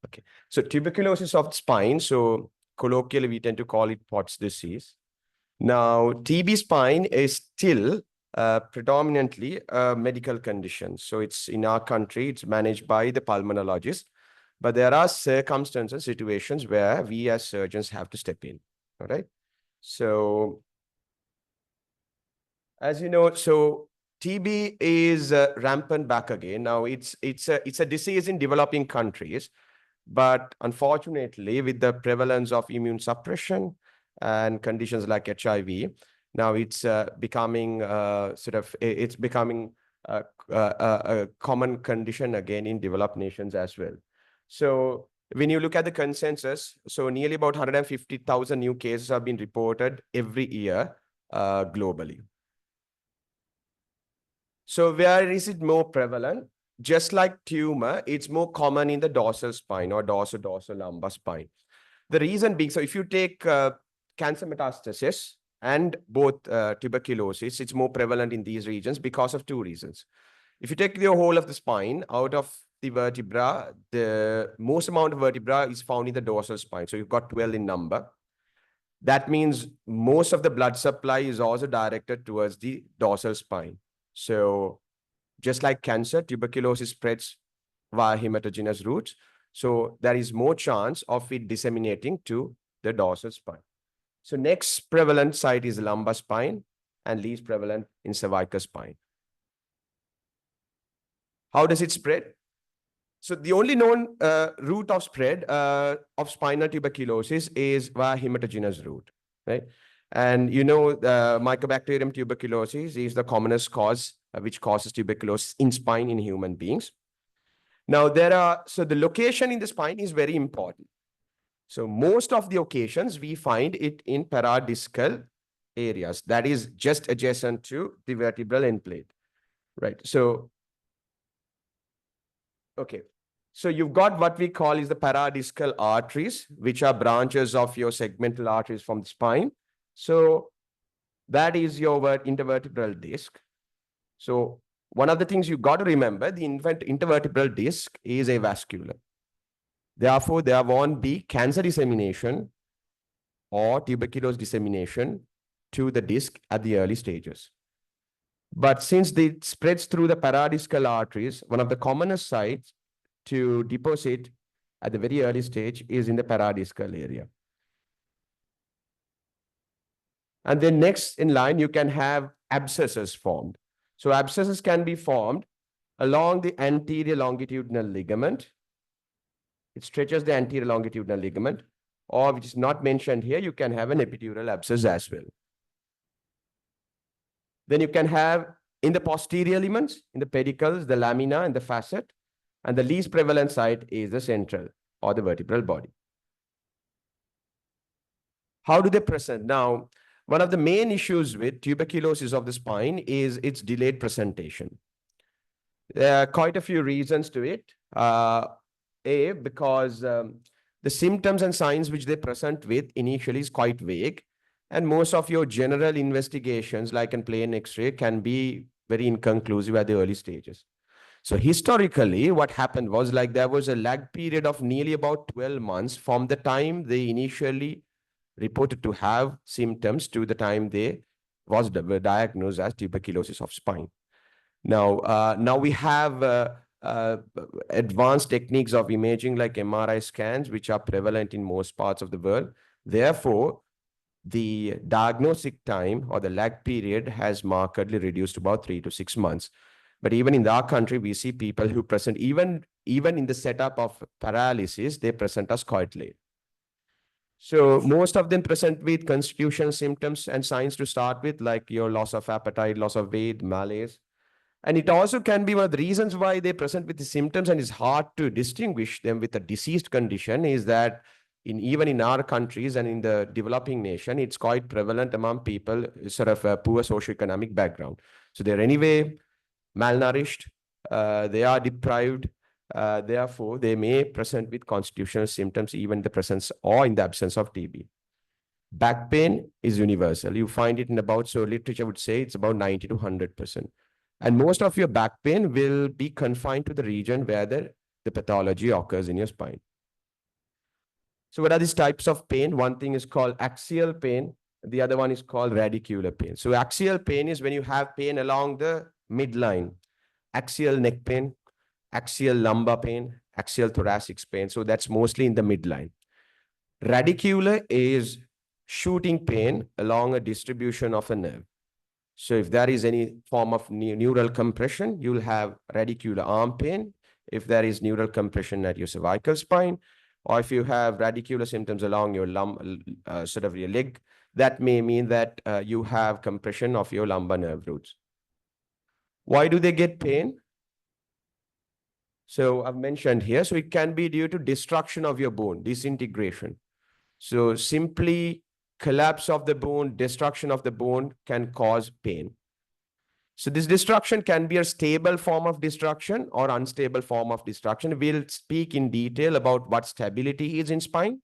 Okay. So tuberculosis of the spine. So colloquially, we tend to call it Pott's disease. Now, TB spine is still predominantly a medical condition. So it's in our country, it's managed by the pulmonologist. But there are circumstances, situations where we as surgeons have to step in. All right. So as you know, so TB is rampant back again. Now it's a disease in developing countries, but unfortunately, with the prevalence of immune suppression and conditions like HIV, now it's becoming it's becoming a common condition again in developed nations as well. So when you look at the consensus, so nearly about 150,000 new cases have been reported every year globally. So where is it more prevalent? Just like tumor, it's more common in the dorsal spine or dorsal-lumbar spine. The reason being, so if you take cancer metastasis and both tuberculosis, it's more prevalent in these regions because of two reasons. If you take the whole of the spine, out of the vertebra, the most amount of vertebra is found in the dorsal spine. So you've got 12 in number. That means most of the blood supply is also directed towards the dorsal spine. So just like cancer, tuberculosis spreads via hematogenous routes. So there is more chance of it disseminating to the dorsal spine. So next prevalent site is lumbar spine and least prevalent in cervical spine. How does it spread? So the only known route of spread of spinal tuberculosis is via hematogenous route, right? And you know, the Mycobacterium tuberculosis is the commonest cause which causes tuberculosis in spine in human beings. Now so the location in the spine is very important. So most of the occasions we find it in paradiscal areas, that is just adjacent to the vertebral end plate, right? So, okay. So you've got what we call is the paradiscal arteries, which are branches of your segmental arteries from the spine. So that is your intervertebral disc. So one of the things you got to remember, the intervertebral disc is avascular. Therefore, there won't be cancer dissemination or tuberculosis dissemination to the disc at the early stages. But since it spreads through the paradiscal arteries, one of the commonest sites to deposit at the very early stage is in the paradiscal area. And then next in line, you can have abscesses formed. So abscesses can be formed along the anterior longitudinal ligament. It stretches the anterior longitudinal ligament, or which is not mentioned here, you can have an epidural abscess as well. Then you can have in the posterior ligaments, in the pedicles, the lamina and the facet, and the least prevalent site is the central or the vertebral body. How do they present? Now, one of the main issues with tuberculosis of the spine is its delayed presentation. There are quite a few reasons to it. Because the symptoms and signs which they present with initially is quite vague. And most of your general investigations, like in plain X-ray, can be very inconclusive at the early stages. So historically, what happened was like there was a lag period of nearly about 12 months from the time they initially reported to have symptoms to the time they were diagnosed as tuberculosis of spine. Now we have advanced techniques of imaging like MRI scans, which are prevalent in most parts of the world. Therefore, the diagnostic time or the lag period has markedly reduced to about 3 to 6 months. But even in our country, we see people who present, even in the setup of paralysis, they present us quite late. So most of them present with constitutional symptoms and signs to start with, like your loss of appetite, loss of weight, malaise. And it also can be one of the reasons why they present with the symptoms and it's hard to distinguish them with a diseased condition is that even in our countries and in the developing nation, it's quite prevalent among people sort of a poor socioeconomic background. So they're anyway malnourished, they are deprived, therefore they may present with constitutional symptoms even in the presence or in the absence of TB. Back pain is universal. You find it in about, so literature would say it's about 90 to 100%. And most of your back pain will be confined to the region where the pathology occurs in your spine. So what are these types of pain? One thing is called axial pain. The other one is called radicular pain. So axial pain is when you have pain along the midline. Axial neck pain, axial lumbar pain, axial thoracic pain. So that's mostly in the midline. Radicular is shooting pain along a distribution of a nerve. So if there is any form of neural compression, you'll have radicular arm pain. If there is neural compression at your cervical spine, or if you have radicular symptoms along your sort of your leg, that may mean that you have compression of your lumbar nerve roots. Why do they get pain? So I've mentioned here, so it can be due to destruction of your bone, disintegration. So simply collapse of the bone, destruction of the bone can cause pain. So this destruction can be a stable form of destruction or unstable form of destruction. We'll speak in detail about what stability is in spine.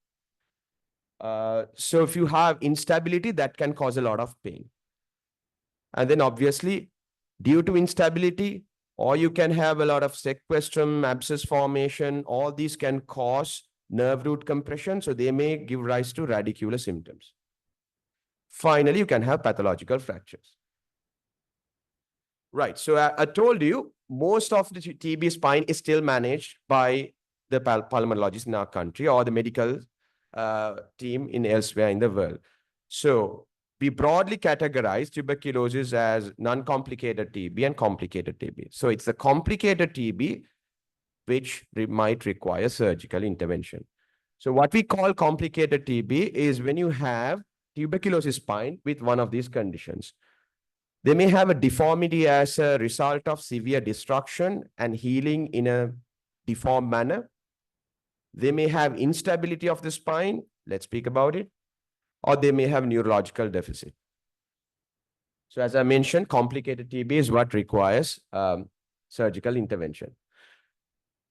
So if you have instability, that can cause a lot of pain. And then obviously, due to instability, or you can have a lot of sequestrum, abscess formation, all these can cause nerve root compression. So they may give rise to radicular symptoms. Finally, you can have pathological fractures. Right. So I told you, most of the TB spine is still managed by the pulmonologists in our country or the medical team in elsewhere in the world. So we broadly categorize tuberculosis as non-complicated TB and complicated TB. So it's the complicated TB which might require surgical intervention. So what we call complicated TB is when you have tuberculosis spine with one of these conditions. They may have a deformity as a result of severe destruction and healing in a deformed manner. They may have instability of the spine. Let's speak about it. Or they may have neurological deficit. So as I mentioned, complicated TB is what requires surgical intervention.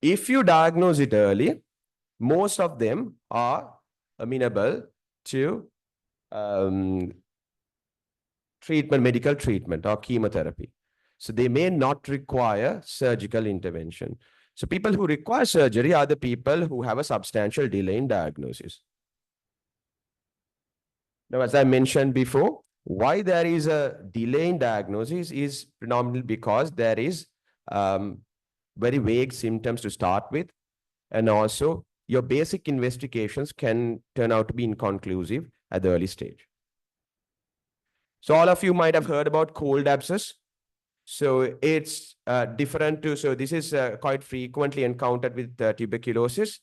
If you diagnose it early, most of them are amenable to treatment, medical treatment or chemotherapy. So they may not require surgical intervention. So people who require surgery are the people who have a substantial delay in diagnosis. Now, as I mentioned before, why there is a delay in diagnosis is predominantly because there is very vague symptoms to start with. And also your basic investigations can turn out to be inconclusive at the early stage. So all of you might have heard about cold abscess. So it's different to, so this is quite frequently encountered with tuberculosis.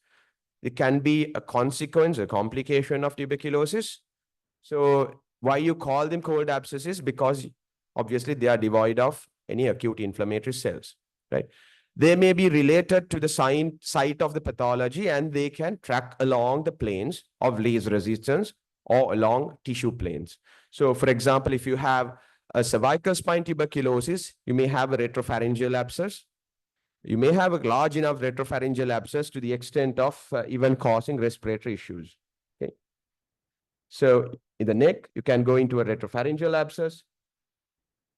It can be a consequence, a complication of tuberculosis. So why you call them cold abscesses? Because obviously they are devoid of any acute inflammatory cells, right? They may be related to the site of the pathology and they can track along the planes of least resistance or along tissue planes. So for example, if you have a cervical spine tuberculosis, you may have a retropharyngeal abscess. You may have a large enough retropharyngeal abscess to the extent of even causing respiratory issues. Okay. So in the neck, you can go into a retropharyngeal abscess.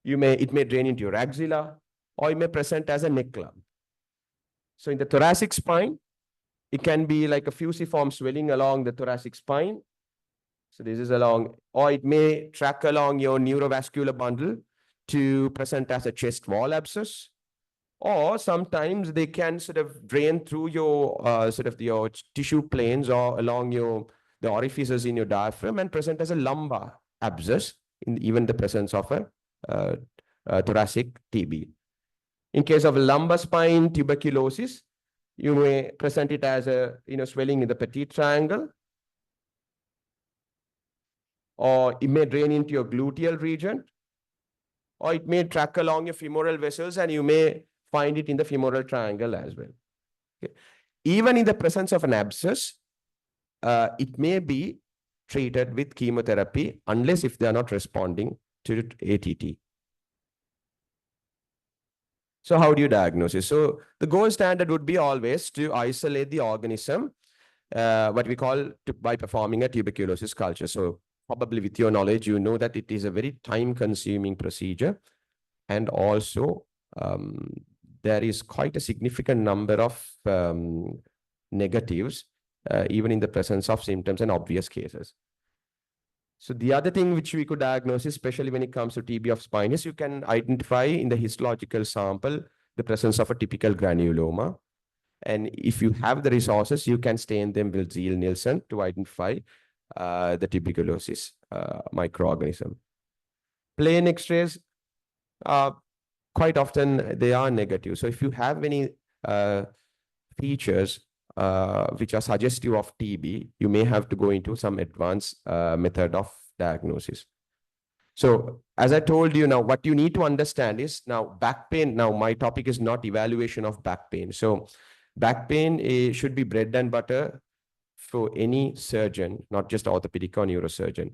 It may drain into your axilla, or it may present as a neck lump. So in the thoracic spine, it can be like a fusiform swelling along the thoracic spine. So this is along, or it may track along your neurovascular bundle to present as a chest wall abscess. Or sometimes they can sort of drain through your your tissue planes or along the orifices in your diaphragm and present as a lumbar abscess in even the presence of a thoracic TB. In case of lumbar spine tuberculosis, you may present it as a swelling in the petit triangle, or it may drain into your gluteal region, or it may track along your femoral vessels and you may find it in the femoral triangle as well. Okay. Even in the presence of an abscess, it may be treated with chemotherapy unless if they are not responding to ATT. So how do you diagnose it? So the gold standard would be always to isolate the organism, what we call by performing a tuberculosis culture. So probably with your knowledge, you know that it is a very time-consuming procedure and also um, there is quite a significant number of negatives, even in the presence of symptoms and obvious cases. So the other thing which we could diagnose, especially when it comes to TB of spine, is you can identify in the histological sample the presence of a typical granuloma. And if you have the resources, you can stain them with Zeal-Nielsen to identify the tuberculosis microorganism. Plain X-rays, quite often they are negative. So if you have any features which are suggestive of TB, you may have to go into some advanced method of diagnosis. So as I told you now, what you need to understand is now back pain. Now my topic is not evaluation of back pain. So back pain should be bread and butter for any surgeon, not just orthopedic or neurosurgeon.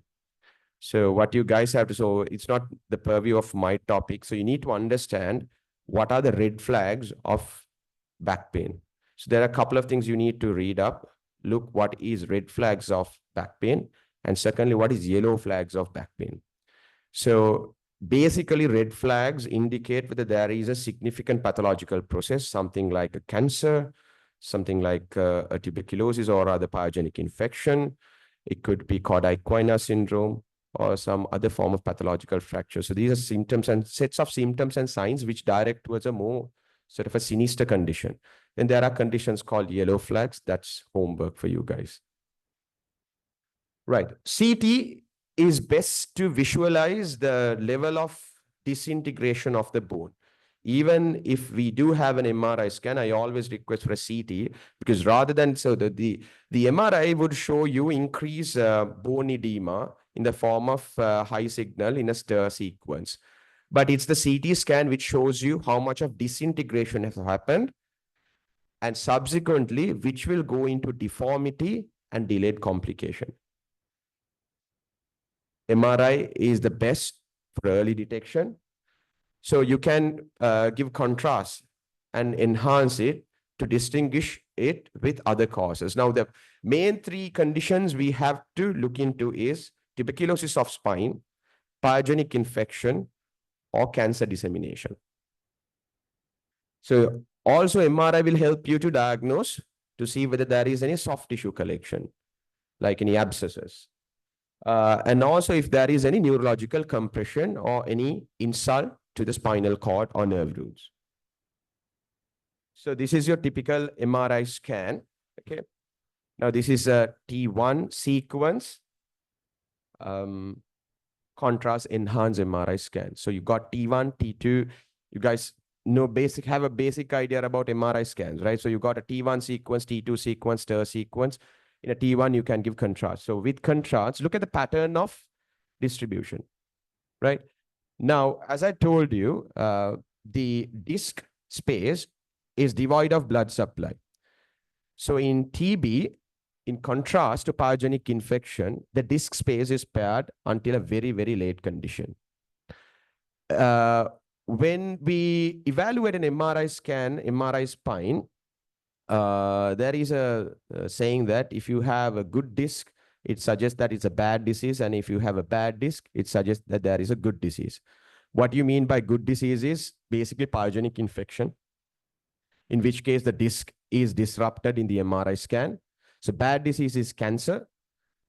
So what you guys have to, so it's not the purview of my topic. So you need to understand what are the red flags of back pain. So there are a couple of things you need to read up. Look what is red flags of back pain. And secondly, what is yellow flags of back pain. So basically red flags indicate whether there is a significant pathological process, something like a cancer, something like a tuberculosis or other pyogenic infection. It could be cauda syndrome or some other form of pathological fracture. So these are symptoms and sets of symptoms and signs which direct towards a more sort of a sinister condition. Then there are conditions called yellow flags. That's homework for you guys. Right. CT is best to visualize the level of disintegration of the bone. Even if we do have an MRI scan, I always request for a CT because rather than, so the MRI would show you increased bone edema in the form of high signal in a stir sequence. But it's the CT scan which shows you how much of disintegration has happened and subsequently which will go into deformity and delayed complication. MRI is the best for early detection. So you can give contrast and enhance it to distinguish it with other causes. Now, the main three conditions we have to look into is tuberculosis of spine, pyogenic infection, or cancer dissemination. So also MRI will help you to diagnose to see whether there is any soft tissue collection, like any abscesses. And also if there is any neurological compression or any insult to the spinal cord or nerve roots. So this is your typical MRI scan. Okay. Now this is a T1 sequence, contrast enhanced MRI scan. So you got T1, T2. You guys have a basic idea about MRI scans, right? So you got a T1 sequence, T2 sequence, stir sequence. In a T1, you can give contrast. So with contrast, look at the pattern of distribution, right? Now, as I told you, the disc space is devoid of blood supply. So in TB, in contrast to pyogenic infection, the disc space is paired until a very, very late condition. When we evaluate an MRI scan, MRI spine, there is a saying that if you have a good disc, it suggests that it's a bad disease. And if you have a bad disc, it suggests that there is a good disease. What you mean by good disease is basically pyogenic infection, in which case the disc is disrupted in the MRI scan. So bad disease is cancer.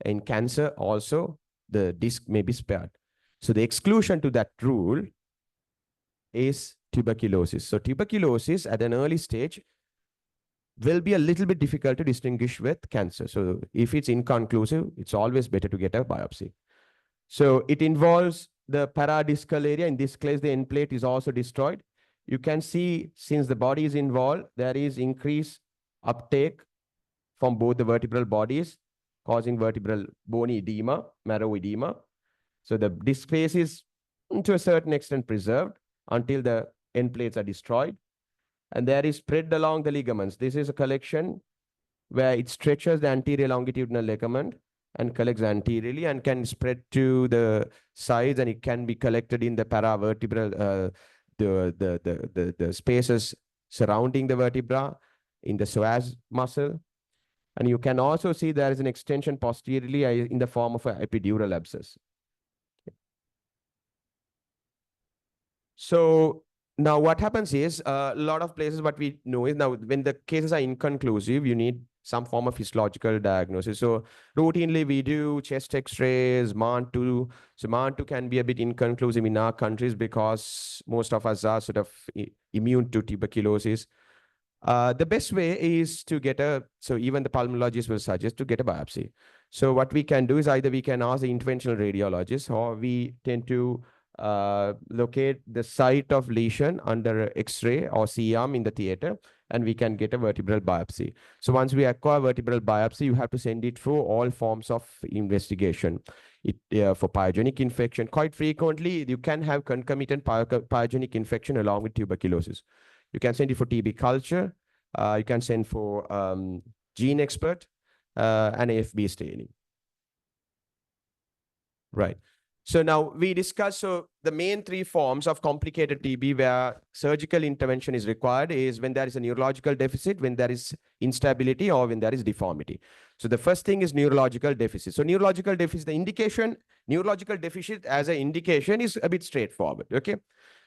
In cancer also, the disc may be spared. So the exclusion to that rule is tuberculosis. So tuberculosis at an early stage will be a little bit difficult to distinguish with cancer. So if it's inconclusive, it's always better to get a biopsy. So it involves the paradiscal area. In this case, the end plate is also destroyed. You can see, since the body is involved, there is increased uptake from both the vertebral bodies, causing vertebral bone edema, marrow edema. So the disc space is to a certain extent preserved until the end plates are destroyed. And there is spread along the ligaments. This is a collection where it stretches the anterior longitudinal ligament and collects anteriorly and can spread to the sides, and it can be collected in the paravertebral, the spaces surrounding the vertebra in the psoas muscle. And you can also see there is an extension posteriorly in the form of an epidural abscess. So Now, what happens is a lot of places, what we know is now when the cases are inconclusive, you need some form of histological diagnosis. So routinely we do chest x-rays, MAN2. So MAN2 can be a bit inconclusive in our countries because most of us are sort of immune to tuberculosis. The best way is to get so even the pulmonologist will suggest to get a biopsy. So what we can do is either we can ask the interventional radiologist, or we tend to locate the site of lesion under X-ray or C-arm in the theater, and we can get a vertebral biopsy. So once we acquire vertebral biopsy, you have to send it through all forms of investigation. For pyogenic infection, quite frequently, you can have concomitant pyogenic infection along with tuberculosis. You can send it for TB culture. You can send for gene expert and AFB staining. Right. So now we discuss, so the main three forms of complicated TB where surgical intervention is required is when there is a neurological deficit, when there is instability, or when there is deformity. So the first thing is neurological deficit. So neurological deficit, the indication, neurological deficit as an indication is a bit straightforward, okay?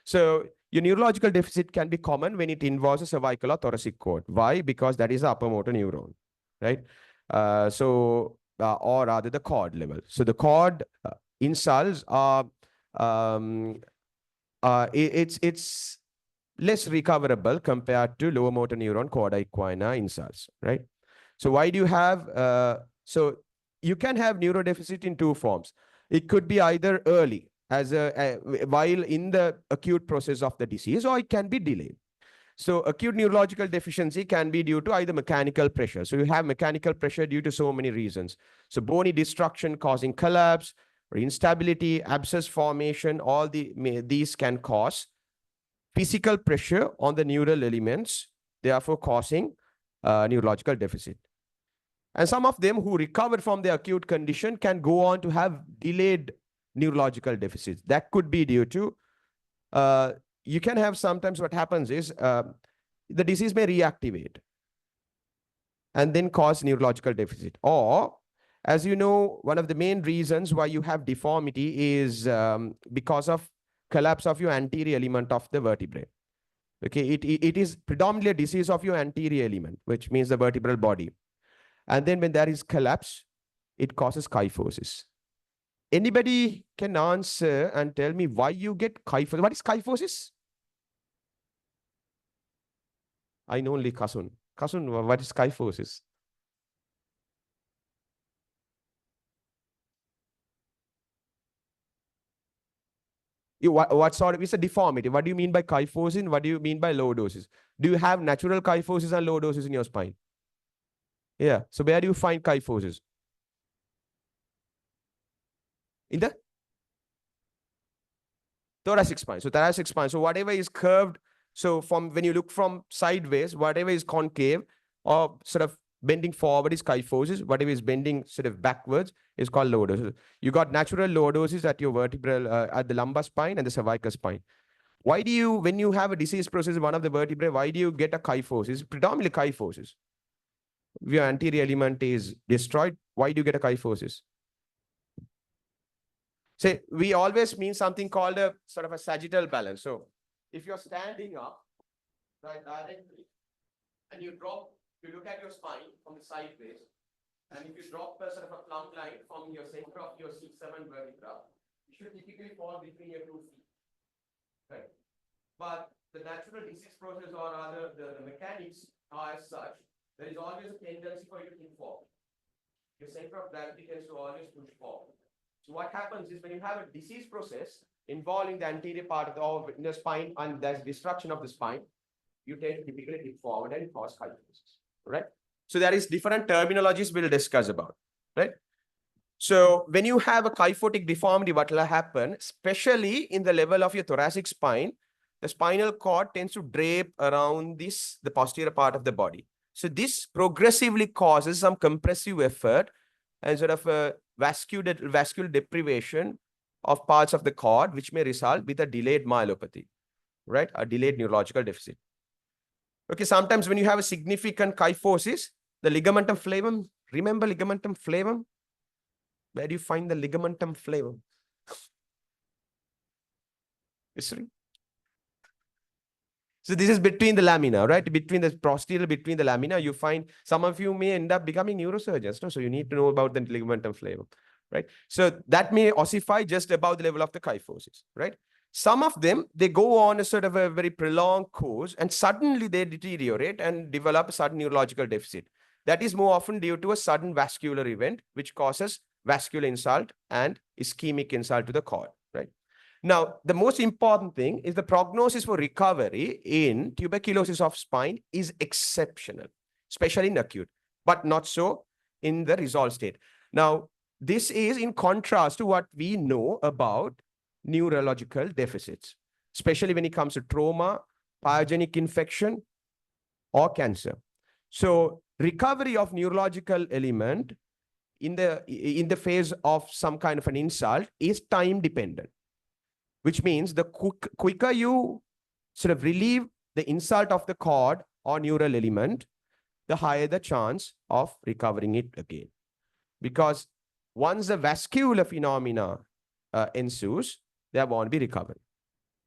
So your neurological deficit can be common when it involves a cervical or thoracic cord. Why? Because that is the upper motor neuron, right? Or rather the cord level. So the cord insults are, it's less recoverable compared to lower motor neuron chorda equina insults, right? So why do you have, so you can have neurodeficit in two forms. It could be either early, while in the acute process of the disease, or it can be delayed. So acute neurological deficiency can be due to either mechanical pressure. So you have mechanical pressure due to so many reasons. So bony destruction causing collapse, or instability, abscess formation, these can cause physical pressure on the neural elements, therefore causing neurological deficit. And some of them who recovered from the acute condition can go on to have delayed neurological deficits. That could be due to, you can have sometimes what happens is the disease may reactivate and then cause neurological deficit. Or, as you know, one of the main reasons why you have deformity is because of collapse of your anterior element of the vertebrae. Okay, it is predominantly a disease of your anterior element, which means the vertebral body. And then when there is collapse, it causes kyphosis. Anybody can answer and tell me why you get kyphosis? What is kyphosis? I know only Kasun. Kasun, what is kyphosis? What sort of, it's a deformity. What do you mean by kyphosis? What do you mean by lordosis? Do you have natural kyphosis and lordosis in your spine? Yeah. So where do you find kyphosis? In the thoracic spine. So thoracic spine. So whatever is curved, so from when you look from sideways, whatever is concave or sort of bending forward is kyphosis. Whatever is bending sort of backwards is called lordosis. You got natural lordosis at your vertebral, at the lumbar spine and the cervical spine. Why do you, when you have a disease process in one of the vertebrae, why do you get a kyphosis? Predominantly kyphosis. If your anterior element is destroyed, why do you get a kyphosis? Say, we always mean something called a sort of a sagittal balance. So if you're standing up, right, directly, and you look at your spine from the sideways, and if you drop a sort of a plumb line from your center of your 6-7 vertebra, you should typically fall between your 2 feet. Right. But the natural disease process, or rather the mechanics are as such, there is always a tendency for you to think forward. Your center of gravity tends to always push forward. So what happens is when you have a disease process involving the anterior part of the spine and there's destruction of the spine, you tend to typically tip forward and cause kyphosis, right? So there is different terminologies we'll discuss about, right? So when you have a kyphotic deformity, what will happen, especially in the level of your thoracic spine, the spinal cord tends to drape around the posterior part of the body. So this progressively causes some compressive effort and sort of a vascular deprivation of parts of the cord, which may result with a delayed myelopathy, right? A delayed neurological deficit. Okay, sometimes when you have a significant kyphosis, the ligamentum flavum, remember ligamentum flavum? Where do you find the ligamentum flavum? History? So this is between the lamina, right? Between the posterior, between the lamina, you find some of you may end up becoming neurosurgeons. No? So you need to know about the ligamentum flavum, right? So that may ossify just above the level of the kyphosis, right? Some of them, they go on a sort of a very prolonged course and suddenly they deteriorate and develop a sudden neurological deficit. That is more often due to a sudden vascular event, which causes vascular insult and ischemic insult to the cord, right? Now, the most important thing is the prognosis for recovery in tuberculosis of spine is exceptional, especially in acute, but not so in the resolved state. Now, this is in contrast to what we know about neurological deficits, especially when it comes to trauma, pyogenic infection, or cancer. So recovery of neurological element in the phase of some kind of an insult is time dependent, which means the quicker you sort of relieve the insult of the cord or neural element, the higher the chance of recovering it again. Because once the vascular phenomena ensues, there won't be recovery.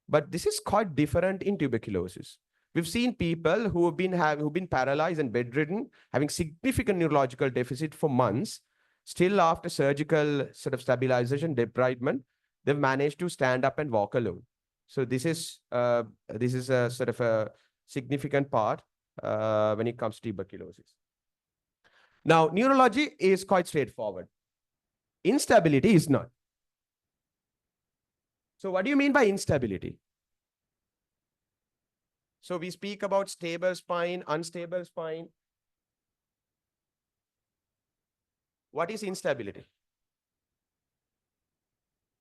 But this is quite different in tuberculosis. We've seen people who've been paralyzed and bedridden, having significant neurological deficit for months, still after surgical sort of stabilization, debridement, they've managed to stand up and walk alone. So this is a sort of a significant part when it comes to tuberculosis. Now, neurology is quite straightforward. Instability is not. So what do you mean by instability? So we speak about stable spine, unstable spine. What is instability?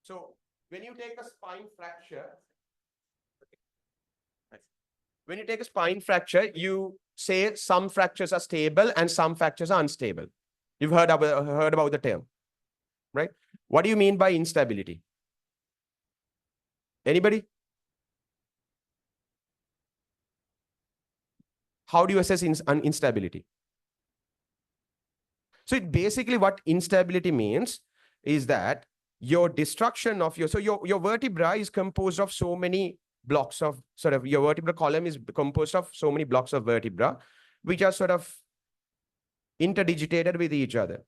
So when you take a spine fracture, you say some fractures are stable and some fractures are unstable. You've heard about the term, right? What do you mean by instability? Anybody? How do you assess instability? So basically what instability means is that your destruction of your vertebra is composed of so many blocks of your vertebral column is composed of so many blocks of vertebra, which are sort of interdigitated with each other,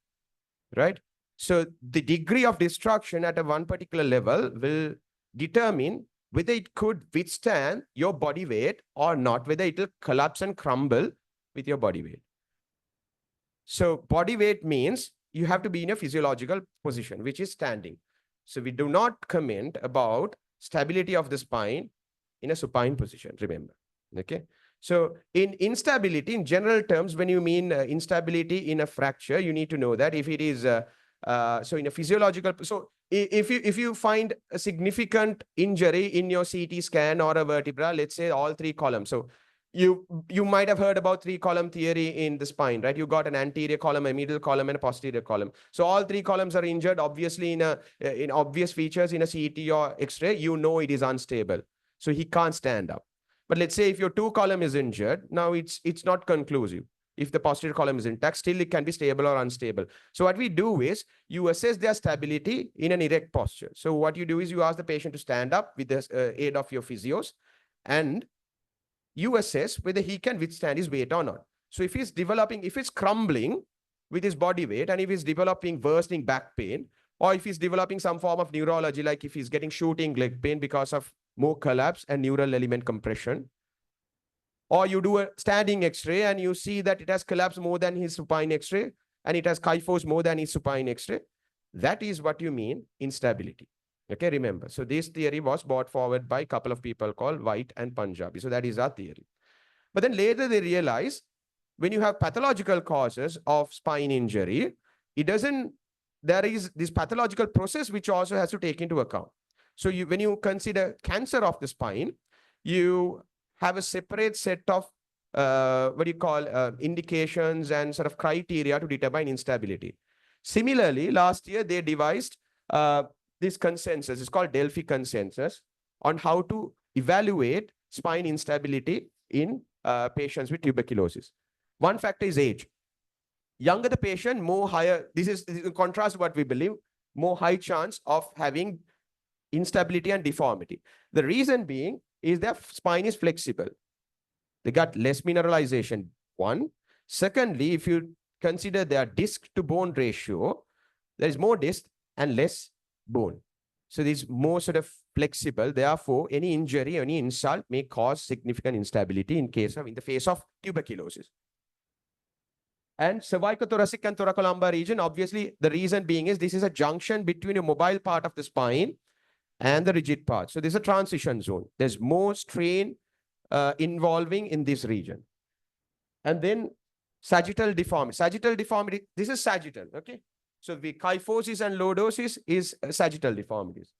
right? So the degree of destruction at one particular level will determine whether it could withstand your body weight or not, whether it will collapse and crumble with your body weight. So body weight means you have to be in a physiological position, which is standing. So we do not comment about stability of the spine in a supine position, remember, okay? So in instability, in general terms, when you mean instability in a fracture, you need to know that if it is, so in a physiological, so if you find a significant injury in your CT scan or a vertebra, let's say all three columns. So you might have heard about three-column theory in the spine, right? You got an anterior column, a middle column, and a posterior column. So all three columns are injured, obviously in obvious features in a CT or X-ray, you know it is unstable. So he can't stand up. But let's say if your two column is injured, now it's not conclusive. If the posterior column is intact, still it can be stable or unstable. So what we do is you assess their stability in an erect posture. So what you do is you ask the patient to stand up with the aid of your physios, and you assess whether he can withstand his weight or not. So if it's crumbling with his body weight, and if he's developing worsening back pain, or if he's developing some form of neurology, like if he's getting shooting leg pain because of more collapse and neural element compression, or you do a standing X-ray and you see that it has collapsed more than his supine X-ray, and it has kyphosed more than his supine X-ray, that is what you mean instability. Okay, remember. So this theory was brought forward by a couple of people called White and Punjabi. So that is our theory. But then later they realize when you have pathological causes of spine injury, there is this pathological process which also has to take into account. So when you consider cancer of the spine, you have a separate set of indications and sort of criteria to determine instability. Similarly, last year they devised this consensus, it's called Delphi consensus, on how to evaluate spine instability in patients with tuberculosis. One factor is age. Younger the patient, more higher, this is in contrast to what we believe, more high chance of having instability and deformity. The reason being is their spine is flexible. They got less mineralization, one. Secondly, if you consider their disc to bone ratio, there is more disc and less bone. So this is more sort of flexible. Therefore, any injury, any insult may cause significant instability in the face of tuberculosis. And cervicothoracic and thoracolumbar region, obviously, the reason being is this is a junction between a mobile part of the spine and the rigid part. So there's a transition zone. There's more strain involving in this region. And then sagittal deformity. Sagittal deformity, this is sagittal, okay? So the kyphosis and lordosis is sagittal deformities.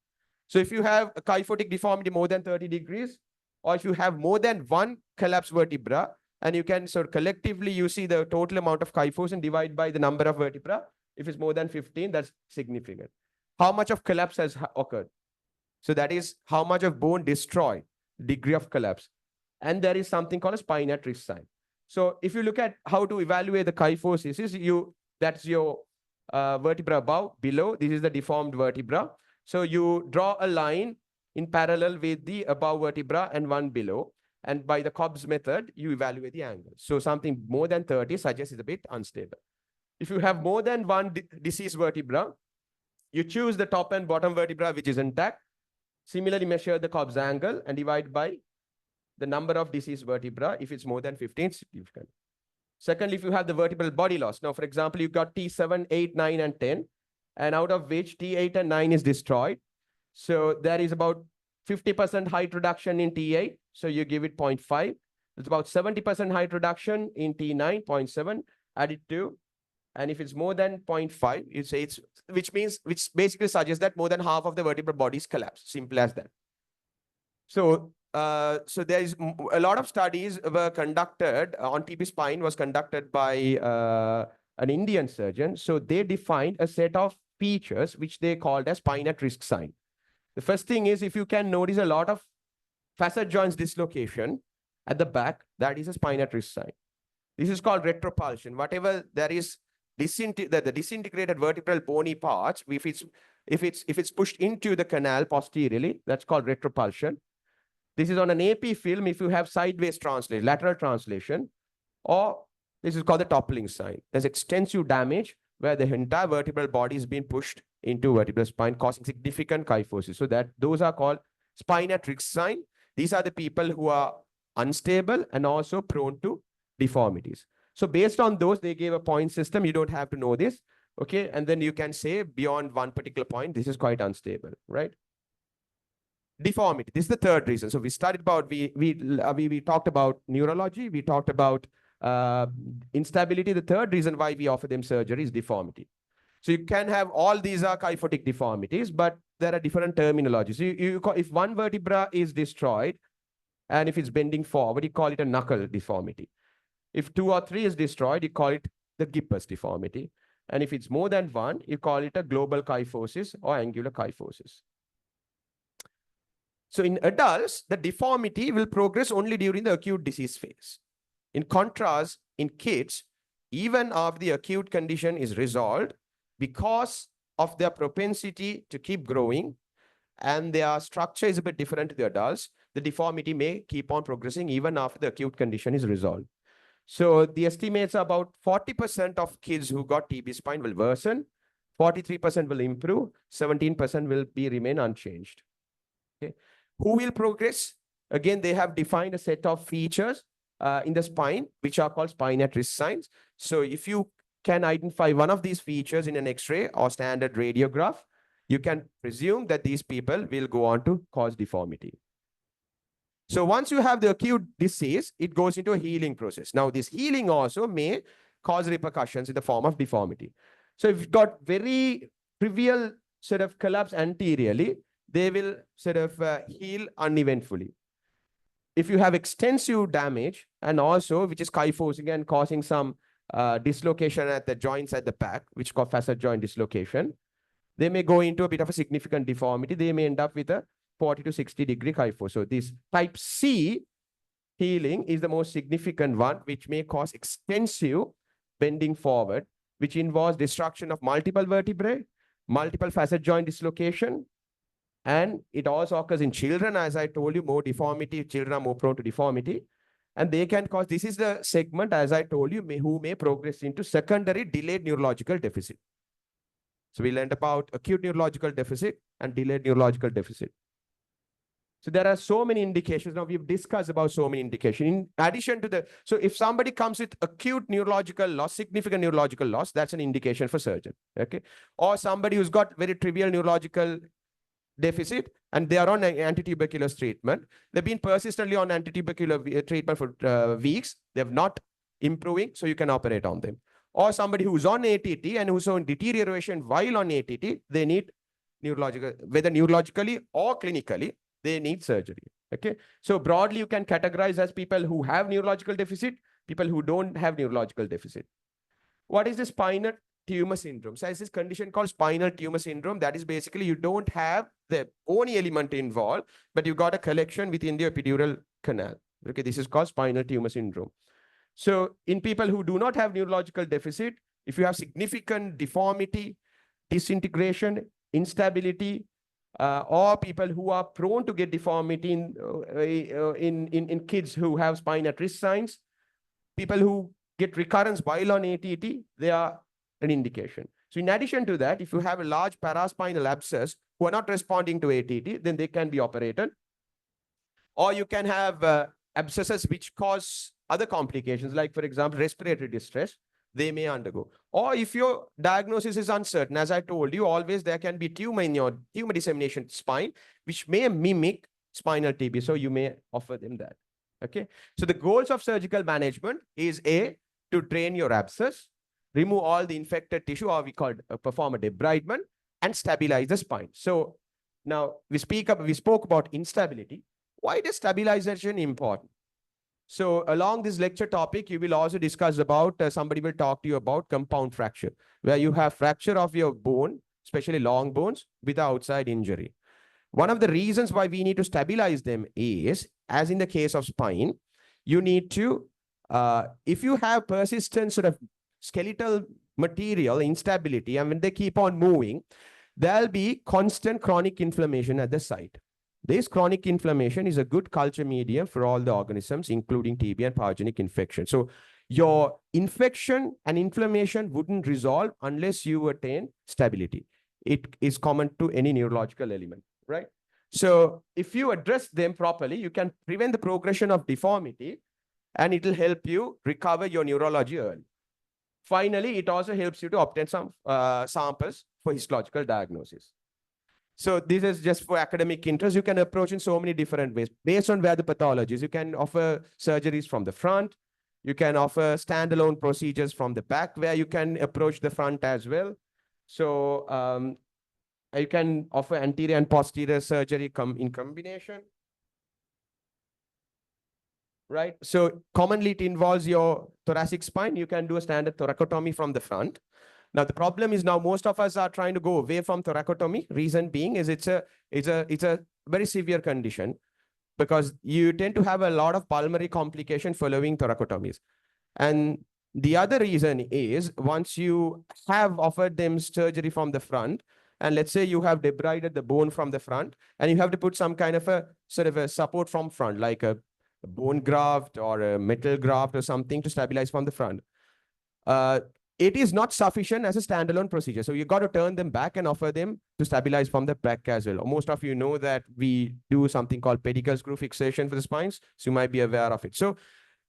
So if you have a kyphotic deformity more than 30 degrees, or if you have more than one collapsed vertebra, and you can sort of collectively, you see the total amount of kyphos and divide by the number of vertebra. If it's more than 15, that's significant. How much of collapse has occurred? So that is how much of bone destroyed, degree of collapse. And there is something called a spine at risk sign. So if you look at how to evaluate the kyphosis, that's your vertebra above, below. This is the deformed vertebra. So you draw a line in parallel with the above vertebra and one below. And by the Cobb's method, you evaluate the angle. So something more than 30 suggests it's a bit unstable. If you have more than one diseased vertebra, you choose the top and bottom vertebra, which is intact. Similarly, measure the Cobb's angle and divide by the number of diseased vertebra. If it's more than 15, significant. Secondly, if you have the vertebral body loss. Now, for example, you've got T7, 8, 9, and 10, and out of which T8 and 9 is destroyed. So there is about 50% height reduction in T8. So you give it 0.5. It's about 70% height reduction in T9, 0.7, add it to. And if it's more than 0.5, you say which basically suggests that more than half of the vertebral body is collapsed. Simple as that. So there is a lot of studies were conducted on TB spine was conducted by an Indian surgeon. So they defined a set of features which they called as spine at risk sign. The first thing is, if you can notice a lot of facet joints dislocation at the back, that is a spine at risk sign. This is called retropulsion. Whatever there is the disintegrated vertebral bony parts, if it's pushed into the canal posteriorly, that's called retropulsion. This is on an AP film if you have sideways translation, lateral translation, or this is called the toppling sign. There's extensive damage where the entire vertebral body is being pushed into vertebral spine, causing significant kyphosis. So those are called spine at risk sign. These are the people who are unstable and also prone to deformities. So based on those, they gave a point system. You don't have to know this, okay? And then you can say beyond one particular point, this is quite unstable, right? Deformity. This is the third reason. So we started about, we talked about neurology. We talked about instability. The third reason why we offer them surgery is deformity. So you can have all these are kyphotic deformities, but there are different terminologies. So if one vertebra is destroyed and if it's bending forward, you call it a knuckle deformity. If 2 or 3 is destroyed, you call it the Gippus deformity. And if it's more than one, you call it a global kyphosis or angular kyphosis. So in adults, the deformity will progress only during the acute disease phase. In contrast, in kids, even after the acute condition is resolved, because of their propensity to keep growing and their structure is a bit different to the adults, the deformity may keep on progressing even after the acute condition is resolved. So the estimates are about 40% of kids who got TB spine will worsen, 43% will improve, 17% will remain unchanged. Okay. Who will progress? Again, they have defined a set of features in the spine, which are called spine at risk signs. So if you can identify one of these features in an X-ray or standard radiograph, you can presume that these people will go on to cause deformity. So once you have the acute disease, it goes into a healing process. Now, this healing also may cause repercussions in the form of deformity. So if you've got very trivial sort of collapse anteriorly, they will sort of heal uneventfully. If you have extensive damage and also which is kyphosing and causing some dislocation at the joints at the back, which is called facet joint dislocation, they may go into a bit of a significant deformity. They may end up with a 40 to 60 degree kyphos. So this type C healing is the most significant one, which may cause extensive bending forward, which involves destruction of multiple vertebrae, multiple facet joint dislocation, and it also occurs in children. As I told you, more deformity, children are more prone to deformity. And they can cause, this is the segment, as I told you, who may progress into secondary delayed neurological deficit. So we learned about acute neurological deficit and delayed neurological deficit. So there are so many indications. Now we've discussed about so many indications. In addition to the, so if somebody comes with acute neurological loss, significant neurological loss, that's an indication for surgery. Okay. Or somebody who's got very trivial neurological deficit and they are on antituberculous treatment. They've been persistently on antitubercular treatment for weeks. They're not improving, so you can operate on them. Or somebody who's on ATT and who's on deterioration while on ATT, they need neurological, whether neurologically or clinically, they need surgery. Okay. So broadly, you can categorize as people who have neurological deficit, people who don't have neurological deficit. What is the spinal tumor syndrome? So it's this condition called spinal tumor syndrome. That is basically you don't have the bony element involved, but you got a collection within the epidural canal. Okay, this is called spinal tumor syndrome. So in people who do not have neurological deficit, if you have significant deformity, disintegration, instability, or people who are prone to get deformity in kids who have spine at risk signs, people who get recurrence while on ATT, they are an indication. So in addition to that, if you have a large paraspinal abscess who are not responding to ATT, then they can be operated. Or you can have abscesses which cause other complications, like, for example, respiratory distress, they may undergo. Or if your diagnosis is uncertain, as I told you, always there can be tumor in your tumor dissemination spine, which may mimic spinal TB. So you may offer them that. Okay. So the goals of surgical management is A, to drain your abscess, remove all the infected tissue, or we call perform a debridement, and stabilize the spine. So now we spoke about instability. Why is stabilization important? So along this lecture topic, you will also discuss about, somebody will talk to you about compound fracture, where you have fracture of your bone, especially long bones, with outside injury. One of the reasons why we need to stabilize them is, as in the case of spine, you need to, if you have persistent sort of skeletal material instability, and when they keep on moving, there'll be constant chronic inflammation at the site. This chronic inflammation is a good culture medium for all the organisms, including TB and pathogenic infection. So your infection and inflammation wouldn't resolve unless you attain stability. It is common to any neurological element, right? So if you address them properly, you can prevent the progression of deformity, and it will help you recover your neurology early. Finally, it also helps you to obtain some samples for histological diagnosis. So this is just for academic interest. You can approach in so many different ways based on where the pathology is. You can offer surgeries from the front. You can offer standalone procedures from the back, where you can approach the front as well. So you can offer anterior and posterior surgery in combination. Right. So commonly it involves your thoracic spine. You can do a standard thoracotomy from the front. Now, the problem is now most of us are trying to go away from thoracotomy. Reason being is it's a very severe condition, because you tend to have a lot of pulmonary complication following thoracotomies. And the other reason is, once you have offered them surgery from the front, and let's say you have debrided the bone from the front, and you have to put some kind of a sort of a support from front, like a bone graft or a metal graft or something to stabilize from the front. It is not sufficient as a standalone procedure. So you got to turn them back and offer them to stabilize from the back as well. Most of you know that we do something called pedicle screw fixation for the spines. So you might be aware of it. So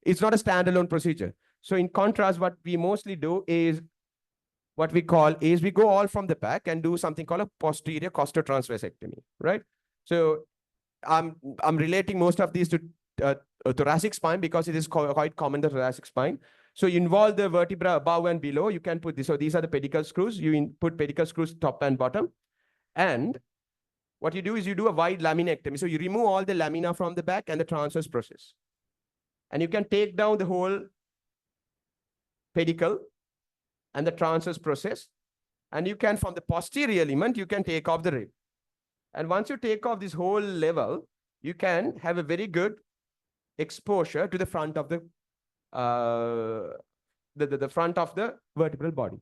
it's not a standalone procedure. So in contrast, what we mostly do is what we call is we go all from the back and do something called a posterior costotransversectomy, right? So I'm relating most of these to thoracic spine because it is quite common, the thoracic spine. So you involve the vertebra above and below. You can put this. So these are the pedicle screws. You put pedicle screws top and bottom. And what you do is you do a wide laminectomy. So you remove all the lamina from the back and the transverse process. And you can take down the whole pedicle and the transverse process. And you can, from the posterior element, you can take off the rib. And once you take off this whole level, you can have a very good exposure to the front of the front of the vertebral body.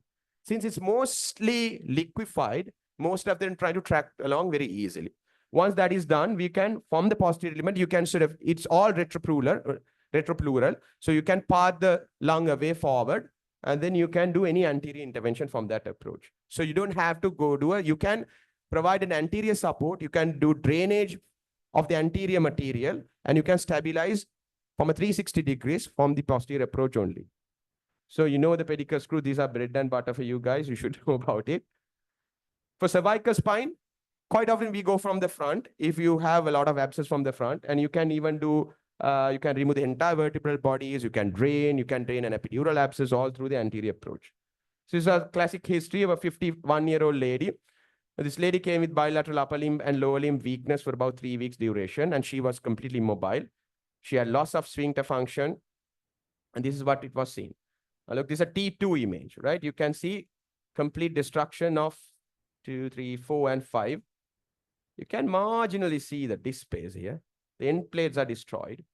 Since it's mostly liquefied, most of them try to track along very easily. Once that is done, we can, from the posterior element, you can sort of, it's all retropular. retropleural. So you can part the lung away forward, and then you can do any anterior intervention from that approach. So you don't have to go do you can provide an anterior support, you can do drainage of the anterior material, and you can stabilize from a 360 degrees from the posterior approach only. So you know the pedicle screw, these are bread and butter for you guys, you should know about it. For cervical spine, quite often we go from the front if you have a lot of abscess from the front, and you can even do you can remove the entire vertebral bodies, you can drain an epidural abscess all through the anterior approach. So this is a classic history of a 51-year-old lady. This lady came with bilateral upper limb and lower limb weakness for about 3 weeks duration, and she was completely mobile. She had loss of sphincter function, and this is what it was seen. Now look, this is a T2 image, right? You can see complete destruction of 2, 3, 4, and 5. You can marginally see the disc space here. The end plates are destroyed.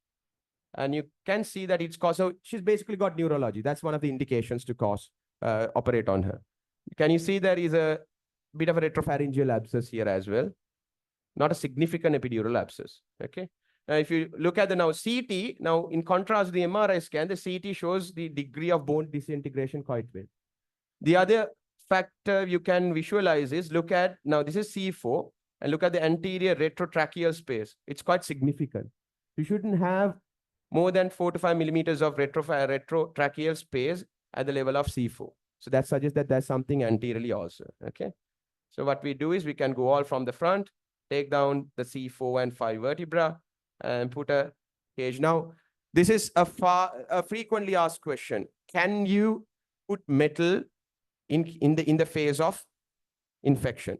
And you can see that it's caused, so she's basically got neurology. That's one of the indications to operate on her. Can you see there is a bit of a retropharyngeal abscess here as well? Not a significant epidural abscess, okay? Now, if you look at the now CT, now in contrast to the MRI scan, the CT shows the degree of bone disintegration quite well. The other factor you can visualize is look at, now this is C4, and look at the anterior retrotracheal space. It's quite significant. You shouldn't have more than 4 to 5 millimeters of retrotracheal space at the level of C4. So that suggests that there's something anteriorly also, okay? So what we do is we can go all from the front, take down the C4 and 5 vertebra, and put a cage. Now, this is a frequently asked question. Can you put metal in the phase of infection?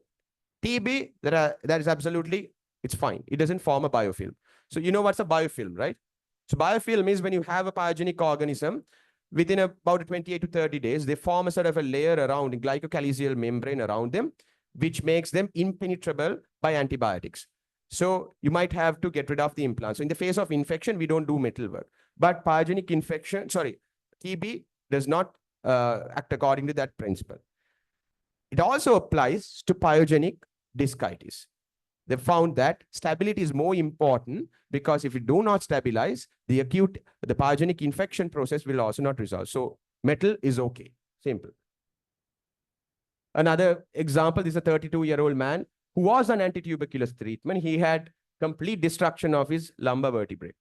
TB, that is absolutely, it's fine. It doesn't form a biofilm. So you know what's a biofilm, right? So biofilm is when you have a pyogenic organism, within about 28 to 30 days, they form a sort of a layer around, a glycocalyceal membrane around them, which makes them impenetrable by antibiotics. So you might have to get rid of the implant. So in the phase of infection, we don't do metal work. But pyogenic infection, sorry, TB does not act according to that principle. It also applies to pyogenic discitis. They found that stability is more important because if you do not stabilize, the pyogenic infection process will also not resolve. So metal is okay, simple. Another example, this is a 32-year-old man who was on antituberculous treatment. He had complete destruction of his lumbar vertebrae.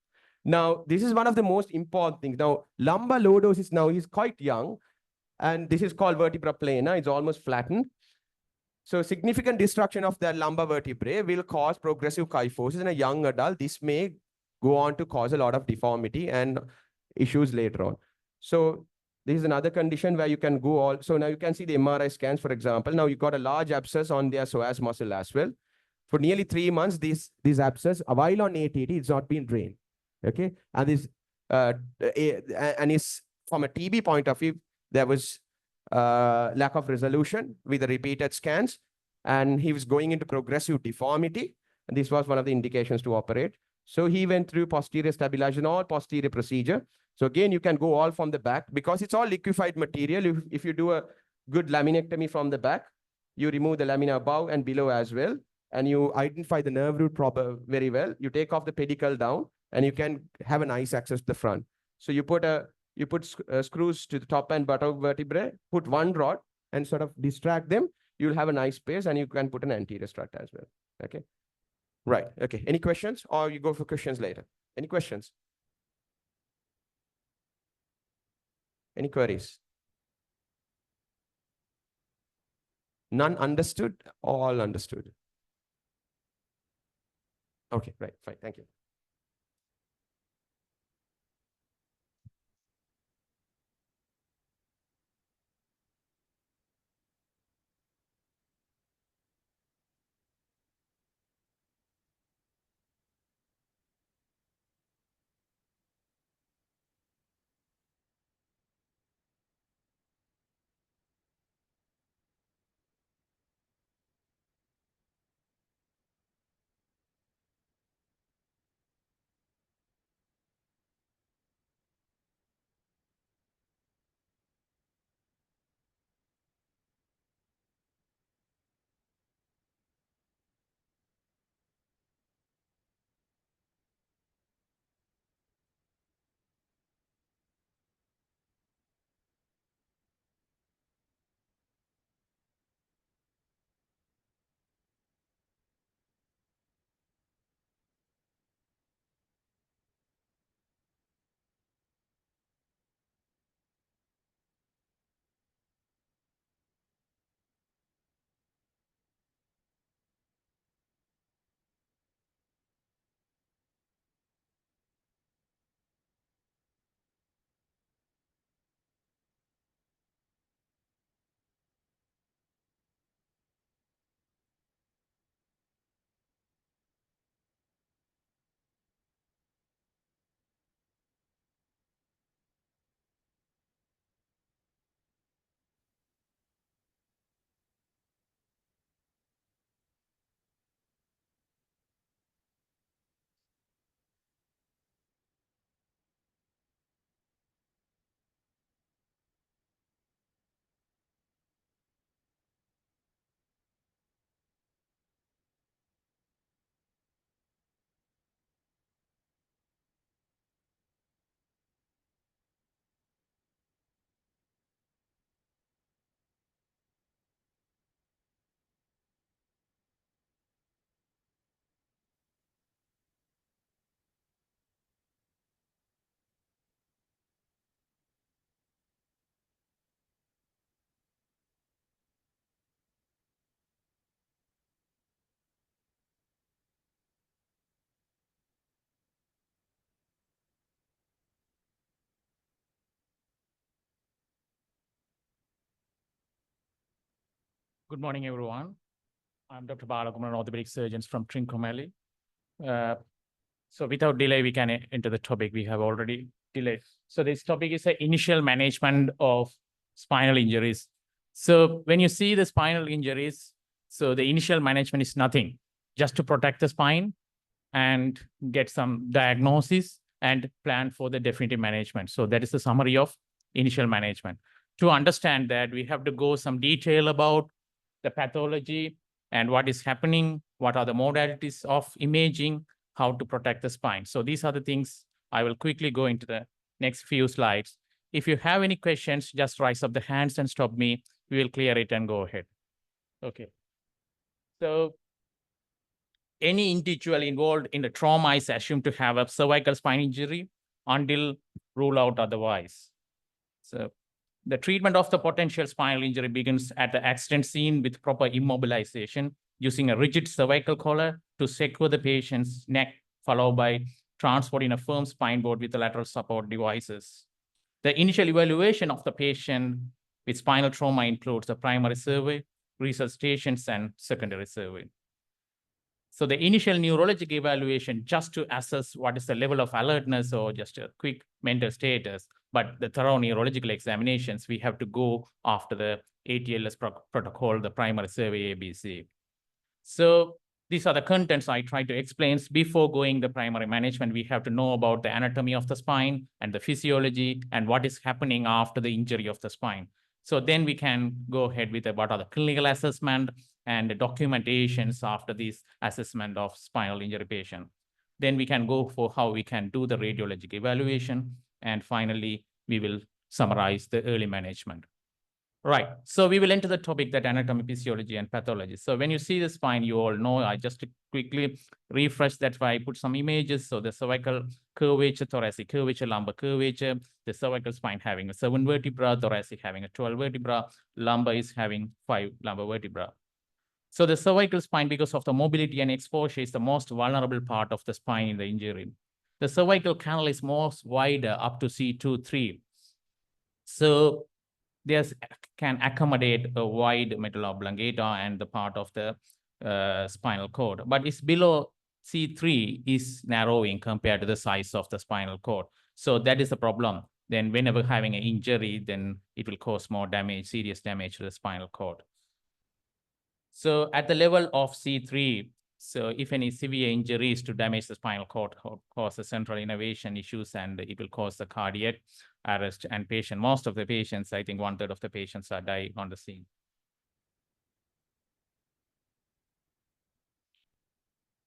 Now, this is one of the most important things. Now, lumbar lordosis now, he's quite young, and this is called vertebra plana. It's almost flattened. So significant destruction of the lumbar vertebrae will cause progressive kyphosis in a young adult. This may go on to cause a lot of deformity and issues later on. So this is another condition where you can go all. So now you can see the MRI scans, for example. Now you've got a large abscess on their psoas muscle as well. For nearly 3 months, this abscess, while on ATT, it's not been drained. Okay, and this and is from a TB point of view, there was lack of resolution with the repeated scans, and he was going into progressive deformity, and this was one of the indications to operate. So he went through posterior stabilization, all posterior procedure. So again, you can go all from the back because it's all liquefied material. If you do a good laminectomy from the back, you remove the lamina above and below as well, and you identify the nerve root very well. You take off the pedicle down, and you can have a nice access to the front. So you put screws to the top and bottom vertebrae, put one rod and sort of distract them. You'll have a nice space, and you can put an anterior strut as well. Okay. Right. Okay. Any questions, or you go for questions later? Any questions? Any queries? None understood? All understood. Okay. Right. Fine. Thank you. Good morning, everyone. I'm Dr. Balakumaran, orthopedic surgeons from Trincomalee. So without delay, we can enter the topic. We have already delayed. So this topic is the initial management of spinal injuries. So when you see the spinal injuries, so the initial management is nothing, just to protect the spine and get some diagnosis and plan for the definitive management. So that is the summary of initial management. To understand that, we have to go some detail about the pathology and what is happening, what are the modalities of imaging, how to protect the spine. So these are the things I will quickly go into the next few slides. If you have any questions, just raise up the hands and stop me. We will clear it and go ahead. Okay. So any individual involved in the trauma is assumed to have a cervical spine injury until ruled out otherwise. So the treatment of the potential spinal injury begins at the accident scene with proper immobilization using a rigid cervical collar to secure the patient's neck, followed by transporting a firm spine board with the lateral support devices. The initial evaluation of the patient with spinal trauma includes the primary survey, resuscitations, and secondary survey. So the initial neurologic evaluation just to assess what is the level of alertness or just a quick mental status, but the thorough neurological examinations, we have to go after the ATLS protocol, the primary survey ABC. So these are the contents I try to explain. Before going the primary management, we have to know about the anatomy of the spine and the physiology and what is happening after the injury of the spine. So then we can go ahead with what are the clinical assessment and the documentations after this assessment of spinal injury patient. Then we can go for how we can do the radiologic evaluation. And finally, we will summarize the early management. Right. So we will enter the topic that anatomy, physiology, and pathology. So when you see the spine, you all know, I just quickly refresh that I put some images. So the cervical curvature, thoracic curvature, lumbar curvature, the cervical spine having a 7 vertebra, thoracic having a 12 vertebra, lumbar is having 5 lumbar vertebra. So the cervical spine, because of the mobility and exposure, is the most vulnerable part of the spine in the injury. The cervical canal is most wider up to C2, 3. So this can accommodate a wide medulla oblongata and the part of the spinal cord, but it's below C3 is narrowing compared to the size of the spinal cord. So that is the problem. Then whenever having an injury, then it will cause more damage, serious damage to the spinal cord. So at the level of C3, so if any severe injuries to damage the spinal cord cause the central innervation issues, and it will cause the cardiac arrest and patient. Most of the patients, I think 1/3 of the patients are dying on the scene.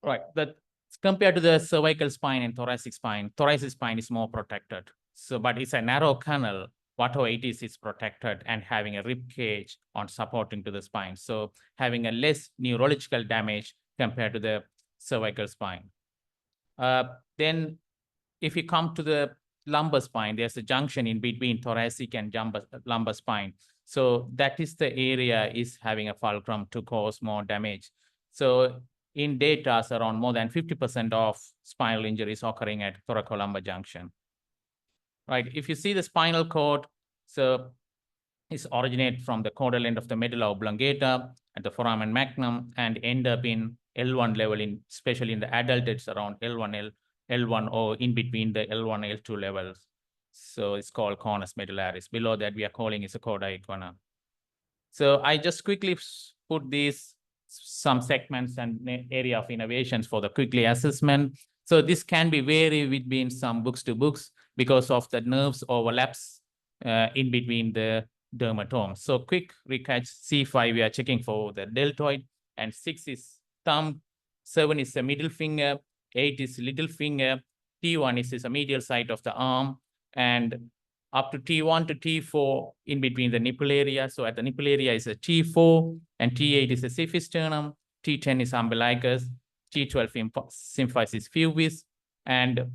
Right, but compared to the cervical spine and thoracic spine is more protected. So, but it's a narrow canal. Whatever it is protected and having a rib cage on supporting to the spine. So having a less neurological damage compared to the cervical spine. Then if you come to the lumbar spine, there's a junction in between thoracic and lumbar spine. So that is the area is having a fulcrum to cause more damage. So in data, around more than 50% of spinal injuries occurring at thoracolumbar junction. Right, if you see the spinal cord, so it's originate from the caudal end of the medulla oblongata at the foramen magnum and end up in L1 level, especially in the adult, it's around L1 or in between the L1, L2 levels. So it's called conus medullaris. Below that, we are calling it a cauda equina. So I just quickly put these some segments and area of innovations for the quickly assessment. So this can be vary between some books to books because of the nerves overlaps in between the dermatomes. So quick recap, C5, we are checking for the deltoid, and 6 is thumb, 7 is the middle finger, 8 is little finger, T1 is the medial side of the arm, and up to T1 to T4 in between the nipple area. So at the nipple area is a T4, and T8 is a ciphisternum, T10 is umbilicus, T12 symphysis pubis, and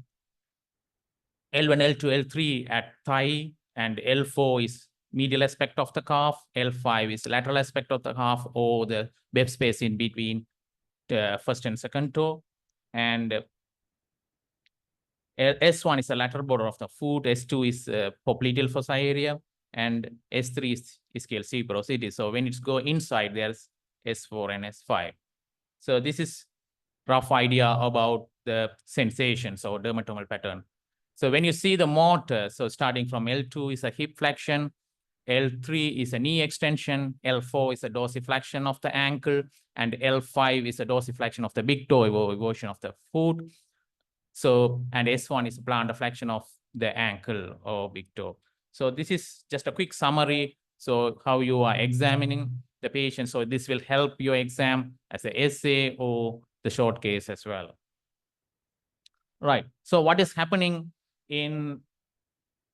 L1, L2, L3 at thigh, and L4 is medial aspect of the calf, L5 is lateral aspect of the calf, or the web space in between the first and second toe, and S1 is the lateral border of the foot, S2 is popliteal fossa area, and S3 is ischial porosity. So when it's go inside, there's S4 and S5. So this is rough idea about the sensations or dermatomal pattern. So when you see the motor, so starting from L2 is a hip flexion, L3 is a knee extension, L4 is a dorsiflexion of the ankle, and L5 is a dorsiflexion of the big toe version of the foot. So, and S1 is a plantar flexion of the ankle or big toe. So this is just a quick summary. So how you are examining the patient. So this will help your exam as an essay or the short case as well. Right. So what is happening in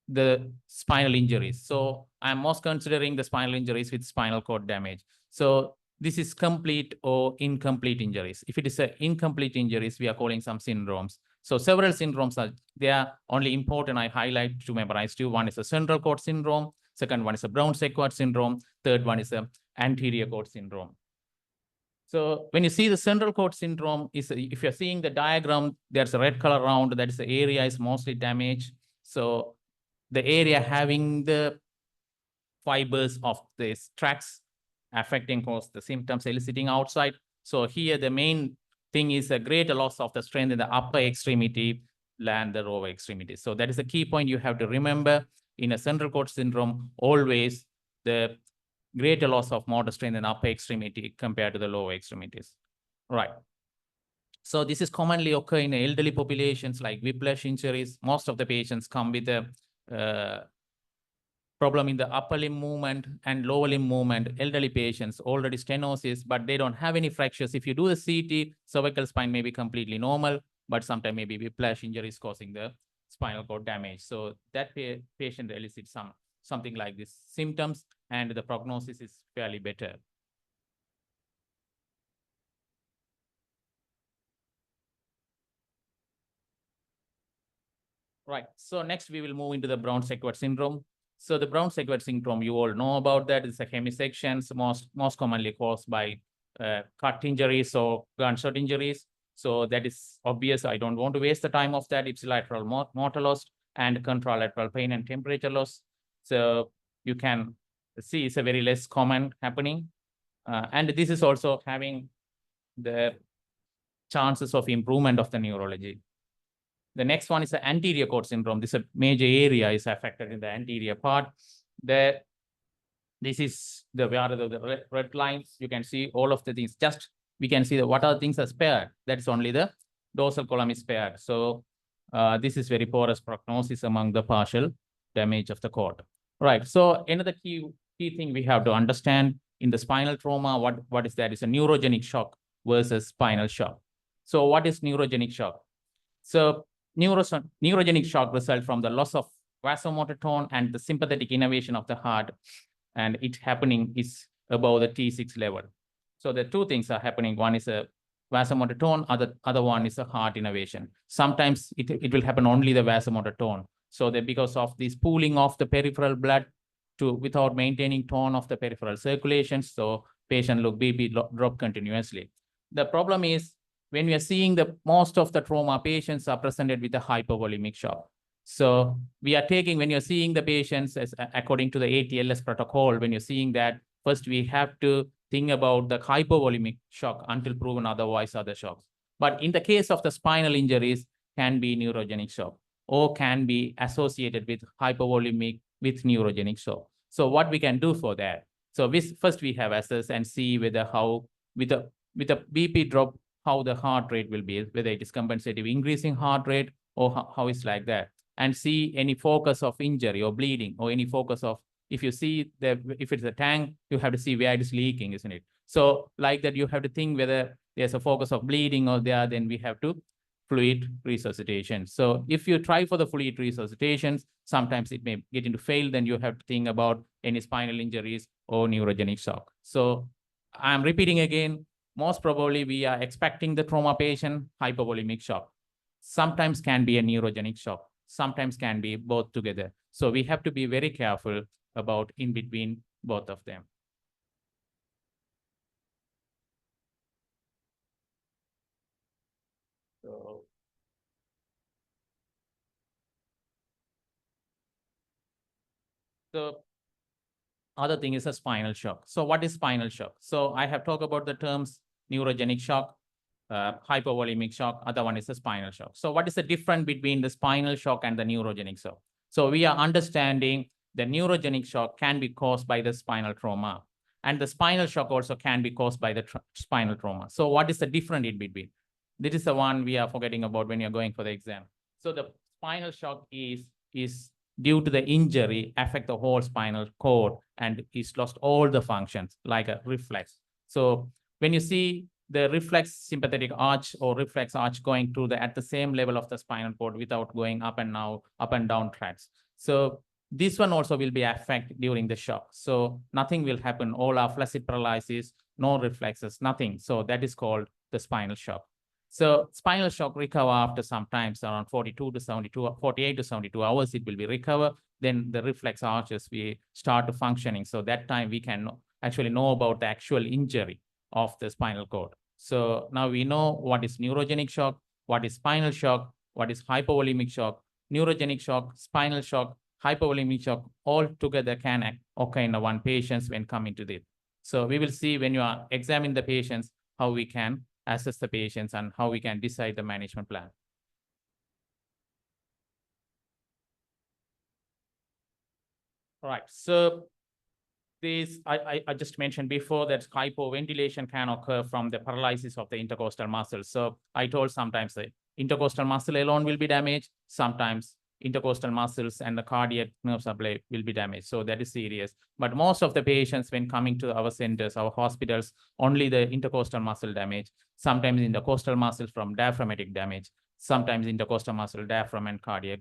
the spinal injuries? So I'm most considering the spinal injuries with spinal cord damage. So this is complete or incomplete injuries. If it is an incomplete injuries, we are calling some syndromes. So several syndromes are, they are only important I highlight to memorize two. One is a central cord syndrome. Second one is a Brown-Séquard syndrome. Third one is a anterior cord syndrome. So when you see the central cord syndrome, if you're seeing the diagram, there's a red color around, that is the area is mostly damaged. So the area having the fibers of these tracts affecting cause the symptoms eliciting outside. So here the main thing is a greater loss of the strength in the upper extremity than the lower extremity. So that is a key point you have to remember in a central cord syndrome, always the greater loss of motor strength in the upper extremity compared to the lower extremities. Right. So this is commonly occur in elderly populations like whiplash injuries. Most of the patients come with a problem in the upper limb movement and lower limb movement. Elderly patients, already stenosis, but they don't have any fractures. If you do the CT, cervical spine may be completely normal, but sometimes maybe whiplash injuries causing the spinal cord damage. So that patient elicits something like this symptoms, and the prognosis is fairly better. Right. So next we will move into the Brown-Séquard syndrome. So the Brown-Séquard syndrome, you all know about that. It's a hemisections, most commonly caused by cut injuries or gunshot injuries. So that is obvious. I don't want to waste the time of that. It's lateral motor loss and contralateral pain and temperature loss. So you can see it's a very less common happening. And this is also having the chances of improvement of the neurology. The next one is the anterior cord syndrome. This is a major area is affected in the anterior part. This is where the red lines. You can see all of the things. Just we can see what are things are spared. That is only the dorsal column is spared. So this is very porous prognosis among the partial damage of the cord. Right. So another key thing we have to understand in the spinal trauma, what is that? Is a neurogenic shock versus spinal shock. So what is neurogenic shock? So neurogenic shock results from the loss of vasomotor tone and the sympathetic innervation of the heart, and it happening is above the T6 level. So the two things are happening. One is a vasomotor tone, other one is a heart innervation. Sometimes it will happen only the vasomotor tone. So that because of this pooling of the peripheral blood without maintaining tone of the peripheral circulation, so patient look BP drop continuously. The problem is when we are seeing the most of the trauma patients are presented with a hypovolemic shock. So we are taking, when you're seeing the patients as according to the ATLS protocol, when you're seeing that, first we have to think about the hypovolemic shock until proven otherwise other shocks. But in the case of the spinal injuries, can be neurogenic shock or can be associated with hypovolemic with neurogenic shock. So what we can do for that? So first we have assess and see whether how with a BP drop, how the heart rate will be, whether it is compensative increasing heart rate or how it's like that, and see any focus of injury or bleeding or any focus of, if you see if it's a tank, you have to see where it is leaking, isn't it? So like that, you have to think whether there's a focus of bleeding or there, then we have to fluid resuscitation. So if you try for the fluid resuscitations, sometimes it may get into fail, then you have to think about any spinal injuries or neurogenic shock. So I'm repeating again, most probably we are expecting the trauma patient hypovolemic shock. Sometimes can be a neurogenic shock, sometimes can be both together. So we have to be very careful about in between both of them. So Other thing is a spinal shock. So what is spinal shock? So I have talked about the terms neurogenic shock, hypovolemic shock. Other one is a spinal shock. So what is the difference between the spinal shock and the neurogenic shock? So we are understanding the neurogenic shock can be caused by the spinal trauma, and the spinal shock also can be caused by the spinal trauma. So what is the difference in between? This is the one we are forgetting about when you're going for the exam. So the spinal shock is due to the injury affect the whole spinal cord and it's lost all the functions like a reflex. So when you see the reflex sympathetic arch or reflex arch going through at the same level of the spinal cord without going up and down tracks. So this one also will be affected during the shock. So nothing will happen. All are flaccid paralysis, no reflexes, nothing. So that is called the spinal shock. So spinal shock recover after sometimes around 48 to 72 hours, it will be recover. Then the reflex arches we start functioning. So that time we can actually know about the actual injury of the spinal cord. So now we know what is neurogenic shock, what is spinal shock, what is hypovolemic shock, neurogenic shock, spinal shock, hypovolemic shock, all together can occur in one patient when coming to this. So we will see when you are examining the patients, how we can assess the patients and how we can decide the management plan. All right, so this I just mentioned before that hypoventilation can occur from the paralysis of the intercostal muscle. So I told sometimes the intercostal muscle alone will be damaged, sometimes intercostal muscles and the cardiac nerve supply will be damaged. So that is serious. But most of the patients when coming to our centers, our hospitals, only the intercostal muscle damage, sometimes intercostal muscle from diaphragmatic damage, sometimes intercostal muscle, diaphragm and cardiac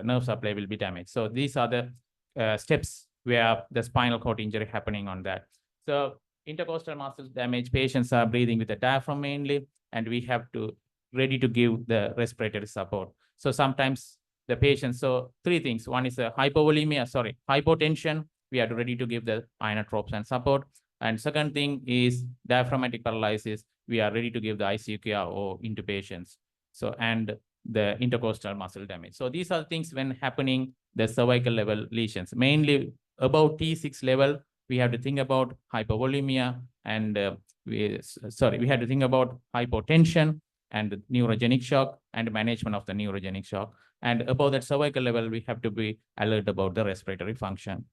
nerve supply will be damaged. So these are the steps where the spinal cord injury happening on that. So intercostal muscle damage, patients are breathing with the diaphragm mainly, and we have to ready to give the respiratory support. So sometimes the patients, so three things. One is a hypotension. We are ready to give the inotropes and support. And second thing is diaphragmatic paralysis. We are ready to give the ICU care or intubations. So, and the intercostal muscle damage. So these are things when happening the cervical level lesions. Mainly above T6 level, we have to think about hypovolemia and we have to think about hypotension and neurogenic shock and management of the neurogenic shock. And above that cervical level, we have to be alert about the respiratory function.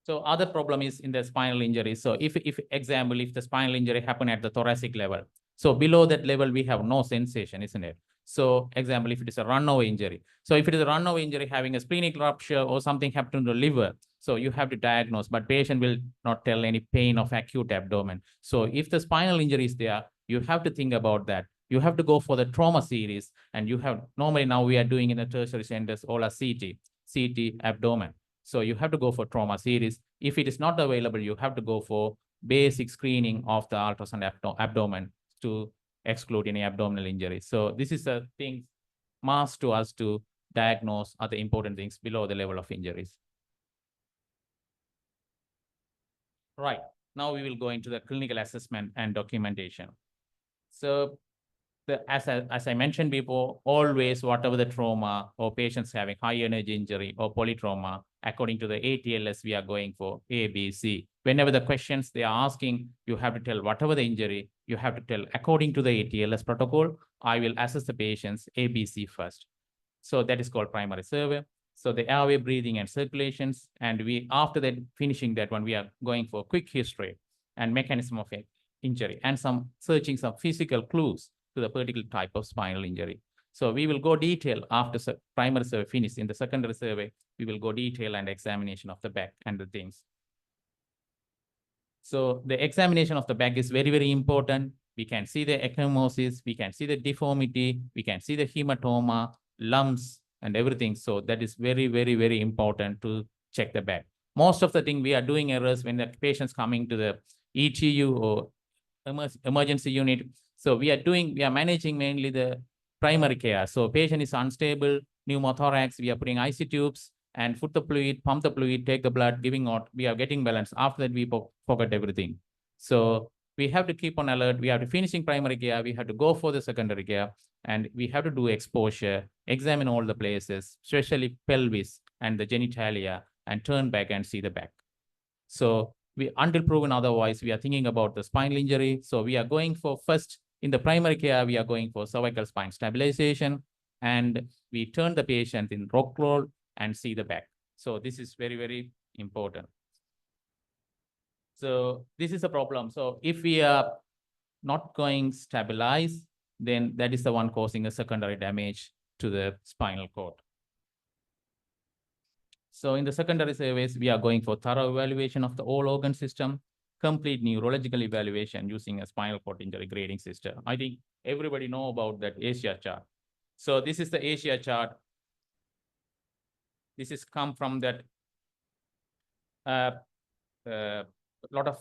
So other problem is in the spinal injury. So if example, if the spinal injury happen at the thoracic level, so below that level, we have no sensation, isn't it? So example, if it is a run-over injury. So if it is a run-over injury having a splenic rupture or something happened to the liver, so you have to diagnose, but patient will not tell any pain of acute abdomen. So if the spinal injury is there, you have to think about that. You have to go for the trauma series, and you have, normally now we are doing in the tertiary centers all are CT abdomen. So you have to go for trauma series. If it is not available, you have to go for basic screening of the ultrasound abdomen to exclude any abdominal injury. So this is a thing must to us to diagnose other important things below the level of injuries. Right, now we will go into the clinical assessment and documentation. So as I mentioned before, always whatever the trauma or patients having high energy injury or polytrauma, according to the ATLS, we are going for A, B, C. Whenever the questions they are asking, you have to tell whatever the injury, you have to tell according to the ATLS protocol, I will assess the patients A, B, C first. So that is called primary survey. So the airway, breathing and circulations. And we, after that, finishing that one, we are going for quick history and mechanism of injury and some searching some physical clues to the particular type of spinal injury. So we will go detail after primary survey finish. In the secondary survey, we will go detail and examination of the back and the things. So the examination of the back is very, very important. We can see the ecchymosis, we can see the deformity, we can see the hematoma, lumps, and everything. So that is very, very, very important to check the back. Most of the thing we are doing errors when the patient's coming to the ETU or emergency unit. So we are managing mainly the primary care. So patient is unstable, pneumothorax, we are putting IC tubes and put the fluid, pump the fluid, take the blood, giving out, we are getting balance. After that, we forget everything. So we have to keep on alert. We have to finishing primary care. We have to go for the secondary care, and we have to do exposure, examine all the places, especially pelvis and the genitalia, and turn back and see the back. So we, until proven otherwise, we are thinking about the spinal injury. So we are going for first in the primary care, we are going for cervical spine stabilization, and we turn the patient in rock roll and see the back. So this is very, very important. So this is a problem. So if we are not going stabilize, then that is the one causing a secondary damage to the spinal cord. So in the secondary surveys, we are going for thorough evaluation of the whole organ system, complete neurological evaluation using a spinal cord injury grading system. I think everybody know about that Asia chart. So this is the Asia chart. This is come from that lot of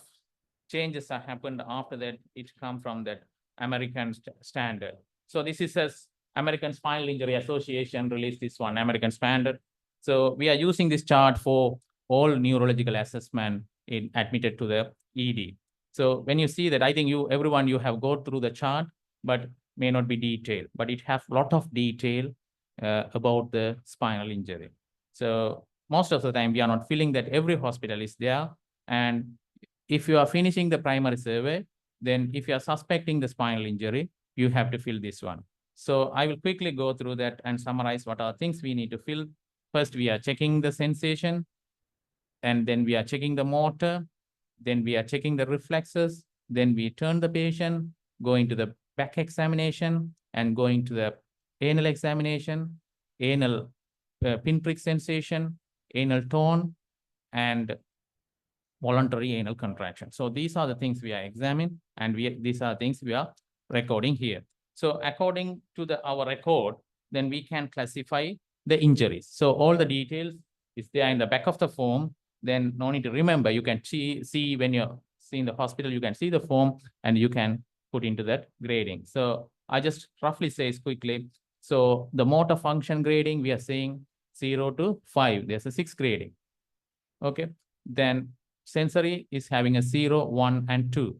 changes have happened after that. It come from that American standard. So this is as American Spinal Injury Association released this one, American standard. So we are using this chart for all neurological assessment in admitted to the ED. So when you see that, I think everyone you have gone through the chart, but may not be detailed, but it has a lot of detail about the spinal injury. So most of the time we are not feeling that every hospital is there. And if you are finishing the primary survey, then if you are suspecting the spinal injury, you have to fill this one. So I will quickly go through that and summarize what are things we need to fill. First, we are checking the sensation, and then we are checking the motor, then we are checking the reflexes, then we turn the patient, going to the back examination, and going to the anal examination, anal pinprick sensation, anal tone, and voluntary anal contraction. So these are the things we are examining, and these are things we are recording here. So according to our record, then we can classify the injuries. So all the details is there in the back of the form. Then no need to remember. You can see when you're seeing the hospital, you can see the form and you can put into that grading. So I just roughly say quickly. So the motor function grading, we are saying 0 to 5. There's a 6 grading. Okay. Then sensory is having a 0, 1, and 2.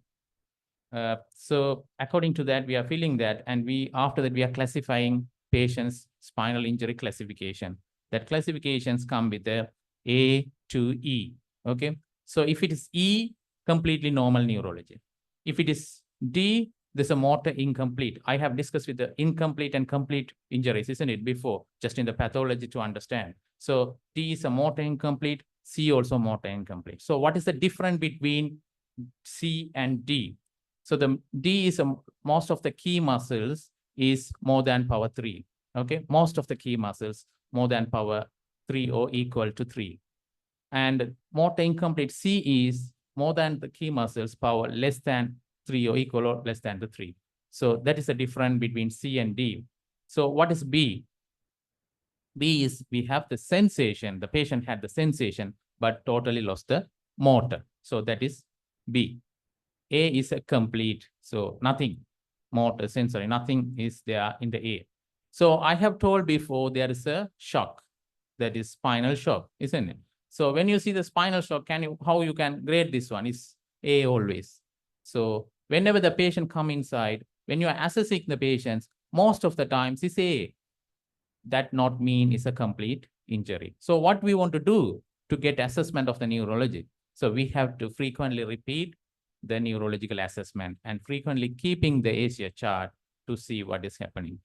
So according to that, we are filling that, and after that we are classifying patients' spinal injury classification. That classifications come with the A to E. Okay. So if it is E, completely normal neurology. If it is D, there's a motor incomplete. I have discussed with the incomplete and complete injuries, isn't it, before, just in the pathology to understand. So D is a motor incomplete, C also motor incomplete. So what is the difference between C and D? So the D is most of the key muscles is more than power 3. Okay, most of the key muscles more than power 3 or equal to 3. And motor incomplete C is more than the key muscles power less than 3 or equal or less than the 3. So that is the difference between C and D. So what is B? B is we have the sensation. The patient had the sensation, but totally lost the motor. So that is B. A is a complete. So nothing, motor, sensory, nothing is there in the A. So I have told before there is a shock. That is spinal shock, isn't it? So when you see the spinal shock, how you can grade this one is A always. So whenever the patient come inside, when you are assessing the patients, most of the times it's A. That not mean is a complete injury. So what we want to do to get assessment of the neurology? So we have to frequently repeat the neurological assessment and frequently keeping the ACR chart to see what is happening.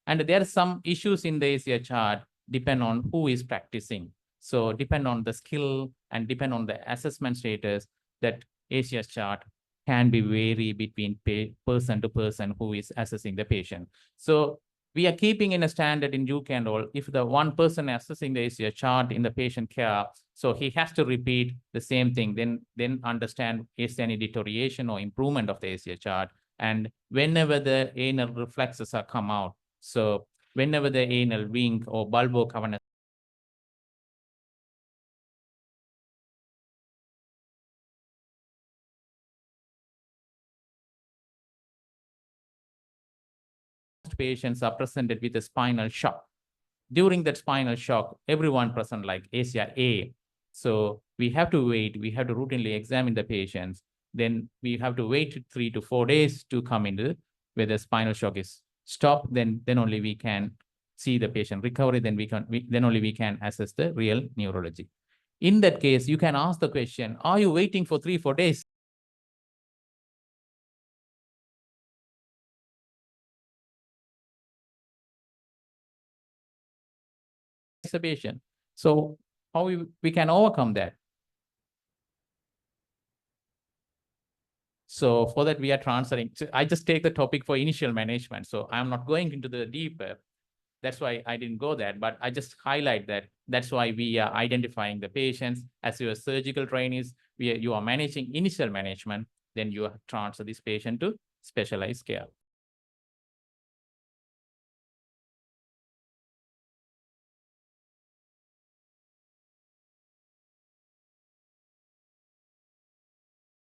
And there are some issues in the ACR chart depend on who is practicing. So depend on the skill and depend on the assessment status, that ACR chart can be vary between person to person who is assessing the patient. So we are keeping in a standard in UK and all. If the one person assessing the ACR chart in the patient care, so he has to repeat the same thing, then understand is there any deterioration or improvement of the ACR chart. And whenever the anal reflexes are come out, so whenever the anal wink or bulbo cavernous patients are presented with a spinal shock. During that spinal shock, everyone present like ACR A. So we have to wait, we have to routinely examine the patients. then we have to wait 3 to 4 days to come into where the spinal shock is stopped. Then only we can see the patient recovery. Then then only we can assess the real neurology. In that case, you can ask the question, are you waiting for 3-4 days? The patient. So how we can overcome that? So for that, we are transferring. So I just take the topic for initial management. So I'm not going into the deeper. That's why I didn't go there, but I just highlight that. That's why we are identifying the patients. As your surgical trainees, you are managing initial management, then you transfer this patient to specialized care.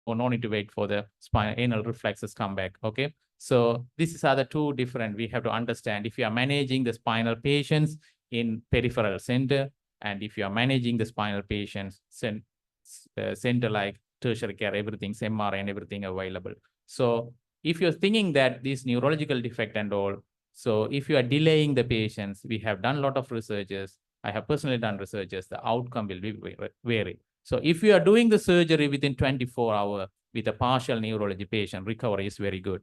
Or no need to wait for the spinal anal reflexes come back. Okay. So these are the two different, we have to understand if you are managing the spinal patients in peripheral center, and if you are managing the spinal patients center like tertiary care, everything's MRI and everything available. So if you're thinking that this neurological defect and all, so if you are delaying the patients, we have done a lot of researches. I have personally done researches, the outcome will be vary. So if you are doing the surgery within 24 hours with a partial neurology patient, recovery is very good.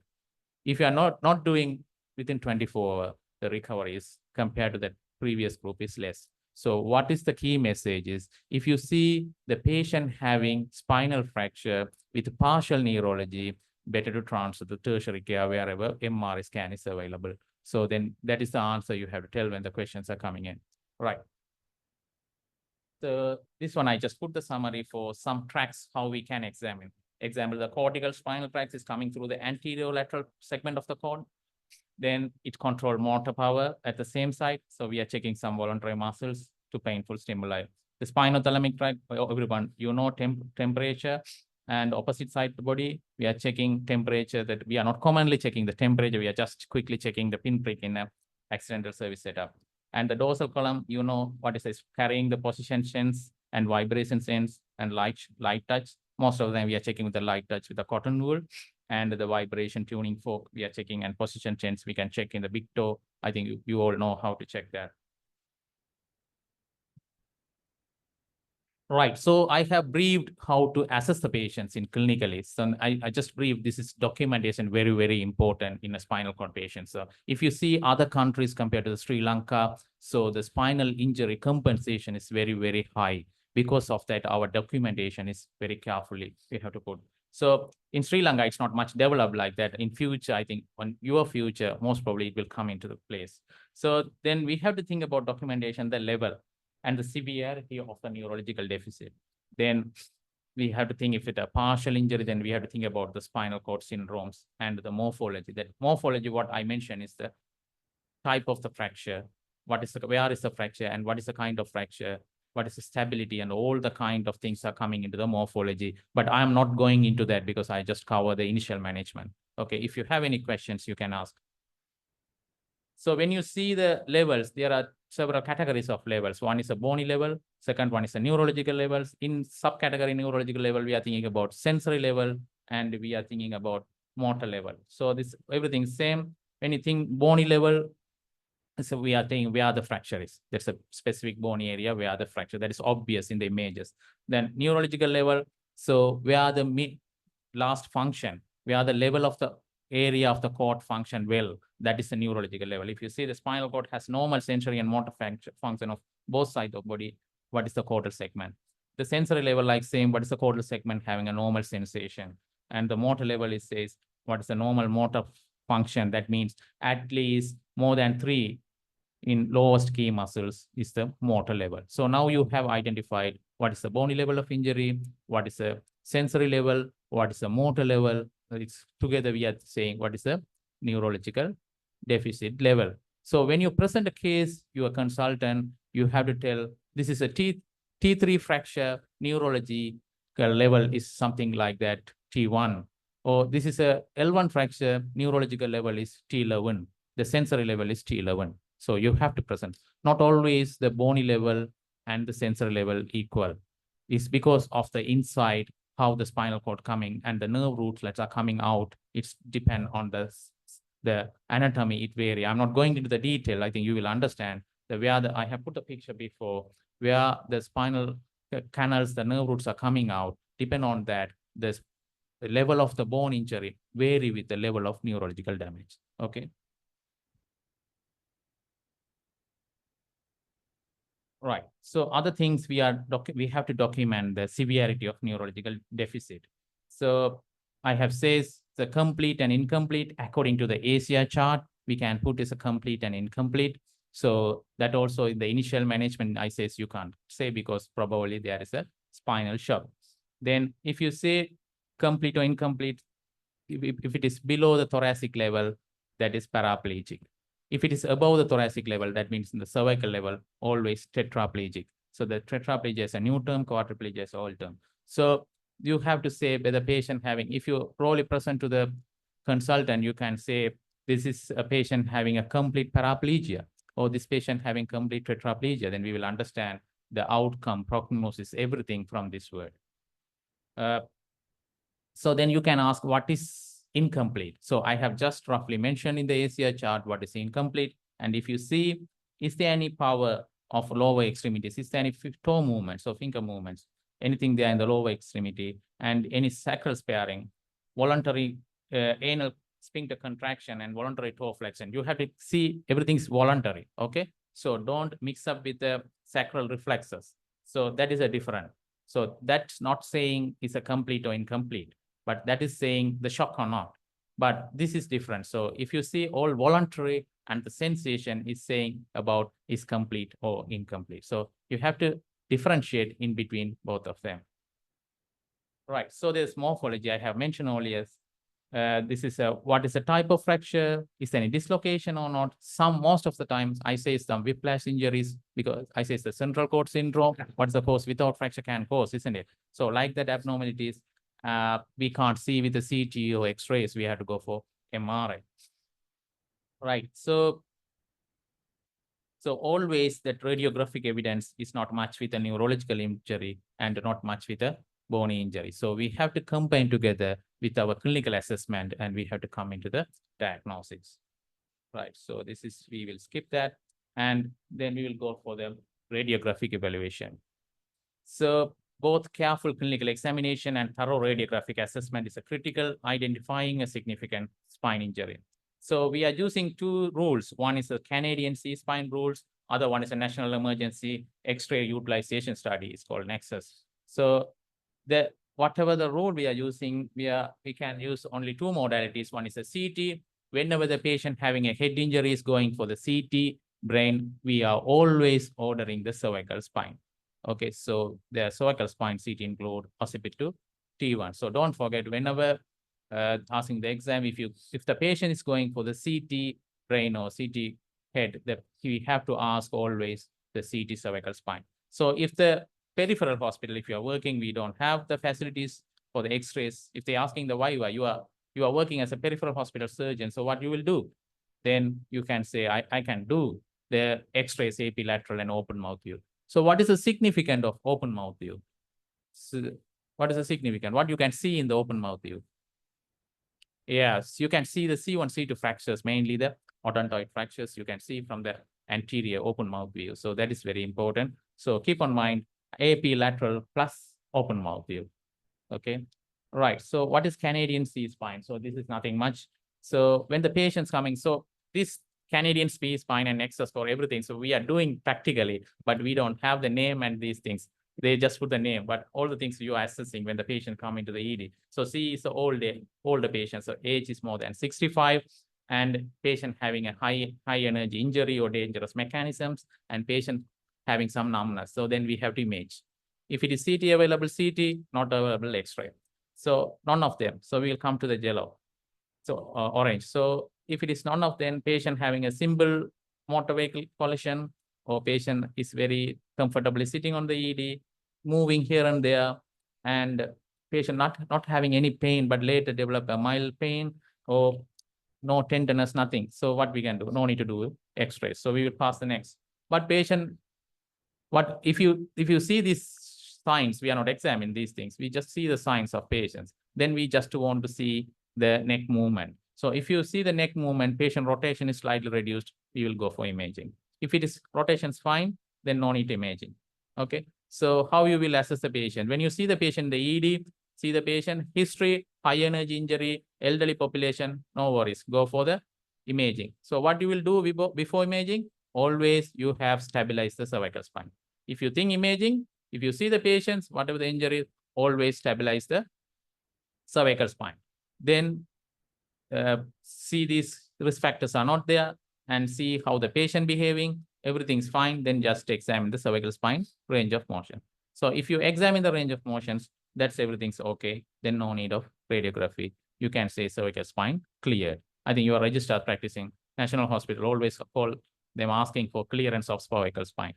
If you are not doing within 24 hours, the recovery is compared to the previous group is less. So what is the key message is, if you see the patient having spinal fracture with partial neurology, better to transfer to tertiary care wherever MRI scan is available. So then that is the answer you have to tell when the questions are coming in. Right. This one, I just put the summary for some tracks, how we can examine. Example, the cortical spinal tracts is coming through the anterior lateral segment of the cord. Then it controls motor power at the same site. So we are checking some voluntary muscles to painful stimuli. The spinothalamic tract, everyone, you know, temperature, and opposite side of the body, we are checking temperature. That we are not commonly checking the temperature. We are just quickly checking the pinprick in a accidental service setup. And the dorsal column, you know what is this, carrying the position sense and vibration sense and light touch. Most of them we are checking with the light touch with the cotton wool, and the vibration tuning fork we are checking, and position sense we can check in the big toe. I think you all know how to check that. Right. So I have briefed how to assess the patients in clinically. So I just briefed, this is documentation, very, very important in a spinal cord patient. So if you see other countries compared to the Sri Lanka, so the spinal injury compensation is very, very high. Because of that, our documentation is very carefully, we have to put. So in Sri Lanka, it's not much developed like that. In future, I think on your future, most probably it will come into the place. So then we have to think about documentation, the level and the severity of the neurological deficit. Then we have to think, if it's a partial injury, then we have to think about the spinal cord syndromes and the morphology. That morphology, what I mentioned, is the type of the fracture, where is the fracture, and what is the kind of fracture, what is the stability, and all the kind of things are coming into the morphology. But I'm not going into that because I just cover the initial management. Okay, if you have any questions, you can ask. So when you see the levels, there are several categories of levels. One is a bony level. Second one is a neurological levels. In subcategory neurological level, we are thinking about sensory level, and we are thinking about motor level. So this everything same. When you think bony level, so we are thinking where the fracture is. There's a specific bony area where the fracture, that is obvious in the images. Then neurological level, so where the last function, where the level of the area of the cord function well, that is the neurological level. If you see the spinal cord has normal sensory and motor function of both sides of body, what is the caudal segment? The sensory level, like same, what is the caudal segment having a normal sensation? And the motor level is says, what is the normal motor function? That means at least more than 3 in lowest key muscles is the motor level. So now you have identified what is the bony level of injury, what is the sensory level, what is the motor level. It's together we are saying what is the neurological deficit level. So when you present a case, your consultant, you have to tell this is a T3 fracture, neurology level is something like that, T1. Or this is a L1 fracture, neurological level is T11. The sensory level is T11. So you have to present. Not always the bony level and the sensory level equal. It's because of the inside how the spinal cord coming and the nerve rootlets are coming out. It's depend on the anatomy, it vary. I'm not going into the detail. I think you will understand the where I have put a picture before where the spinal canals, the nerve roots are coming out. Depend on that, the level of the bone injury vary with the level of neurological damage. Okay. Right. So other things we have to document the severity of neurological deficit. So I have says the complete and incomplete according to the ACR chart. We can put as a complete and incomplete. So that also in the initial management, I says you can't say because probably there is a spinal shock. Then if you say complete or incomplete, if it is below the thoracic level, that is paraplegic. If it is above the thoracic level, that means in the cervical level, always tetraplegic. So the tetraplegia is a new term, quadriplegia is old term. So you have to say whether patient having, if you probably present to the consultant, you can say, this is a patient having a complete paraplegia, or this patient having complete tetraplegia, then we will understand the outcome, prognosis, everything from this word. So then you can ask what is incomplete. So I have just roughly mentioned in the ACR chart what is incomplete. And if you see, is there any power of lower extremities? Is there any toe movements or finger movements? Anything there in the lower extremity and any sacral sparing, voluntary anal sphincter contraction and voluntary toe flexion. You have to see everything's voluntary. Okay. So don't mix up with the sacral reflexes. So that is a different. So that's not saying it's a complete or incomplete, but that is saying the shock or not. But this is different. So if you see all voluntary and the sensation is saying about is complete or incomplete. So you have to differentiate in between both of them. Right. So there's morphology I have mentioned earlier. This is what is the type of fracture? Is there any dislocation or not? Most of the times I say some whiplash injuries because I say it's the central cord syndrome. What's the cause without fracture can cause, isn't it? So like that abnormalities, we can't see with the CT or X-rays. We have to go for MRI. Right. So always that radiographic evidence is not much with a neurological injury and not much with a bony injury. So we have to combine together with our clinical assessment and we have to come into the diagnosis. Right. So this is, we will skip that. And then we will go for the radiographic evaluation. So both careful clinical examination and thorough radiographic assessment is a critical identifying a significant spine injury. So we are using two rules. One is the Canadian C-spine rules. Other one is a national emergency X-ray utilization study. It's called Nexus. So whatever the rule we are using, we can use only two modalities. One is a CT. Whenever the patient having a head injury is going for the CT brain, we are always ordering the cervical spine. Okay, so the cervical spine CT include occipit to T1. So don't forget whenever asking the exam, if the patient is going for the CT brain or CT head, we have to ask always the CT cervical spine. So if the peripheral hospital, if you are working, we don't have the facilities for the X-rays. If they're asking the why you are working as a peripheral hospital surgeon, so what you will do? Then you can say, I can do the X-rays, AP lateral and open mouth view. So what is the significance of open mouth view? So what is the significance? What you can see in the open mouth view? Yes, you can see the C1, C2 fractures, mainly the odontoid fractures. You can see from the anterior open mouth view. So that is very important. So keep on mind AP lateral plus open mouth view. Okay. Right. So what is Canadian C-spine? So this is nothing much. So when the patient's coming, so this Canadian C-spine and Nexus for everything. So we are doing practically, but we don't have the name and these things. They just put the name, but all the things you are assessing when the patient come into the ED. So C is the older patient. So age is more than 65 and patient having a high energy injury or dangerous mechanisms and patient having some numbness. So then we have to image. If it is CT available, CT, not available, X-ray. So none of them. So we will come to the yellow. So orange. So if it is none of them, patient having a simple motor vehicle collision or patient is very comfortably sitting on the ED, moving here and there, and patient not having any pain, but later develop a mild pain or no tenderness, nothing. So what we can do? No need to do X-ray. So we will pass the next. But patient, what if you see this signs. We are not examining these things. We just see the signs of patients. Then we just want to see the neck movement. So if you see the neck movement, patient rotation is slightly reduced, we will go for imaging. If it is rotation is fine, then no need imaging. Okay. So how you will assess the patient? When you see the patient, the ED, see the patient history, high energy injury, elderly population, no worries. Go for the imaging. So what you will do before imaging? Always you have stabilized the cervical spine. If you think imaging, if you see the patients, whatever the injury, always stabilize the cervical spine. Then see these risk factors are not there and see how the patient behaving, everything's fine, then just examine the cervical spine range of motion. So if you examine the range of motions, that's everything's okay, then no need of radiography. You can say cervical spine cleared. I think you are registered practicing National Hospital, always call them asking for clearance of cervical spine.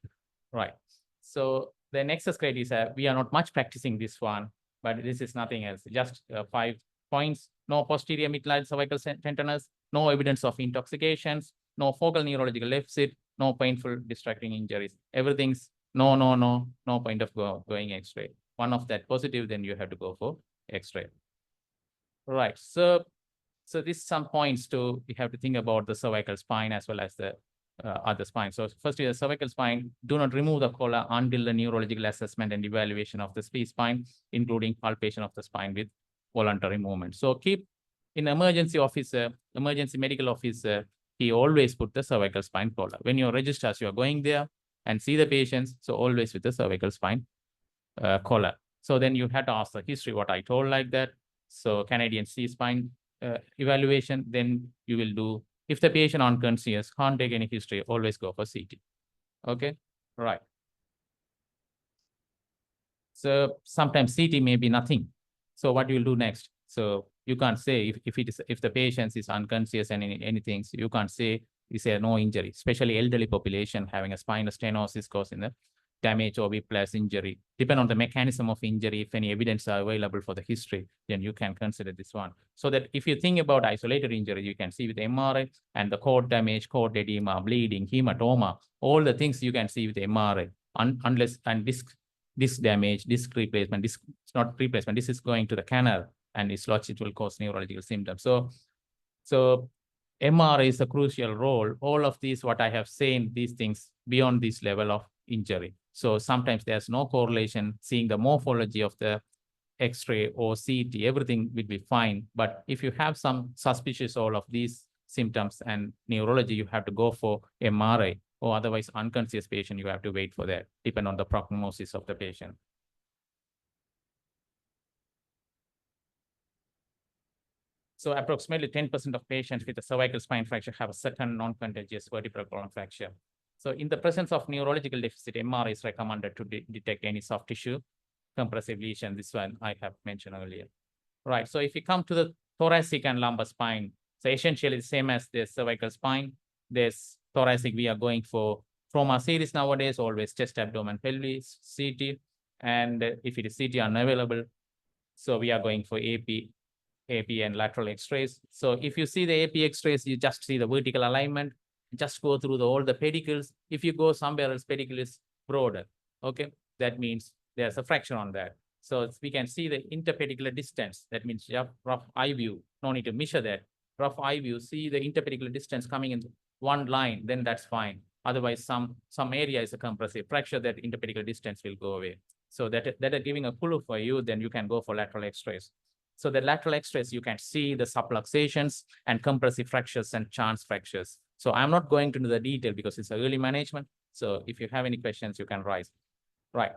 Right. So the nexus criteria, we are not much practicing this one, but this is nothing else, just 5 points. No posterior midline cervical tenderness, no evidence of intoxications, no focal neurological deficit, no painful distracting injuries. Everything's no point of going X-ray. One of that positive, then you have to go for X-ray. Right. So this some points to we have to think about the cervical spine as well as the other spine. So first, the cervical spine, do not remove the collar until the neurological assessment and evaluation of the spine, including palpation of the spine with voluntary movement. So keep in emergency officer, emergency medical officer, he always put the cervical spine collar. When you're registrars, you are going there and see the patients. So always with the cervical spine collar. So then you had to ask the history, what I told like that. So Canadian C-spine evaluation, then you will do, if the patient unconscious, can't take any history, always go for CT. Okay, right. So sometimes CT may be nothing. So what you will do next? So you can't say if the patient is unconscious and anything, so you can't say is there no injury, especially elderly population having a spinal stenosis causing the damage or whiplash injury. Depend on the mechanism of injury, if any evidence are available for the history, then you can consider this one. So that if you think about isolated injury, you can see with MRI and the cord damage, cord edema, bleeding, hematoma, all the things you can see with MRI, unless and disc damage, disc replacement, disc, it's not replacement, this is going to the canal and its lodged, it will cause neurological symptoms. So MRI is a crucial role. All of these, what I have seen, these things beyond this level of injury. So sometimes there's no correlation, seeing the morphology of the X-ray or CT, everything will be fine. But if you have some suspicious all of these symptoms and neurology, you have to go for MRI, or otherwise unconscious patient, you have to wait for that, depend on the prognosis of the patient. So approximately 10% of patients with a cervical spine fracture have a second non-contagious vertebral column fracture. So in the presence of neurological deficit, MRI is recommended to detect any soft tissue compressive lesion. This one I have mentioned earlier. Right. So if you come to the thoracic and lumbar spine, so essentially the same as the cervical spine. There's thoracic, we are going for trauma series nowadays, always chest, abdomen, pelvis, CT. And if it is CT unavailable, so we are going for AP and lateral X-rays. So if you see the AP X-rays, you just see the vertical alignment, just go through all the pedicles. If you go somewhere else, pedicle is broader. Okay, that means there's a fracture on that. So we can see the interpedicular distance. That means rough eye view. No need to measure that. Rough eye view, see the interpedicular distance coming in one line, then that's fine. Otherwise, some area is a compressive fracture, that interpedicular distance will go away. So that are giving a clue for you, then you can go for lateral X-rays. So the lateral X-rays, you can see the subluxations and compressive fractures and chance fractures. So I'm not going into the detail because it's early management. So if you have any questions, you can raise. Right.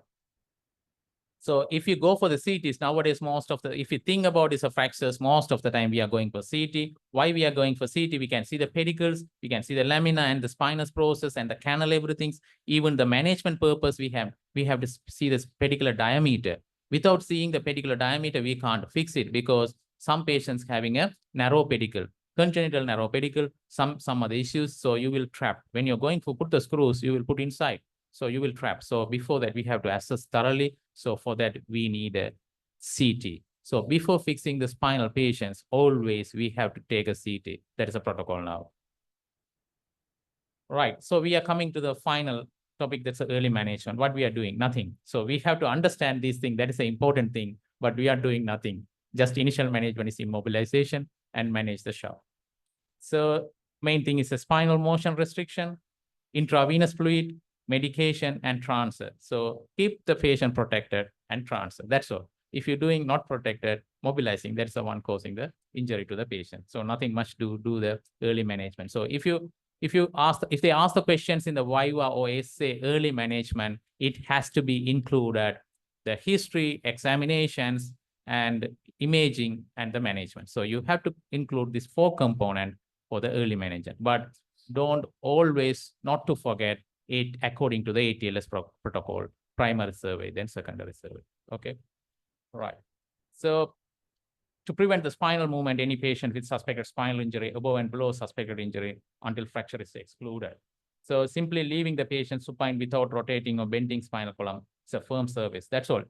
So if you go for the CTs, nowadays, if you think about is a fractures, most of the time we are going for CT. Why we are going for CT? We can see the pedicles, we can see the lamina and the spinous process and the canal, everything. Even the management purpose, we have to see this pedicular diameter. Without seeing the pedicular diameter, we can't fix it because some patients having a narrow pedicle, congenital narrow pedicle, some other issues. So you will trap. When you're going to put the screws, you will put inside. So you will trap. So before that, we have to assess thoroughly. So for that, we need a CT. So before fixing the spinal patients, always we have to take a CT. That is a protocol now. Right. So we are coming to the final topic that's early management. What we are doing? Nothing. So we have to understand these things. That is the important thing, but we are doing nothing. Just initial management is immobilization and manage the shock. So main thing is a spinal motion restriction, intravenous fluid, medication, and transfer. So keep the patient protected and transfer. That's all. If you're doing not protected, mobilizing, that's the one causing the injury to the patient. So nothing much to do the early management. So if they ask the questions in the Viva or essay early management, it has to be included the history, examinations, and imaging and the management. So you have to include this 4 component for the early management, but don't always not to forget it according to the ATLS protocol, primary survey, then secondary survey. Okay, right. So to prevent the spinal movement, any patient with suspected spinal injury above and below suspected injury until fracture is excluded. So simply leaving the patient supine without rotating or bending spinal column is a firm service. That's all.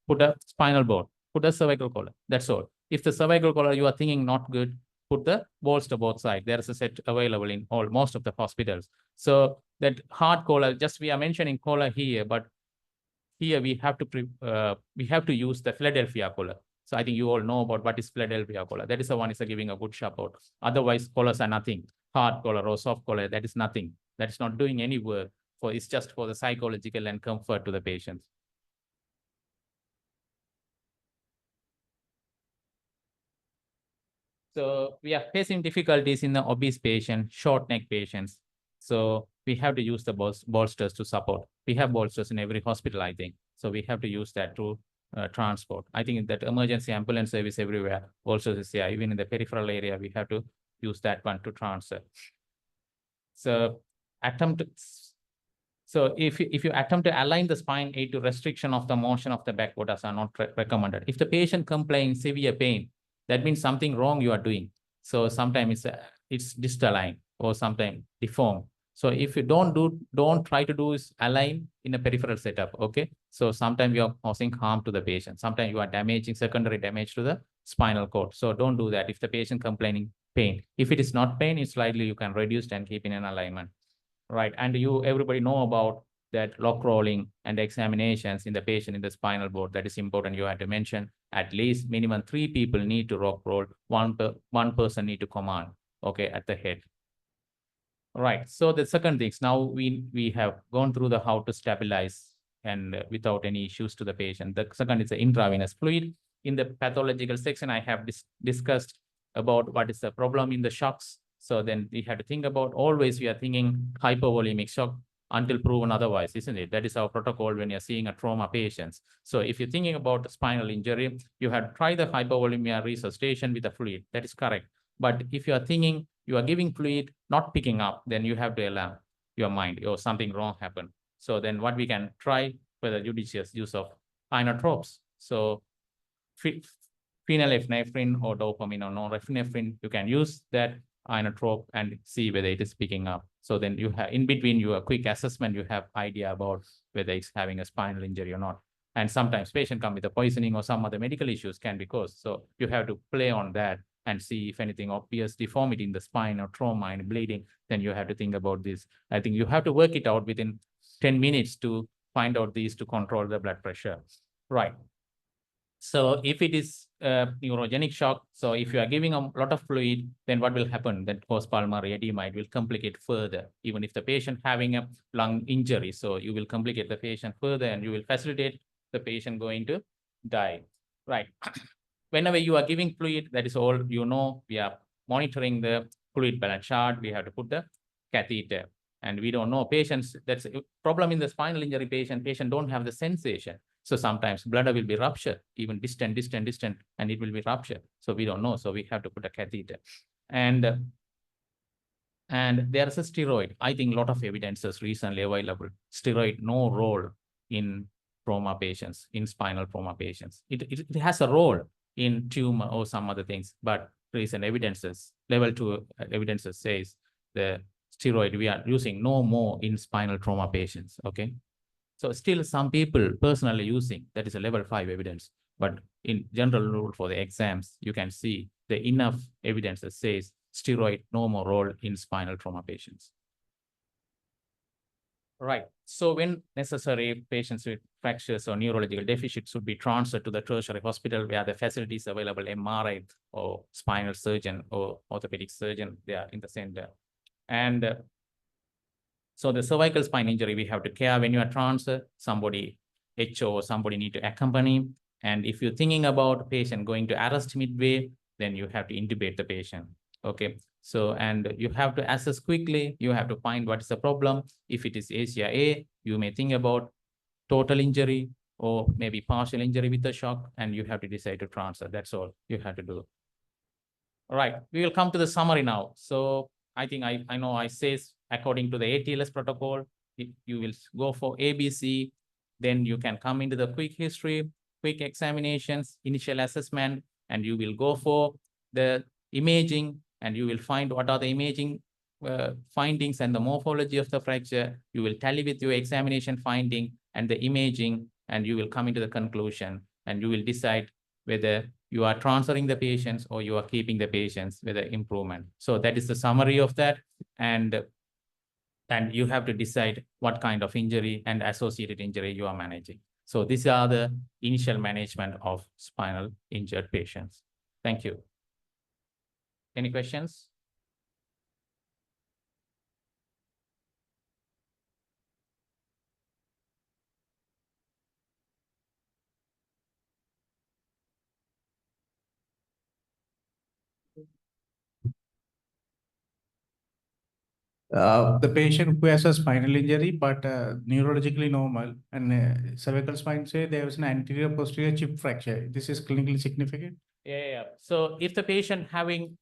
Put a spinal board, put a cervical collar. That's all. If the cervical collar you are thinking not good, put the bolster both sides. There is a set available in most of the hospitals. So that hard collar, just we are mentioning collar here, but here we have to use the Philadelphia collar. So I think you all know about what is Philadelphia collar. That is the one is giving a good support. Otherwise, collars are nothing. Hard collar or soft collar, that is nothing. That is not doing any work. It's just for the psychological and comfort to the patients. So we are facing difficulties in the obese patient, short neck patients. So we have to use the bolsters to support. We have bolsters in every hospital, I think. So we have to use that to transport. I think that emergency ambulance service everywhere bolsters is here. Even in the peripheral area, we have to use that one to transfer. So if you attempt to align the spine, aid to restriction of the motion of the backwarders are not recommended. If the patient complains severe pain, that means something wrong you are doing. So sometimes it's disaligned or sometimes deformed. So if you don't try to do is align in a peripheral setup, okay? So sometimes you are causing harm to the patient. Sometimes you are damaging secondary damage to the spinal cord. So don't do that. If the patient complaining pain, if it is not pain, it's slightly you can reduce and keep in an alignment, right? And everybody know about that lock rolling and examinations in the patient in the spinal board. That is important. You have to mention at least minimum 3 people need to lock roll. One person need to command, okay, at the head. Right. So the second things, now we have gone through the how to stabilize and without any issues to the patient. The second is the intravenous fluid. In the pathological section, I have discussed about what is the problem in the shocks. So then we have to think about, always we are thinking hypovolemic shock until proven otherwise, isn't it? That is our protocol when you're seeing a trauma patients. So if you're thinking about spinal injury, you have to try the hypovolemia resuscitation with the fluid. That is correct. But if you are thinking you are giving fluid, not picking up, then you have to alarm your mind or something wrong happened. So then what we can try for the judicious use of inotropes. So phenylephrine or dopamine or norepinephrine, you can use that inotrope and see whether it is picking up. So then you have in between your quick assessment, you have idea about whether it's having a spinal injury or not. And sometimes patient come with a poisoning or some other medical issues can be caused. So you have to play on that and see if anything obvious deformity in the spine or trauma and bleeding, then you have to think about this. I think you have to work it out within 10 minutes to find out these to control the blood pressure. Right. So if it is neurogenic shock, so if you are giving a lot of fluid, then what will happen? That cause pulmonary edema, it will complicate further, even if the patient having a lung injury. So you will complicate the patient further and you will facilitate the patient going to die. Right. Whenever you are giving fluid, that is all, you know, we are monitoring the fluid balance chart. We have to put the catheter. And we don't know patients, that's a problem in the spinal injury patient don't have the sensation. So sometimes bladder will be ruptured, even distant, and it will be ruptured. So we don't know. So we have to put a catheter. And there is a steroid. I think a lot of evidences recently available. Steroid, no role in trauma patients, in spinal trauma patients. It has a role in tumor or some other things, but recent evidences, level 2 evidences says the steroid we are using no more in spinal trauma patients, okay? So still some people personally using, that is a level 5 evidence, but in general rule for the exams, you can see the enough evidence that says steroid no more role in spinal trauma patients. Right. So when necessary, patients with fractures or neurological deficits should be transferred to the tertiary hospital where the facilities available, MRI or spinal surgeon or orthopedic surgeon, they are in the center. And so the cervical spine injury, we have to care when you are transferred, somebody, HO, somebody need to accompany. And if you're thinking about patient going to arrest midway, then you have to intubate the patient. Okay. So, and you have to assess quickly. You have to find what is the problem. If it is ASIA A, you may think about total injury or maybe partial injury with the shock, and you have to decide to transfer. That's all you have to do. All right, we will come to the summary now. So I think I know I says according to the ATLS protocol, you will go for ABC, then you can come into the quick history, quick examinations, initial assessment, and you will go for the imaging, and you will find what are the imaging findings and the morphology of the fracture. You will tally with your examination finding and the imaging, and you will come into the conclusion, and you will decide whether you are transferring the patients or you are keeping the patients with an improvement. So that is the summary of that. And you have to decide what kind of injury and associated injury you are managing. So these are the initial management of spinal injured patients. Thank you. Any questions? The patient who has a spinal injury but neurologically normal and cervical spine say there was an anterior posterior chip fracture. This is clinically significant. Yeah. So if the patient having,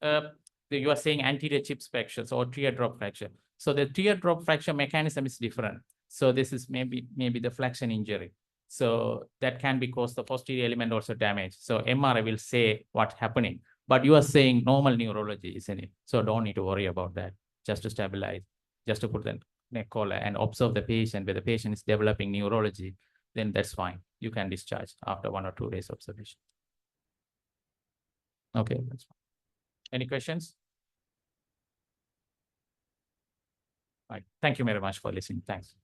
you are saying anterior chip fractures or teardrop fracture. So the teardrop fracture mechanism is different. So this is maybe the flexion injury. So that can be caused the posterior element also damage. So MRI will say what's happening, but you are saying normal neurology, isn't it? So don't need to worry about that. Just to stabilize, just to put the neck collar and observe the patient. Where the patient is developing neurology, then that's fine. You can discharge after 1 or 2 days observation. Okay, that's fine. Any questions? Right. Thank you very much for listening. Thanks.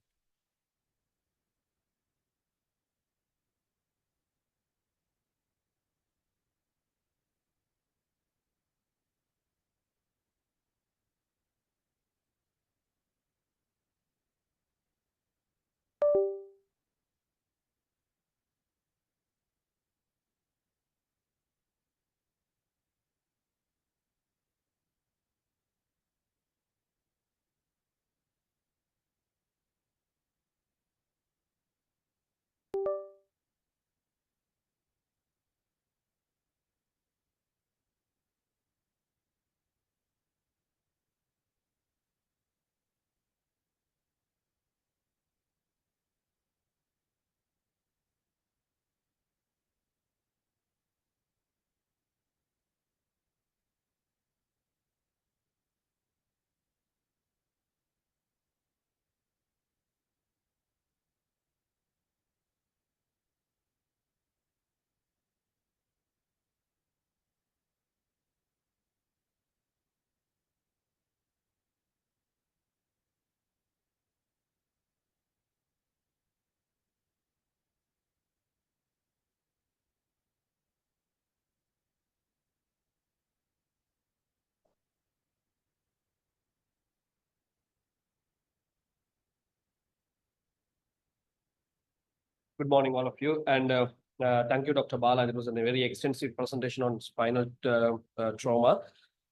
Good morning, all of you. And thank you, Dr. Bala. It was a very extensive presentation on spinal trauma.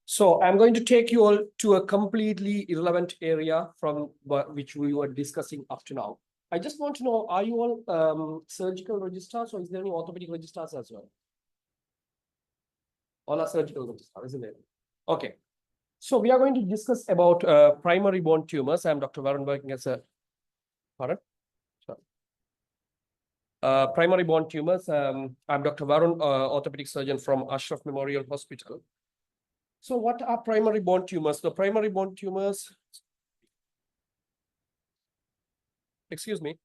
So I'm going to take you all to a completely irrelevant area from which we were discussing up to now. I just want to know, are you all surgical registrars, or is there any orthopedic registrars as well? All are surgical registrars, isn't it? Okay. So we are going to discuss about primary bone tumors. I'm Dr. Varun, working as a, pardon? Primary bone tumors. I'm Dr. Varun, orthopedic surgeon from Ashraf Memorial Hospital. So what are primary bone tumors? The primary bone tumors, excuse me.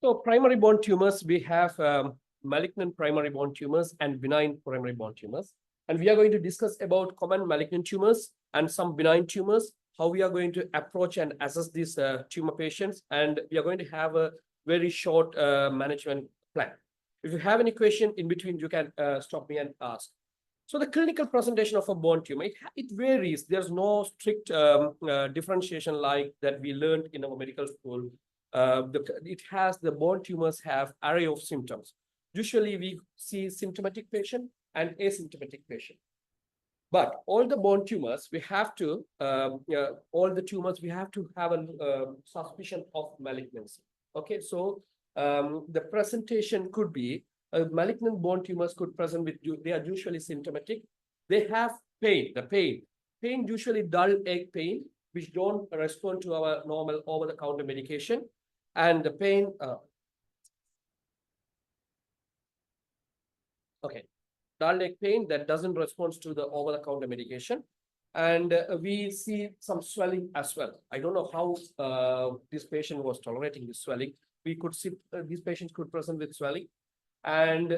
So primary bone tumors, we have malignant primary bone tumors and benign primary bone tumors. And we are going to discuss about common malignant tumors and some benign tumors, how we are going to approach and assess these tumor patients. And we are going to have a very short management plan. If you have any question in between, you can stop me and ask. So the clinical presentation of a bone tumor, it varies. There's no strict differentiation like that we learned in our medical school. The bone tumors have array of symptoms. Usually we see symptomatic patient and asymptomatic patient. But all the bone tumors, we have to, we have to have a suspicion of malignancy. Okay, so the presentation could be, malignant bone tumors could present with, they are usually symptomatic. They have pain, pain usually dull ache pain, which don't respond to our normal over-the-counter medication. And the pain, dull ache pain that doesn't respond to the over-the-counter medication. And we see some swelling as well. I don't know how this patient was tolerating this swelling. We could see these patients could present with swelling. And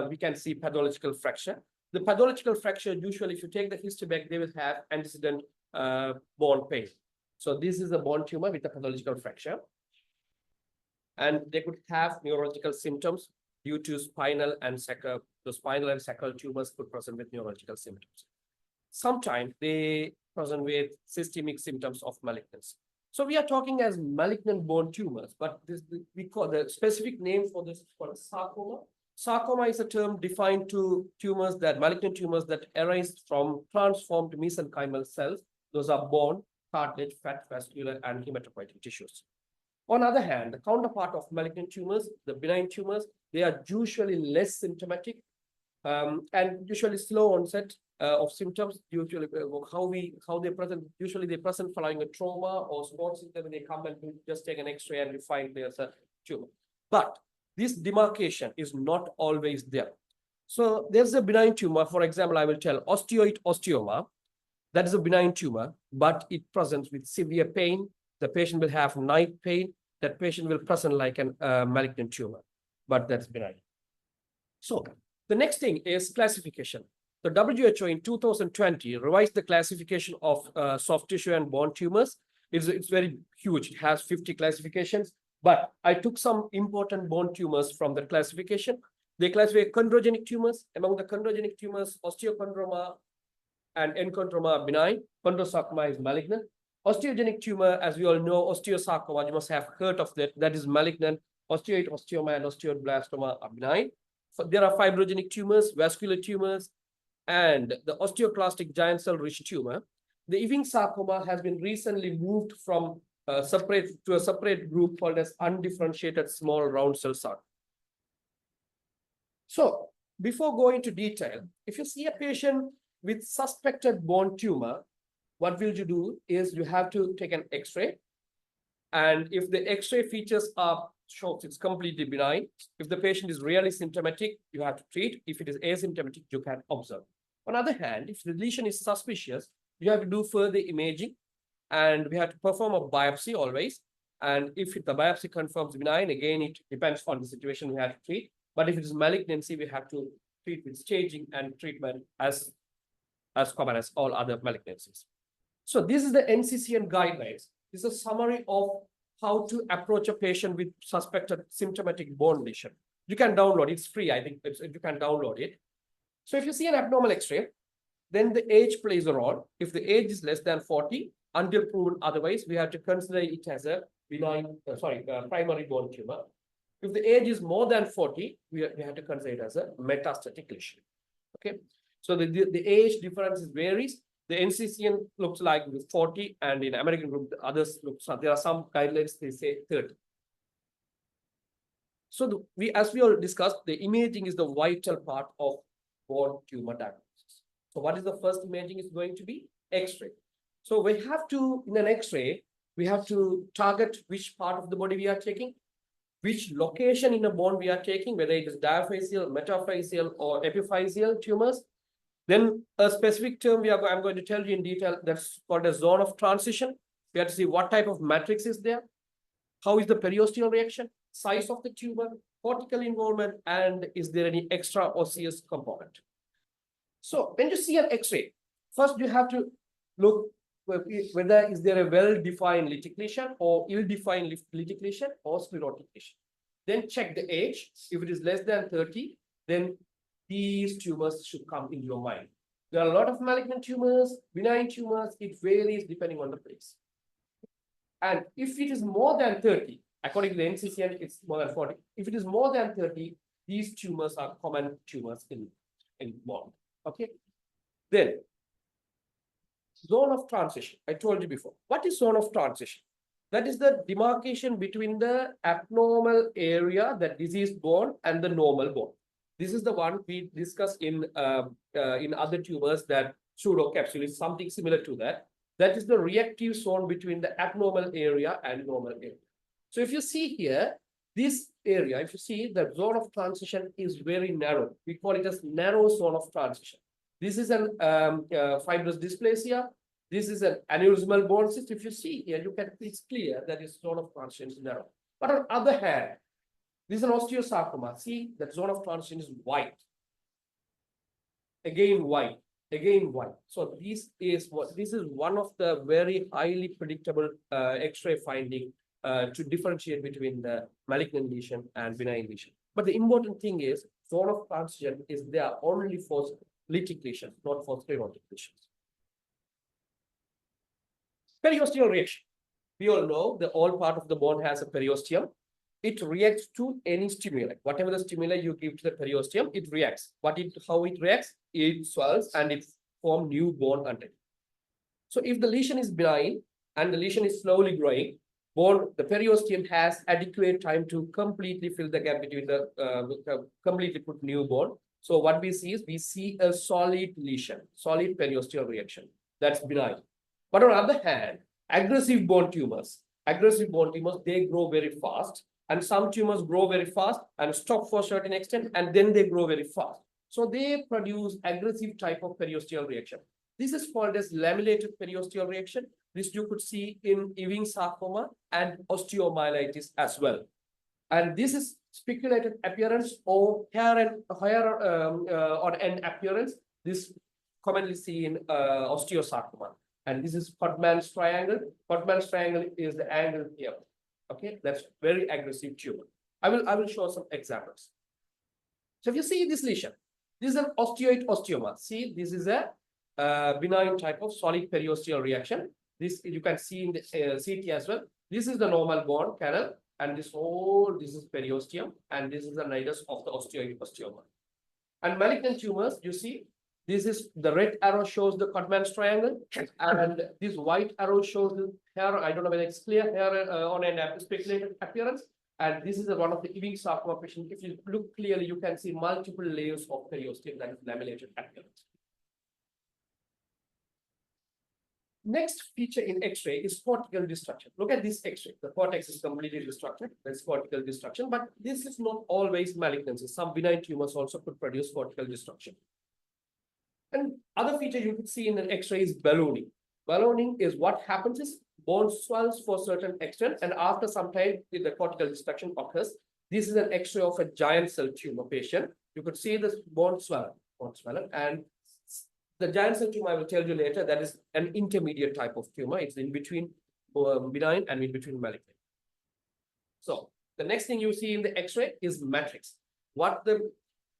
we can see pathological fracture. The pathological fracture, usually if you take the history back, they will have antecedent bone pain. So this is a bone tumor with a pathological fracture. And they could have neurological symptoms due to spinal and sacral. The spinal and sacral tumors could present with neurological symptoms. Sometimes they present with systemic symptoms of malignancy. So we are talking as malignant bone tumors, but we call the specific name for this called sarcoma. Sarcoma is a term defined to malignant tumors that arise from transformed mesenchymal cells. Those are bone, cartilage, fat, vascular, and hematopoietic tissues. On the other hand, the counterpart of malignant tumors, the benign tumors, they are usually less symptomatic and usually slow onset of symptoms. Usually, how they present. Usually, they present following a trauma or sports injury. They come and just take an X-ray and we find there's a tumor. But this demarcation is not always there. So there's a benign tumor. For example, I will tell osteoid osteoma. That is a benign tumor, but it presents with severe pain. The patient will have night pain. That patient will present like a malignant tumor, but that's benign. So the next thing is classification. The WHO in 2020 revised the classification of soft tissue and bone tumors. It's very huge. It has 50 classifications, but I took some important bone tumors from the classification. They classify chondrogenic tumors. Among the chondrogenic tumors, osteochondroma and enchondroma are benign. Chondrosarcoma is malignant. Osteogenic tumor, as we all know, osteosarcoma, you must have heard of that. That is malignant. Osteoid osteoma and osteoblastoma are benign. So there are fibrogenic tumors, vascular tumors, and the osteoclastic giant cell rich tumor. The Ewing sarcoma has been recently moved from a separate group called as undifferentiated small round cell sarcoma. So before going into detail, if you see a patient with suspected bone tumor, what will you do is you have to take an X-ray. And if the X-ray features are shows it's completely benign, if the patient is really symptomatic, you have to treat. If it is asymptomatic, you can observe. On the other hand, if the lesion is suspicious, you have to do further imaging and we have to perform a biopsy always. And if the biopsy confirms benign, again, it depends on the situation we have to treat. But if it is malignancy, we have to treat with staging and treatment as common as all other malignancies. So this is the NCCN guidelines. This is a summary of how to approach a patient with suspected symptomatic bone lesion. You can download it. It's free. I think you can download it. So if you see an abnormal X-ray, then the age plays a role. If the age is less than 40, until proven otherwise, we have to consider it as a benign, primary bone tumor. If the age is more than 40, we have to consider it as a metastatic lesion. Okay. So the age difference varies. The NCCN looks like 40, and in American group, the others there are some guidelines, they say 30. So as we all discussed, the imaging is the vital part of bone tumor diagnosis. So what is the first imaging is going to be? X-ray. So we have to, in an X-ray, we have to target which part of the body we are taking, which location in a bone we are taking, whether it is diaphyseal, metaphyseal, or epiphyseal tumors. Then a specific term I'm going to tell you in detail, that's called a zone of transition. We have to see what type of matrix is there. How is the periosteal reaction? size of the tumor, cortical involvement, and is there any extra osseous component. So when you see an X-ray, first you have to look whether is there a well-defined lytic lesion or ill-defined lytic lesion or sclerotic lesion. Then check the age. If it is less than 30, then these tumors should come in your mind. There are a lot of malignant tumors, benign tumors. It varies depending on the place. And if it is more than 30, according to the NCCN, it's more than 40. If it is more than 30, these tumors are common tumors in bone. Okay. Then, zone of transition. I told you before. What is zone of transition? That is the demarcation between the abnormal area, the diseased bone, and the normal bone. This is the one we discussed in other tumors, that pseudocapsule is something similar to that. That is the reactive zone between the abnormal area and normal area. So if you see here, this area, if you see, the zone of transition is very narrow. We call it as narrow zone of transition. This is an fibrous dysplasia. This is an aneurysmal bone cyst. If you see here, it's clear that its zone of transition is narrow. But on the other hand, this is an osteosarcoma. See, that zone of transition is white. Again, white. Again, white. So this is one of the very highly predictable X-ray finding to differentiate between the malignant lesion and benign lesion. But the important thing is, zone of transition is there only for lytic lesions, not for sclerotic lesions. Periosteal reaction. We all know the all part of the bone has a periosteum. It reacts to any stimuli. Whatever the stimuli you give to the periosteum, it reacts. How it reacts? It swells and it forms new bone underneath. So if the lesion is benign and the lesion is slowly growing, the periosteum has adequate time to completely fill the gap between completely put new bone. So what we see is, we see a solid lesion, solid periosteal reaction. That's benign. But on the other hand, aggressive bone tumors, they grow very fast. And some tumors grow very fast and stop for a certain extent, and then they grow very fast. So they produce aggressive type of periosteal reaction. This is called as lamellated periosteal reaction. This you could see in Ewing sarcoma and osteomyelitis as well. And this is spiculated appearance or hair on end appearance. This commonly seen in osteosarcoma. And this is Codman's triangle. Codman's triangle is the angle here. Okay, that's very aggressive tumor. I will show some examples. So if you see this lesion, this is an osteoid osteoma. See, this is a benign type of solid periosteal reaction. This you can see in the CT as well. This is the normal bone canal, and this is periosteum, and this is the nidus of the osteoid osteoma. And malignant tumors, you see, this is the red arrow shows the Codman's triangle, and this white arrow shows the hair. I don't know whether it's clear, hair on an speculated appearance. And this is one of the Ewing sarcoma patient. If you look clearly, you can see multiple layers of periosteum, that is lamellated appearance. Next feature in X-ray is cortical destruction. Look at this X-ray. The cortex is completely destructed. That's cortical destruction, but this is not always malignancy. Some benign tumors also could produce cortical destruction. And other feature you could see in an X-ray is ballooning. Ballooning is what happens is bone swells for a certain extent, and after some time, the cortical destruction occurs. This is an X-ray of a giant cell tumor patient. You could see this bone swell, and the giant cell tumor, I will tell you later, that is an intermediate type of tumor. It's in between benign and in between malignant. So the next thing you see in the X-ray is matrix. What the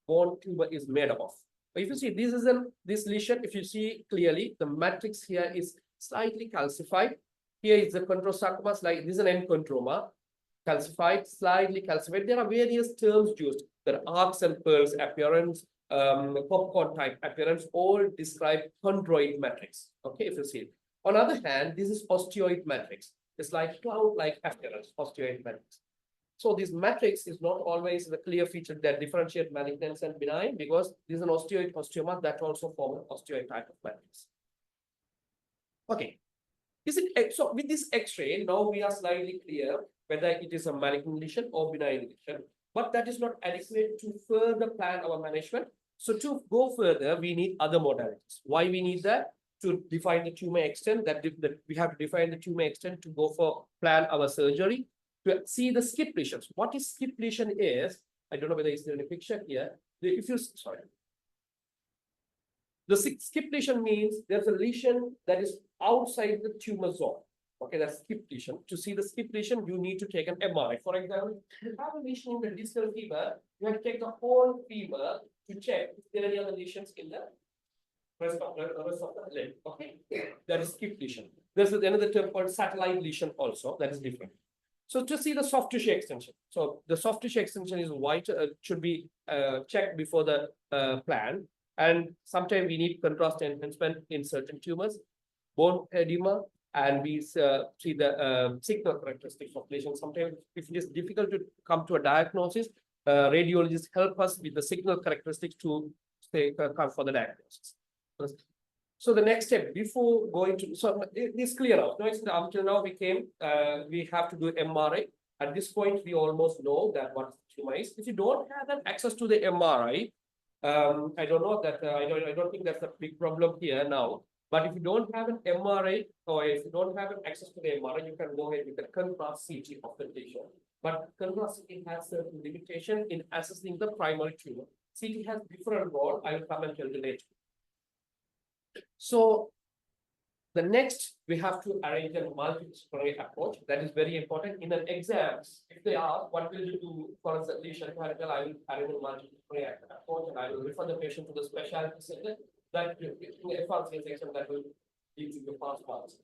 bone tumor is made up of. If you see, this lesion, if you see clearly, the matrix here is slightly calcified. Here is the chondrosarcoma, like this is an enchondroma, calcified, slightly calcified. There are various terms used. There are arcs and pearls appearance, popcorn type appearance, all describe chondroid matrix. Okay, if you see it. On the other hand, this is osteoid matrix. It's like cloud-like appearance, osteoid matrix. So this matrix is not always the clear feature that differentiate malignant and benign, because this is an osteoid osteoma that also forms an osteoid type of matrix. Okay. So with this X-ray, now we are slightly clear whether it is a malignant lesion or benign lesion, but that is not adequate to further plan our management. So to go further, we need other modalities. Why we need that? To define the tumor extent, we have to define the tumor extent to go for plan our surgery. to see the skip lesions. What is skip lesion is, I don't know whether it's in a picture here. If you, sorry. The skip lesion means there's a lesion that is outside the tumor zone. Okay, that's skip lesion. To see the skip lesion, you need to take an MRI. For example, if you have a lesion in the distal femur, you have to take the whole femur to check if there are any other lesions in the rest of the leg. Okay, that is skip lesion. There's another term called satellite lesion also, that is different. So to see the soft tissue extension. So the soft tissue extension is white, should be checked before the plan. And sometimes we need contrast enhancement in certain tumors, bone edema, and we see the signal characteristics of lesion. Sometimes if it is difficult to come to a diagnosis, radiologists help us with the signal characteristics to come for the diagnosis. So the next step before going to, so it's clear out. No, it's until now we have to do MRI. At this point, we almost know that what tumor is. If you don't have access to the MRI, I don't know that I don't think that's a big problem here now. But if you don't have an MRI or if you don't have access to the MRI, you can go ahead with the contrast CT of the lesion. But contrast CT has certain limitation in assessing the primary tumor. CT has different role. I will come and tell you later. So the next, we have to arrange a multidisciplinary approach. That is very important. In an exam, if they ask, what will you do for a lesion? I will arrange a multidisciplinary approach and I will refer the patient to the specialty center. That in the FRCA section that will give you the fast pass.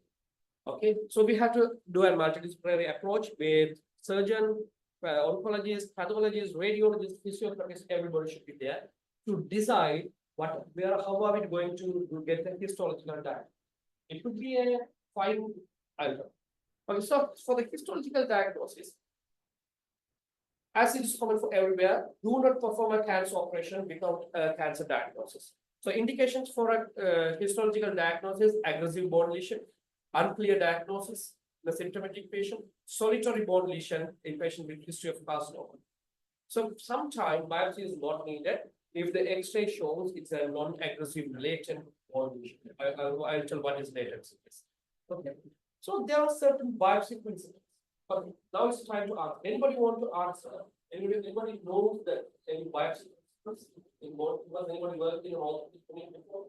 Okay, so we have to do a multidisciplinary approach with surgeon, oncologist, pathologist, radiologist, physiotherapist, everybody should be there to decide how are we going to get the histological diagnosis. It could be a fine item. Okay, so for the histological diagnosis, as it is common for everywhere, do not perform a cancer operation without a cancer diagnosis. So indications for a histological diagnosis: aggressive bone lesion, unclear diagnosis in a symptomatic patient, solitary bone lesion in patient with history of carcinoma. So sometimes biopsy is not needed if the X-ray shows it's a non-aggressive latent bone lesion. I'll tell what is latent. Okay. So there are certain biopsy principles. Okay. Now it's time to ask. Anybody want to answer? Anybody knows that any biopsy principles in bone? Was anybody working on all before?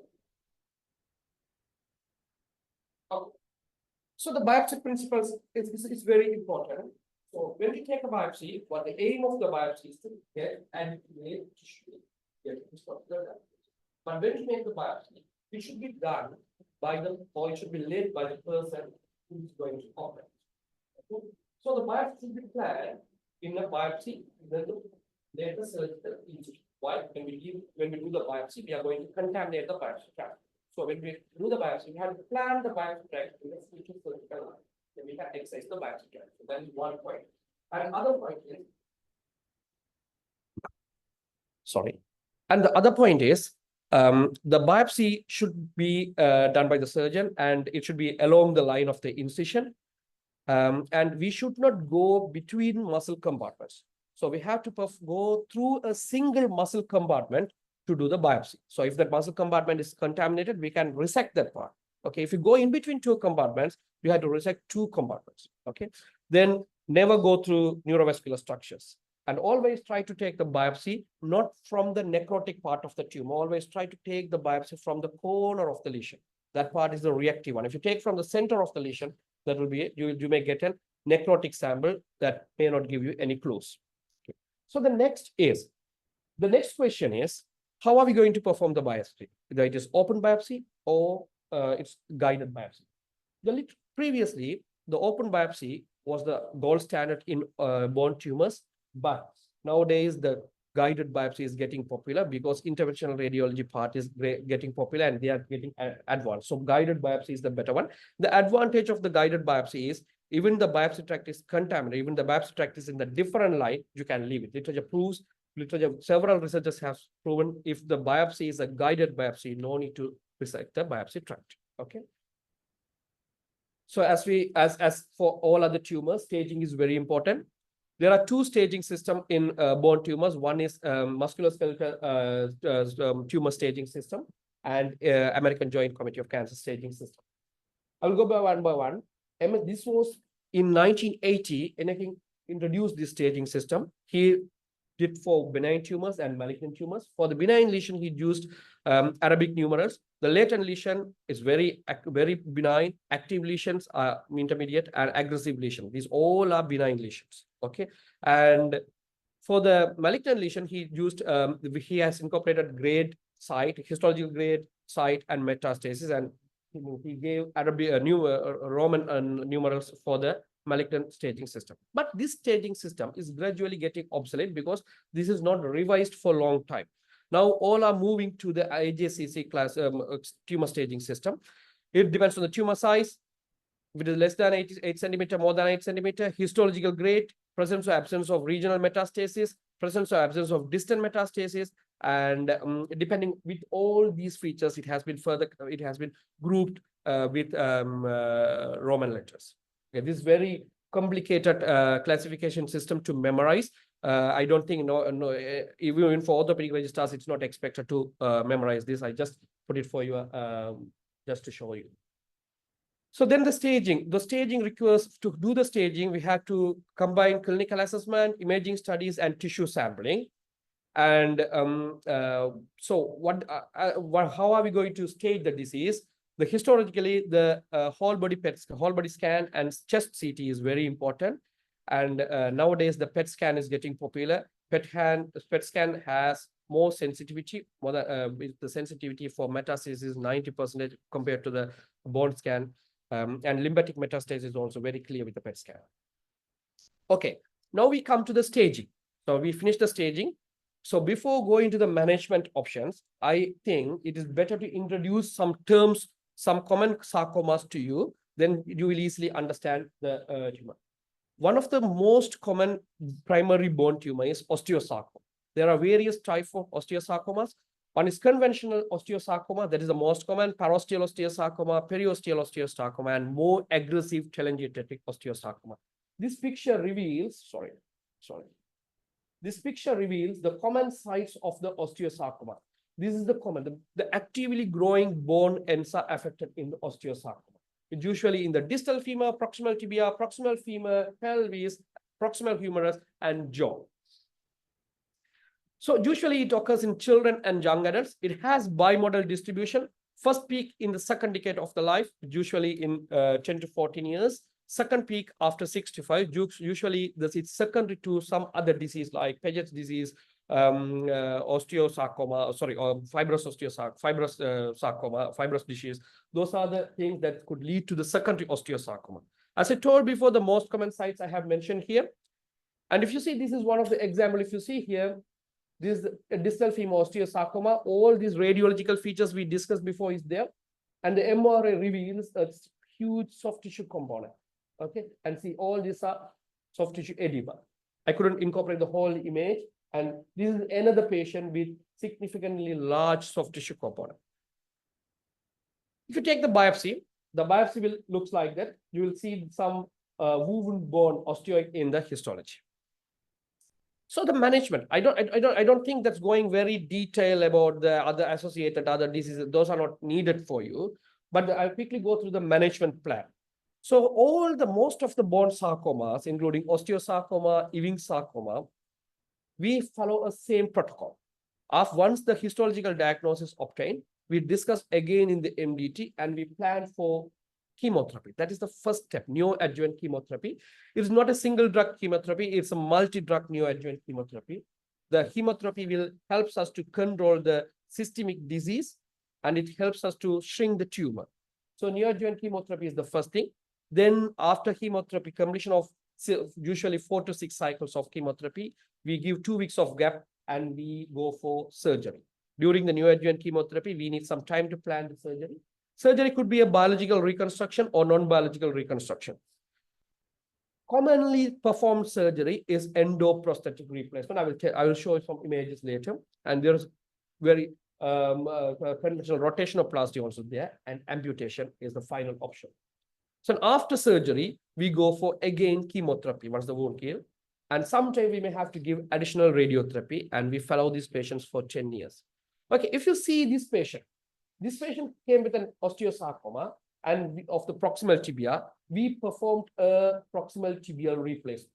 Okay. So the biopsy principles is very important. So when we take a biopsy, what the aim of the biopsy is to get and make tissue. But when we make the biopsy, it should be done by or it should be led by the person who is going to operate. Okay? So the biopsy should be planned in a biopsy, then later surgical incision. Why? When we do the biopsy, we are going to contaminate the biopsy tract. So when we do the biopsy, we have to plan the biopsy tract in the future surgical line. Then we can excise the biopsy tract. So that is one point. And other point is, sorry. And the other point is, the biopsy should be done by the surgeon and it should be along the line of the incision. And we should not go between muscle compartments. So we have to go through a single muscle compartment to do the biopsy. So if that muscle compartment is contaminated, we can resect that part. Okay, if you go in between two compartments, you have to resect two compartments. Okay, then never go through neurovascular structures. And always try to take the biopsy, not from the necrotic part of the tumor. Always try to take the biopsy from the corner of the lesion. That part is the reactive one. If you take from the center of the lesion, that will be, you may get a necrotic sample that may not give you any clues. Okay. So the next question is, how are we going to perform the biopsy? Either it is open biopsy or it's guided biopsy. Previously, the open biopsy was the gold standard in bone tumors. But nowadays, the guided biopsy is getting popular because interventional radiology part is getting popular and they are getting advanced. So guided biopsy is the better one. The advantage of the guided biopsy is even the biopsy tract is contaminated, even the biopsy tract is in the different line, you can leave it. Several researchers have proven if the biopsy is a guided biopsy, no need to resect the biopsy tract. Okay. So as for all other tumors, staging is very important. There are two staging systems in bone tumors. One is musculoskeletal tumor staging system and American Joint Committee of Cancer staging system. I will go by one. This was in 1980. introduced this staging system. He did for benign tumors and malignant tumors. For the benign lesion, he used Arabic numerals. The latent lesion is very benign. Active lesions are intermediate, and aggressive lesion. These all are benign lesions. Okay, and for the malignant lesion, he has incorporated grade, site, histological grade, site, and metastasis, and he gave Arabic Roman numerals for the malignant staging system. But this staging system is gradually getting obsolete because this is not revised for a long time. Now all are moving to the IJCC class tumor staging system. It depends on the tumor size. If it is less than 8 centimeter, more than 8 centimeter, histological grade, presence or absence of regional metastasis, presence or absence of distant metastasis, and depending with all these features, it has been grouped with Roman letters. Okay, this is very complicated classification system to memorize. I don't think even for orthopedic registrars, it's not expected to memorize this. I just put it for you just to show you. So then the staging requires, to do the staging, we have to combine clinical assessment, imaging studies, and tissue sampling. And how are we going to stage the disease? Historically, the whole body scan and chest CT is very important. And nowadays, the PET scan is getting popular. PET scan has more sensitivity. The sensitivity for metastasis is 90% compared to the bone scan. And lymphatic metastasis is also very clear with the PET scan. Okay, now we come to the staging. So we finished the staging. So before going to the management options, I think it is better to introduce some terms, some common sarcomas to you, then you will easily understand the tumor. One of the most common primary bone tumor is osteosarcoma. There are various types of osteosarcomas. One is conventional osteosarcoma, that is the most common, parosteal osteosarcoma, periosteal osteosarcoma, and more aggressive telangiectatic osteosarcoma. This picture reveals, this picture reveals the common sites of the osteosarcoma. This is the common, the actively growing bone ends are affected in the osteosarcoma. It's usually in the distal femur, proximal tibia, proximal femur, pelvis, proximal humerus, and jaw. So usually it occurs in children and young adults. It has bimodal distribution. First peak in the second decade of the life, usually in 10 to 14 years. Second peak after 65, usually it's secondary to some other disease like Paget's disease, osteosarcoma, fibrous sarcoma, fibrous disease. Those are the things that could lead to the secondary osteosarcoma. As I told before, the most common sites I have mentioned here. And if you see, this is one of the examples. If you see here, this is a distal femur osteosarcoma. All these radiological features we discussed before is there. And the MRI reveals a huge soft tissue component. Okay, and see all these are soft tissue edema. I couldn't incorporate the whole image. And this is another patient with significantly large soft tissue component. If you take the biopsy will looks like that. You will see some woven bone osteoid in the histology. So the management, I don't think that's going very detailed about the other diseases. Those are not needed for you. But I'll quickly go through the management plan. So most of the bone sarcomas, including osteosarcoma, Ewing sarcoma, we follow a same protocol. Once the histological diagnosis obtained, we discuss again in the MDT and we plan for chemotherapy. That is the first step, neoadjuvant chemotherapy. It is not a single drug chemotherapy, it's a multi-drug neoadjuvant chemotherapy. The chemotherapy will help us to control the systemic disease and it helps us to shrink the tumor. So neoadjuvant chemotherapy is the first thing. Then after chemotherapy, completion of usually 4 to 6 cycles of chemotherapy, we give 2 weeks of gap and we go for surgery. During the neoadjuvant chemotherapy, we need some time to plan the surgery. Surgery could be a biological reconstruction or non-biological reconstruction. Commonly performed surgery is endoprosthetic replacement. I will show you some images later. And there's very conventional rotationoplasty also there, and amputation is the final option. So after surgery, we go for again chemotherapy once the wound heals. And sometimes we may have to give additional radiotherapy, and we follow these patients for 10 years. Okay, if you see this patient came with an osteosarcoma and of the proximal tibia, we performed a proximal tibial replacement.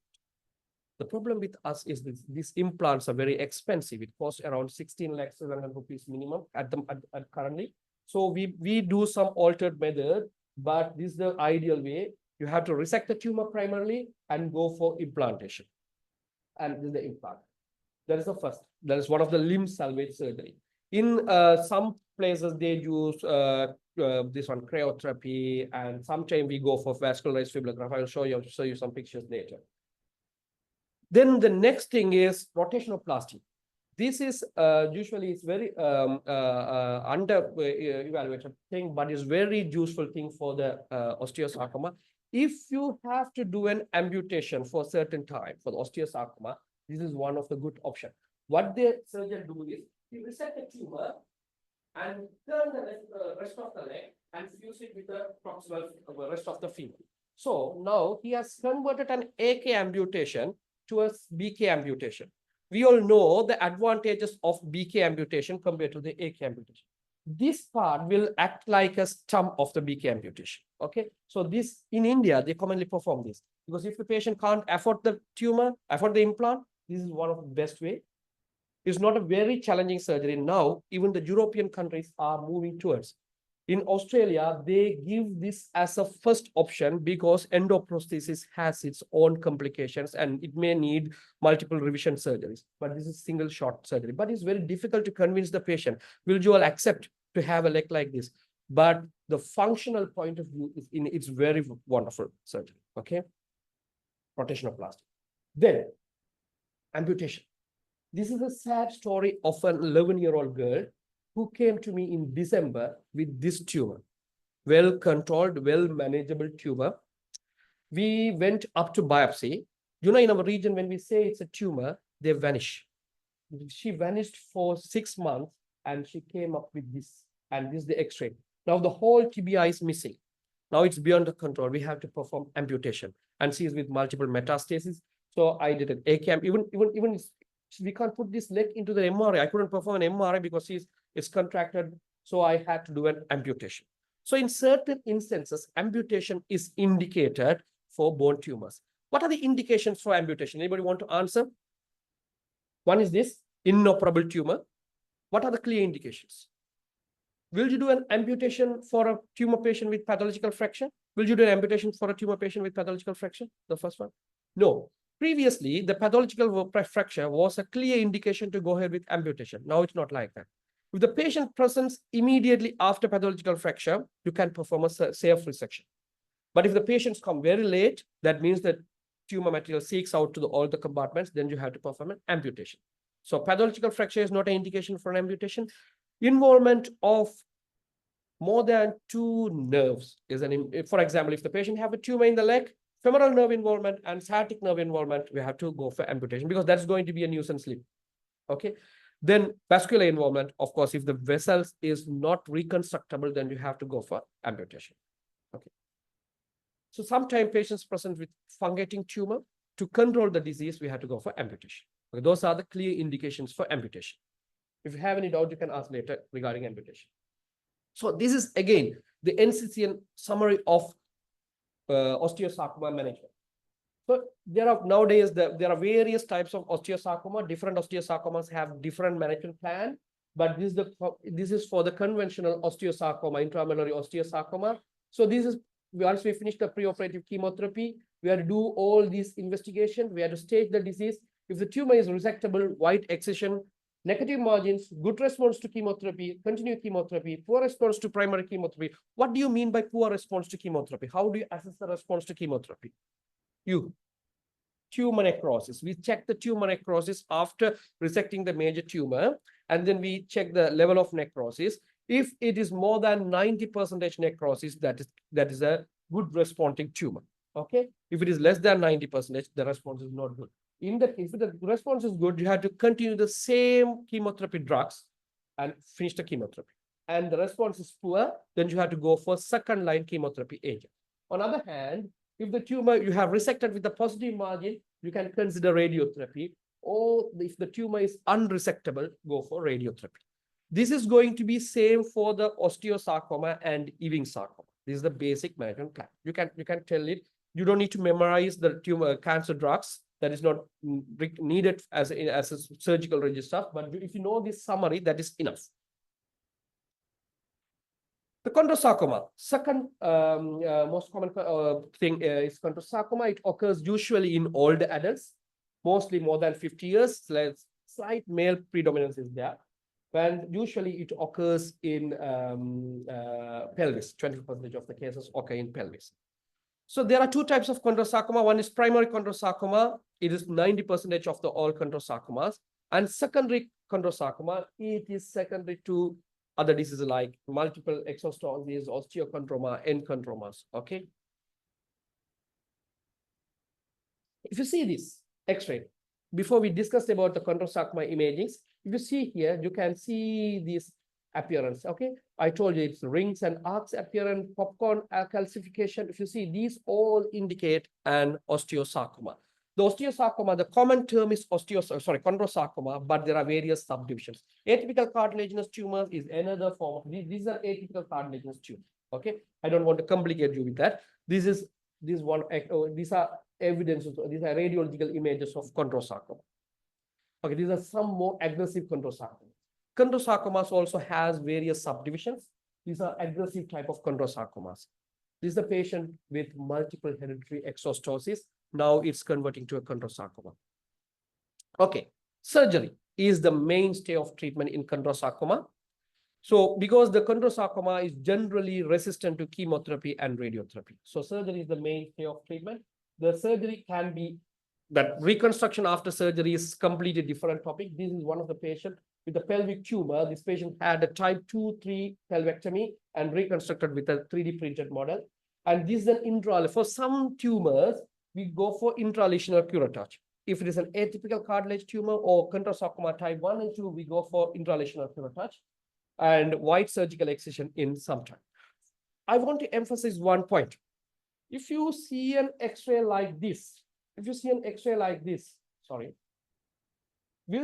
The problem with us is this, these implants are very expensive. It costs around 16 lakhs 700 rupees minimum at currently. So we do some altered method, but this is the ideal way. You have to resect the tumor primarily and go for implantation. And this is the implant. That is the first. That is one of the limb salvage surgery. In some places they use this one cryotherapy, and sometimes we go for vascularized fibrillograph. I will show you some pictures later. Then the next thing is rotationoplasty. This is usually it's very under evaluated thing, but it's very useful thing for the osteosarcoma. If you have to do an amputation for a certain time for the osteosarcoma, this is one of the good option. What the surgeon do is he resect the tumor and turn the rest of the leg and fuse it with the proximal rest of the femur. So now he has converted an AK amputation to a BK amputation. We all know the advantages of BK amputation compared to the AK amputation. This part will act like a stump of the BK amputation. Okay, so this in India they commonly perform this because if the patient can't afford the tumor, afford the implant, this is one of the best way. It's not a very challenging surgery. Now, even the European countries are moving towards. In Australia, they give this as a first option because endoprosthesis has its own complications and it may need multiple revision surgeries. But this is single shot surgery. But it's very difficult to convince the patient. Will you all accept to have a leg like this? But the functional point of view is it's very wonderful surgery. Okay, rotationoplasty. Then amputation. This is a sad story of an 11-year-old girl who came to me in December with this tumor. Well controlled, well manageable tumor. We went up to biopsy. You know, in our region, when we say it's a tumor, they vanish. She vanished for 6 months and she came up with this. And this is the X-ray. Now the whole tibia is missing. Now it's beyond the control. We have to perform amputation. And she is with multiple metastases. So I did an ACAM. Even we can't put this leg into the MRI. I couldn't perform an MRI because it's contracted. So I had to do an amputation. So in certain instances, amputation is indicated for bone tumors. What are the indications for amputation? Anybody want to answer? One is this, inoperable tumor. What are the clear indications? Will you do an amputation for a tumor patient with pathological fracture? Will you do an amputation for a tumor patient with pathological fracture? The first one? No. Previously, the pathological fracture was a clear indication to go ahead with amputation. Now it's not like that. If the patient presents immediately after pathological fracture, you can perform a safe resection. But if the patients come very late, that means that tumor material seeks out to all the compartments, then you have to perform an amputation. So pathological fracture is not an indication for an amputation. Involvement of more than 2 nerves is for example, if the patient have a tumor in the leg, femoral nerve involvement and sciatic nerve involvement, we have to go for amputation because that's going to be a nuisance limb. Okay. Then vascular involvement, of course, if the vessels is not reconstructable, then you have to go for amputation. Okay. So sometimes patients present with fungating tumor, to control the disease, we have to go for amputation. Okay. Those are the clear indications for amputation. If you have any doubt, you can ask later regarding amputation. So this is again the NCCN summary of osteosarcoma management. So there are nowadays there are various types of osteosarcoma. Different osteosarcomas have different management plan, but this is for the conventional osteosarcoma, intramedullary osteosarcoma. So this is once we finish the preoperative chemotherapy, we have to do all these investigations. We have to stage the disease. If the tumor is resectable, white excision, negative margins, good response to chemotherapy, continue chemotherapy, poor response to primary chemotherapy. What do you mean by poor response to chemotherapy? How do you assess the response to chemotherapy? Tumor necrosis. We check the tumor necrosis after resecting the major tumor, and then we check the level of necrosis. If it is more than 90% necrosis, that is a good responding tumor. Okay. If it is less than 90%, the response is not good. If the response is good, you have to continue the same chemotherapy drugs and finish the chemotherapy. And the response is poor, then you have to go for second-line chemotherapy agent. On the other hand, if the tumor you have resected with a positive margin, you can consider radiotherapy. Or if the tumor is unresectable, go for radiotherapy. This is going to be same for the osteosarcoma and Ewing sarcoma. This is the basic management plan. You can tell it. You don't need to memorize the tumor cancer drugs that is not needed as a surgical register. But if you know this summary, that is enough. The chondrosarcoma, second most common thing is chondrosarcoma. It occurs usually in older adults, mostly more than 50 years. Slight male predominance is there. And usually it occurs in pelvis. 20% of the cases occur in pelvis. So there are two types of chondrosarcoma. One is primary chondrosarcoma. It is 90% of the all chondrosarcomas. And secondary chondrosarcoma, it is secondary to other diseases like multiple exostosis, osteochondroma, enchondromas. Okay. If you see this X-ray, before we discussed about the chondrosarcoma imagings, if you see here, you can see this appearance. Okay. I told you it's rings and arcs appearance, popcorn calcification. If you see, these all indicate an osteosarcoma. The osteosarcoma, the common term is chondrosarcoma, but there are various subdivisions. Atypical cartilaginous tumors is another form of these are atypical cartilaginous tumors. Okay, I don't want to complicate you with that. These are evidences. These are radiological images of chondrosarcoma. Okay, these are some more aggressive chondrosarcoma. Chondrosarcomas also has various subdivisions. These are aggressive type of chondrosarcomas. This is the patient with multiple hereditary exostosis. Now it's converting to a chondrosarcoma. Okay, surgery is the mainstay of treatment in chondrosarcoma. So because the chondrosarcoma is generally resistant to chemotherapy and radiotherapy. So surgery is the mainstay of treatment. The surgery can be, that reconstruction after surgery is completely different topic. This is one of the patients with a pelvic tumor. This patient had a type 2-3 pelvectomy and reconstructed with a 3D printed model. And this is an intra, for some tumors, we go for intralesional curettage. If it is an atypical cartilage tumor or chondrosarcoma type 1 and 2, we go for intralesional curettage and wide surgical excision in some time. I want to emphasize one point. If you see an X-ray like this, will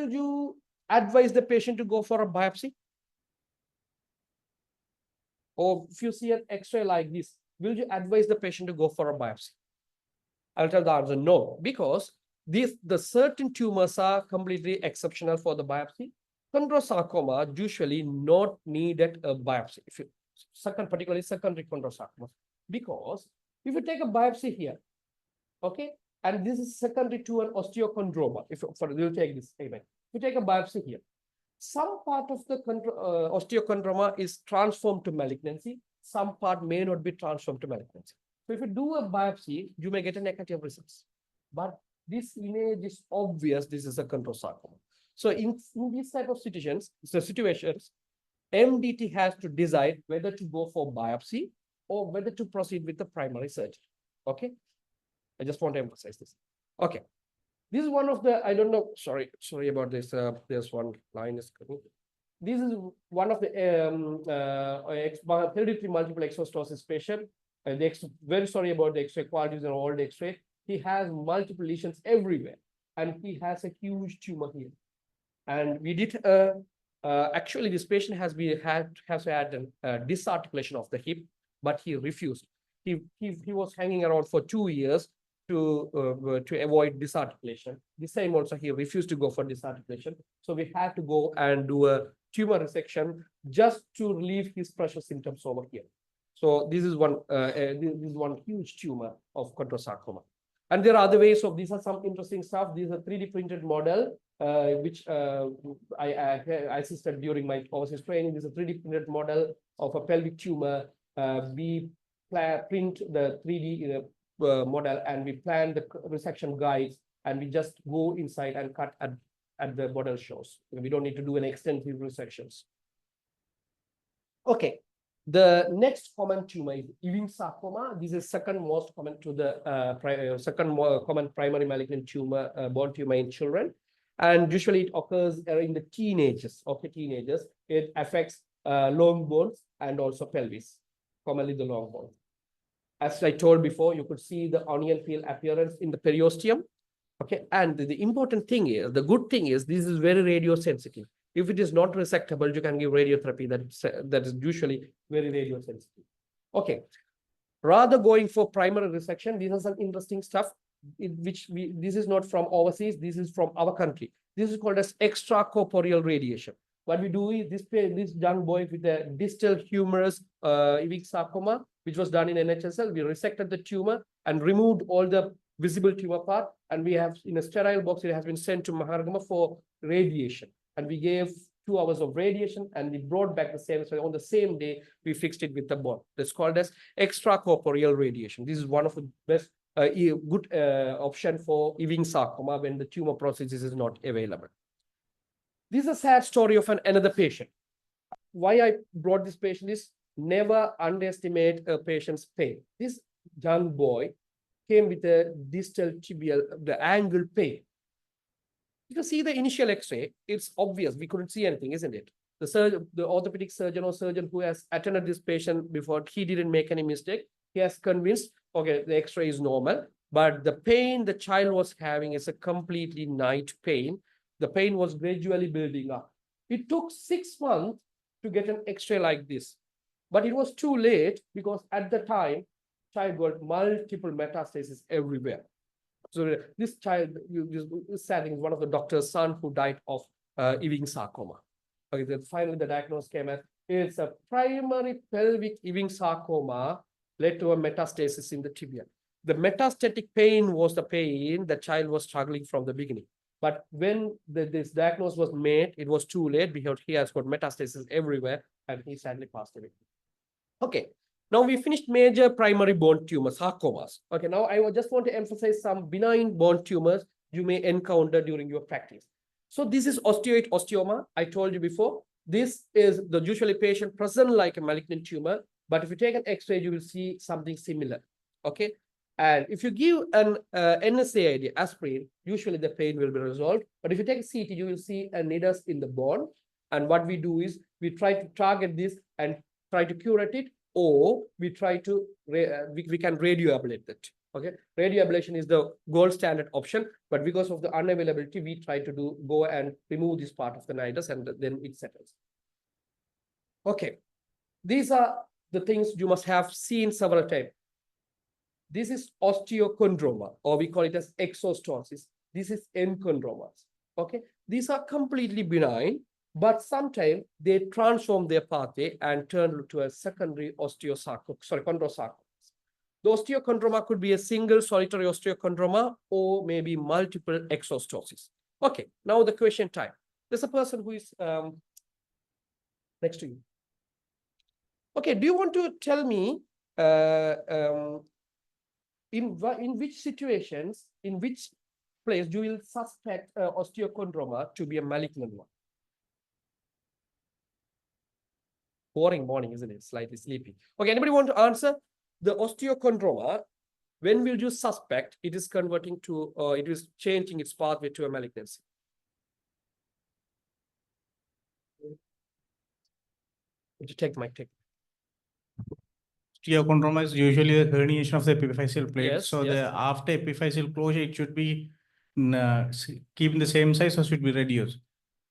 you advise the patient to go for a biopsy? Or if you see an X-ray like this, will you advise the patient to go for a biopsy? I'll tell the answer no, because the certain tumors are completely exceptional for the biopsy. Chondrosarcoma usually not needed a biopsy. If you particularly secondary chondrosarcoma, because if you take a biopsy here, okay, and this is secondary to an osteochondroma. We'll take this. Amen. If you take a biopsy here, some part of the osteochondroma is transformed to malignancy. Some part may not be transformed to malignancy. So if you do a biopsy, you may get a negative results. But this image is obvious. This is a chondrosarcoma. So in these type of situations, MDT has to decide whether to go for biopsy or whether to proceed with the primary surgery. Okay. I just want to emphasize this. Okay. This is one of the, I don't know, sorry about this. There's one line is coming. This is one of the hereditary multiple exostosis patient. Very sorry about the X-ray quality is an old X-ray. He has multiple lesions everywhere, and he has a huge tumor here. And we did actually this patient has had disarticulation of the hip, but he refused. He was hanging around for 2 years to avoid disarticulation. The same also, he refused to go for disarticulation. So we had to go and do a tumor resection just to relieve his pressure symptoms over here. So this is one huge tumor of chondrosarcoma. And there are other ways of, these are some interesting stuff. These are 3D printed model, which I assisted during my overseas training. This is a 3D printed model of a pelvic tumor. We print the 3D model and we plan the resection guides, and we just go inside and cut at the model shows. We don't need to do an extensive resections. Okay. The next common tumor is Ewing sarcoma. This is second most common to the second more common primary malignant tumor, bone tumor in children, and usually it occurs in the teenagers. Okay, teenagers. It affects long bones and also pelvis, commonly the long bone. As I told before, you could see the onion peel appearance in the periosteum. Okay, and the important thing is, the good thing is, this is very radiosensitive. If it is not resectable, you can give radiotherapy that is usually very radiosensitive. Okay, rather going for primary resection, these are some interesting stuff. this is not from overseas, this is from our country. This is called as extracorporeal radiation. What we do is this young boy with a distal humerus ewing sarcoma, which was done in NHSL, we resected the tumor and removed all the visible tumor part, and we have in a sterile box, it has been sent to Maharagama for radiation. And we gave 2 hours of radiation and we brought back the same. So on the same day, we fixed it with the bone. That's called as extracorporeal radiation. This is one of the best good option for Ewing sarcoma when the tumor prosthesis is not available. This is a sad story of another patient. Why I brought this patient is never underestimate a patient's pain. This young boy came with a distal tibial, the angle pain. If you see the initial X-ray, it's obvious. We couldn't see anything, isn't it? The orthopedic surgeon or surgeon who has attended this patient before, he didn't make any mistake. He has convinced, okay, the X-ray is normal, but the pain the child was having is a completely night pain. The pain was gradually building up. It took 6 months to get an X-ray like this, but it was too late because at the time, child got multiple metastases everywhere. So this child, this sad thing, is one of the doctor's son who died of Ewing sarcoma. Okay, then finally the diagnosis came as it's a primary pelvic Ewing sarcoma led to a metastasis in the tibia. The metastatic pain was the pain the child was struggling from the beginning. But when this diagnosis was made, it was too late because he has got metastasis everywhere and he sadly passed away. Okay. Now we finished major primary bone tumors, sarcomas. Okay, now I just want to emphasize some benign bone tumors you may encounter during your practice. So this is osteoid osteoma. I told you before, this is the usually patient present like a malignant tumor, but if you take an X-ray, you will see something similar. Okay, and if you give an NSAID, aspirin, usually the pain will be resolved. But if you take a CT, you will see a nidus in the bone. And what we do is we try to target this and try to curate it, or we try to, we can radioablate it. Okay, radioablation is the gold standard option, but because of the unavailability, we try to go and remove this part of the nidus and then it settles. Okay, these are the things you must have seen several times. This is osteochondroma, or we call it as exostosis. This is enchondromas. Okay, these are completely benign, but sometimes they transform their pathway and turn to a secondary chondrosarcoma. The osteochondroma could be a single solitary osteochondroma or maybe multiple exostosis. Okay, now the question time. There's a person who is next to you. Okay, do you want to tell me in which situations, in which place you will suspect osteochondroma to be a malignant one? Boring morning, isn't it? Slightly sleepy. Okay, anybody want to answer? The osteochondroma, when will you suspect it is converting to, it is changing its pathway to a malignancy? Would you take my take? Osteochondroma is usually a herniation of the epiphyseal plate. Yes, So yes. the after epiphyseal closure, it should be keeping the same size or should be reduced.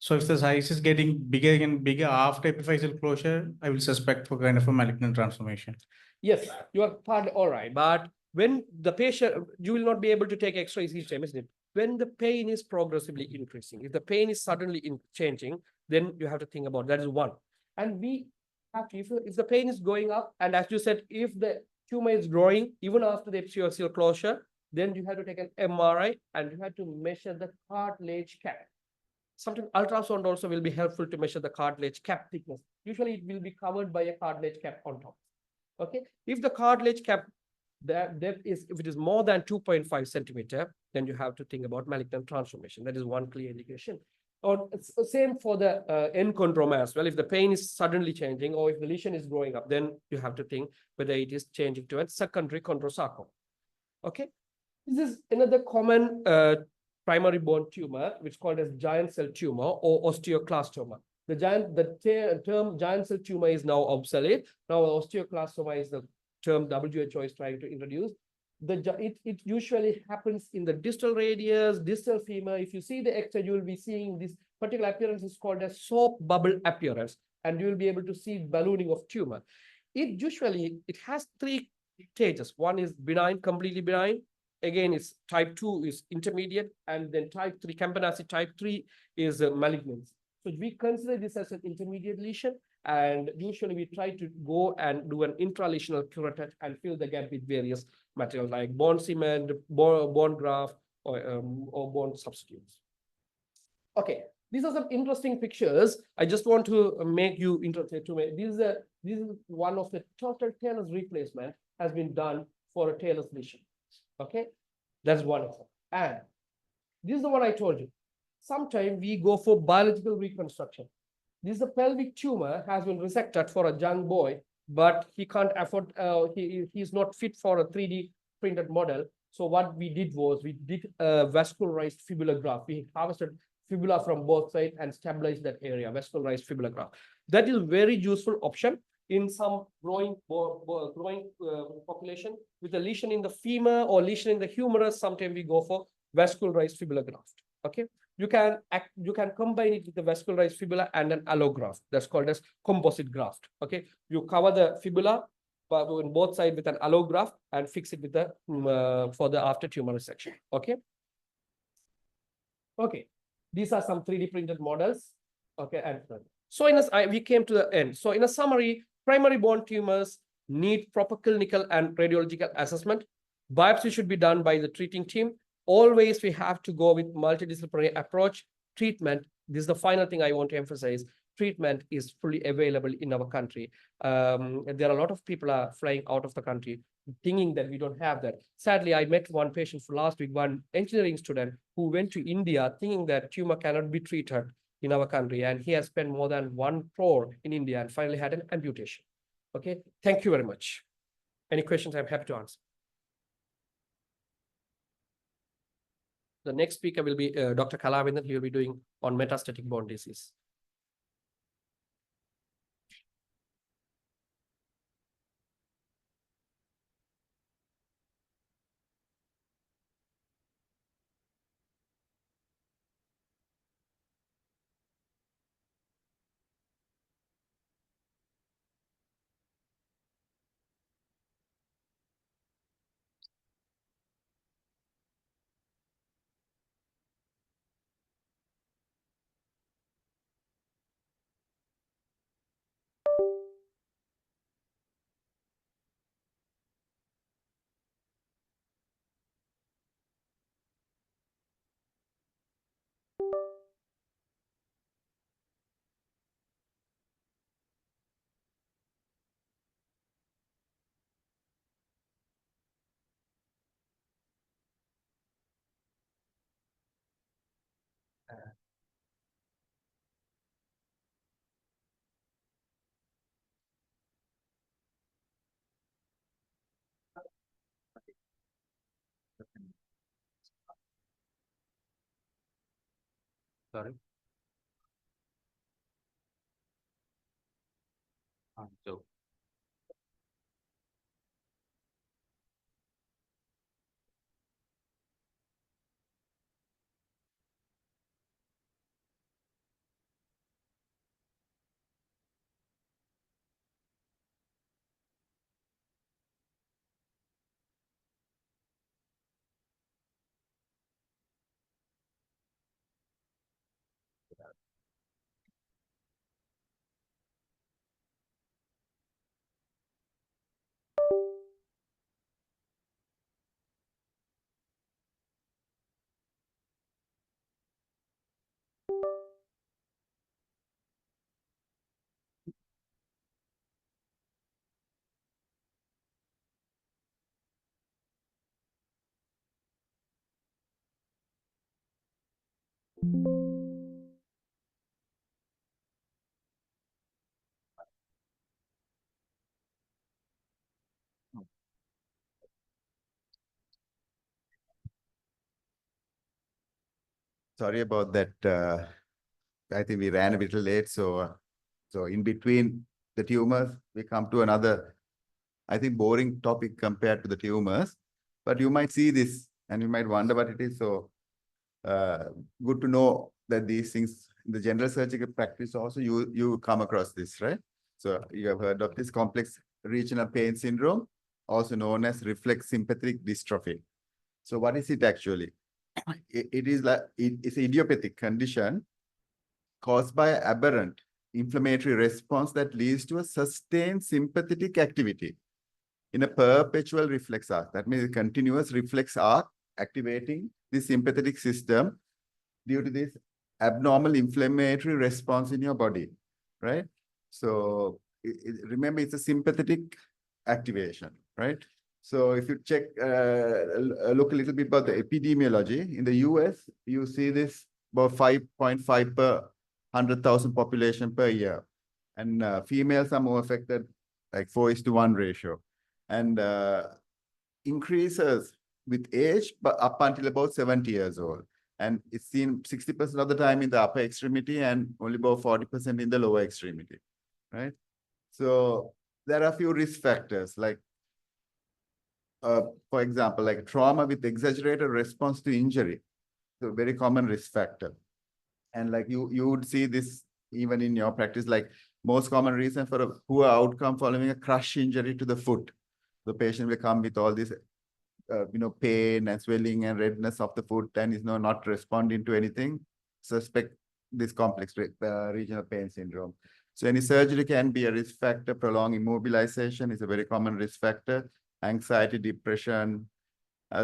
So if the size is getting bigger and bigger after epiphyseal closure, I will suspect for kind of a malignant transformation. Yes, you are partly all right. But when the patient, you will not be able to take X-rays each time, isn't it? When the pain is progressively increasing, if the pain is suddenly changing, then you have to think about that is one. And we have to, if the pain is going up, and as you said, if the tumor is growing even after the epiphyseal closure, then you have to take an MRI and you have to measure the cartilage cap. Sometimes ultrasound also will be helpful to measure the cartilage cap thickness. Usually it will be covered by a cartilage cap on top. Okay, if the cartilage cap depth is, if it is more than 2.5 centimeter, then you have to think about malignant transformation. That is one clear indication. Or it's the same for the enchondroma as well. If the pain is suddenly changing or if the lesion is growing up, then you have to think whether it is changing to a secondary chondrosarcoma. Okay, this is another common primary bone tumor, which is called as giant cell tumor or osteoclastoma. The term giant cell tumor is now obsolete. Now osteoclastoma is the term WHO is trying to introduce. It usually happens in the distal radius, distal femur. If you see the X-ray, you will be seeing this particular appearance is called a soap bubble appearance, and you will be able to see ballooning of tumor. It has 3 stages. One is benign, completely benign. again, it's type 2 is intermediate, and then type 3, Campanacci type 3 is malignant. So we consider this as an intermediate lesion, and usually we try to go and do an intralesional curettage and fill the gap with various materials like bone cement, bone graft, or bone substitutes. Okay, these are some interesting pictures. I just want to make you interested to me. This is one of the total talus replacement has been done for a talus lesion. Okay, that's one of them. And this is the one I told you. Sometimes we go for biological reconstruction. This is a pelvic tumor has been resected for a young boy, but he can't afford, he's not fit for a 3D printed model. So what we did was we did a vascularized fibula graft. We harvested fibula from both sides and stabilized that area, vascularized fibula graft. That is very useful option in some growing population with a lesion in the femur or lesion in the humerus. Sometimes we go for vascularized fibula graft. Okay, you can combine it with the vascularized fibula and an allograft. That's called as composite graft. Okay, you cover the fibula on both sides with an allograft and fix it with the for the after tumor resection. Okay. Okay, these are some 3D printed models. Okay, and so we came to the end. So in a summary, primary bone tumors need proper clinical and radiological assessment. Biopsy should be done by the treating team. Always we have to go with multidisciplinary approach. Treatment, this is the final thing I want to emphasize. Treatment is fully available in our country. There are a lot of people are flying out of the country thinking that we don't have that. Sadly, I met one patient for last week, one engineering student who went to India thinking that tumor cannot be treated in our country. And he has spent more than 1 crore in India and finally had an amputation. Okay, thank you very much. Any questions, I'm happy to answer. The next speaker will be Dr. Kalavindan. He will be doing on metastatic bone disease. Sorry. So. Sorry about that. I think we ran a little late. So in between the tumors, we come to another, I think, boring topic compared to the tumors. But you might see this and you might wonder what it is. So good to know that these things in the general surgical practice also you come across this, right? So you have heard of this complex regional pain syndrome, also known as reflex sympathetic dystrophy. So what is it actually? It is like, it's an idiopathic condition caused by aberrant inflammatory response that leads to a sustained sympathetic activity in a perpetual reflex arc. That means a continuous reflex arc activating the sympathetic system due to this abnormal inflammatory response in your body, right? So remember, it's a sympathetic activation, right? So if you check, look a little bit about the epidemiology, in the US, you see this about 5.5 per 100,000 population per year. And females are more affected, like 4:1 ratio. And increases with age, but up until about 70 years old. And it's seen 60% of the time in the upper extremity and only about 40% in the lower extremity, right? So there are a few risk factors, like, for example, like trauma with exaggerated response to injury. So very common risk factor. And like you would see this even in your practice, like most common reason for a poor outcome following a crush injury to the foot. The patient will come with all this pain and swelling and redness of the foot and is not responding to anything. Suspect this complex regional pain syndrome. So any surgery can be a risk factor. Prolonged immobilization is a very common risk factor. Anxiety, depression.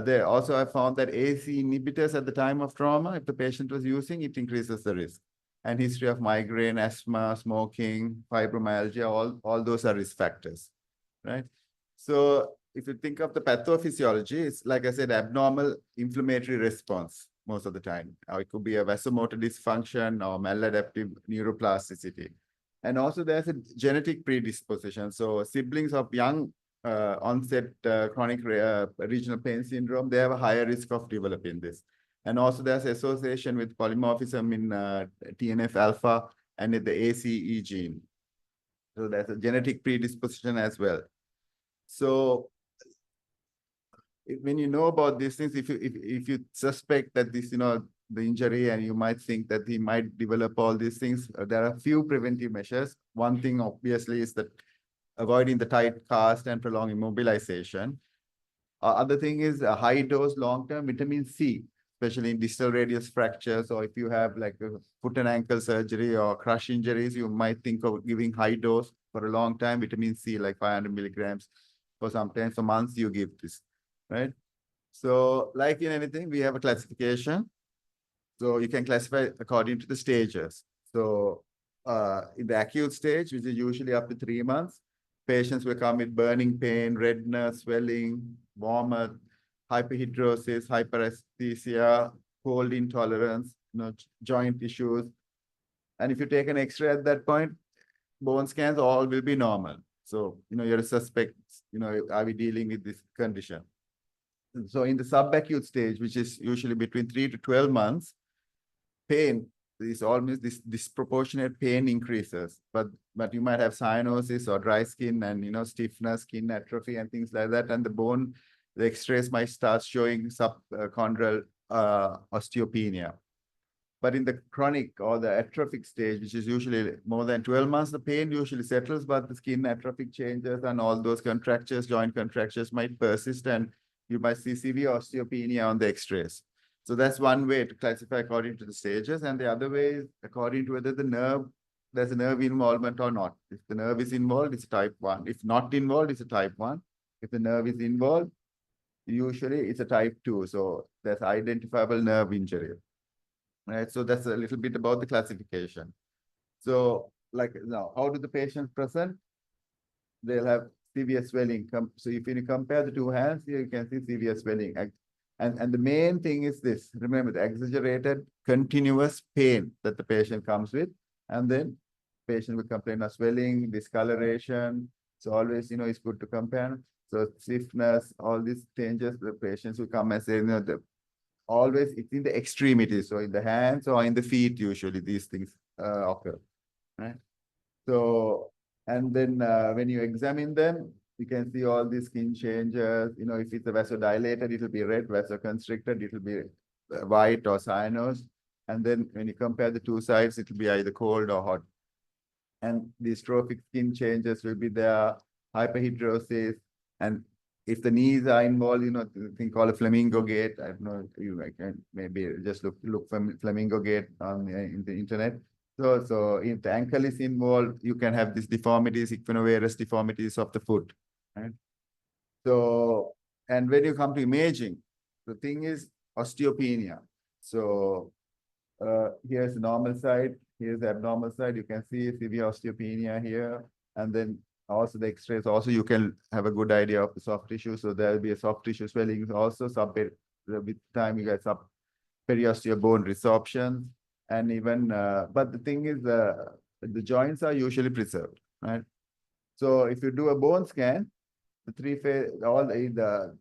There also I found that AC inhibitors at the time of trauma, if the patient was using, it increases the risk. And history of migraine, asthma, smoking, fibromyalgia, all those are risk factors, right? So if you think of the pathophysiology, it's like I said, abnormal inflammatory response most of the time. Or it could be a vasomotor dysfunction or maladaptive neuroplasticity. And also there's a genetic predisposition. So siblings of young onset chronic regional pain syndrome, they have a higher risk of developing this. And also there's association with polymorphism in TNF alpha and in the ACE gene. So there's a genetic predisposition as well. So when you know about these things, if you suspect that this, the injury, and you might think that he might develop all these things, there are a few preventive measures. One thing obviously is that avoiding the tight cast and prolonged immobilization. Other thing is a high dose long-term vitamin C, especially in distal radius fractures, or if you have like a foot and ankle surgery or crush injuries, you might think of giving high dose for a long time, vitamin C, like 500 milligrams. For sometimes for months you give this, right? So like in anything, we have a classification. So you can classify according to the stages. So in the acute stage, which is usually up to 3 months, patients will come with burning pain, redness, swelling, warmth, hyperhidrosis, hyperesthesia, cold intolerance, joint issues. And if you take an X-ray at that point, bone scans all will be normal. So, you're a suspect, are we dealing with this condition? So in the subacute stage, which is usually between 3 to 12 months, pain is almost this disproportionate pain increases, but you might have cyanosis or dry skin and, stiffness, skin atrophy and things like that. And the bone, the X-rays might start showing subchondral osteopenia. But in the chronic or the atrophic stage, which is usually more than 12 months, the pain usually settles, but the skin atrophic changes and all those contractures, joint contractures might persist, and you might see severe osteopenia on the X-rays. So that's one way to classify according to the stages. And the other way is according to whether there's a nerve involvement or not. If the nerve is involved, it's a type 1. If not involved, it's a type 1. If the nerve is involved, usually it's a type 2. So there's identifiable nerve injury. Right, so that's a little bit about the classification. So, like now, how do the patients present? They'll have severe swelling. So if you compare the two hands, here you can see severe swelling. And the main thing is this. Remember the exaggerated continuous pain that the patient comes with, and then patient will complain of swelling, discoloration. So always, it's good to compare. So stiffness, all these changes, the patients will come and say, always it's in the extremities, so in the hands or in the feet, usually these things occur, right? So, and then when you examine them, you can see all these skin changes. If it's a vasodilated, it will be red, vasoconstricted, it will be white or cyanosed. And then when you compare the two sides, it will be either cold or hot. And these trophic skin changes will be there, hyperhidrosis, and if the knees are involved, the thing called a flamingo gait. I don't know, I can maybe just look for flamingo gait on in the internet. So if the ankle is involved, you can have these deformities, equinovarus deformities of the foot, right? So, and when you come to imaging, the thing is osteopenia. So here's the normal side, here's the abnormal side. You can see severe osteopenia here. And then also the x-rays, also you can have a good idea of the soft tissue. So there'll be a soft tissue swelling also, with time you get periosteal bone resorption. And even, but the thing is, the joints are usually preserved, right? So if you do a bone scan, the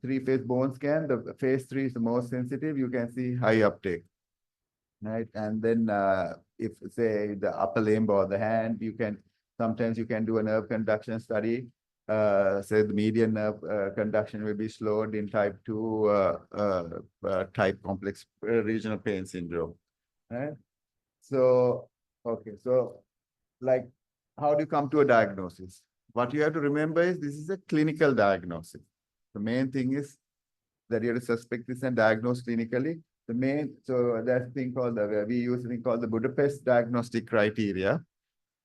three-phase bone scan, the phase 3 is the most sensitive. You can see high uptake, right? And then if say the upper limb or the hand, sometimes you can do a nerve conduction study. Say the median nerve conduction will be slowed in type 2 type complex regional pain syndrome, right? So, okay, so like, how do you come to a diagnosis? What you have to remember is this is a clinical diagnosis. The main thing is that you have to suspect this and diagnose clinically. So that's thing called, we use a thing called the Budapest diagnostic criteria.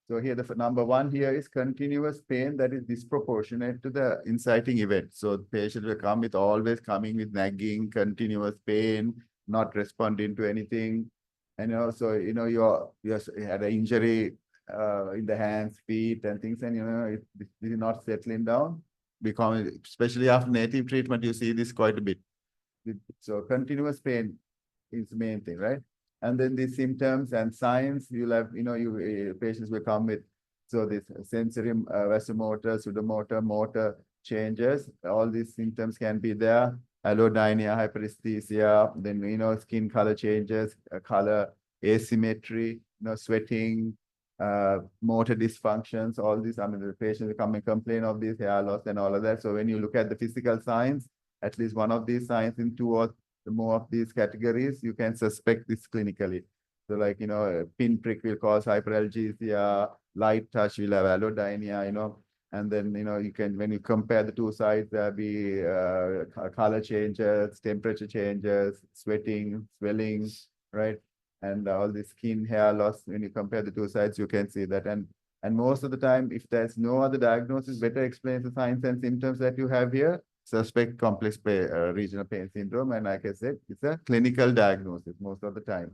So here, the number 1 here is continuous pain that is disproportionate to the inciting event. So the patient will always coming with nagging, continuous pain, not responding to anything. And also, you had an injury in the hands, feet, and things, and this is not settling down. Especially after native treatment, you see this quite a bit. So continuous pain is the main thing, right? And then the symptoms and signs, you'll have, patients will come with, so this sensory, vasomotor, pseudomotor, motor changes. All these symptoms can be there. Allodynia, hyperesthesia, then, skin color changes, color asymmetry, sweating, motor dysfunctions, all these. I mean, the patients will come and complain of this hair loss and all of that. So when you look at the physical signs, at least one of these signs in 2 or more of these categories, you can suspect this clinically. So like, a pinprick will cause hyperalgesia, light touch will have allodynia, and then, you can, when you compare the 2 sides, there'll be color changes, temperature changes, sweating, swelling, right? And all the skin hair loss, when you compare the 2 sides, you can see that. And most of the time, if there's no other diagnosis, better explains the signs and symptoms that you have here, suspect complex regional pain syndrome. And like I said, it's a clinical diagnosis most of the time,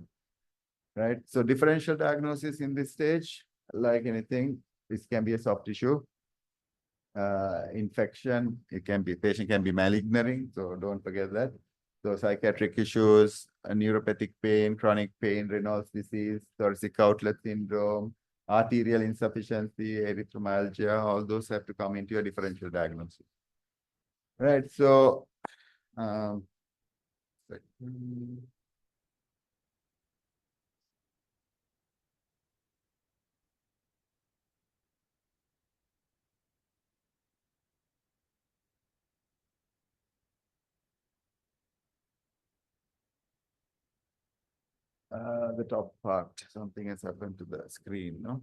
right? So differential diagnosis in this stage, like anything, this can be a soft tissue infection. Patient can be malingering, so don't forget that. So psychiatric issues, neuropathic pain, chronic pain, Raynaud's disease, thoracic outlet syndrome, arterial insufficiency, erythromelalgia, all those have to come into a differential diagnosis. Right, so the top part, something has happened to the screen, no?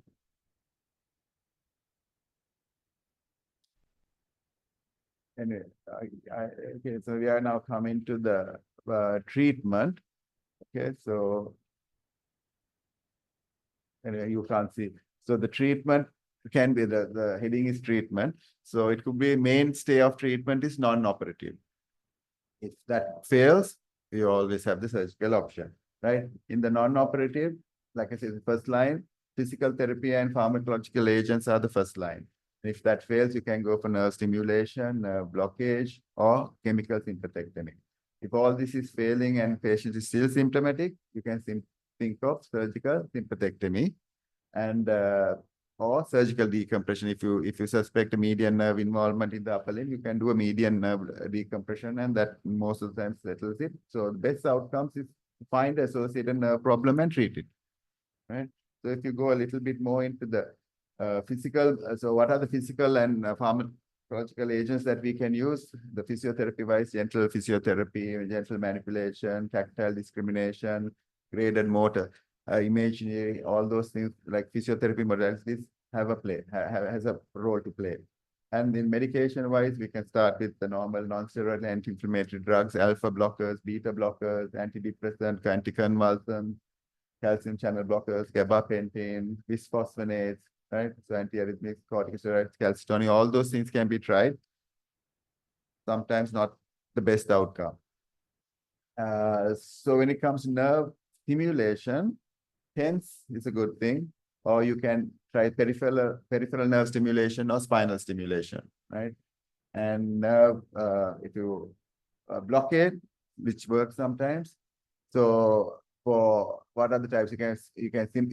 Anyway, okay, so we are now coming to the treatment. Okay, so anyway, you can't see. So the treatment can be, the heading is treatment. So it could be mainstay of treatment is non-operative. If that fails, you always have the surgical option, right? In the non-operative, like I said, the first line, physical therapy and pharmacological agents are the first line. If that fails, you can go for nerve stimulation, blockage, or chemical sympathectomy. If all this is failing and patient is still symptomatic, you can think of surgical sympathectomy and or surgical decompression. If you suspect a median nerve involvement in the upper limb, you can do a median nerve decompression, and that most of the time settles it. So the best outcomes is to find associated nerve problem and treat it, right? So if you go a little bit more into the physical, so what are the physical and pharmacological agents that we can use? The physiotherapy-wise, gentle physiotherapy, gentle manipulation, tactile discrimination, graded motor, imagery, all those things like physiotherapy modalities have a play, has a role to play. And in medication wise, we can start with the normal non-steroidal anti-inflammatory drugs, alpha blockers, beta blockers, antidepressant, anticonvulsants, calcium channel blockers, gabapentin, bisphosphonates, right? So antiarrhythmics, corticosteroids, calcitonin, all those things can be tried. Sometimes not the best outcome. So when it comes to nerve stimulation, TENS is a good thing, or you can try peripheral nerve stimulation or spinal stimulation, right? And nerve, if you blockade, which works sometimes. So for what are the types? You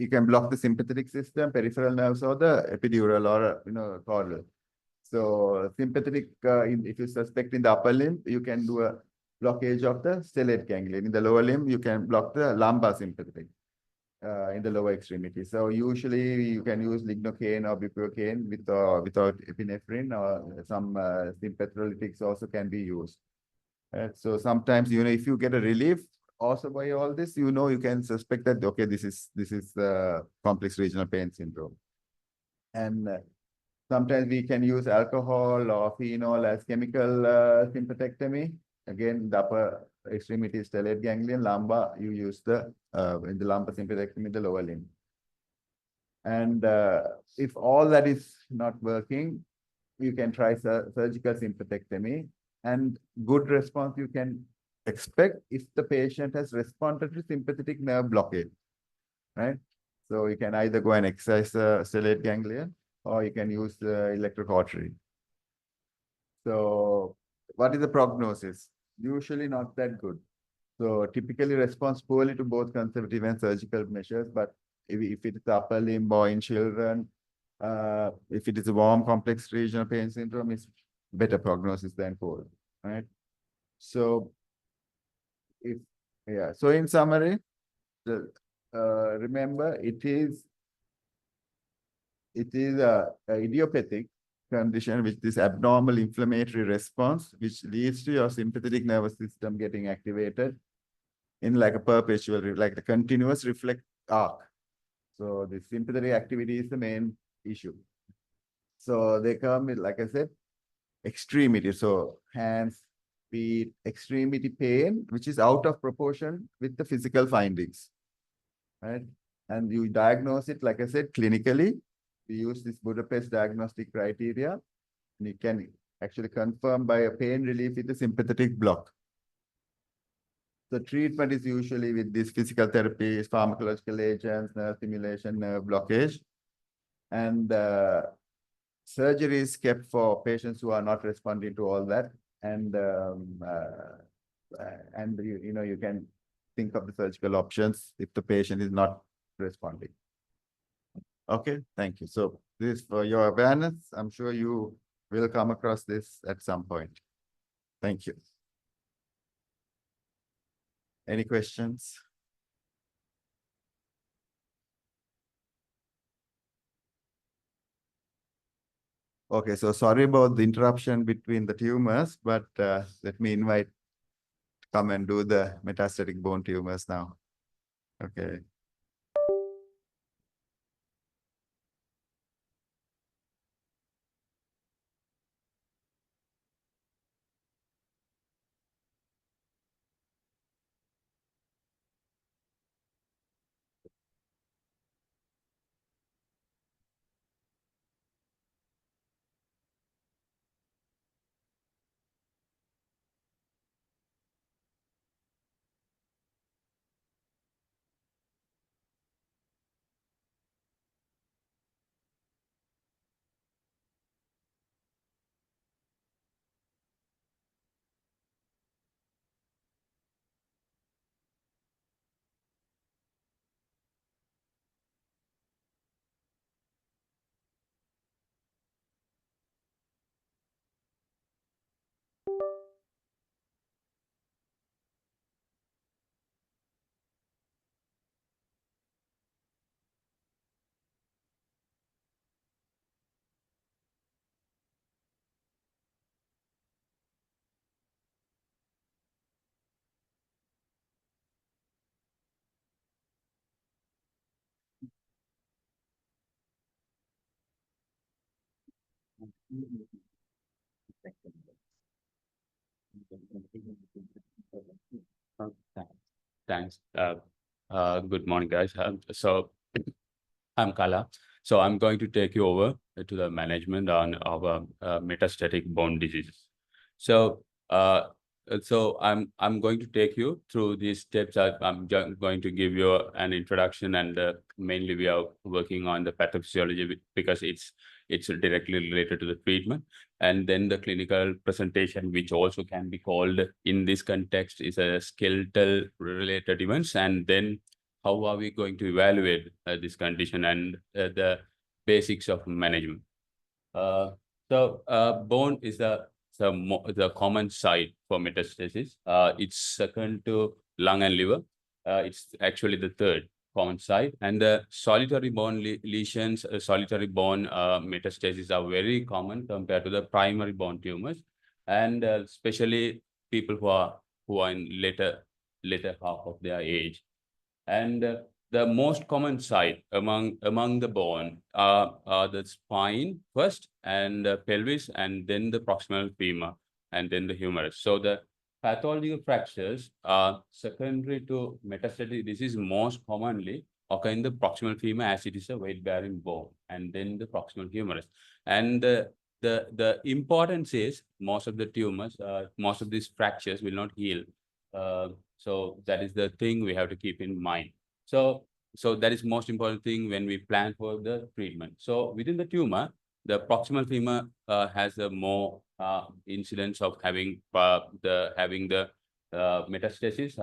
can block the sympathetic system, peripheral nerves, or the epidural, or caudal. So sympathetic, if you suspect in the upper limb, you can do a blockage of the stellate ganglion. In the lower limb, you can block the lumbar sympathetic in the lower extremity. So usually you can use lignocaine or bupropion without epinephrine, or some sympatholytics also can be used. So sometimes, if you get a relief also by all this, you can suspect that, okay, this is complex regional pain syndrome. And sometimes we can use alcohol or phenol as chemical sympathectomy. Again, the upper extremity is stellate ganglion, lumbar, you use in the lumbar sympathectomy, the lower limb. And if all that is not working, you can try surgical sympathectomy. And good response you can expect if the patient has responded to sympathetic nerve blockade, right? So you can either go and excise the stellate ganglion, or you can use the electrocautery. So what is the prognosis? Usually not that good. So typically responds poorly to both conservative and surgical measures, but if it is upper limb or in children, if it is a warm complex regional pain syndrome, it's better prognosis than cold, right? So so in summary, remember it is a idiopathic condition with this abnormal inflammatory response, which leads to your sympathetic nervous system getting activated in like a perpetual, like the continuous reflex arc. So the sympathetic activity is the main issue. So they come with, like I said, extremity. So hands, feet, extremity pain, which is out of proportion with the physical findings, right? And you diagnose it, like I said, clinically. We use this Budapest diagnostic criteria, and you can actually confirm by a pain relief with a sympathetic block. The treatment is usually with these physical therapies, pharmacological agents, nerve stimulation, nerve blockage. And surgery is kept for patients who are not responding to all that. And you can think of the surgical options if the patient is not responding. Okay, thank you. So this for your awareness. I'm sure you will come across this at some point. Thank you. Any questions? Okay, so sorry about the interruption between the tumors, but let me come and do the metastatic bone tumors now. Okay. Thanks. Good morning, guys. So I'm Kala. So I'm going to take you over to the management on our metastatic bone diseases. So I'm going to take you through these steps. I'm going to give you an introduction, and mainly we are working on the pathophysiology because it's directly related to the treatment. And then the clinical presentation, which also can be called in this context, is a skeletal related events. And then how are we going to evaluate this condition and the basics of management. Bone is the common site for metastasis. It's second to lung and liver. It's actually the third common site. And the solitary bone lesions, solitary bone metastases are very common compared to the primary bone tumors, and especially people who are in later half of their age. And the most common site among the bone are the spine first, and pelvis, and then the proximal femur, and then the humerus. So the pathological fractures are secondary to metastatic disease most commonly occur in the proximal femur, as it is a weight-bearing bone, and then the proximal humerus. And the importance is most of the tumors, most of these fractures will not heal. So that is the thing we have to keep in mind. So that is most important thing when we plan for the treatment. So within the tumor, the proximal femur has a more incidence of having the metastasis.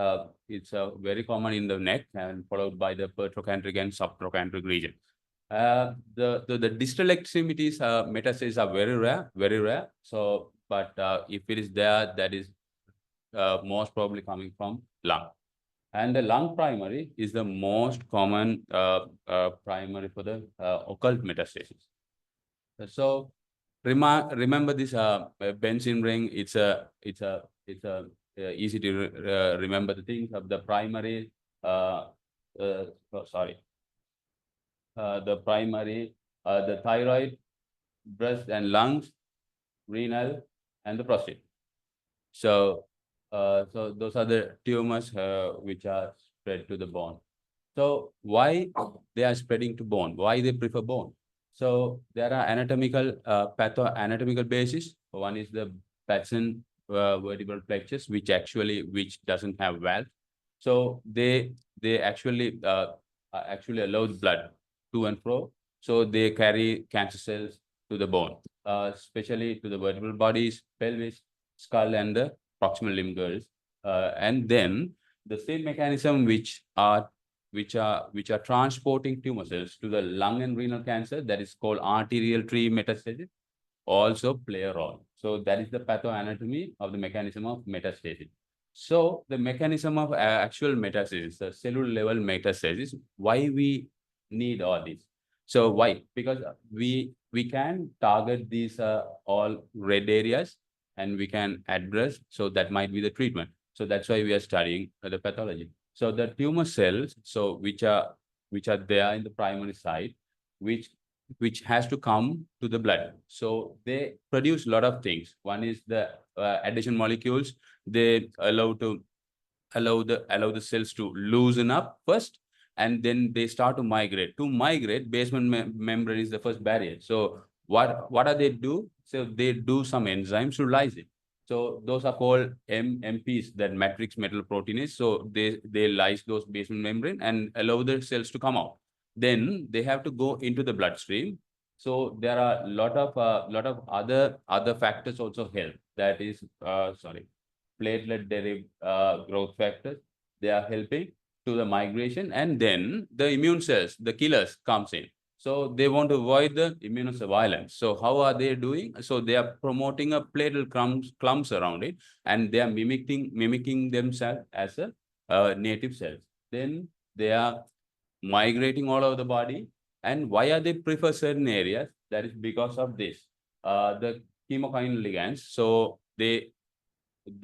It's very common in the neck, and followed by the pertrochanteric and subtrochanteric region. The distal extremities metastases are very rare. So, but if it is there, that is most probably coming from lung. And the lung primary is the most common primary for the occult metastasis. So remember this benzene ring. It's easy to remember the things of the primary. The primary, the thyroid, breast and lungs, renal, and the prostate. So those are the tumors which are spread to the bone. So why they are spreading to bone? Why they prefer bone? So there are anatomical patho-anatomical basis. One is the Batson vertebral plexus, which doesn't have valve. So they actually allow the blood to and fro. So they carry cancer cells to the bone, especially to the vertebral bodies, pelvis, skull, and the proximal limb girdles. And then the same mechanism which are transporting tumor cells to the lung and renal cancer, that is called arterial tree metastasis, also play a role. So that is the pathoanatomy of the mechanism of metastasis. So the mechanism of actual metastasis, the cellular level metastasis, why we need all this? So why? Because we can target these all red areas, and we can address. So that might be the treatment. So that's why we are studying the pathology. So the tumor cells, so which are there in the primary site, which has to come to the blood. So they produce a lot of things. One is the adhesion molecules. They allow the cells to loosen up first, and then they start to migrate. To migrate, basement membrane is the first barrier. So what are they do? So they do some enzymes to lyse it. So those are called MMPs, that matrix metalloproteinase. So they lyse those basement membrane and allow the cells to come out. Then they have to go into the bloodstream. So there are a lot of other factors also help. That is platelet-derived growth factors. They are helping to the migration, and then the immune cells, the killers, comes in. So they want to avoid the immunosurveillance. So how are they doing? So they are promoting a platelet clumps around it, and they are mimicking themselves as a native cells. Then they are migrating all over the body. And why are they prefer certain areas? That is because of this. The chemokine ligands. So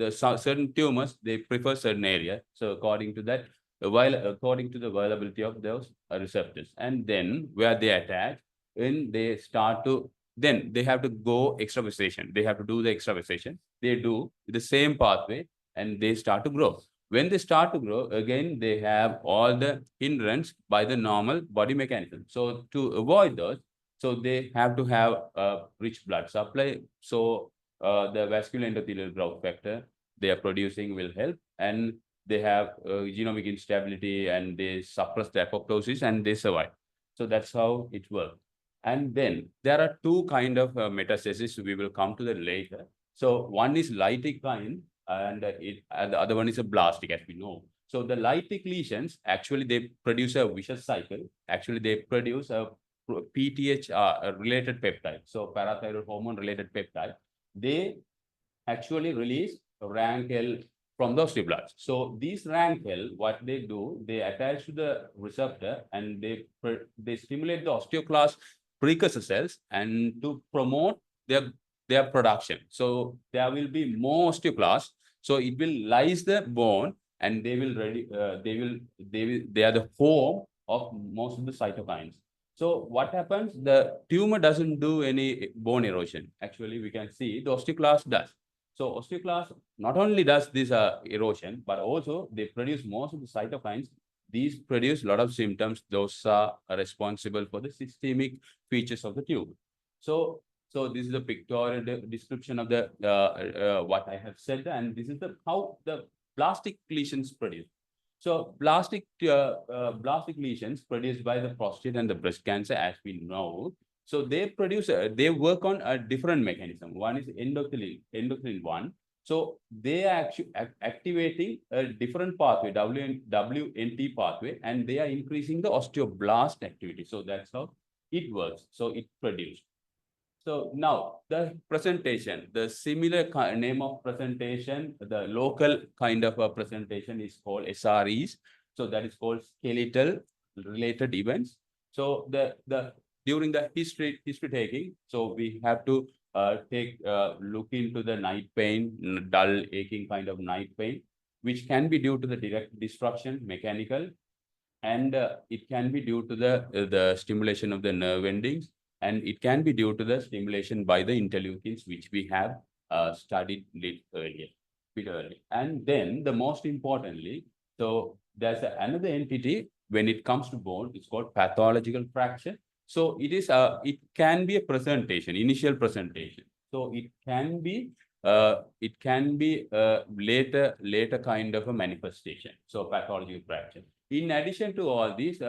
certain tumors, they prefer certain areas. So according to that, according to the availability of those receptors, and then where they attach, when they start to then they have to go extravasation. They have to do the extravasation. They do the same pathway and they start to grow. When they start to grow, again, they have all the hindrance by the normal body mechanism. So to avoid those, so they have to have a rich blood supply. So the vascular endothelial growth factor they are producing will help, and they have genomic instability and they suppress the apoptosis and they survive. So that's how it works. And then there are two kind of metastasis. We will come to that later. So one is lytic kind, and the other one is a blastic, as we know. So the lytic lesions actually they produce a vicious cycle. Actually, they produce a PTH related peptide. So parathyroid hormone related peptide. They actually release rank L from the osteoblasts. So these rank L, what they do, they attach to the receptor and they stimulate the osteoclast precursor cells and to promote their production. So there will be more osteoclasts. So it will lyse the bone and they are the home of most of the cytokines. So what happens? The tumor doesn't do any bone erosion. Actually, we can see the osteoclast does. So osteoclast not only does this erosion, but also they produce most of the cytokines. These produce a lot of symptoms. Those are responsible for the systemic features of the tumor. So this is a pictorial description of the what I have said, and this is how the blastic lesions produce. So blastic lesions produced by the prostate and the breast cancer, as we know. So they produce, they work on a different mechanism. One is endocrine one. So they are actually activating a different pathway, WNT pathway, and they are increasing the osteoblast activity. So that's how it works. So it produced. So now the presentation, the similar name of presentation, the local kind of a presentation is called SREs. So that is called skeletal related events. So during the history taking, so we have to look into the night pain, dull aching kind of night pain, which can be due to the direct destruction, mechanical, and it can be due to the stimulation of the nerve endings, and it can be due to the stimulation by the interleukins, which we have studied earlier. And then the most importantly, so there's another entity when it comes to bone, it's called pathological fracture. So it can be a presentation, initial presentation. So it can be later kind of a manifestation. So pathological fracture. In addition to all these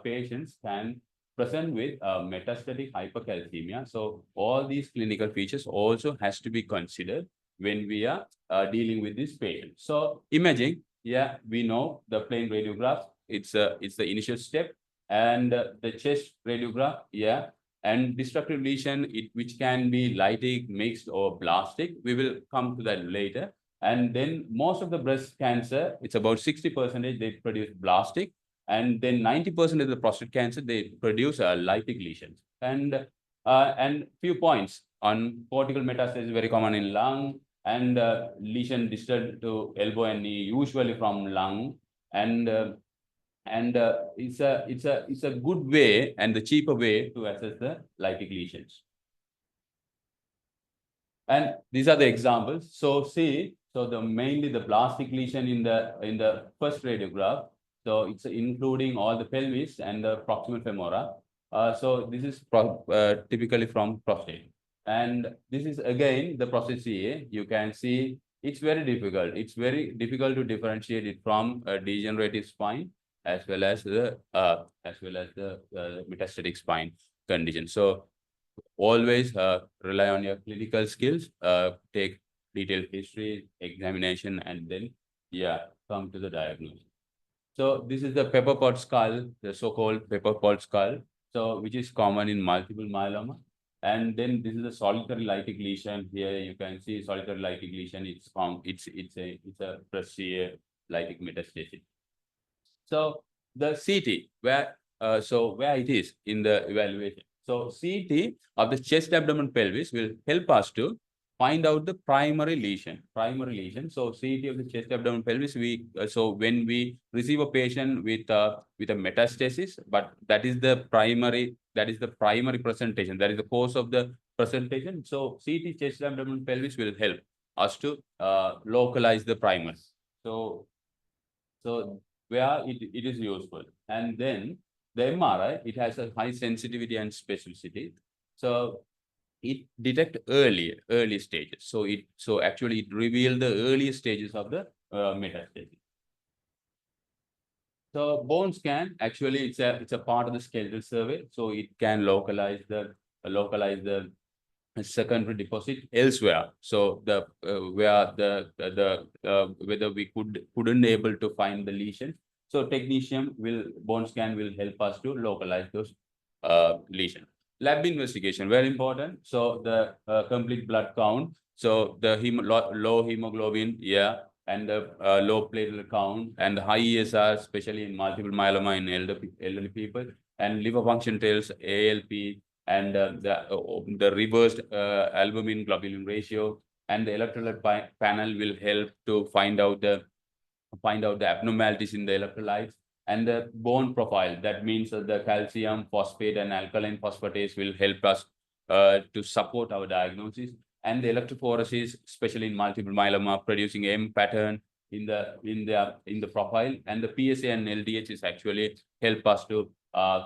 patients can present with metastatic hypercalcemia. So all these clinical features also has to be considered when we are dealing with this patient. So imaging, yeah, we know the plain radiograph. It's the initial step, and the chest radiograph, yeah, and destructive lesion, which can be lytic, mixed, or blastic. We will come to that later. And then most of the breast cancer, it's about 60% they produce blastic. And then 90% of the prostate cancer, they produce lytic lesions. And few points on cortical metastasis, very common in lung, and lesion distal to elbow and knee, usually from lung. And it's a good way and the cheaper way to assess the lytic lesions. And these are the examples. So see, so mainly the blastic lesion in the first radiograph. So it's including all the pelvis and the proximal femora. So this is typically from prostate. And this is again the prostate CA. You can see it's very difficult. It's very difficult to differentiate it from a degenerative spine as well as the metastatic spine condition. So always rely on your clinical skills, take detailed history, examination, and then, yeah, come to the diagnosis. So this is the pepper pot skull, the so-called pepper pot skull, so which is common in multiple myeloma. And then this is a solitary lytic lesion. Here you can see solitary lytic lesion. It's a breast lytic metastasis. So the CT, where it is in the evaluation. So CT of the chest, abdomen, pelvis will help us to find out the primary lesion. So CT of the chest, abdomen, pelvis. So when we receive a patient with a metastasis, but that is the primary presentation. That is the cause of the presentation. So CT, chest, abdomen, pelvis will help us to localize the primary. So where it is useful. And then the MRI, it has a high sensitivity and specificity. So it detect early stages. So actually it reveal the early stages of the metastasis. So bone scan, actually it's a part of the skeletal survey. So it can localize the secondary deposit elsewhere. So the where whether we couldn't able to find the lesion. So bone scan will help us to localize those lesions. Lab investigation, very important. So the complete blood count. So the low hemoglobin, yeah, and the low platelet count and the high ESR, especially in multiple myeloma in elderly people, and liver function tells ALP, and the reversed albumin globulin ratio, and the electrolyte panel will help to find out the abnormalities in the electrolytes, and the bone profile. That means that the calcium, phosphate, and alkaline phosphatase will help us to support our diagnosis. And the electrophoresis, especially in multiple myeloma, producing M pattern in the profile, and the PSA and LDH is actually help us to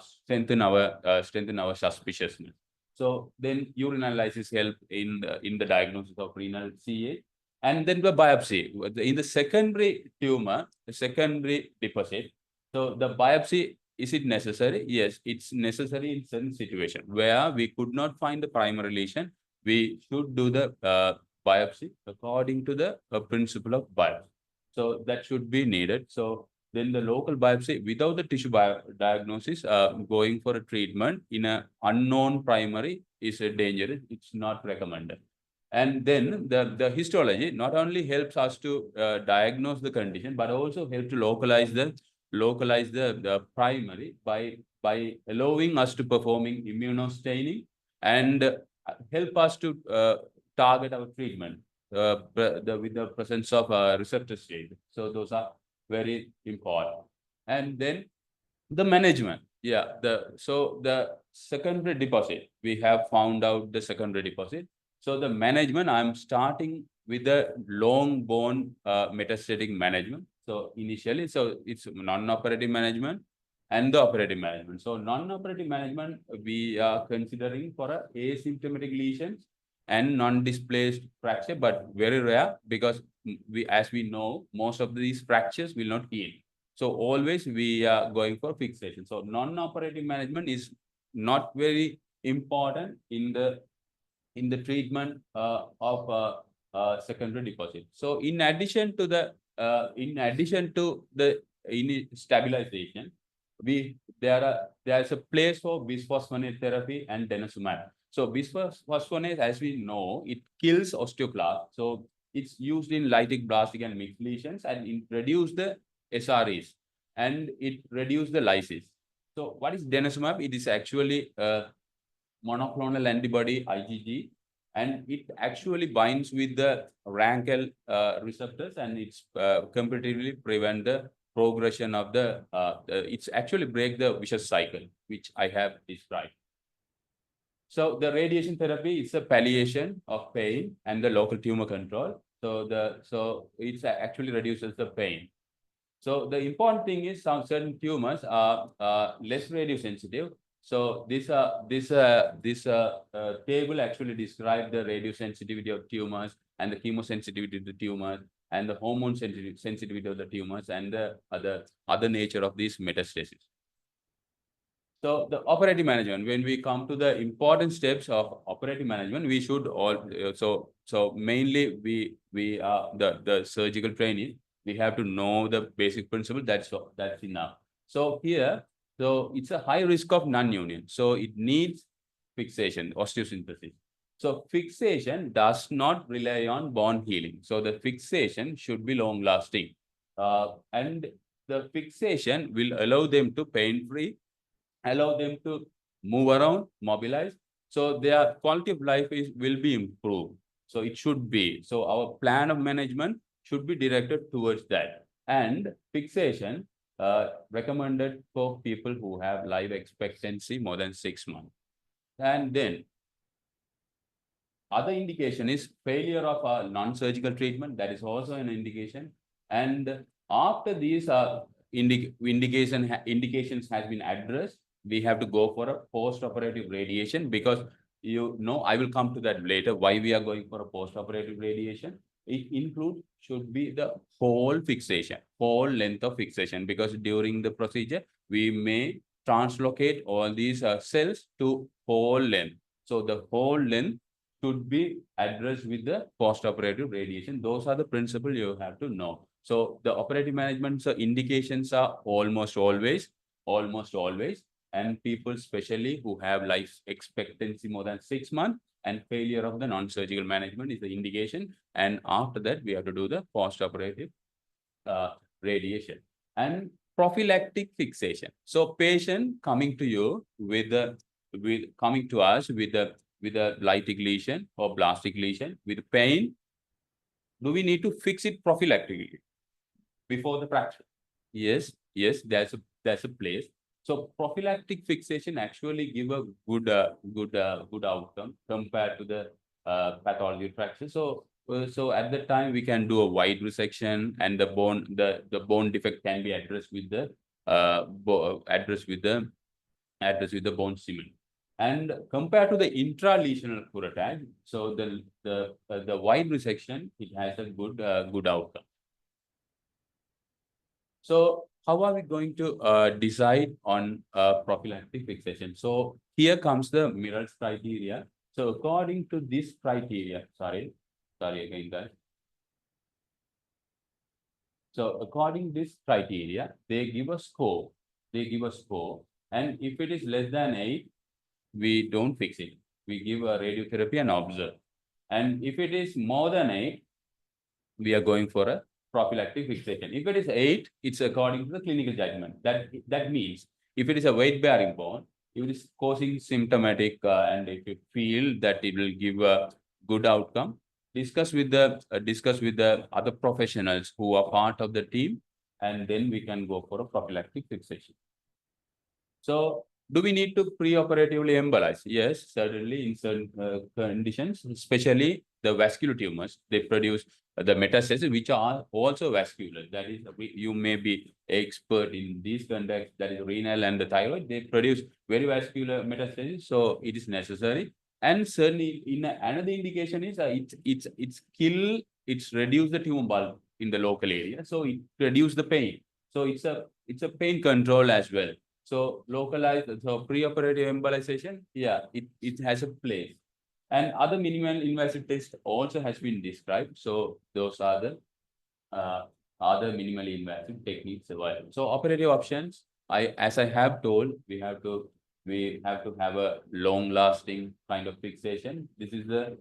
strengthen our suspiciousness. So then urine analysis help in the diagnosis of renal CA. And then the biopsy in the secondary tumor, the secondary deposit. So the biopsy, is it necessary? Yes, it's necessary in certain situation where we could not find the primary lesion. We should do the biopsy according to the principle of biopsy. So that should be needed. So then the local biopsy without the tissue diagnosis, going for a treatment in an unknown primary is dangerous. It's not recommended. And then the histology not only helps us to diagnose the condition, but also help to localize the primary by allowing us to performing immunostaining and help us to target our treatment with the presence of receptor state. So those are very important. And then the management. Yeah, so the secondary deposit, we have found out the secondary deposit. So the management, I'm starting with the long bone metastatic management. So initially, so it's non-operative management and the operative management. So non-operative management, we are considering for asymptomatic lesions and non-displaced fracture, but very rare because as we know, most of these fractures will not heal. So always we are going for fixation. So non-operative management is not very important in the treatment of secondary deposit. So in addition to the stabilization, there's a place for bisphosphonate therapy and denosumab. So bisphosphonate, as we know, it kills osteoclast. So it's used in lytic, blastic, and mixed lesions, and it reduces the SREs and it reduces the lysis. So what is denosumab? It is actually monoclonal antibody IgG, and it actually binds with the Rankel receptors, and it's comparatively prevent the progression of it's actually break the vicious cycle, which I have described. So the radiation therapy is a palliation of pain and the local tumor control. So it actually reduces the pain. So the important thing is some certain tumors are less radiosensitive. So this table actually describes the radiosensitivity of tumors and the chemosensitivity of the tumors and the hormone sensitivity of the tumors and the other nature of these metastases. So the operative management, when we come to the important steps of operative management, we should so mainly we are the surgical training. We have to know the basic principle. That's enough. So here, so it's a high risk of non-union. So it needs fixation, osteosynthesis. So fixation does not rely on bone healing. So the fixation should be long lasting. And the fixation will allow them to pain-free, allow them to move around, mobilize. So their quality of life will be improved. So it should be. So our plan of management should be directed towards that. And fixation recommended for people who have life expectancy more than 6 months. And then other indication is failure of a non-surgical treatment. That is also an indication. And after these indications has been addressed, we have to go for a post-operative radiation, because I will come to that later, why we are going for a post-operative radiation. It includes, should be the whole fixation, whole length of fixation, because during the procedure, we may translocate all these cells to whole length. So the whole length should be addressed with the post-operative radiation. Those are the principles you have to know. So the operative management indications are almost always, and people especially who have life expectancy more than 6 months, and failure of the non-surgical management is the indication. And after that, we have to do the post-operative radiation and prophylactic fixation. So patient coming to you coming to us with a lytic lesion or blastic lesion with pain, do we need to fix it prophylactically before the fracture? Yes, there's a place. So prophylactic fixation actually give a good outcome compared to the pathology fracture. So at that time we can do a wide resection, and the bone defect can be addressed with the bone cement. And compared to the intralesional curettage, so the wide resection, it has a good outcome. So how are we going to decide on prophylactic fixation? So here comes the Mirrors criteria. So according to this criteria, sorry again, guys. So according to this criteria, they give a score. And if it is less than 8, we don't fix it. We give a radiotherapy and observe. And if it is more than 8, we are going for a prophylactic fixation. If it is 8, it's according to the clinical judgment. That means if it is a weight-bearing bone, if it is causing symptomatic, and if you feel that it will give a good outcome, discuss with the other professionals who are part of the team, and then we can go for a prophylactic fixation. So do we need to preoperatively embolize? Yes, certainly in certain conditions, especially the vascular tumors, they produce the metastases, which are also vascular. That is, you may be expert in these contexts, that is renal and the thyroid. They produce very vascular metastases, so it is necessary. And certainly, in another indication is it's reduce the tumor bulk in the local area, so it reduce the pain. So it's a pain control as well. So localized, so preoperative embolization, yeah, it has a place. And other minimal invasive tests also has been described. So those are the other minimally invasive techniques available. So operative options, as I have told, we have to have a long-lasting kind of fixation. This is the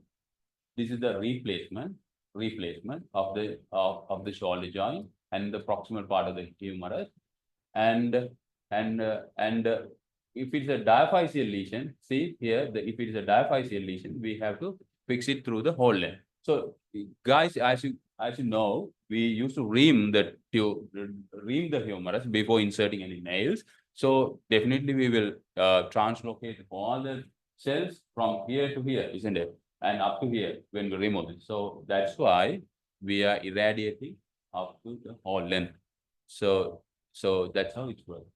replacement of the shoulder joint and the proximal part of the humerus. And if it's a diaphyseal lesion, see here, if it is a diaphyseal lesion, we have to fix it through the whole length. So guys, as you know, we used to ream the humerus before inserting any nails. So definitely we will translocate all the cells from here to here, isn't it? And up to here when we remove it. So that's why we are irradiating up to the whole length. So that's how it works.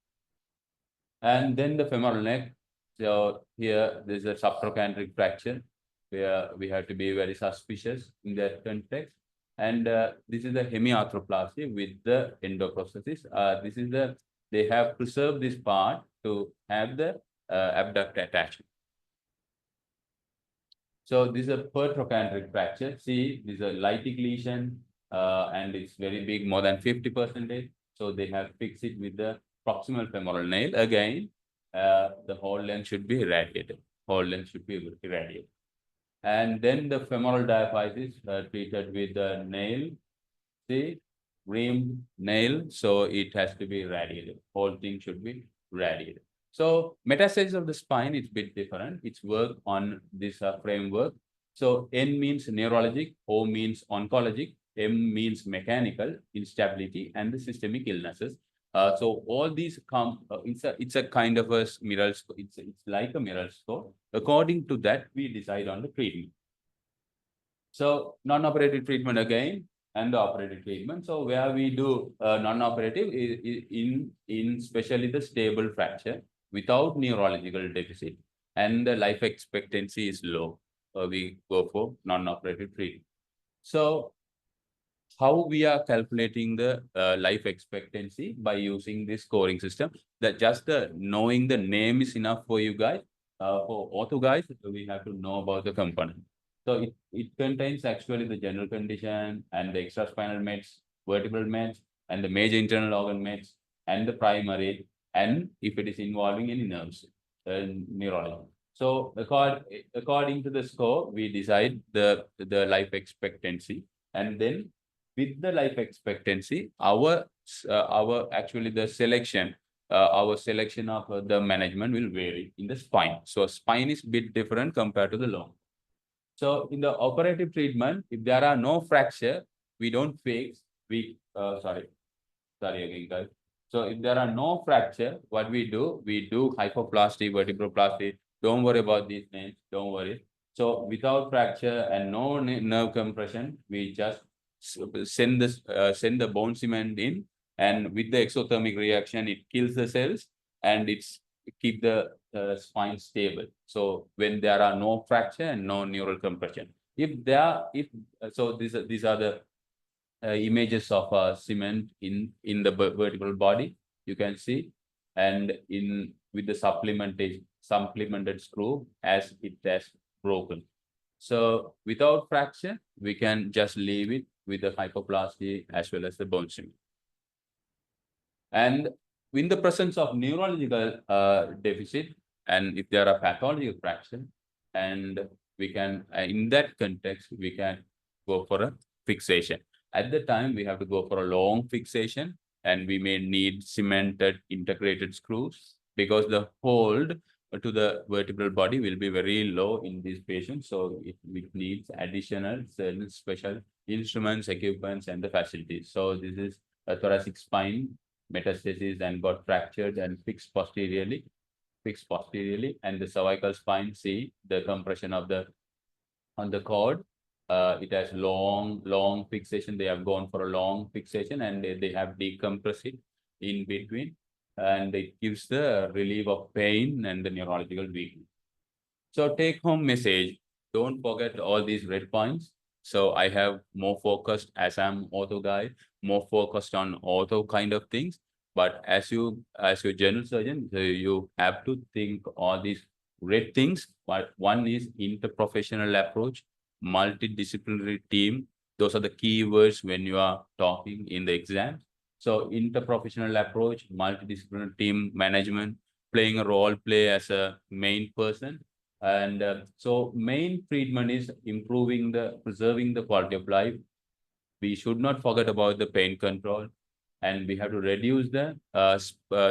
And then the femoral neck. So here there's a subtrochanteric fracture where we have to be very suspicious in that context. And this is the hemiarthroplasty with the endoprosthesis. They have preserved this part to have the abductor attachment. So this is a pertrochanteric fracture. See, this is a lytic lesion, and it's very big, more than 50%. So they have fixed it with the proximal femoral nail. Again, the whole length should be irradiated. And then the femoral diaphysis treated with the nail. See, reamed nail. So it has to be irradiated. Whole thing should be irradiated. So metastasis of the spine is a bit different. It's work on this framework. So N means neurologic, O means oncologic, M means mechanical, instability, and the systemic illnesses. So all these come, it's a kind of a mirror, it's like a mirror score. According to that, we decide on the treatment. So non-operative treatment again, and the operative treatment. So where we do non-operative is in especially the stable fracture without neurological deficit, and the life expectancy is low. We go for non-operative treatment. So how we are calculating the life expectancy by using this scoring system, that just knowing the name is enough for you guys. For ortho guys, we have to know about the component. So it contains actually the general condition and the extraspinal meds, vertebral meds, and the major internal organ meds, and the primary, and if it is involving any nerves, neurology. So according to the score, we decide the life expectancy, and then with the life expectancy, our actually the selection, our selection of the management will vary in the spine. So spine is a bit different compared to the lung. So in the operative treatment, if there are no fracture, we don't fix. Sorry again, guys. So if there are no fracture, what we do hypoplasty, vertebroplasty. Don't worry about these names. Don't worry. So without fracture and no nerve compression, we just send the bone cement in, and with the exothermic reaction, it kills the cells and it's keep the spine stable. So when there are no fracture and no neural compression, so these are the images of cement in the vertebral body, you can see, and in with the supplemented screw as it has broken. So without fracture, we can just leave it with the hypoplasty as well as the bone cement. And in the presence of neurological deficit, and if there are pathological fracture, and we can, in that context, we can go for a fixation. At the time, we have to go for a long fixation, and we may need cemented integrated screws because the hold to the vertebral body will be very low in these patients. So it needs additional certain special instruments, equipments, and the facilities. So this is a thoracic spine metastasis and got fractured and fixed posteriorly, and the cervical spine, see the compression of the on the cord. It has long fixation. They have gone for a long fixation, and they have decompressed it in between, and it gives the relief of pain and the neurological weakness. So take home message, don't forget all these red points. So I have more focused, as I'm ortho guy, more focused on ortho kind of things. But as your general surgeon, you have to think all these red things. But one is interprofessional approach, multidisciplinary team. Those are the key words when you are talking in the exam. So interprofessional approach, multidisciplinary team management, playing a role play as a main person. And so main treatment is preserving the quality of life. We should not forget about the pain control, and we have to reduce the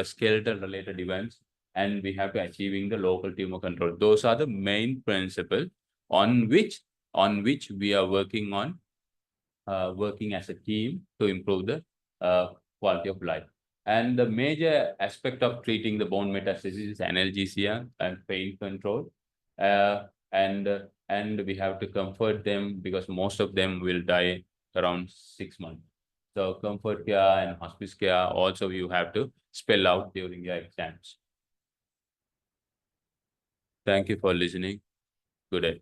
skeletal related events, and we have to achieving the local tumor control. Those are the main principles on which we are working on, working as a team to improve the quality of life. And the major aspect of treating the bone metastasis is analgesia and pain control. And we have to comfort them because most of them will die around 6 months. So comfort care and hospice care also you have to spell out during your exams. Thank you for listening. Good day.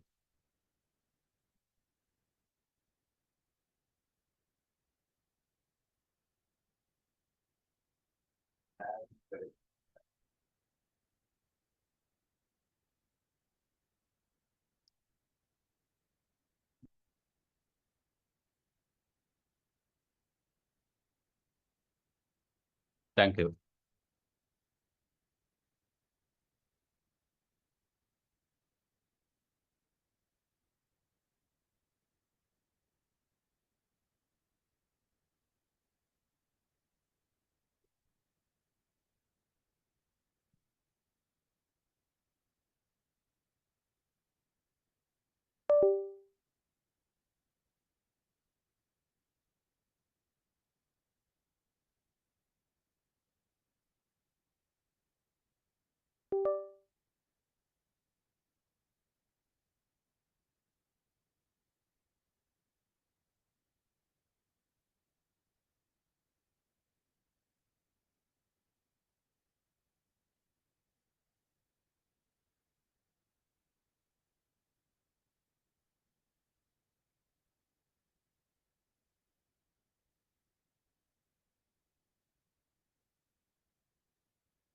Thank you.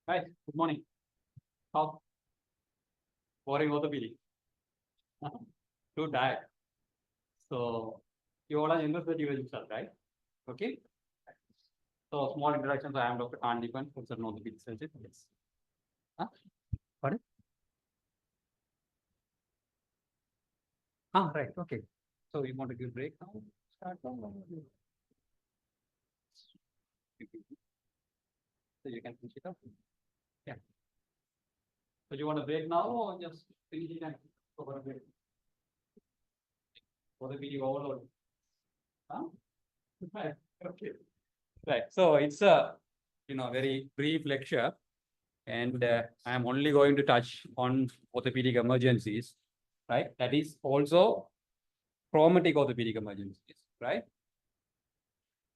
Hi, good morning. How? Boring orthopedic. Too tired. So you all are interested in yourself, right? Okay. So small introductions. I am Dr. Kandipan, professor of orthopedic surgeon. Yes. Huh? Pardon? Ah, right. Okay. So you want to give break now? Start now. So you can finish it up. Yeah. So you want to break now or just finish it and go for a break? For the video overload. Huh? Right. Okay. Right. So it's a very brief lecture, and I am only going to touch on orthopedic emergencies, right? That is also traumatic orthopedic emergencies, right?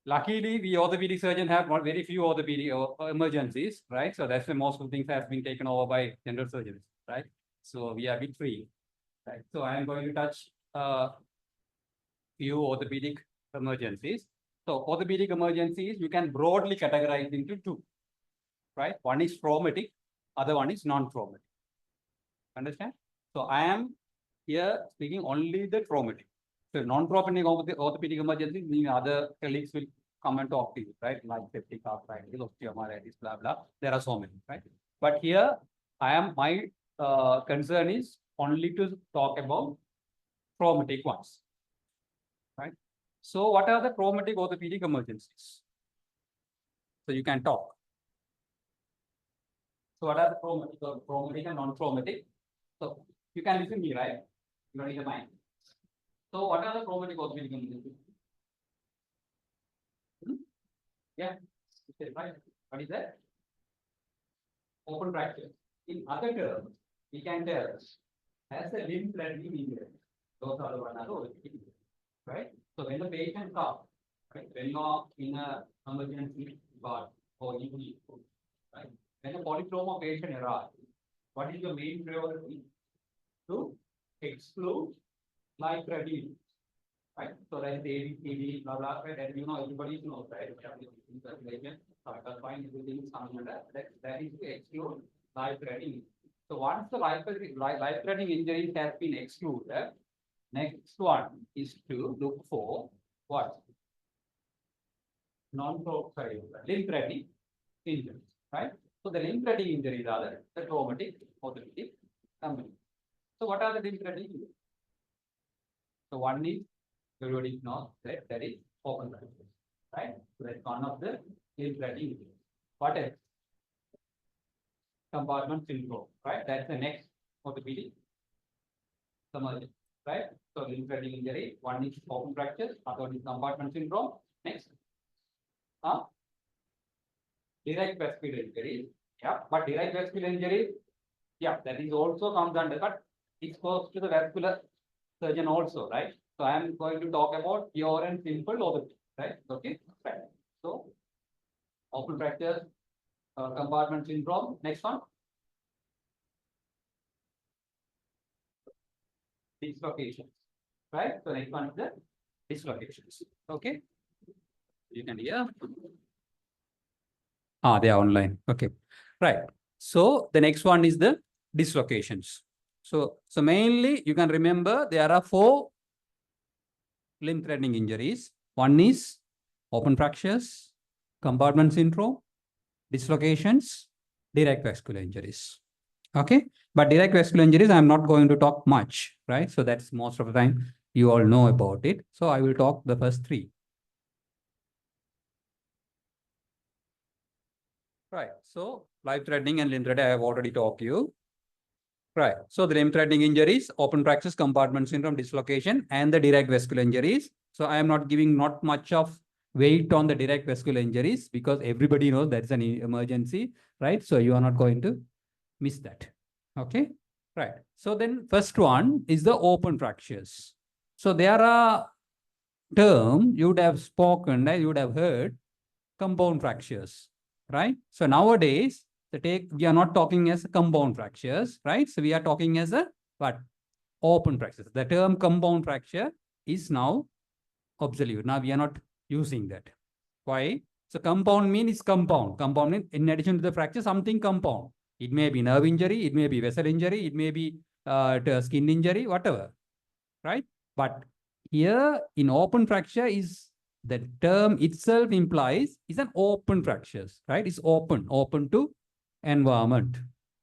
Luckily, we orthopedic surgeons have not very few orthopedic emergencies, right? So that's why most of the things has been taken over by general surgeons, right? So we are a bit free, right? So I am going to touch few orthopedic emergencies. So orthopedic emergencies, you can broadly categorize into two, right? One is traumatic, other one is non-traumatic. Understand? So I am here speaking only the traumatic. So non-traumatic orthopedic emergencies, meaning other colleagues will come and talk to you, right? Like septic arthritis, osteomyelitis, blah, blah. There are so many, right? But here my concern is only to talk about traumatic ones, right? So what are the traumatic orthopedic emergencies? So you can talk. So what are the traumatic and non-traumatic? So you can listen to me, right? You don't need the mind. So what are the traumatic orthopedic emergencies? Yeah, right. What is that? Open fracture. In other terms, we can tell as a limb threatening injury. Those are the one right? So when the patient comes, right? When you are in a emergency ward or ED, right? When a polytrauma patient arrives, what is your main priority? To exclude life-threatening, right? So that's ABCD, blah, blah, right? And everybody knows, right? That's fine, everything is under that is to exclude life-threatening. So once the life-threatening injuries has been excluded, next one is to look for what? Limb-threatening injuries, right? So the limb-threatening injuries are the traumatic orthopedic emergency. So what are the limb-threatening injuries? So one is everybody knows that is open fracture, right? So that's one of the limb-threatening injuries. What else? Compartment syndrome, right? That's the next orthopedic emergency, right? So limb-threatening injury, one is open fractures, other one is compartment syndrome. Next, direct vascular injury. Yeah, but direct vascular injury, yeah, that is also comes under, but it's close to the vascular surgeon also, right? So I am going to talk about pure and simple orthopedic, right? Okay, right. So open fractures, compartment syndrome. Next one, dislocations, right? So next one is the dislocations. Okay, you can hear. They are online. Okay, right. So the next one is the dislocations. So mainly you can remember there are 4 limb-threatening injuries. One is open fractures, compartment syndrome, dislocations, direct vascular injuries. Okay, but direct vascular injuries, I'm not going to talk much, right? So that's most of the time you all know about it. So I will talk the first 3. Right. So life-threatening and limb-threatening, I have already talked to you. Right. So the limb-threatening injuries, open fractures, compartment syndrome, dislocation, and the direct vascular injuries. So I am not giving not much of weight on the direct vascular injuries because everybody knows that's an emergency, right? So you are not going to miss that. Okay. Right. So then first one is the open fractures. So there are term you would have spoken, you would have heard compound fractures, right? So nowadays, we are not talking as compound fractures, right? So we are talking as a what? Open fractures. The term compound fracture is now obsolete. Now we are not using that. Why? So compound means it's compound. Compound means in addition to the fracture, something compound. It may be nerve injury, it may be vessel injury, it may be skin injury, whatever, right? But here in open fracture is the term itself implies is an open fractures, right? It's open to environment,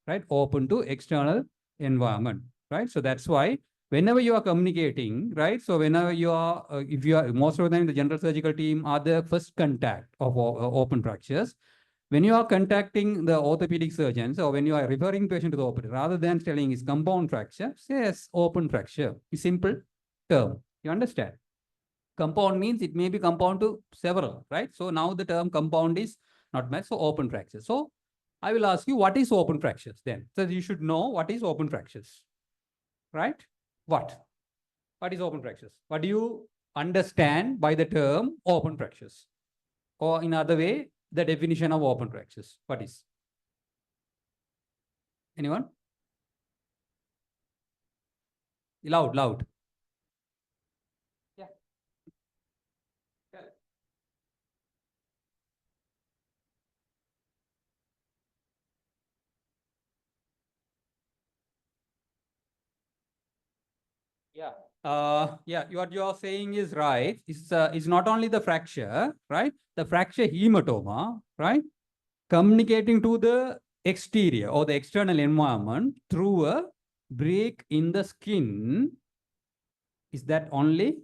right? Open to external environment, right? So that's why whenever you are communicating, right? So whenever you are, if you are, most of the time the general surgical team are the first contact of open fractures. When you are contacting the orthopedic surgeons or when you are referring patient to the orthopedic, rather than telling it's compound fracture, say as open fracture. It's simple term. You understand? Compound means it may be compound to several, right? So now the term compound is not matched, so open fracture. So I will ask you, what is open fractures then? So you should know what is open fractures, right? What? What is open fractures? What do you understand by the term open fractures? Or in other way, the definition of open fractures? What is? Anyone? Loud, loud. Yeah. Yeah. What you are saying is right. It's not only the fracture, right? The fracture hematoma, right? Communicating to the exterior or the external environment through a break in the skin. Is that only?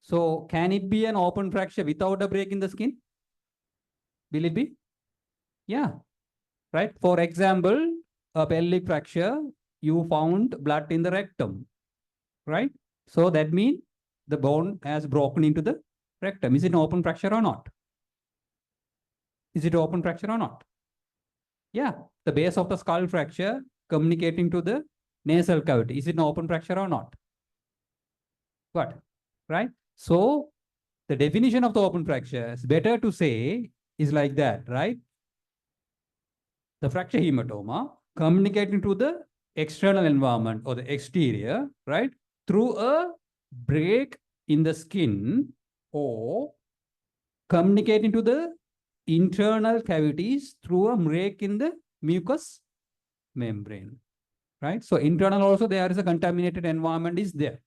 So can it be an open fracture without a break in the skin? Will it be? Yeah. Right. For example, a pelvic fracture, you found blood in the rectum, right? So that means the bone has broken into the rectum. Is it an open fracture or not? Is it open fracture or not? Yeah, the base of the skull fracture communicating to the nasal cavity. Is it an open fracture or not? What? Right? So the definition of the open fracture is better to say is like that, right? The fracture hematoma communicating to the external environment or the exterior, right? Through a break in the skin or communicating to the internal cavities through a break in the mucous membrane, right? So internal also there is a contaminated environment is there.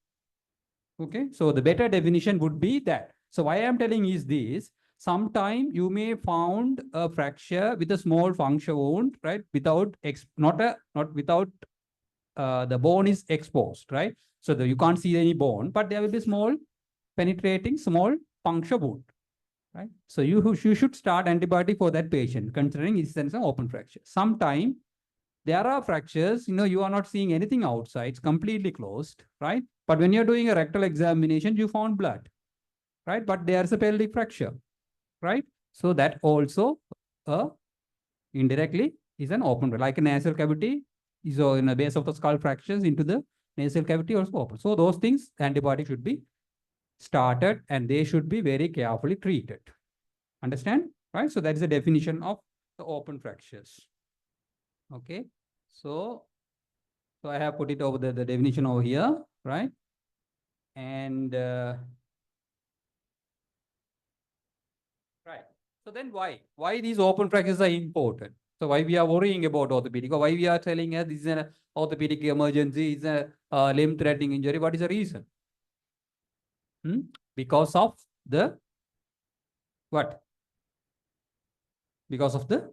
Okay, so the better definition would be that. So why I'm telling is this, sometime you may found a fracture with a small puncture wound, right? Without, not without the bone is exposed, right? So you can't see any bone, but there will be small penetrating small puncture wound, right? So you should start antibiotic for that patient, considering it's an open fracture. Sometime there are fractures, you are not seeing anything outside, it's completely closed, right? But when you're doing a rectal examination, you found blood, right? But there's a pelvic fracture, right? So that also indirectly is an open, like a nasal cavity is in the base of the skull fractures into the nasal cavity also open. So those things, antibiotic should be started and they should be very carefully treated. Understand? Right? So that is the definition of the open fractures. Okay. So I have put it over the definition over here, right? And right. So then why these open fractures are important? So why we are worrying about orthopedic, or why we are telling us this is an orthopedic emergency, is a limb threatening injury? What is the reason? Because of the what? Because of the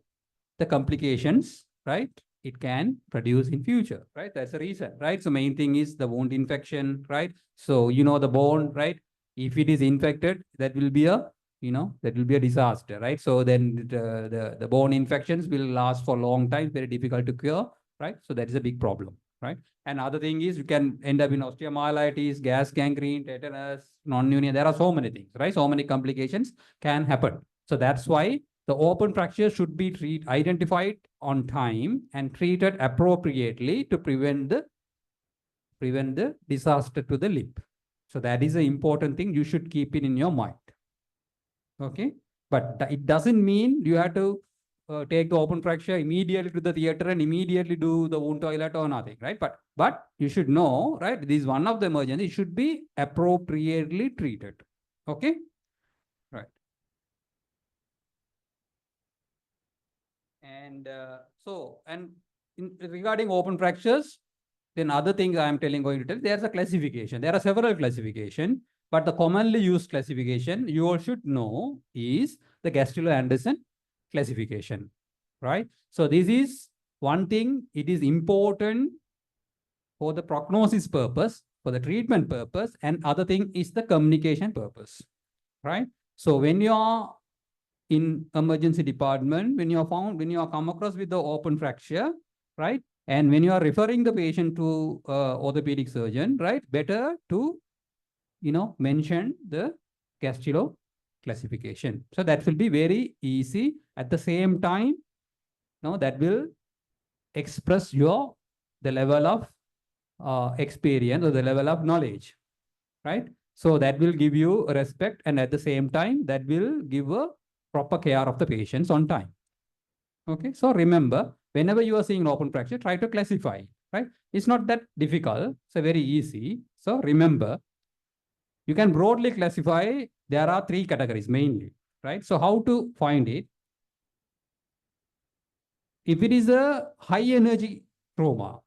complications, right? It can produce in future, right? That's the reason, right? So main thing is the wound infection, right? So the bone, right? If it is infected, that will be a disaster, right? So then the bone infections will last for a long time, very difficult to cure, right? So that is a big problem, right? And other thing is you can end up in osteomyelitis, gas gangrene, tetanus, non-union. There are so many things, right? So many complications can happen. So that's why the open fracture should be identified on time and treated appropriately to prevent the disaster to the limb. So that is an important thing you should keep it in your mind. Okay, but it doesn't mean you have to take the open fracture immediately to the theater and immediately do the wound toilet or nothing, right? But you should know, right? This is one of the emergencies. It should be appropriately treated. Okay, right. And regarding open fractures, then other things I am going to tell, there's a classification. There are several classification, but the commonly used classification you all should know is the Gastello-Anderson classification, right? So this is one thing, it is important for the prognosis purpose, for the treatment purpose, and other thing is the communication purpose, right? So when you are in emergency department, when you are come across with the open fracture, right? And when you are referring the patient to orthopedic surgeon, right? Better to, mention the Gastello classification. So that will be very easy. At the same time, that will express the level of experience or the level of knowledge, right? So that will give you respect, and at the same time, that will give a proper care of the patients on time. Okay, so remember, whenever you are seeing an open fracture, try to classify, right? It's not that difficult, it's very easy. So remember, you can broadly classify, there are 3 categories mainly, right? So how to find it? If it is a high energy trauma,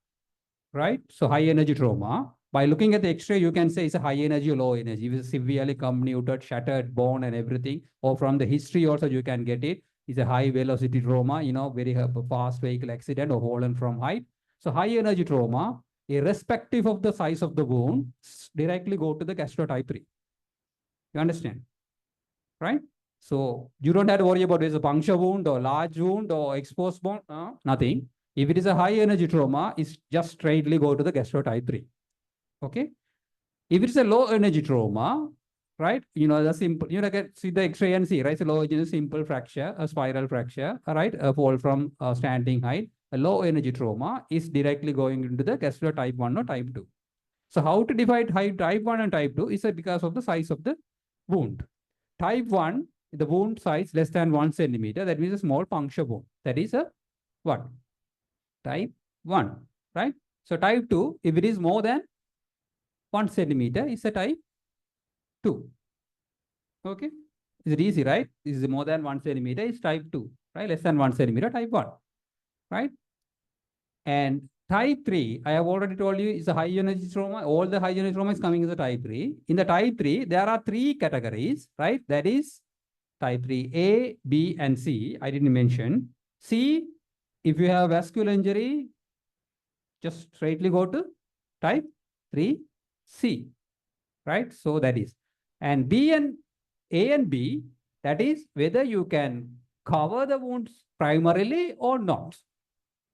right? So high energy trauma, by looking at the X-ray, you can say it's a high energy or low energy. If it's severely comminuted, shattered bone and everything, or from the history also you can get it. It's a high velocity trauma, very fast vehicle accident or fallen from height. So high energy trauma, irrespective of the size of the wound, directly go to the Gastello type 3. You understand? Right? So you don't have to worry about whether it's a puncture wound or large wound or exposed bone, nothing. If it is a high energy trauma, it's just straightly go to the Gastello type 3. Okay. If it's a low energy trauma, right? The simple, can see the X-ray and see, right? So low energy, simple fracture, a spiral fracture, right? A fall from standing height. A low energy trauma is directly going into the Gastello type 1 or type 2. So how to divide type 1 and type 2 is because of the size of the wound. Type 1, the wound size less than 1 centimeter, that means a small puncture wound. That is a what? Type 1, right? So type 2, if it is more than 1 centimeter, is a type 2. Okay. Is it easy, right? This is more than 1 centimeter, is type 2, right? Less than 1 centimeter, type 1, right? And type 3, I have already told you, is a high energy trauma. All the high energy trauma is coming as a type 3. In the type 3, there are 3 categories, right? That is type 3, A, B, and C. I didn't mention. C, if you have vascular injury, just straightly go to type 3C, right? So that is. And B and A and B, that is whether you can cover the wounds primarily or not,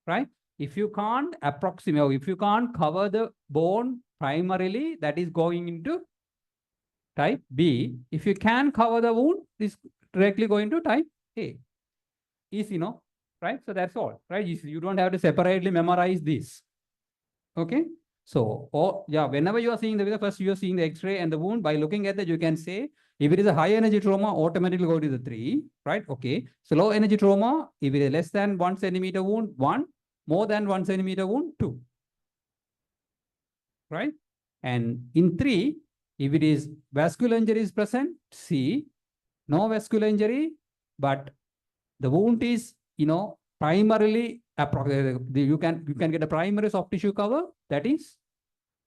right? If you can't approximate, or if you can't cover the bone primarily, that is going into type B. If you can cover the wound, this directly going to type A. Easy, no? Right? So that's all, right? You don't have to separately memorize this. Okay? So, whenever you are seeing first you are seeing the X-ray and the wound, by looking at that, you can say, if it is a high energy trauma, automatically go to the 3, right? Okay. So low energy trauma, if it is less than 1 centimeter wound, 1, more than 1 centimeter wound, 2. Right? And in 3, if it is vascular injury is present, C, no vascular injury, but the wound is, primarily, you can get a primary soft tissue cover, that is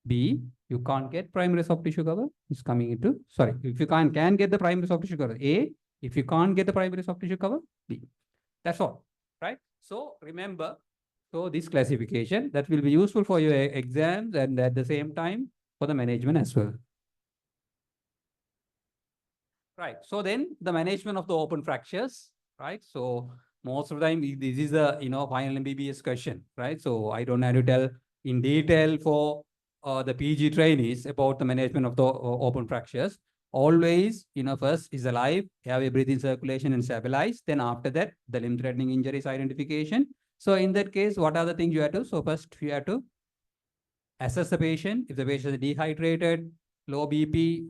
B. You can't get primary soft tissue cover, it's coming into, sorry, if you can get the primary soft tissue cover, A. If you can't get the primary soft tissue cover, B. That's all, right? So remember, so this classification, that will be useful for your exams and at the same time for the management as well. Right, so then the management of the open fractures, right? So most of the time, this is a, final MBBS question, right? So I don't have to tell in detail for the PG trainees about the management of the open fractures. Always, first is alive, have a breathing circulation and stabilize. Then after that, the limb threatening injuries identification. So in that case, what are the things you have to? So first you have to assess the patient. If the patient is dehydrated, low BP,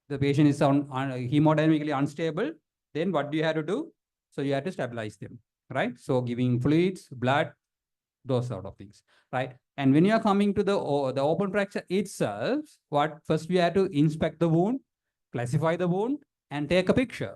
the patient is hemodynamically unstable, then what do you have to do? So you have to stabilize them, right? So giving fluids, blood, those sort of things, right? And when you are coming to the open fracture itself, first we have to inspect the wound, classify the wound, and take a picture.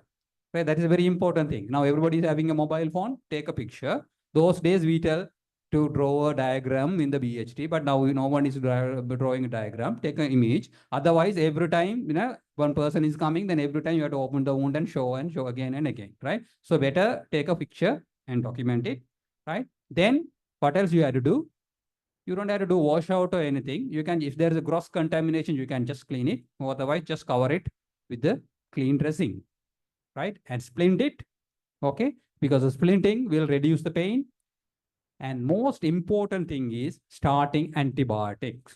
Right? That is a very important thing. Now everybody is having a mobile phone, take a picture. Those days we tell to draw a diagram in the BHT, but now no one is drawing a diagram, take an image. Otherwise, every time, one person is coming, then every time you have to open the wound and show again and again, right? So better take a picture and document it, right? Then what else you have to do? You don't have to do washout or anything. You can, if there is a gross contamination, you can just clean it. Otherwise, just cover it with the clean dressing, right? And splint it, okay? Because the splinting will reduce the pain. And most important thing is starting antibiotics,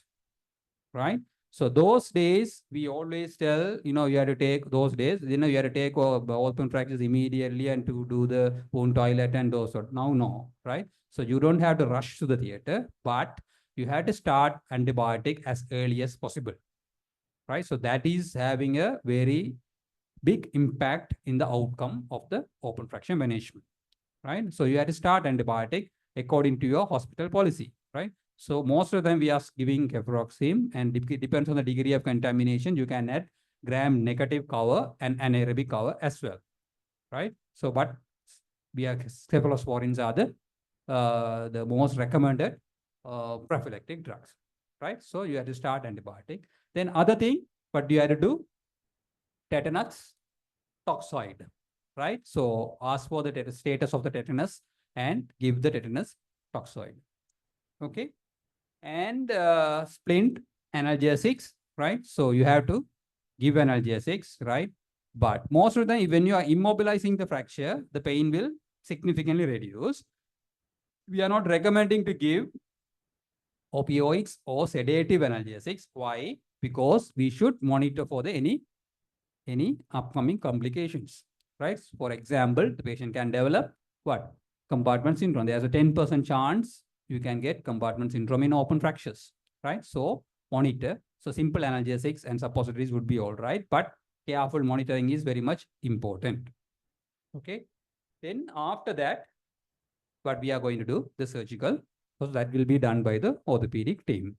right? So those days, we always tell, you have to take those days, you have to take open fractures immediately and to do the wound toilet and those sort. Now, no, right? So you don't have to rush to the theater, but you have to start antibiotic as early as possible, right? So that is having a very big impact in the outcome of the open fracture management, right? So you have to start antibiotic according to your hospital policy, right? So most of the time we are giving cefuroxime, and it depends on the degree of contamination. You can add gram-negative cover and anaerobic cover as well, right? So, but we are cephalosporins are the most recommended prophylactic drugs, right? So you have to start antibiotic. Then other thing, what do you have to do? Tetanus toxoid, right? So ask for the status of the tetanus and give the tetanus toxoid, okay? And splint analgesics, right? So you have to give analgesics, right? But most of the time, when you are immobilizing the fracture, the pain will significantly reduce. We are not recommending to give opioids or sedative analgesics. Why? Because we should monitor for the any upcoming complications, right? For example, the patient can develop what? Compartment syndrome. There's a 10% chance you can get compartment syndrome in open fractures, right? So monitor. So simple analgesics and suppositories would be all right, but careful monitoring is very much important. Okay. Then after that, what we are going to do, the surgical, so that will be done by the orthopedic team,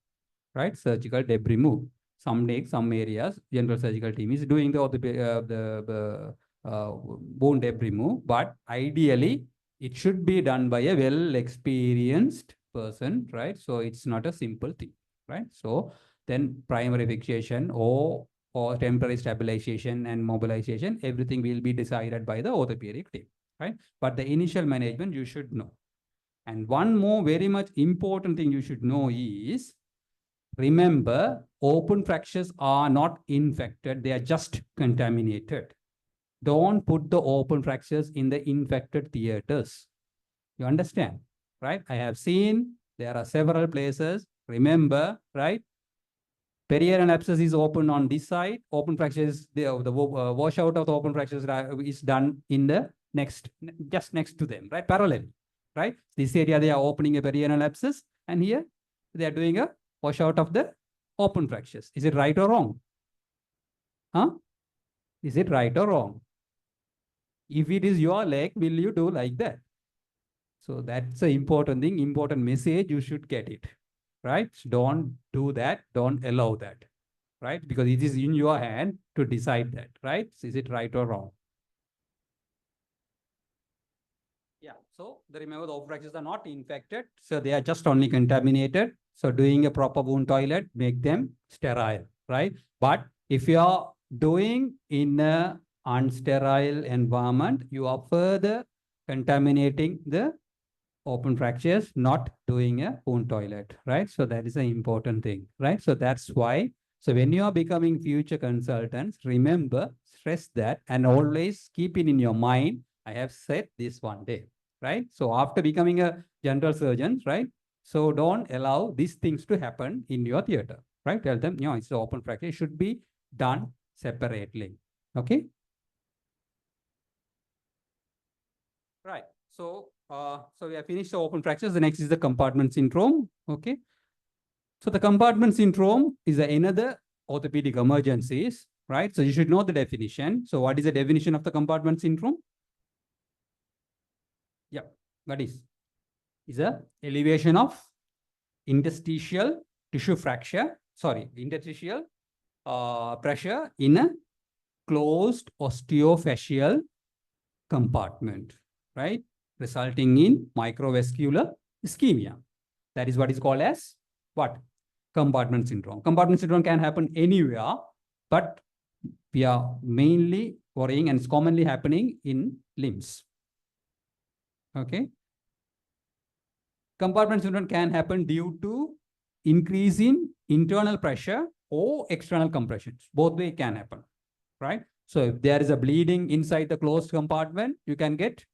right? Surgical debris move. Some areas, general surgical team is doing the bone debris move, but ideally it should be done by a well-experienced person, right? So it's not a simple thing, right? So then primary fixation or temporary stabilization and mobilization, everything will be decided by the orthopedic team, right? But the initial management you should know. And one more very much important thing you should know is, remember, open fractures are not infected. They are just contaminated. Don't put the open fractures in the infected theaters. You understand, right? I have seen there are several places. Remember, right? Perineal abscess is open on this side. Open fractures, the washout of the open fractures is done in the just next to them, right? Parallel, right? This area, they are opening a perineal abscess, and here they are doing a washout of the open fractures. Is it right or wrong? Huh? Is it right or wrong? If it is your leg, will you do like that? So that's an important thing, important message. You should get it, right? Don't do that. Don't allow that, right? Because it is in your hand to decide that, right? Is it right or wrong? Yeah, so remember the open fractures are not infected. So they are just only contaminated. So doing a proper wound toilet, make them sterile, right? But if you are doing in a unsterile environment, you are further contaminating the open fractures, not doing a wound toilet, right? So that is an important thing, right? So that's why, so when you are becoming future consultants, remember, stress that and always keep it in your mind. I have said this one day, right? So after becoming a general surgeon, right? So don't allow these things to happen in your theater, right? Tell them, it's an open fracture. It should be done separately, okay? Right. So, so we have finished the open fractures. The next is the compartment syndrome. Okay. So the compartment syndrome is another orthopedic emergencies, right? So you should know the definition. So what is the definition of the compartment syndrome? Yeah. What is? Is a elevation of interstitial tissue fracture. Sorry, interstitial pressure in a closed osteofascial compartment, right? Resulting in microvascular ischemia. That is what is called as what? Compartment syndrome. Compartment syndrome can happen anywhere, but we are mainly worrying and it's commonly happening in limbs. Okay. Compartment syndrome can happen due to increase in internal pressure or external compressions. Both way can happen, right? So if there is a bleeding inside the closed compartment, you can get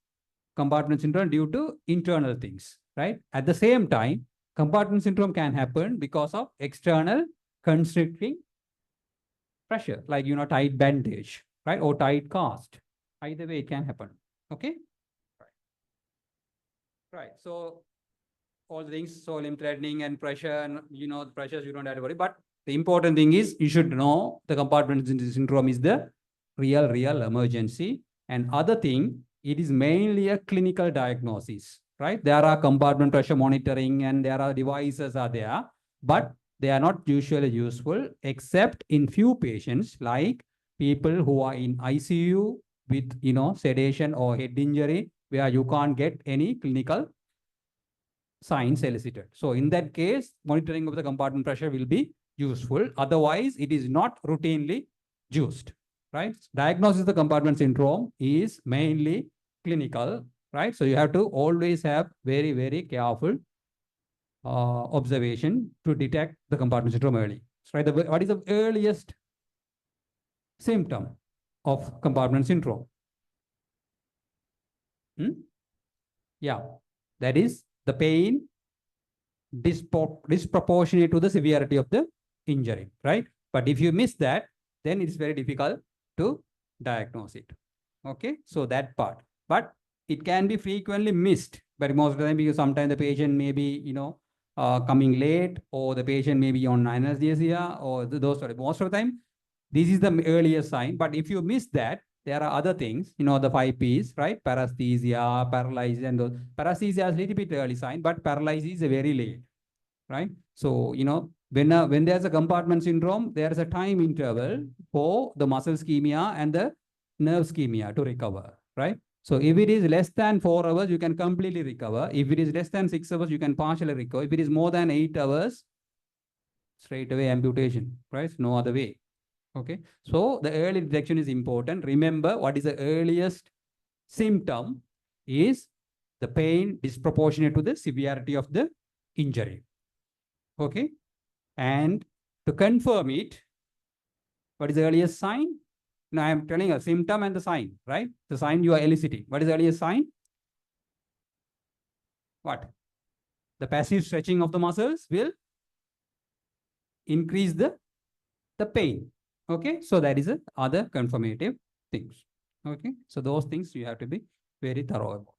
compartment syndrome due to internal things, right? At the same time, compartment syndrome can happen because of external constricting pressure, like, tight bandage, right? Or tight cast. Either way, it can happen. Okay. Right. So all the things, so limb threatening and pressure, and the pressures you don't have to worry. But the important thing is you should know the compartment syndrome is the real emergency. And other thing, it is mainly a clinical diagnosis, right? There are compartment pressure monitoring and there are devices are there, but they are not usually useful except in few patients like people who are in ICU with, sedation or head injury where you can't get any clinical signs elicited. So in that case, monitoring of the compartment pressure will be useful. Otherwise, it is not routinely used, right? Diagnosis of the compartment syndrome is mainly clinical, right? So you have to always have very careful observation to detect the compartment syndrome early. Right? What is the earliest symptom of compartment syndrome? Yeah, that is the pain disproportionate to the severity of the injury, right? But if you miss that, then it's very difficult to diagnose it. Okay, so that part. But it can be frequently missed, but most of the time, because sometimes the patient may be, coming late, or the patient may be on anesthesia, or those sort of. Most of the time, this is the earliest sign. But if you miss that, there are other things, the 5 Ps, right? Paresthesia, paralysis, and those. Paresthesia is a little bit early sign, but paralysis is a very late, right? So, when there's a compartment syndrome, there is a time interval for the muscle ischemia and the nerve ischemia to recover, right? So if it is less than 4 hours, you can completely recover. If it is less than 6 hours, you can partially recover. If it is more than 8 hours, straight away amputation, right? No other way. Okay. So the early detection is important. Remember, what is the earliest symptom is the pain disproportionate to the severity of the injury. Okay. And to confirm it, what is the earliest sign? Now I am telling a symptom and the sign, right? The sign you are eliciting. What is the earliest sign? What? The passive stretching of the muscles will increase the pain. Okay, so that is other confirmative things. Okay, so those things you have to be very thorough about.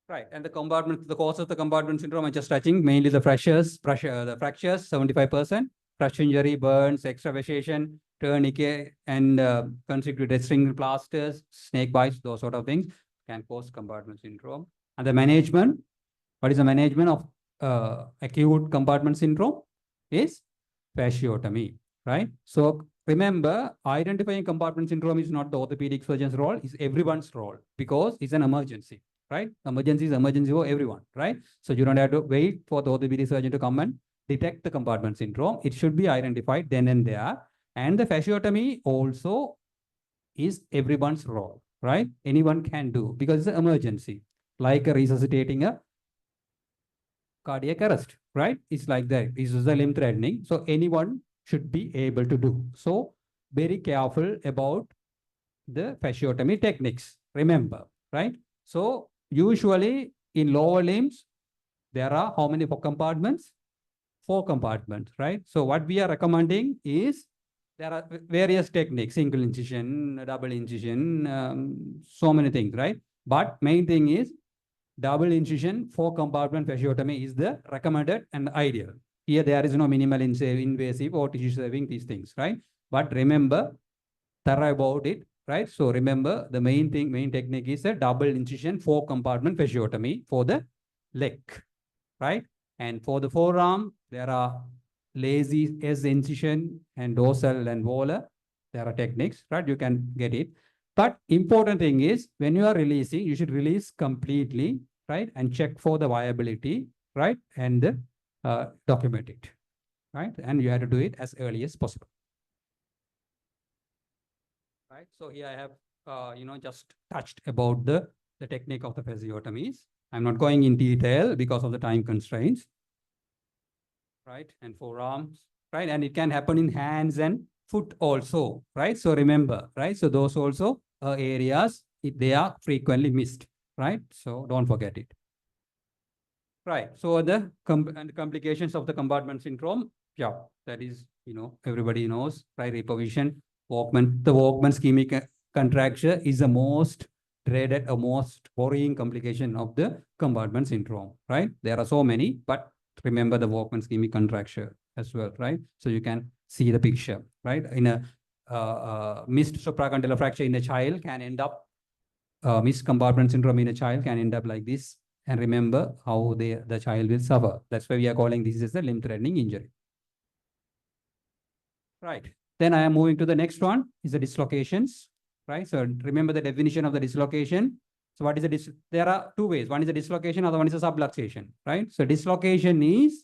Right, and the cause of the compartment syndrome, I just touching mainly the fractures, 75%, fracture injury, burns, extravasation, tourniquet, and constricted string plasters, snake bites, those sort of things can cause compartment syndrome. And the management, what is the management of acute compartment syndrome? Is fasciotomy, right? So remember, identifying compartment syndrome is not the orthopedic surgeon's role, it's everyone's role because it's an emergency, right? Emergency is emergency for everyone, right? So you don't have to wait for the orthopedic surgeon to come and detect the compartment syndrome. It should be identified then and there. And the fasciotomy also is everyone's role, right? Anyone can do because it's an emergency, like resuscitating a cardiac arrest, right? It's like that. This is a limb threatening. So anyone should be able to do. So very careful about the fasciotomy techniques. Remember, right? So usually in lower limbs, there are how many compartments? 4 compartments, right? So what we are recommending is there are various techniques, single incision, double incision, so many things, right? But main thing is double incision 4 compartment fasciotomy is the recommended and ideal. Here there is no minimal invasive or tissue saving these things, right? But remember, thorough about it, right? So remember the main technique is a double incision 4 compartment fasciotomy for the leg, right? And for the forearm, there are lazy S incision and dorsal and volar. There are techniques, right? You can get it. But important thing is when you are releasing, you should release completely, right? And check for the viability, right? And document it, right? And you have to do it as early as possible. Right. So here I have, just touched about the technique of the fasciotomies. I'm not going in detail because of the time constraints. Right. And forearms, right. And it can happen in hands and foot also, right? So remember, right? So those also areas, they are frequently missed, right? So don't forget it. Right. So the complications of the compartment syndrome, yeah, that is, everybody knows, right? Reposition, Walkman, the Walkman ischemic contracture is the most dreaded, a most worrying complication of the compartment syndrome, right? There are so many, but remember the Walkman ischemic contracture as well, right? So you can see the picture, right? In a missed supracondylar fracture in a child can end up, missed compartment syndrome in a child can end up like this. And remember how the child will suffer. That's why we are calling this as a limb-threatening injury. Right. Then I am moving to the next one, is the dislocations. Right. So remember the definition of the dislocation. So what is there are two ways. One is a dislocation, other one is a subluxation. Right. So dislocation is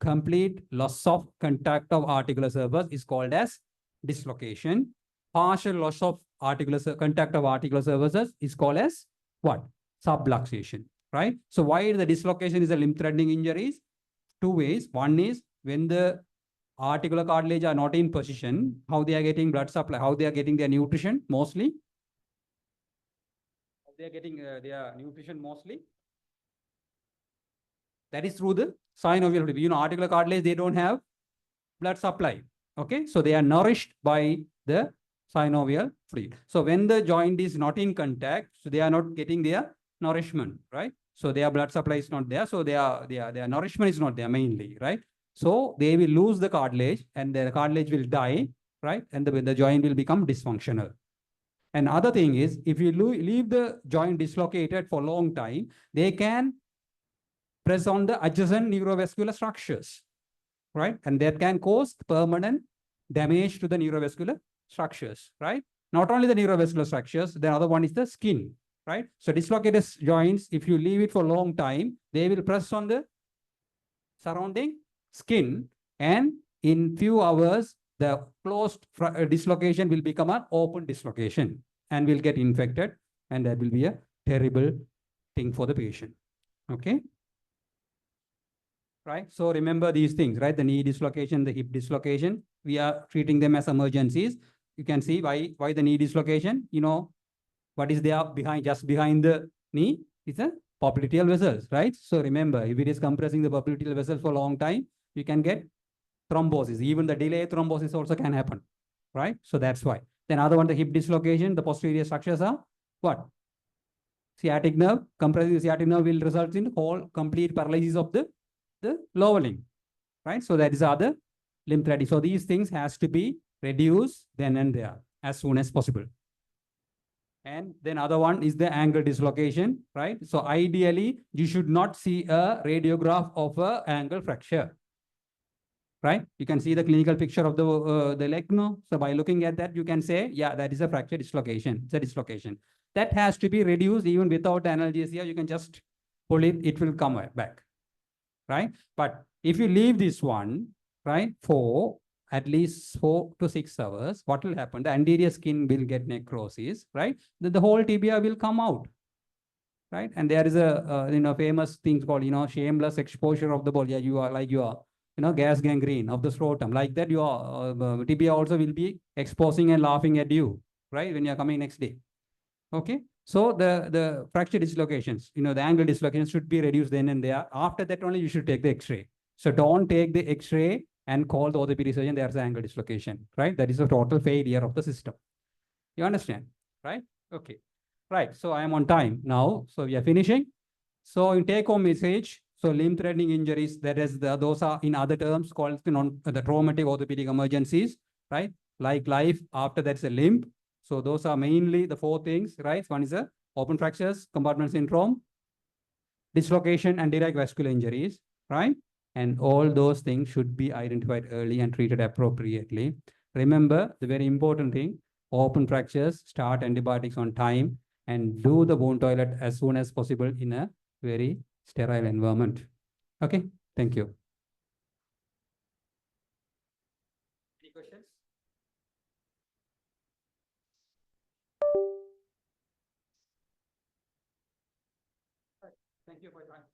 complete loss of contact of articular surface is called as dislocation. Partial loss of contact of articular surfaces is called as what? Subluxation. Right. So why the dislocation is a limb-threatening injuries? Two ways. One is when the articular cartilage are not in position, how they are getting blood supply, how they are getting their nutrition mostly. They are getting their nutrition mostly. That is through the synovial fluid. Articular cartilage, they don't have blood supply. Okay. So they are nourished by the synovial fluid. So when the joint is not in contact, so they are not getting their nourishment, right? So their blood supply is not there. So their nourishment is not there mainly, right? So they will lose the cartilage and the cartilage will die, right? And the joint will become dysfunctional. And other thing is, if you leave the joint dislocated for a long time, they can press on the adjacent neurovascular structures, right? And that can cause permanent damage to the neurovascular structures, right? Not only the neurovascular structures, the other one is the skin, right? So dislocated joints, if you leave it for a long time, they will press on the surrounding skin, and in few hours, the closed dislocation will become an open dislocation and will get infected, and that will be a terrible thing for the patient. Okay. Right. So remember these things, right? The knee dislocation, the hip dislocation, we are treating them as emergencies. You can see why the knee dislocation, what is there behind, just behind the knee? It's a popliteal vessels, right? So remember, if it is compressing the popliteal vessels for a long time, you can get thrombosis. Even the delayed thrombosis also can happen, right? So that's why. Then other one, the hip dislocation, the posterior structures are what? Sciatic nerve. Compressing the sciatic nerve will result in whole complete paralysis of the lower limb, right? So that is other limb threading. So these things has to be reduced then and there as soon as possible. And then other one is the ankle dislocation, right? So ideally, you should not see a radiograph of a ankle fracture, right? You can see the clinical picture of the leg, no? So by looking at that, you can say, yeah, that is a fracture dislocation. It's a dislocation. That has to be reduced even without analgesia. You can just pull it, it will come back, right? But if you leave this one, right, for at least 4 to 6 hours, what will happen? The anterior skin will get necrosis, right? The whole tibia will come out, right? And there is a famous thing called, shameless exposure of the ball. Yeah, you are gas gangrene of the scrotum. Like that, your tibia also will be exposing and laughing at you, right? When you are coming next day. Okay. So the fracture dislocations, the angle dislocations should be reduced then and there. After that only you should take the X-ray. So don't take the X-ray and call the orthopedic surgeon, there's an angle dislocation, right? That is a total failure of the system. You understand, right? Okay. Right. So I am on time now. So we are finishing. So in take-home message, so limb-threatening injuries, those are in other terms called the traumatic orthopedic emergencies, right? Like life after that's a limb. So those are mainly the 4 things, right? One is a open fractures, compartment syndrome, dislocation, and direct vascular injuries, right? And all those things should be identified early and treated appropriately. Remember, the very important thing, open fractures, start antibiotics on time, and do the wound toilet as soon as possible in a very sterile environment. Okay, thank you. Any questions? Thank you for your time.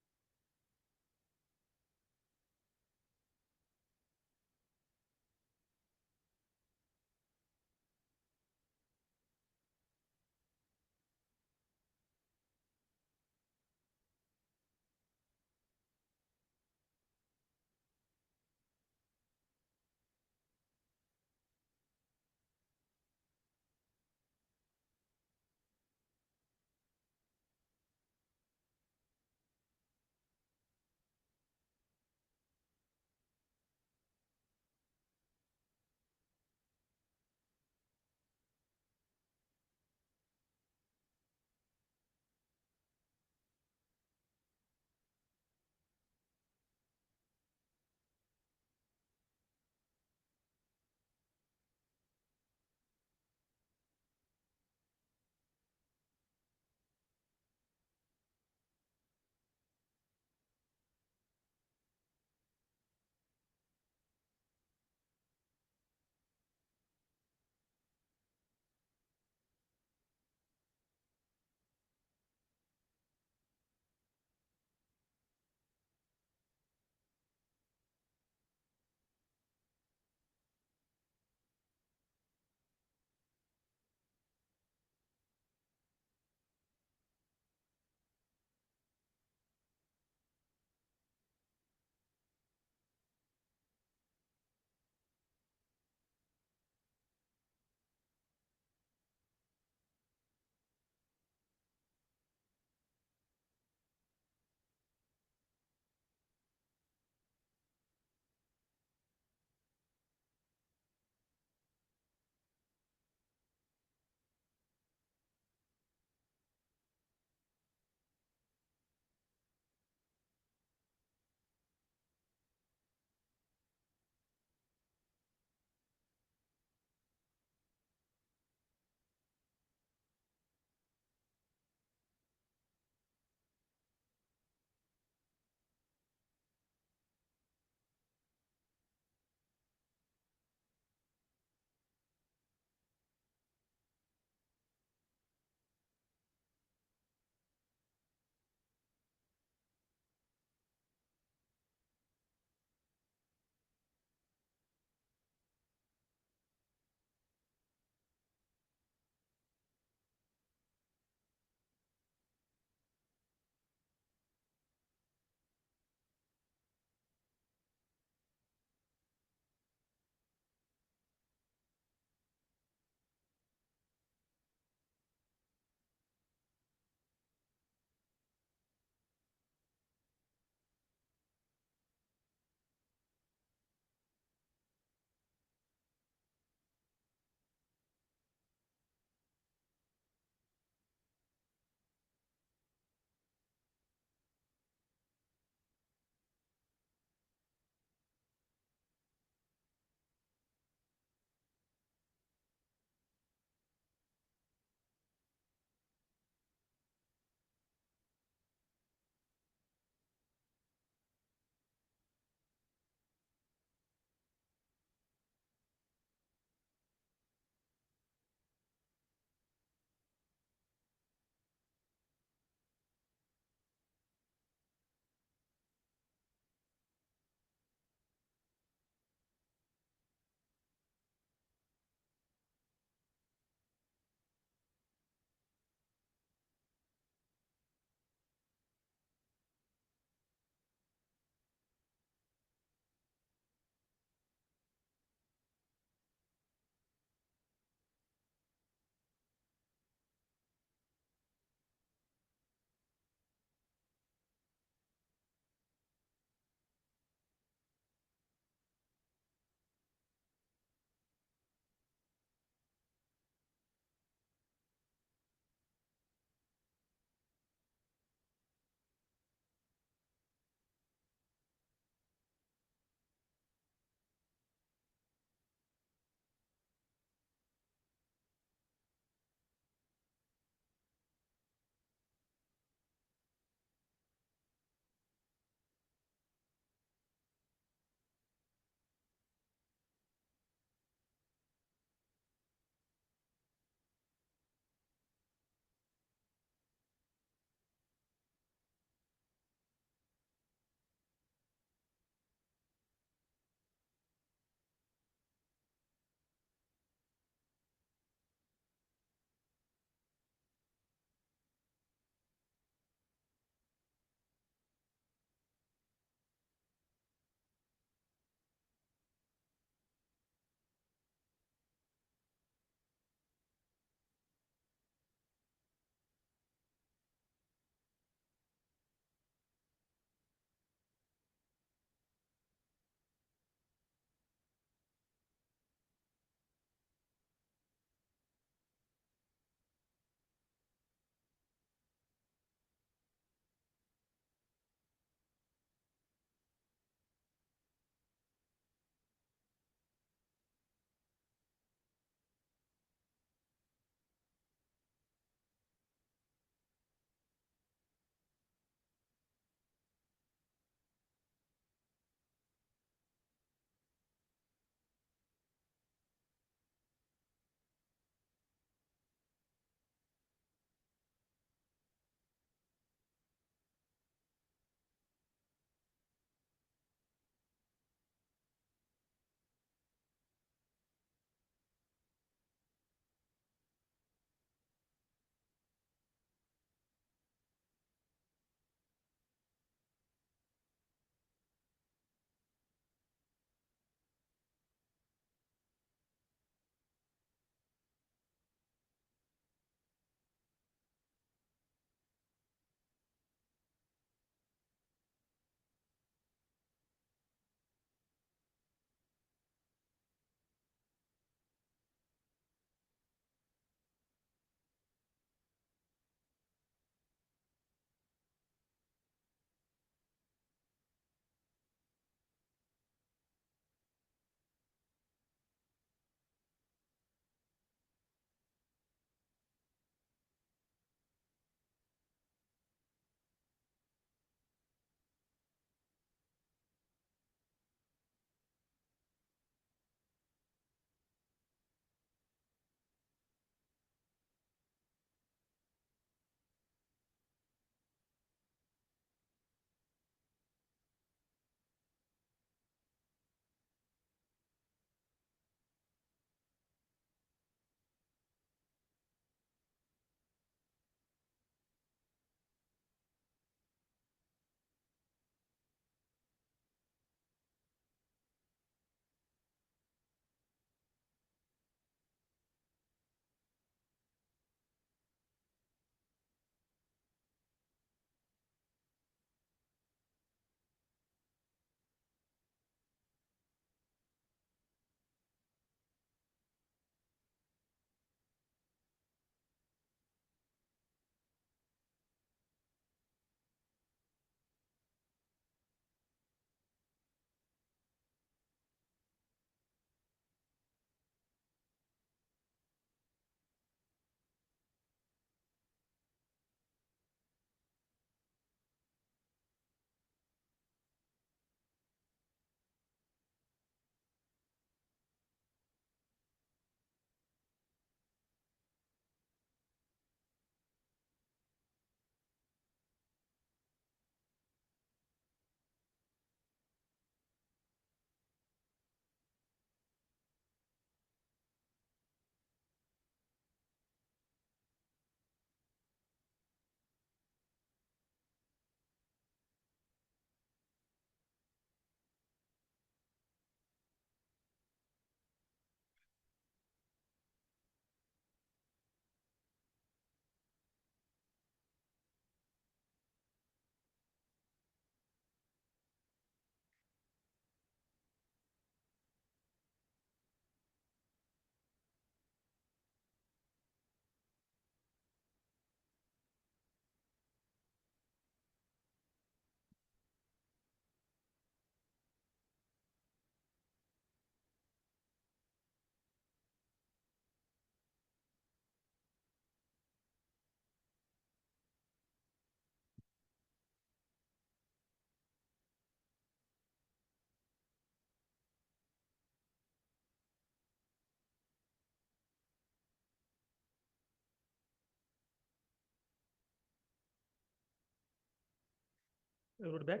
Everybody back?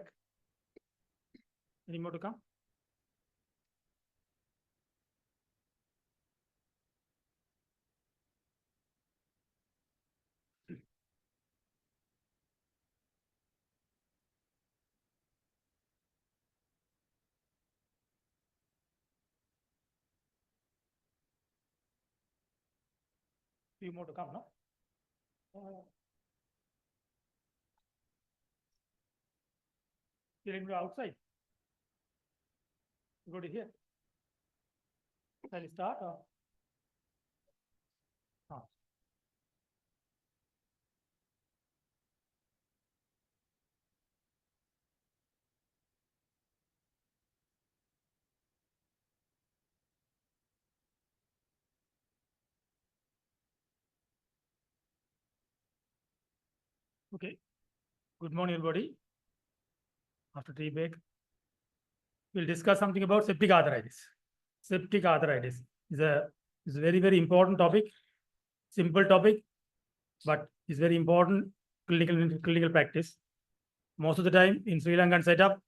Any more to come? Few more to come, no? You're outside. Go to here. Shall we start or? Okay. Good morning, everybody. After tea break, we'll discuss something about septic arthritis. Septic arthritis is a very, very important topic, simple topic, but it's very important clinical practice. Most of the time in Sri Lankan setup,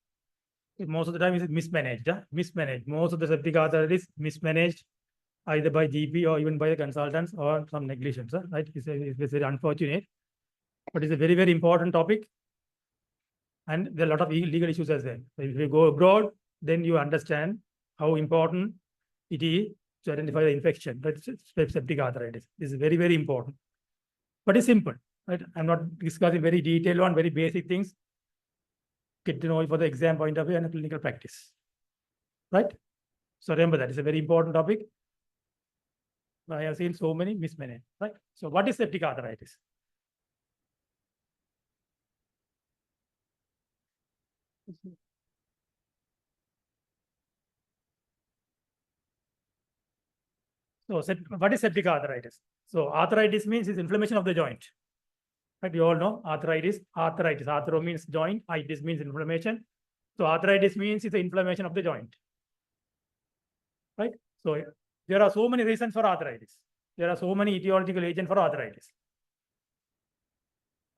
most of the time is mismanaged. Mismanaged. Most of the septic arthritis mismanaged either by GP or even by the consultants or some negligence. Right? It's very unfortunate, but it's a very, very important topic. And there are a lot of legal issues as well. So if you go abroad, then you understand how important it is to identify the infection. That's septic arthritis. This is very, very important. But it's simple. Right? I'm not discussing very detailed on very basic things. Get to know it for the exam point of view and clinical practice. Right? So remember that it's a very important topic. I have seen so many mismanaged. Right? So what is septic arthritis? So what is septic arthritis? So arthritis means it's inflammation of the joint. Right? You all know arthritis. Arthro means joint. Itis means inflammation. So arthritis means it's the inflammation of the joint. Right? So there are so many reasons for arthritis. There are so many etiological agents for arthritis.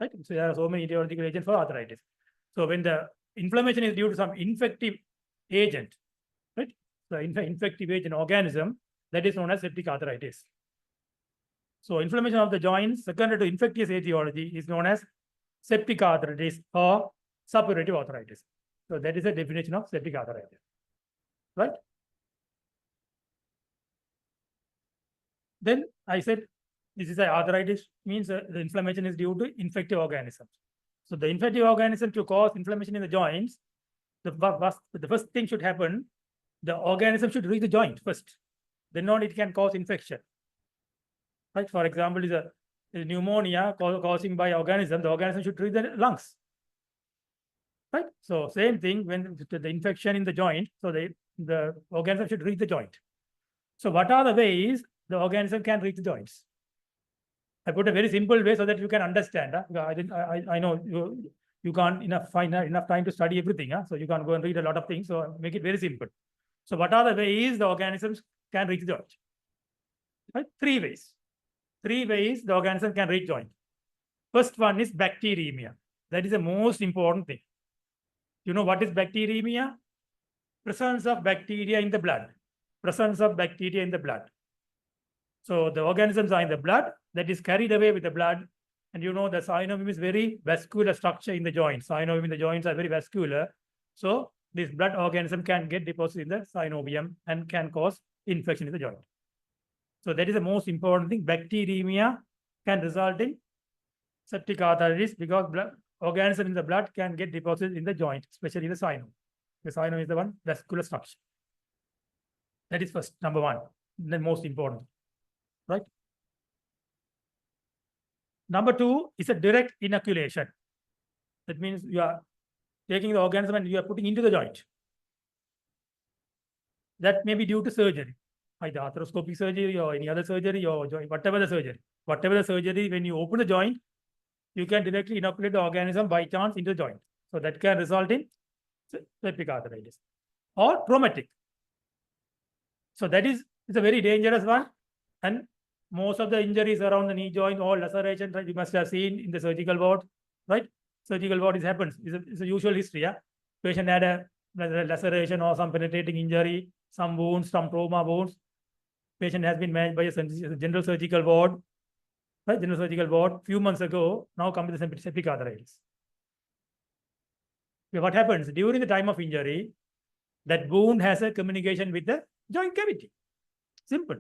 Right? So there are so many etiological agents for arthritis. So when the inflammation is due to some infective agent, right? The infective agent organism, that is known as septic arthritis. So inflammation of the joints secondary to infectious etiology is known as septic arthritis or suppurative arthritis. So that is a definition of septic arthritis. Right? Then I said this is a arthritis means the inflammation is due to infective organisms. So the infective organism to cause inflammation in the joints, the first thing should happen, the organism should reach the joint first. Then on it can cause infection. Right? For example, is a pneumonia causing by organism, the organism should reach the lungs. Right? So same thing when the infection in the joint, so the organism should reach the joint. So what are the ways the organism can reach the joints? I put a very simple way so that you can understand. I know you can't find enough time to study everything. So you can't go and read a lot of things. So make it very simple. So what are the ways the organisms can reach the joint? Right? 3 ways. 3 ways the organism can reach joint. First one is bacteremia. That is the most important thing. You know what is bacteremia? Presence of bacteria in the blood. Presence of bacteria in the blood. So the organisms are in the blood, that is carried away with the blood. And you know the synovium is very vascular structure in the joints. Synovium in the joints are very vascular. So this blood organism can get deposited in the synovium and can cause infection in the joint. So that is the most important thing. Bacteremia can result in septic arthritis because organism in the blood can get deposited in the joint, especially the synovium. The synovium is the one vascular structure. That is first, number one, the most important. Right? Number 2 is a direct inoculation. That means you are taking the organism and you are putting into the joint. That may be due to surgery, either arthroscopic surgery or any other surgery or whatever the surgery. Whatever the surgery, when you open the joint, you can directly inoculate the organism by chance into the joint. So that can result in septic arthritis or traumatic. So that is a very dangerous one. And most of the injuries around the knee joint or laceration, right, you must have seen in the surgical ward, right? surgical ward, it happens. It's a usual history. Yeah, patient had a laceration or some penetrating injury, some wounds, some trauma wounds. Patient has been managed by a general surgical ward, right? General surgical ward. Few months ago, now come to the septic arthritis. What happens during the time of injury? That wound has a communication with the joint cavity. Simple.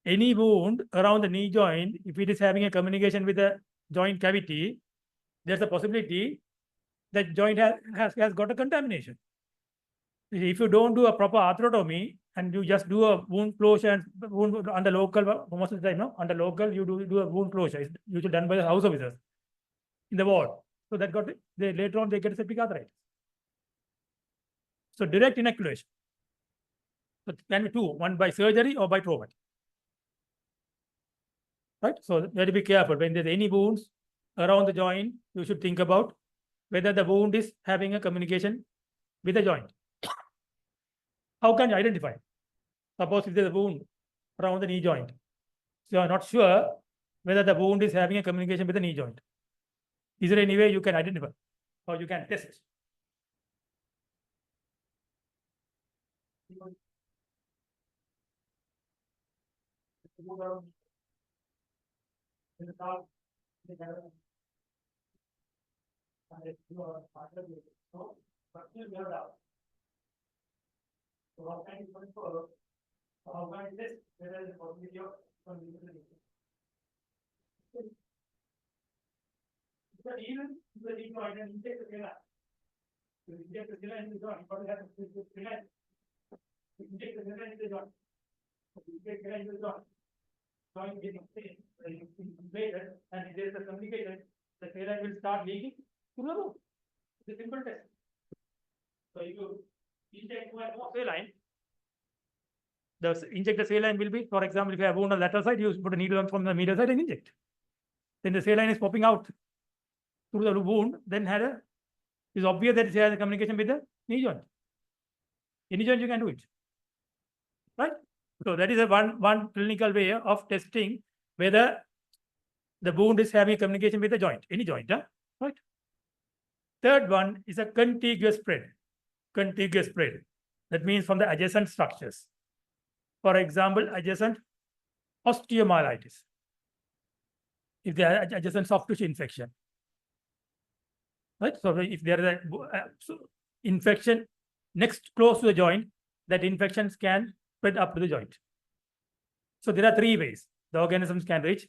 Any wound around the knee joint, if it is having a communication with the joint cavity, there's a possibility that joint has got a contamination. If you don't do a proper arthrotomy and you just do a wound closure and wound under local, most of the time, no, under local, you do a wound closure. It's usually done by the house officers in the ward. So that got later on they get septic arthritis. So direct inoculation. So it can be two, one by surgery or by trauma. Right? So very be careful. When there's any wounds around the joint, you should think about whether the wound is having a communication with the joint. How can you identify? Suppose if there's a wound around the knee joint. So you are not sure whether the wound is having a communication with the knee joint. Is there any way you can identify or you can test? And if there is a communication, the saline will start leaking to the root. It's a simple test. So if you inject more saline, the injected saline will be, for example, if you have wound on the lateral side, you put a needle from the medial side and inject. Then the saline is popping out through the wound, then it's obvious that it has a communication with the knee joint. Any joint you can do it. Right? So that is a one clinical way of testing whether the wound is having a communication with the joint, any joint, right? Third one is a contiguous spread. Contiguous spread. That means from the adjacent structures. For example, adjacent osteomyelitis. If they are adjacent soft tissue infection. Right? So if there is a infection next close to the joint, that infections can spread up to the joint. So there are three ways the organisms can reach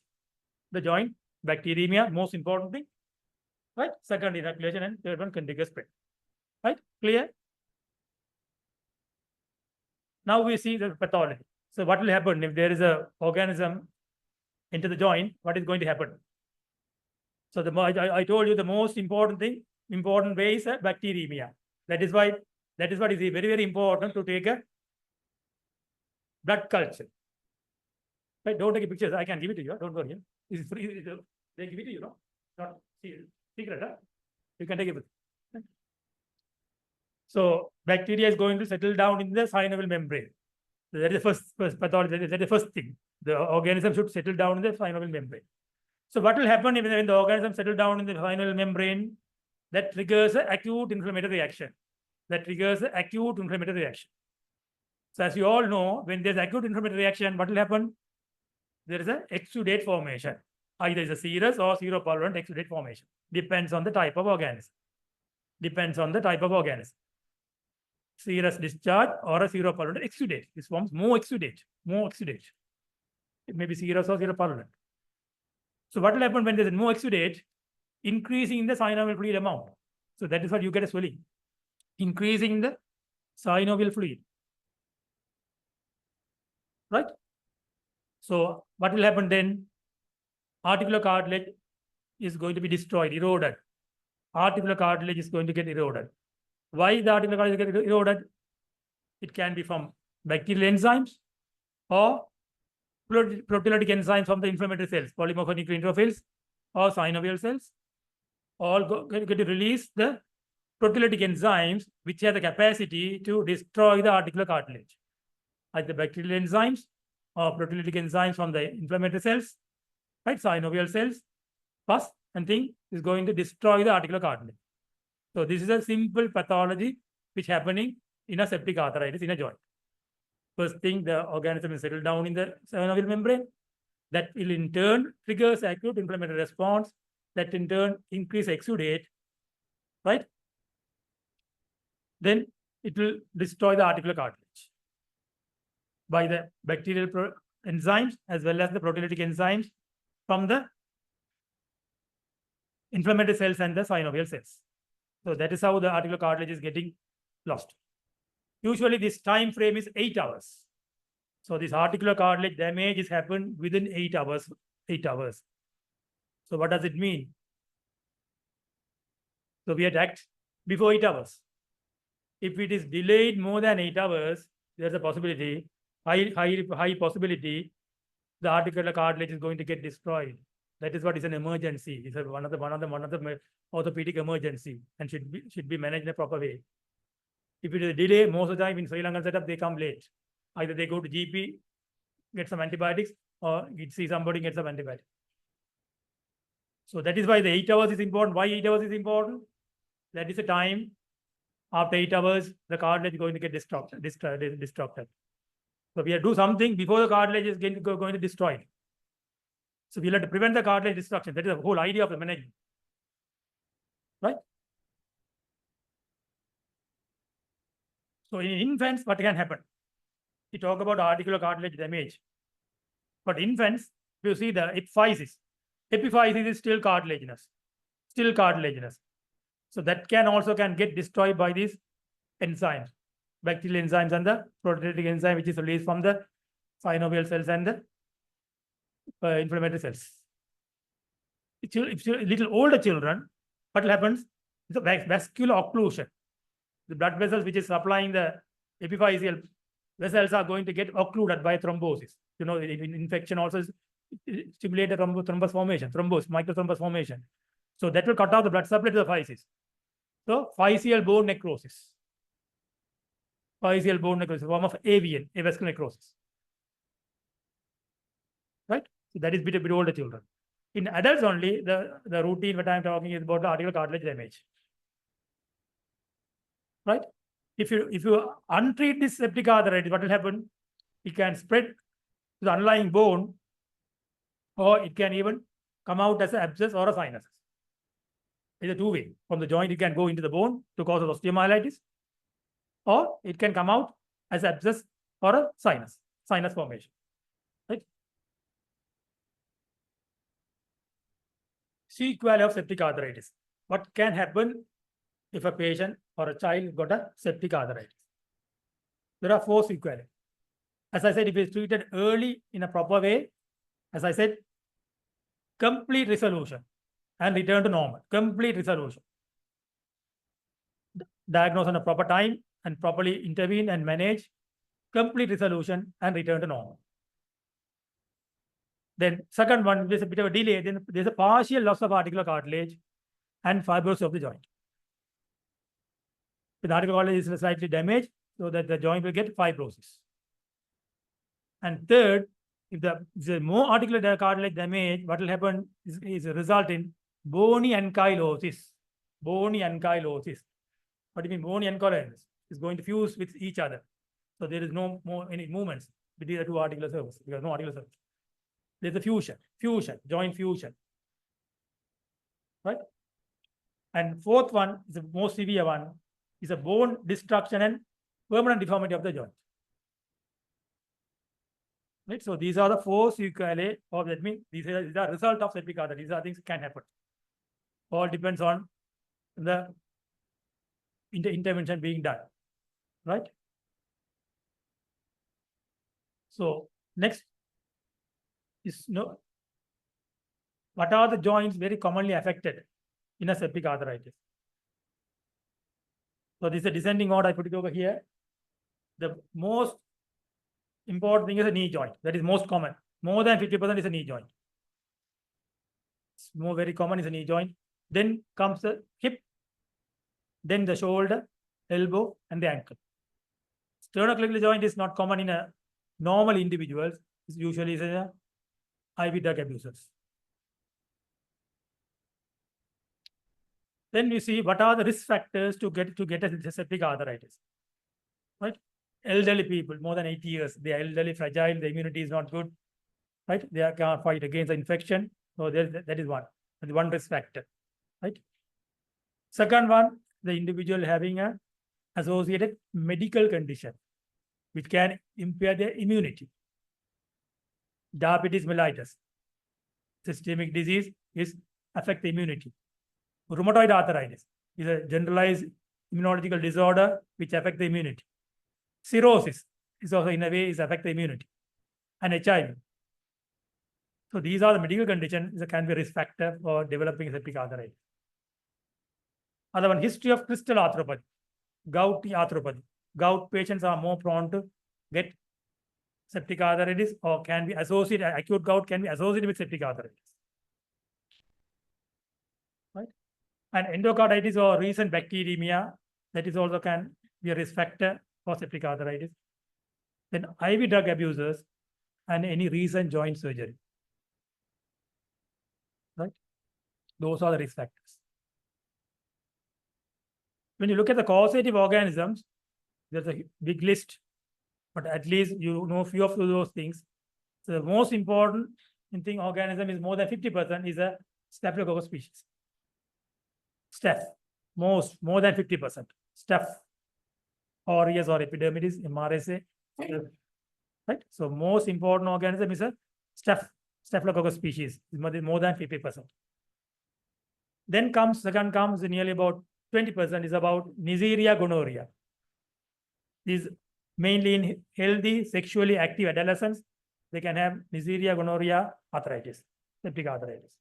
the joint. Bacteremia, most important thing. Right? Second, inoculation, and third one, contiguous spread. Right? Clear? Now we see the pathology. So what will happen if there is a organism into the joint? What is going to happen? So I told you the most important thing, important way is bacteremia. That is what is very, very important to take a blood culture. Right? Don't take pictures. I can give it to you. Don't worry. This is free. They give it to you. No? Not secret. Huh? You can take it. Right? So bacteria is going to settle down in the synovial membrane. So that is the first pathology. That is the first thing. The organism should settle down in the synovial membrane. So what will happen when the organism settle down in the synovial membrane? That triggers an acute inflammatory reaction. That triggers an acute inflammatory reaction. So as you all know, when there's acute inflammatory reaction, what will happen? There is an exudate formation. Either it's a serous or seropollulant exudate formation. Depends on the type of organism. Depends on the type of organism. Serous discharge or a seropollulant exudate. This forms more exudate. More exudate. It may be serous or seropollulant. So what will happen when there is more exudate? Increasing the synovial fluid amount. So that is what you get a swelling. Increasing the synovial fluid. Right? So what will happen then? Articular cartilage is going to be destroyed, eroded. Articular cartilage is going to get eroded. Why the articular cartilage get eroded? It can be from bacterial enzymes or proteolytic enzymes from the inflammatory cells, polymorphic neutrophils or synovial cells. All get to release the proteolytic enzymes which have the capacity to destroy the articular cartilage. Either bacterial enzymes or proteolytic enzymes from the inflammatory cells, right? Synovial cells, pus and thing, is going to destroy the articular cartilage. So this is a simple pathology which happening in a septic arthritis in a joint. First thing, the organism is settled down in the synovial membrane. That will in turn triggers acute inflammatory response. That in turn increase exudate, right? Then it will destroy the articular cartilage by the bacterial enzymes as well as the proteolytic enzymes from the inflammatory cells and the synovial cells. So that is how the articular cartilage is getting lost. Usually this time frame is 8 hours. So this articular cartilage damage is happened within 8 hours. 8 hours. So what does it mean? So we attacked before 8 hours. If it is delayed more than 8 hours, there's a possibility, high possibility, the articular cartilage is going to get destroyed. That is what is an emergency. It's one of the orthopedic emergency and should be managed in a proper way. If it is a delay, most of the time in Sri Lankan setup, they come late. Either they go to GP, get some antibiotics, or see somebody, get some antibiotics. So that is why the 8 hours is important. Why 8 hours is important? That is the time after 8 hours, the cartilage is going to get destructed. So we have to do something before the cartilage is going to destroy it. So we'll have to prevent the cartilage destruction. That is the whole idea of the management. Right? So in infants, what can happen? We talk about articular cartilage damage. But infants, you see the epiphysis. Epiphysis is still cartilaginous. Still cartilaginous. So that can get destroyed by these enzymes, bacterial enzymes and the proteolytic enzyme, which is released from the synovial cells and the inflammatory cells. If little older children, what happens? It's a vascular occlusion. The blood vessels which is supplying the epiphyseal vessels are going to get occluded by thrombosis. You know, infection also stimulates thrombus formation, microthrombus formation. So that will cut off the blood supply to the physis. So physeal bone necrosis. Physeal bone necrosis, form of AVN, avascular necrosis. Right? So that is a bit older children. In adults only, the routine what I am talking is about the articular cartilage damage. Right? If you untreat this septic arthritis, what will happen? It can spread to the underlying bone, or it can even come out as an abscess or a sinus. It's a two-way. From the joint, it can go into the bone to cause osteomyelitis, or it can come out as abscess or a sinus formation. Right? Sequelae of septic arthritis. What can happen if a patient or a child got a septic arthritis? There are 4 sequelae. As I said, if it's treated early in a proper way, as I said, complete resolution and return to normal. Complete resolution. Diagnose on a proper time and properly intervene and manage. Complete resolution and return to normal. Then second one, there's a bit of a delay. Then there's a partial loss of articular cartilage and fibrosis of the joint. The articular cartilage is slightly damaged, so that the joint will get fibrosis. And third, if there's more articular cartilage damage, what will happen is a result in bony ankylosis. Bony ankylosis. What do you mean bony ankylosis? It's going to fuse with each other. So there is no more any movements between the two articular surfaces. Because no articular surface. There's a fusion, joint fusion. Right? And fourth one is the most severe one, is a bone destruction and permanent deformity of the joint. Right? So these are the 4 sequelae, or that means these are the result of septic arthritis. These are things can happen. All depends on the intervention being done. Right? So next is what are the joints very commonly affected in a septic arthritis? So this is a descending order. I put it over here. The most important thing is a knee joint. That is most common. More than 50% is a knee joint. It's very common is a knee joint. Then comes the hip, then the shoulder, elbow, and the ankle. Sternocleidomastoid joint is not common in a normal individuals. It's usually is a IV drug abusers. Then we see what are the risk factors to get a septic arthritis. Right? Elderly people, more than 80 years, they are elderly, fragile, the immunity is not good. Right? They can't fight against the infection. So that is one. That's one risk factor. Right? Second one, the individual having a associated medical condition which can impair their immunity. Diabetes mellitus, systemic disease is affect the immunity. Rheumatoid arthritis is a generalized immunological disorder which affect the immunity. Cirrhosis is also in a way is affect the immunity. And HIV. So these are the medical conditions that can be a risk factor for developing septic arthritis. Other one, history of crystal arthropathy, gout arthropathy. Gout patients are more prone to get septic arthritis or can be associated, acute gout can be associated with septic arthritis. Right? And endocarditis or recent bacteremia, that is also can be a risk factor for septic arthritis. Then IV drug abusers and any recent joint surgery. Right? Those are the risk factors. When you look at the causative organisms, there's a big list, but at least you know a few of those things. So the most important thing organism is more than 50% is a Staphylococcus species. Staph, more than 50%. Staph, aureus or epidermidis, MRSA. Right? So most important organism is a Staphylococcus species, more than 50%. Then second comes nearly about 20% is about Neisseria gonorrhea. These mainly in healthy, sexually active adolescents, they can have Neisseria gonorrhea arthritis, septic arthritis.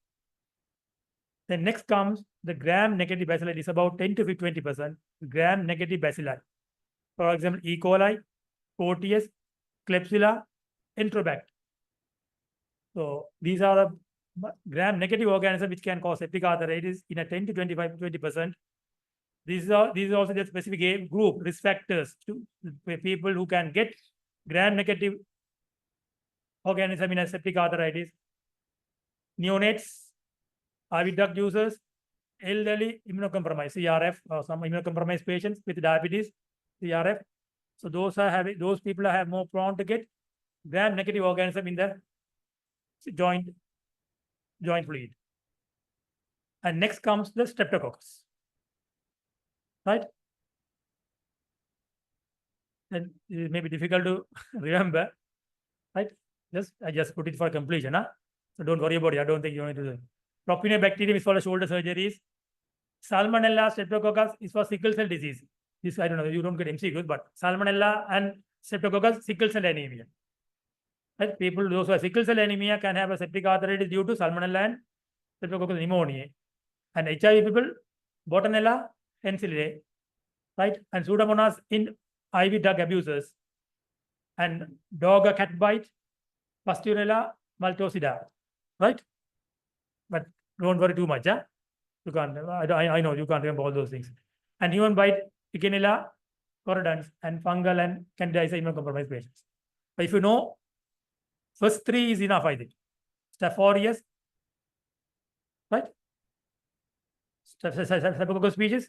Then next comes the gram-negative bacilli. It's about 10 to 20% gram-negative bacilli. For example, E. coli, Proteus, Klebsiella, Enterobacter. So these are the gram-negative organisms which can cause septic arthritis in a 10 to 20%. These is also the specific group risk factors to people who can get gram-negative organism in a septic arthritis. Neonates, IV drug users, elderly immunocompromised, CRF, or some immunocompromised patients with diabetes, CRF. So those people have more prone to get gram-negative organism in the joint fluid. And next comes the streptococcus. Right? And it may be difficult to remember. Right? I just put it for completion. Huh? So don't worry about it. I don't think you need to do it. Propionibacterium is for the shoulder surgeries. Salmonella, streptococcus is for sickle cell disease. This, I don't know, you don't get MCQs, but Salmonella and streptococcus, sickle cell anemia. Right? People, those who have sickle cell anemia can have a septic arthritis due to Salmonella and streptococcus pneumoniae. And HIV people, Bottonella, Encephalidae, right? And Pseudomonas in IV drug abusers. And dog or cat bite, Pasturella maltosida, right? But don't worry too much, huh? You can't, I know you can't remember all those things. And human bite, Picanella, Corydons, and fungal and Candida immunocompromised patients. But if you know, first three is enough, I think. Staph aureus, right? Staphylococcus species,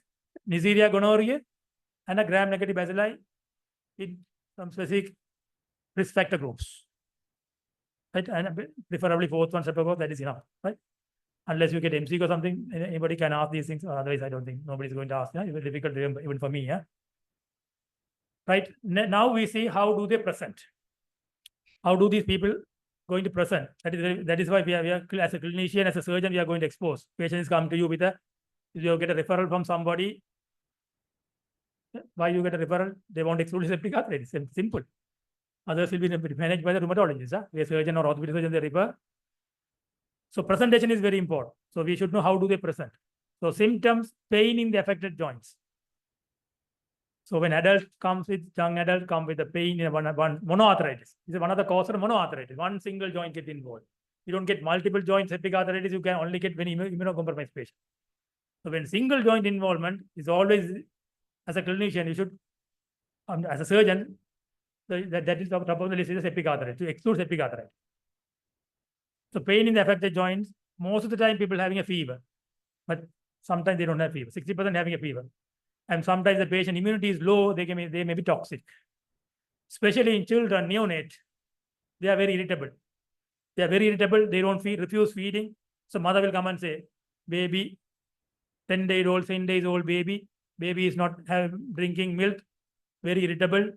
Neisseria gonorrhea, and a gram-negative bacilli in some specific risk factor groups. Right? And preferably fourth one, streptococcus, that is enough, right? Unless you get MCQ or something, anybody can ask these things. Otherwise, I don't think nobody's going to ask. Yeah? It's very difficult to remember, even for me. Yeah. Right. Now we see how do they present. How do these people going to present? That is why we are as a clinician, as a surgeon, we are going to expose. Patients come to you with you get a referral from somebody. Why you get a referral? They want exclusive septic arthritis. Simple. Others will be managed by the rheumatologist. Huh? A surgeon or orthopedic surgeon, they refer. So presentation is very important. So we should know how do they present. So symptoms, pain in the affected joints. So when adult comes with, young adult come with the pain in one monoarthritis. This is one of the causes of monoarthritis. One single joint get involved. You don't get multiple joint septic arthritis. You can only get when immunocompromised patient. So when single joint involvement is always, as a clinician, you should, as a surgeon, that is top of the list is septic arthritis, to exclude septic arthritis. So pain in the affected joints, most of the time people having a fever. But sometimes they don't have fever, 60% having a fever. And sometimes the patient immunity is low, they may be toxic. Especially in children, neonate, they are very irritable. They are very irritable, they don't feed, refuse feeding. So mother will come and say, baby, 10 days old baby is not drinking milk, very irritable.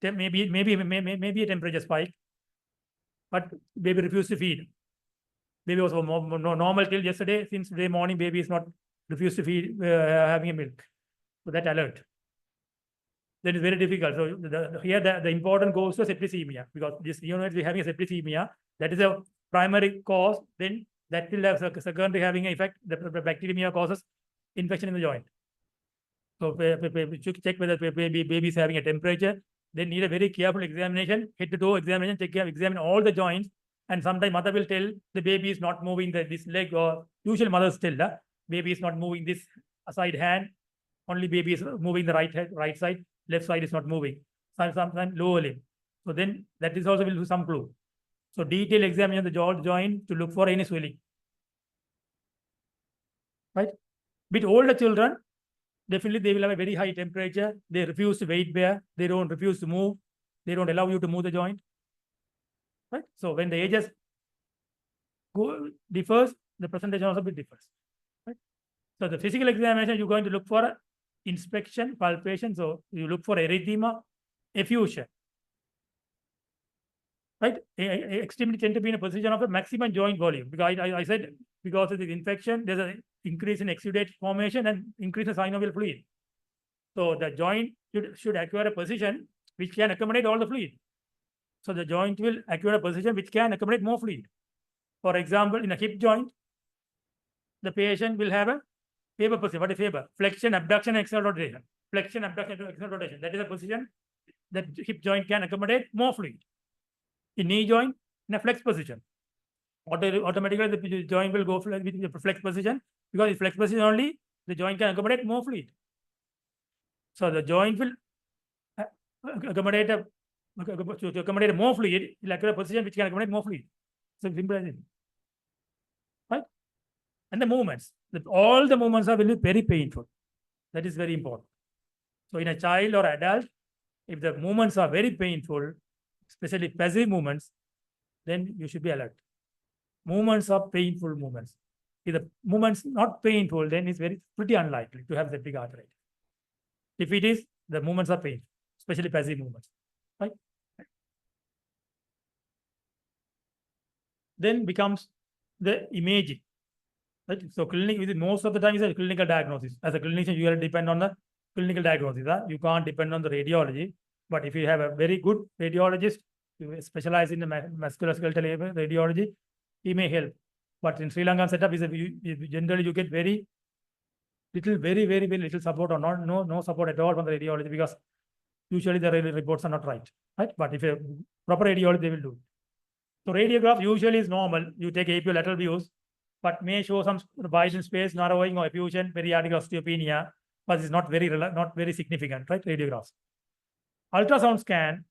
Maybe a temperature spike, but baby refused to feed. Baby was normal till yesterday. Since today morning, baby is not refused to feed, having a milk. So that alert. Then it's very difficult. So here the important goes to septicemia, because this unit is having a septicemia. That is a primary cause. Then that will have secondary having an effect. The bacteremia causes infection in the joint. So check whether baby is having a temperature. They need a very careful examination, head to toe examination, examine all the joints. And sometimes mother will tell the baby is not moving this leg, or usually mothers tell baby is not moving this side hand. Only baby is moving the right side, left side is not moving. Sometimes lower limb. So then that is also will do some clue. So detailed examination of the joint to look for any swelling. Right? With older children, definitely they will have a very high temperature. They refuse to weight bear. They don't refuse to move. They don't allow you to move the joint. Right? So when the ages differs, the presentation also differs. Right? So the physical examination, you're going to look for inspection, palpation. So you look for erythema, effusion. Right? Extremely tend to be in a position of a maximum joint volume. Because I said, because of the infection, there's an increase in exudate formation and increase in synovial fluid. So the joint should acquire a position which can accommodate all the fluid. So the joint will acquire a position which can accommodate more fluid. For example, in a hip joint, the patient will have a Faber position. What is Faber? Flexion, abduction, external rotation. Flexion, abduction, external rotation. That is a position that hip joint can accommodate more fluid. In knee joint, in a flex position. Automatically, the joint will go with the flex position, because in flex position only, the joint can accommodate more fluid. So the joint will accommodate to accommodate more fluid, it will acquire a position which can accommodate more fluid. So simple as it. Right? And the movements. All the movements are really very painful. That is very important. So in a child or adult, if the movements are very painful, especially passive movements, then you should be alert. Movements are painful movements. If the movements not painful, then it's pretty unlikely to have septic arthritis. If it is, the movements are painful, especially passive movements. Right? Then becomes the imaging. Right? So most of the time is a clinical diagnosis. As a clinician, you have to depend on the clinical diagnosis. You can't depend on the radiology. But if you have a very good radiologist, you specialize in the musculoskeletal radiology, he may help. But in Sri Lankan setup, generally you get very little support, or no support at all from the radiology, because usually the reports are not right. But if a proper radiology, they will do. So radiograph usually is normal. You take APO lateral views, but may show some void in space, narrowing or effusion, periodic osteopenia, but it's not very significant, right? Radiographs. Ultrasound scan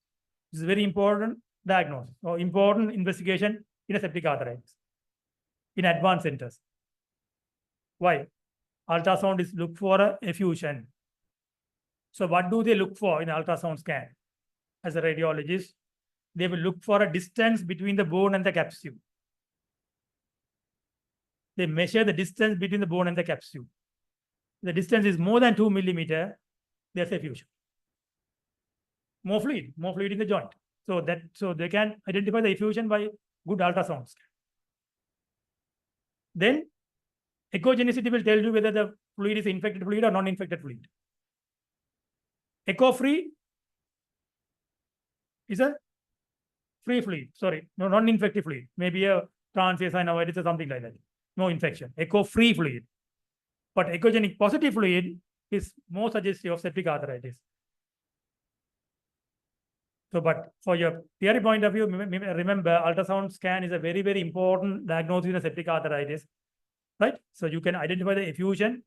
is a very important diagnosis or important investigation in a septic arthritis in advanced centers. Why? Ultrasound is look for a effusion. So what do they look for in ultrasound scan? As a radiologist, they will look for a distance between the bone and the capsule. They measure the distance between the bone and the capsule. The distance is more than 2 millimeters, there's effusion. More fluid in the joint. So they can identify the effusion by good ultrasound scan. Then echogenicity will tell you whether the fluid is infected fluid or non-infected fluid. Echo-free is a free fluid, no, non-infected fluid. Maybe a transient or something like that. No infection. Echo-free fluid. But echogenic positive fluid is more suggestive of septic arthritis. So, but for your theory point of view, remember, ultrasound scan is a very important diagnosis in septic arthritis, right? So you can identify the effusion.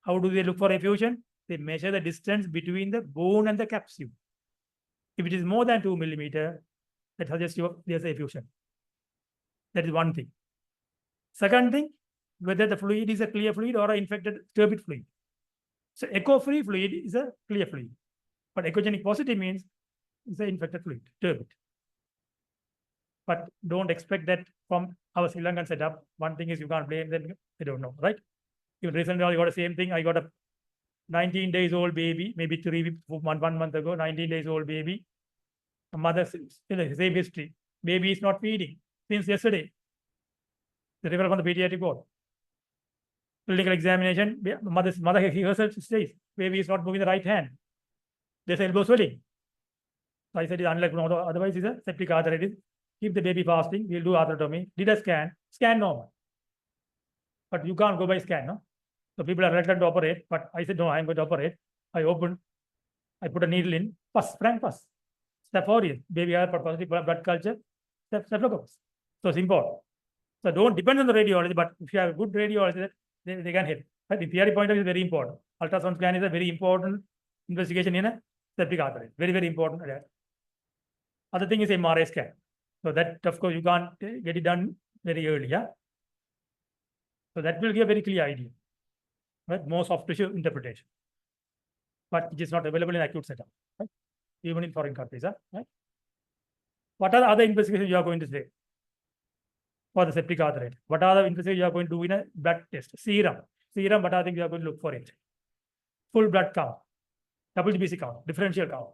How do they look for effusion? They measure the distance between the bone and the capsule. If it is more than 2 millimeters, that suggests there's a effusion. That is one thing. Second thing, whether the fluid is a clear fluid or an infected turbid fluid. So echo-free fluid is a clear fluid, but echogenic positive means it's an infected fluid, turbid. But don't expect that from our Sri Lankan setup. One thing is you can't blame them. I don't know, right? Even recently, I got the same thing. I got a 19 days old baby, maybe 1 month ago, 19 days old baby. A mother, same history. Baby is not feeding since yesterday. The referral from the pediatric ward. Clinical examination, mother herself says, baby is not moving the right hand. There's elbow swelling. So I said, unlike otherwise, it's a septic arthritis. Keep the baby fasting. We'll do arthrotomy. Did a scan normal. But you can't go by scan, no? So people are reluctant to operate, but I said, no, I'm going to operate. I opened, I put a needle in, pus, frank pus. Step 4 is baby had positive blood culture, staphylococcus. So it's important. So don't depend on the radiology, but if you have a good radiologist, they can help. But the theory point of view is very important. Ultrasound scan is a very important investigation in a septic arthritis. Very, very important. Other thing is MRI scan. So that, of course, you can't get it done very early. Yeah. So that will give a very clear idea. Right? More soft tissue interpretation. But it is not available in acute setup. Right? Even in foreign countries. Right? What are the other investigations you are going to say for the septic arthritis? What are the investigations you are going to do in a blood test? Serum. Serum, what are the things you are going to look for it? Full blood count, WBC count, differential count.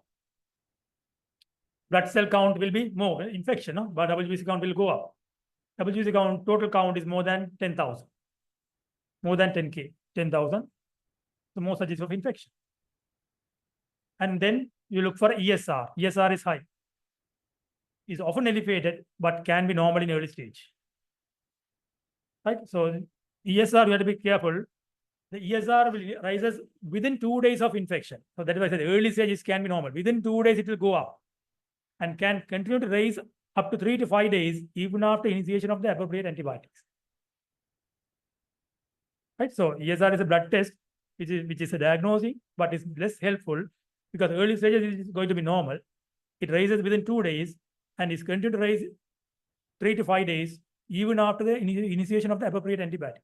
Blood cell count will be more, infection, no? But WBC count will go up. WBC count, total count is more than 10,000. More than 10K, 10,000. So more suggestive of infection. And then you look for ESR. ESR is high. Is often elevated, but can be normal in early stage. Right? So ESR, you have to be careful. The ESR will rises within 2 days of infection. So that is why I said early stages can be normal. Within 2 days, it will go up and can continue to rise up to 3 to 5 days, even after initiation of the appropriate antibiotics. Right? So ESR is a blood test, which is a diagnosing, but is less helpful because early stages is going to be normal. It rises within 2 days and is continuing to rise 3 to 5 days, even after the initiation of the appropriate antibiotic.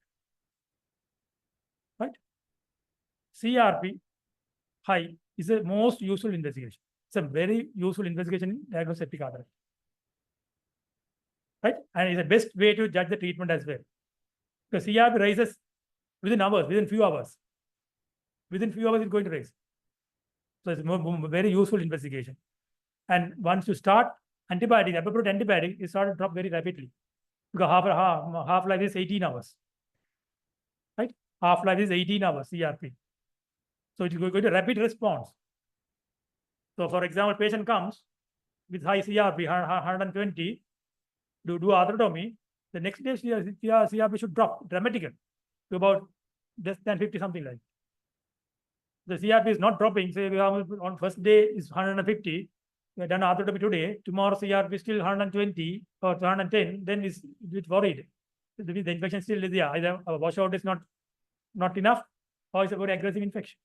Right? CRP high is the most useful investigation. It's a very useful investigation in diagnostic septic arthritis. Right? And it's the best way to judge the treatment as well. Because CRP rises within hours, within few hours. Within few hours, it's going to rise. So it's a very useful investigation. And once you start antibiotic, appropriate antibiotic, it starts to drop very rapidly. Because half-life is 18 hours. Right? Half-life is 18 hours, CRP. So it is going to rapid response. So for example, patient comes with high CRP, 120, do arthrotomy, the next day CRP should drop dramatically to about less than 50, something like. The CRP is not dropping. Say we have on first day is 150. We have done arthrotomy today. Tomorrow CRP is still 120 or 110. Then it's a bit worried. The infection still is there. Either a washout is not enough, or it's a very aggressive infection.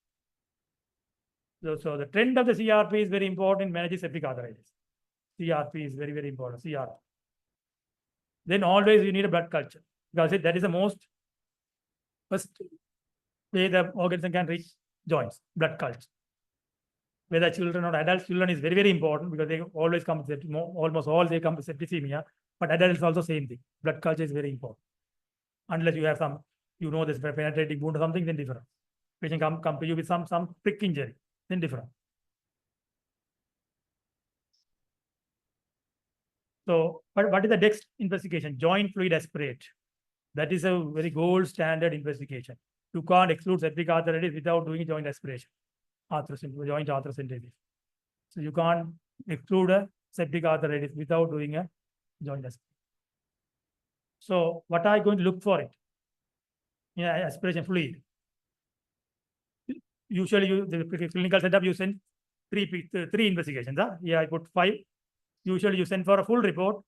So the trend of the CRP is very important in managing septic arthritis. CRP is very, very important. CRP. Then always you need a blood culture because that is the most first way the organism can reach joints, blood culture. Whether children or adults, children is very, very important because they always come with almost all they come with septicemia, but adults also same thing. Blood culture is very important. Unless you have some, this penetrating wound or something, then different. Patient come to you with some prick injury, then different. So, but what is the next investigation? Joint fluid aspirate. That is a very gold standard investigation. You can't exclude septic arthritis without doing joint aspiration, joint arthrocentesis. So you can't exclude a septic arthritis without doing a joint aspiration. So what are you going to look for it? Aspiration fluid. Usually the clinical setup, you send three investigations. Here I put 5. Usually you send for a full report,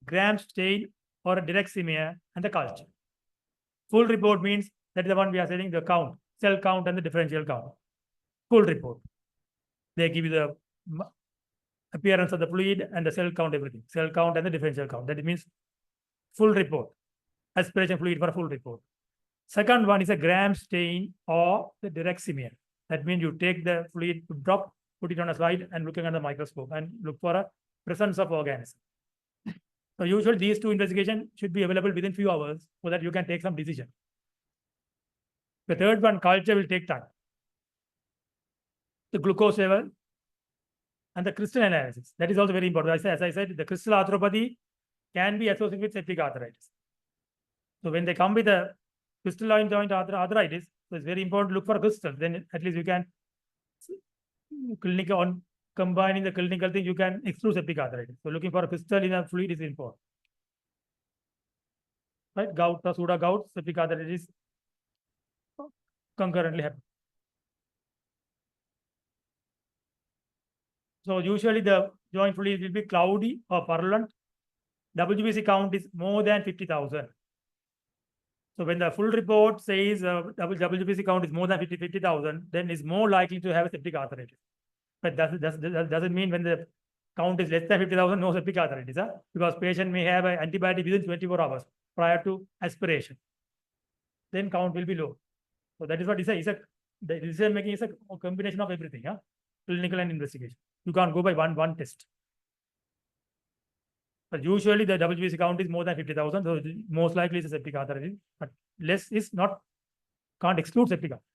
gram stain or a direct smear and the culture. Full report means that is the one we are saying the count, cell count and the differential count. Full report. They give you the appearance of the fluid and the cell count, everything. Cell count and the differential count. That means full report. aspiration fluid for a full report. Second one is a gram stain or the direct smear. That means you take the fluid drop, put it on a slide and looking under the microscope and look for a presence of organism. So usually these two investigations should be available within few hours so that you can take some decision. The third one, culture, will take time. The glucose level and the crystal analysis. That is also very important. As I said, the crystal arthropathy can be associated with septic arthritis. So when they come with a crystalline joint arthritis, so it's very important to look for crystals. Then at least you can clinical on combining the clinical thing, you can exclude septic arthritis. So looking for a crystal in a fluid is important. Right? Gout or pseudo gout, septic arthritis concurrently happen. So usually the joint fluid will be cloudy or purulent. WBC count is more than 50,000. So when the full report says WBC count is more than 50,000, then it's more likely to have a septic arthritis. But that doesn't mean when the count is less than 50,000, no septic arthritis, because patient may have an antibiotic within 24 hours prior to aspiration. Then count will be low. So that is what the decision making is a combination of everything, clinical and investigation. You can't go by one test. But usually the WBC count is more than 50,000, so most likely it's a septic arthritis. But less is not, can't exclude septic arthritis.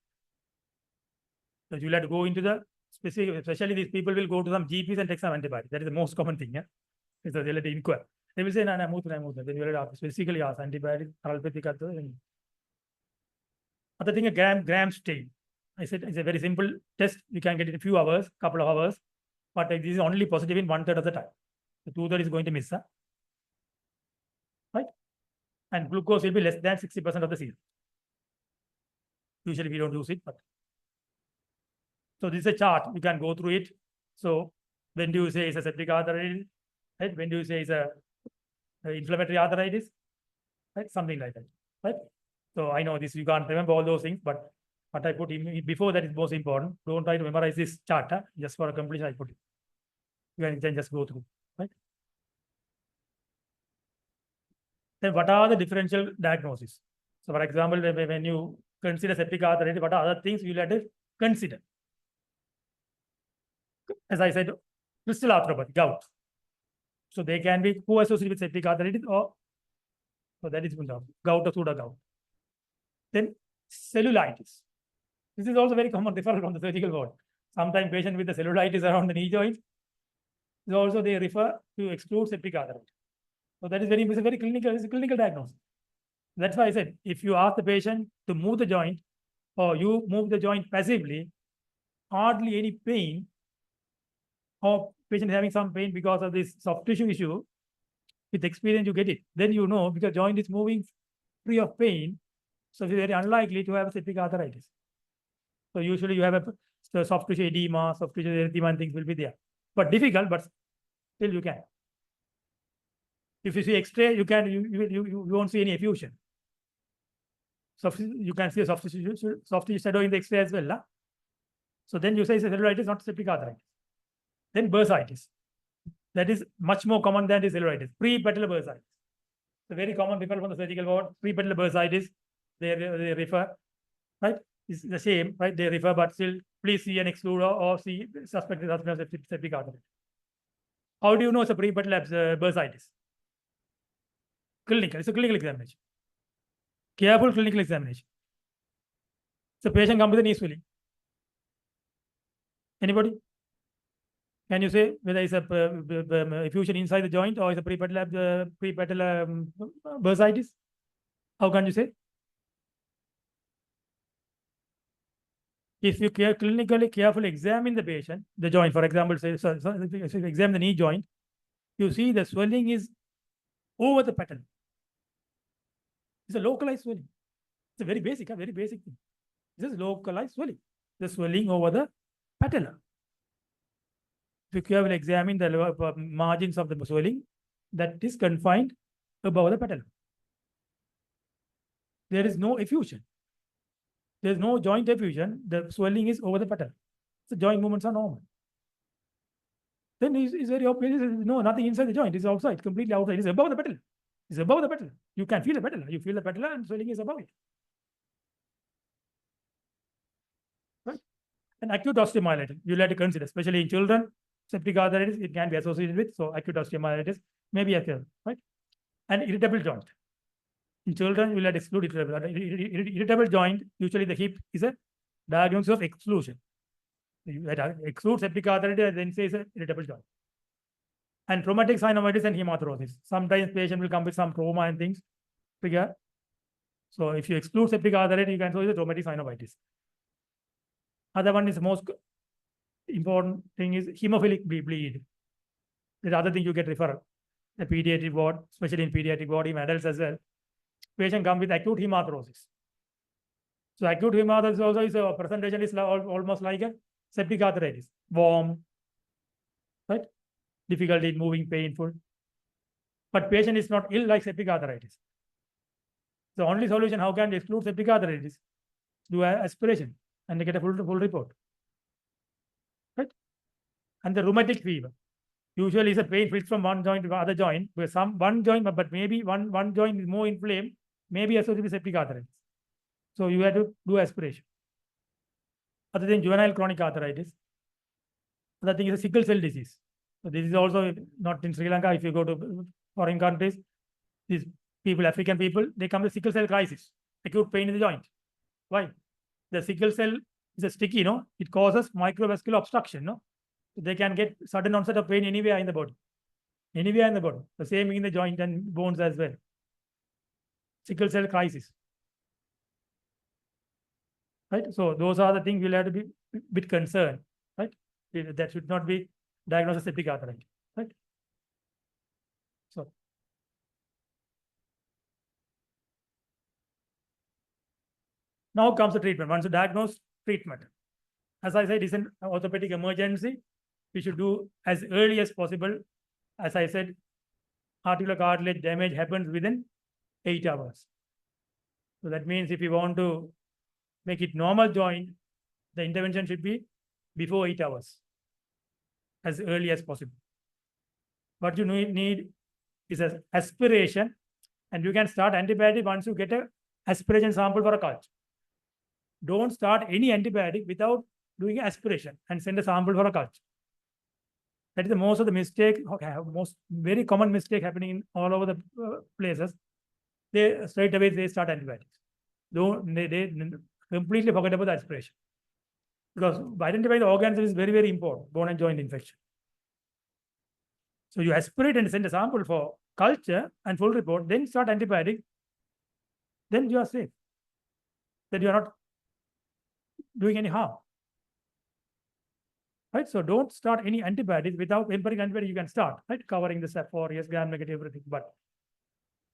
So you'll have to go into the specific, especially these people will go to some GPs and take some antibiotics. That is the most common thing, It's a relative inquiry. They will say, no, move. Then you will have to specifically ask antibiotics, allopathic. Other thing, a gram stain. I said it's a very simple test. You can get it in a few hours, couple of hours, but this is only positive in 1/3 of the time. The 2/3 is going to miss, right? And glucose will be less than 60% of the serum. Usually we don't use it, but so this is a chart. You can go through it. So when do you say it's a septic arthritis? Right? When do you say it's a inflammatory arthritis? Right? Something like that. Right? So I know this, you can't remember all those things, but what I put in before that is most important. Don't try to memorize this chart, just for a completion I put it. You can then just go through, right? Then what are the differential diagnoses? So for example, when you consider septic arthritis, what are other things you have to consider? As I said, crystal arthropathy, gout. So they can be co-associated with septic arthritis or, so that is gout or pseudo gout. Then cellulitis. This is also very common referral from the surgical ward. Sometimes patient with the cellulitis around the knee joint, also they refer to exclude septic arthritis. So that is very clinical, it's a clinical diagnosis. That's why I said, if you ask the patient to move the joint or you move the joint passively, hardly any pain, or patient having some pain because of this soft tissue issue, with experience you get it. Then you know, because joint is moving free of pain, so it's very unlikely to have a septic arthritis. So usually you have a soft tissue edema, soft tissue erythema and things will be there. But difficult, but still you can. If you see X-ray, you won't see any effusion. You can see a soft tissue shadow in the X-ray as well. So then you say it's a cellulitis, not septic arthritis. Then bursitis. That is much more common than the cellulitis. Pre-patellar bursitis. It's a very common referral from the surgical ward. Pre-patellar bursitis, they refer, right? It's the same, right? They refer, but still, please see an excluder or see suspected septic arthritis. How do you know it's a pre-patellar bursitis? Clinical. It's a clinical examination. Careful clinical examination. So patient comes with a knee swelling. Anybody? Can you say whether it's a effusion inside the joint or it's a pre-patellar bursitis? How can you say? If you clinically carefully examine the patient, the joint, for example, say, if you examine the knee joint, you see the swelling is over the patella. It's a localized swelling. It's a very basic thing. This is localized swelling. The swelling over the patella. If you carefully examine the margins of the swelling, that is confined above the patella. There is no effusion. There is no joint effusion. The swelling is over the patella. The joint movements are normal. Then it's very obvious. No, nothing inside the joint. It's outside, completely outside. It's above the patella. It's above the patella. You can feel the patella. You feel the patella and swelling is above it. Right? And acute osteomyelitis, you'll have to consider, especially in children, septic arthritis, it can be associated with, so acute osteomyelitis may be occur, right? And irritable joint. In children, you'll have to exclude irritable joint, usually the hip is a diagnosis of exclusion. You had to exclude septic arthritis and then say it's a irritable joint. And traumatic synovitis and hemarthrosis. Sometimes patient will come with some trauma and things trigger. So if you exclude septic arthritis, you can say it's a traumatic synovitis. Other one is most important thing is hemophilic bleed. The other thing you get referral. The pediatric ward, especially in pediatric ward, in adults as well. Patient come with acute hemarthrosis. So acute hemarthrosis also is a presentation is almost like a septic arthritis, warm, right? Difficulty in moving, painful. But patient is not ill like septic arthritis. The only solution, how can we exclude septic arthritis? Do an aspiration and get a full report. Right? And the rheumatic fever. Usually is a pain fits from one joint to the other joint, where one joint, but maybe one joint is more inflamed, maybe associated with septic arthritis. So you have to do aspiration. Other than juvenile chronic arthritis, other thing is a sickle cell disease. So this is also not in Sri Lanka. If you go to foreign countries, these people, African people, they come with sickle cell crisis, acute pain in the joint. Why? The sickle cell is a sticky, it causes microvascular obstruction, So they can get sudden onset of pain anywhere in the body. Anywhere in the body. The same in the joint and bones as well. Sickle cell crisis. Right? So those are the things we'll have to be a bit concerned. Right? That should not be diagnosed as septic arthritis. Right? So now comes the treatment. Once you diagnose, treatment. As I said, it's an orthopedic emergency. We should do as early as possible. As I said, articular cartilage damage happens within 8 hours. So that means if you want to make it normal joint, the intervention should be before 8 hours, as early as possible. What you need is an aspiration, and you can start antibiotic once you get an aspiration sample for a culture. Don't start any antibiotic without doing aspiration and send a sample for a culture. That is the most of the mistake, most very common mistake happening in all over the places. They straight away they start antibiotics. They completely forget about the aspiration. Because identifying the organs is very, very important, bone and joint infection. So you aspirate and send a sample for culture and full report, then start antibiotic, then you are safe. That you are not doing any harm. Right? So don't start any antibiotics without empiric antibiotic you can start, right? Covering the step 4 years, gram negative, everything. But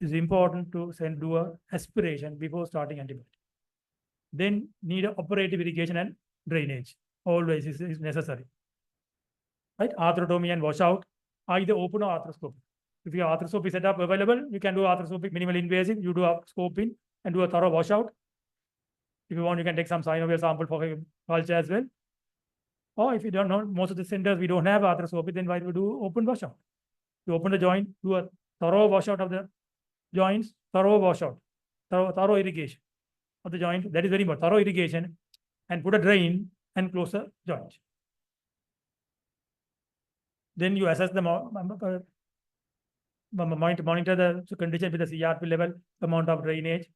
it's important to do a aspiration before starting antibiotic. Then need an operative irrigation and drainage. Always is necessary. Right? Arthrotomy and washout, either open or arthroscopic. If your arthroscopy setup available, you can do arthroscopic minimal invasive, you do a scoping and do a thorough washout. If you want, you can take some synovial sample for culture as well. Or if you don't know, most of the centers, we don't have arthroscopy, then why do we do open washout? You open the joint, do a thorough washout of the joints, thorough washout, thorough irrigation of the joint. That is very important. Thorough irrigation and put a drain and close the joint. Then you assess the monitor the condition with the CRP level, amount of drainage,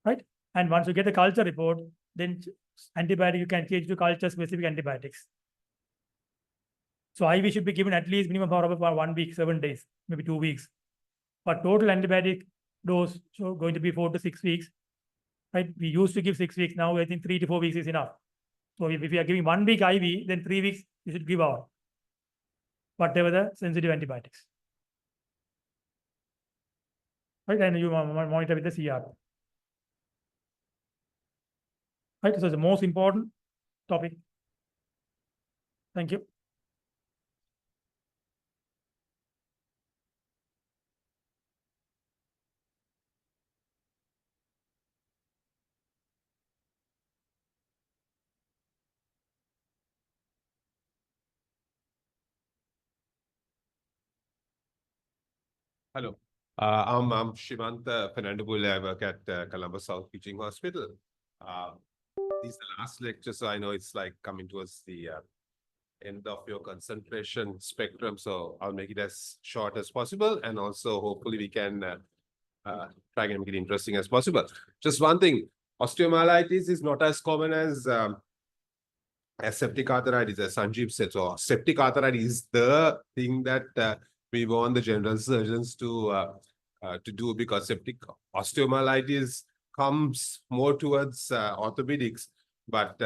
right? And once you get the culture report, then antibiotic you can change to culture specific antibiotics. So IV should be given at least minimum for about 1 week, 7 days, maybe 2 weeks. But total antibiotic dose so going to be 4 to 6 weeks. Right? We used to give 6 weeks. Now I think 3 to 4 weeks is enough. So if you are giving 1 week IV, then 3 weeks you should give out whatever the sensitive antibiotics. Right? And you monitor with the CR. Right? So it's the most important topic. Thank you. Hello. I'm Shivanta Fernandabul. I work at Columbus South Teaching Hospital. This is the last lecture, so I know it's like coming towards the end of your concentration spectrum. So I'll make it as short as possible, and also hopefully we can try and make it interesting as possible. Just one thing: osteomyelitis is not as common as septic arthritis, as Sanjeev said. So septic arthritis is the thing that we want the general surgeons to do, because septic osteomyelitis comes more towards orthopedics, but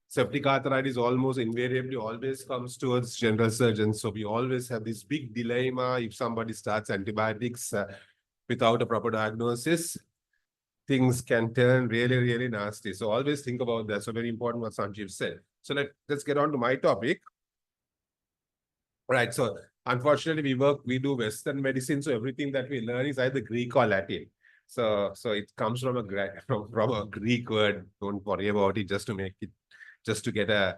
septic arthritis almost invariably always comes towards general surgeons. So we always have this big dilemma if somebody starts antibiotics without a proper diagnosis. Things can turn really, really nasty. So always think about that. So very important what Sanjeev said. So let's get on to my topic. Right. So unfortunately, we do Western medicine. So everything that we learn is either Greek or Latin. So it comes from a Greek word. Don't worry about it. Just to make it, just to get a.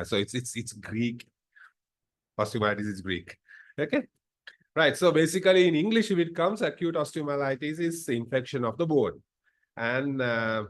So it's Greek. Osteomyelitis is Greek. Okay. Right. So basically, in English, if it comes, acute osteomyelitis is the infection of the bone. And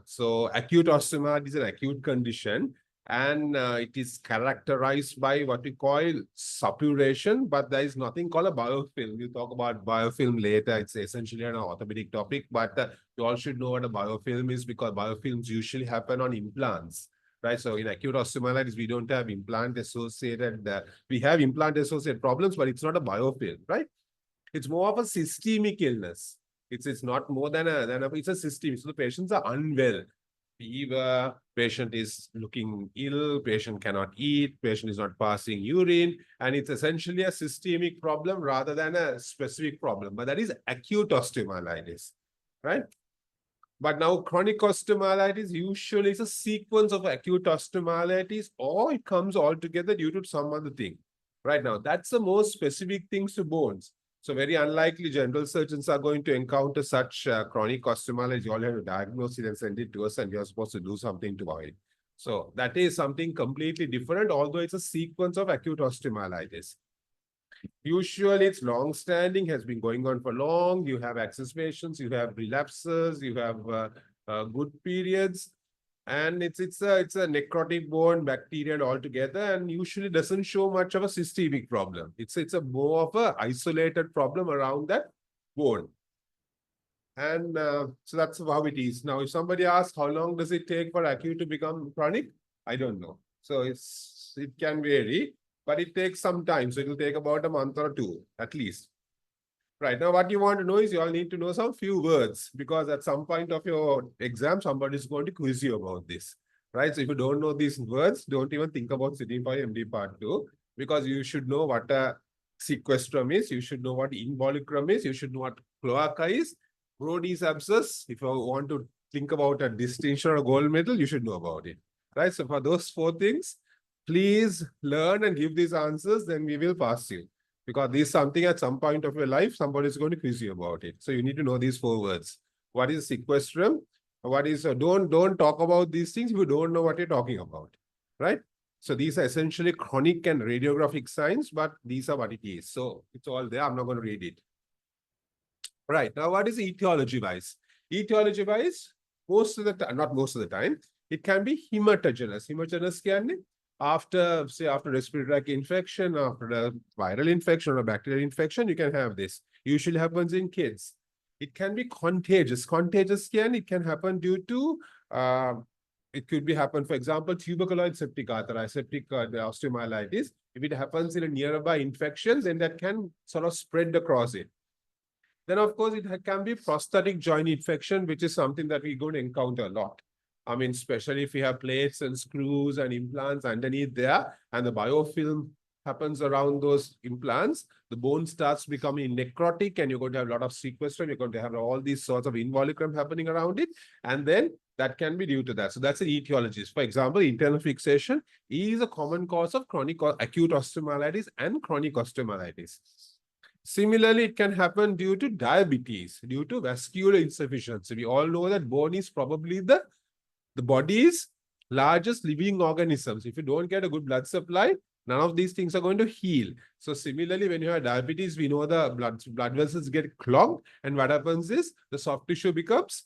so acute osteomyelitis is an acute condition, and it is characterized by what we call suppuration, but there is nothing called a biofilm. We'll talk about biofilm later. It's essentially an orthopedic topic, but you all should know what a biofilm is, because biofilms usually happen on implants. Right. So in acute osteomyelitis, we don't have implant associated, we have implant associated problems, but it's not a biofilm, right? It's more of a systemic illness. It's not more than it's a system. So the patients are unwell. Fever, patient is looking ill, patient cannot eat, patient is not passing urine, and it's essentially a systemic problem rather than a specific problem. But that is acute osteomyelitis, right? But now chronic osteomyelitis usually is a sequence of acute osteomyelitis, or it comes all together due to some other thing. Right now, that's the most specific things to bones. So very unlikely general surgeons are going to encounter such chronic osteomyelitis. You all have to diagnose it and send it to us, and you're supposed to do something to it. So that is something completely different, although it's a sequence of acute osteomyelitis. Usually it's long-standing, has been going on for long. You have exacerbations, you have relapses, you have good periods, and it's a necrotic bone, bacterial altogether, and usually doesn't show much of a systemic problem. It's a more of a isolated problem around that bone. And so that's how it is. Now, if somebody asks how long does it take for acute to become chronic, I don't know. So it can vary, but it takes some time. So it will take about a month or two at least. Right. Now, what you want to know is you all need to know some few words, because at some point of your exam, somebody is going to quiz you about this. Right. So if you don't know these words, don't even think about sitting for MD Part 2, because you should know what a sequestrum is. You should know what involucrum is. You should know what cloaca is. Brodie's abscess. If you want to think about a distinction or a gold medal, you should know about it. Right. So for those four things, please learn and give these answers, then we will pass you. Because this is something at some point of your life, somebody is going to quiz you about it. So you need to know these four words. What is sequestrum? What is, don't talk about these things if you don't know what you're talking about, right? So these are essentially chronic and radiographic signs, but these are what it is. So it's all there. I'm not going to read it. Right. Now, what is etiology-wise? Etiology-wise, most of the time, not most of the time, it can be hematogenous. Hematogenous can be after respiratory tract infection, after a viral infection or a bacterial infection, you can have this. Usually happens in kids. It can be contagious. Contagious it can happen due to, it could be happen, for example, tuberculosis septic arthritis, septic osteomyelitis. If it happens in a nearby infection, then that can sort of spread across it. Then, of course, it can be prosthetic joint infection, which is something that we're going to encounter a lot. I mean, especially if you have plates and screws and implants underneath there, and the biofilm happens around those implants, the bone starts becoming necrotic, and you're going to have a lot of sequestrum. You're going to have all these sorts of involucrum happening around it, and then that can be due to that. So that's an etiology. For example, internal fixation is a common cause of chronic or acute osteomyelitis and chronic osteomyelitis. Similarly, it can happen due to diabetes, due to vascular insufficiency. We all know that bone is probably the body's largest living organisms. If you don't get a good blood supply, None of these things are going to heal. So similarly, when you have diabetes, we know the blood vessels get clogged, and what happens is the soft tissue becomes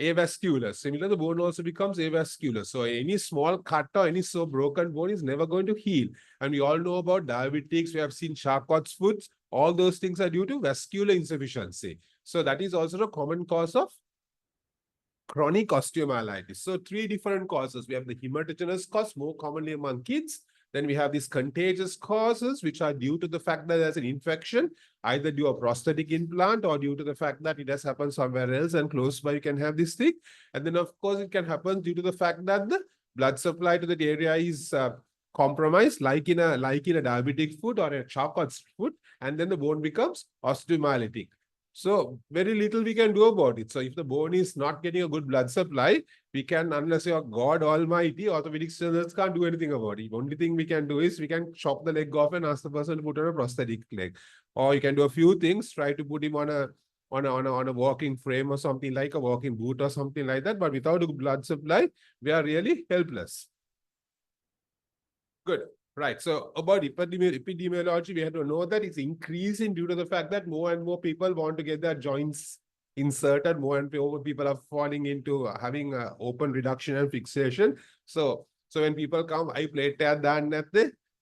avascular. Similarly, the bone also becomes avascular. So any small cut or any so broken bone is never going to heal. And we all know about diabetics. We have seen Charcot's foods. All those things are due to vascular insufficiency. So that is also a common cause of chronic osteomyelitis. So three different causes. We have the hematogenous cause, more commonly among kids. Then we have these contagious causes, which are due to the fact that there's an infection, either due to a prosthetic implant or due to the fact that it has happened somewhere else and close by you can have this thing. And then, of course, it can happen due to the fact that the blood supply to that area is compromised, like in a diabetic foot or a Charcot's foot, and then the bone becomes osteomyelitic. So very little we can do about it. So if the bone is not getting a good blood supply, we can, unless you're God Almighty, orthopedic surgeons can't do anything about it. Only thing we can do is we can chop the leg off and ask the person to put on a prosthetic leg. Or you can do a few things, try to put him on a walking frame or something like a walking boot or something like that. But without a blood supply, we are really helpless. Good. Right. So about epidemiology, we have to know that it's increasing due to the fact that more and more people want to get their joints inserted. More and more people are falling into having open reduction and fixation. So when people come, I play that dan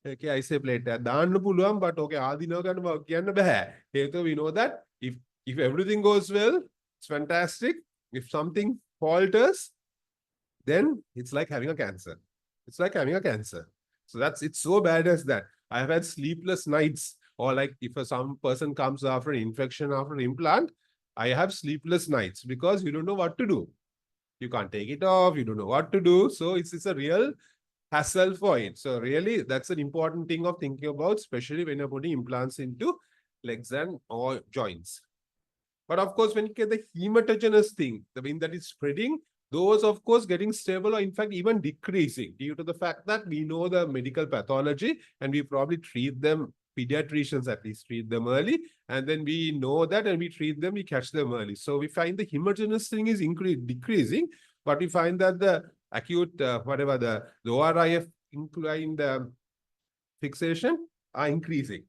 okay, I say play that dan puluam, but okay, we know that if everything goes well, it's fantastic. If something falters, then it's like having a cancer. It's like having a cancer. So it's so bad as that. I have had sleepless nights, or like if some person comes after an infection after an implant, I have sleepless nights because you don't know what to do. You can't take it off. You don't know what to do. So it's a real hassle for it. So really, that's an important thing of thinking about, especially when you're putting implants into legs and or joints. But of course, when you get the hematogenous thing, the vein that is spreading, those, of course, getting stable or in fact even decreasing due to the fact that we know the medical pathology and we probably treat them, pediatricians at least treat them early, and then we know that and we treat them, we catch them early. So we find the hematogenous thing is decreasing, but we find that the acute, the ORIF inclined fixation are increasing.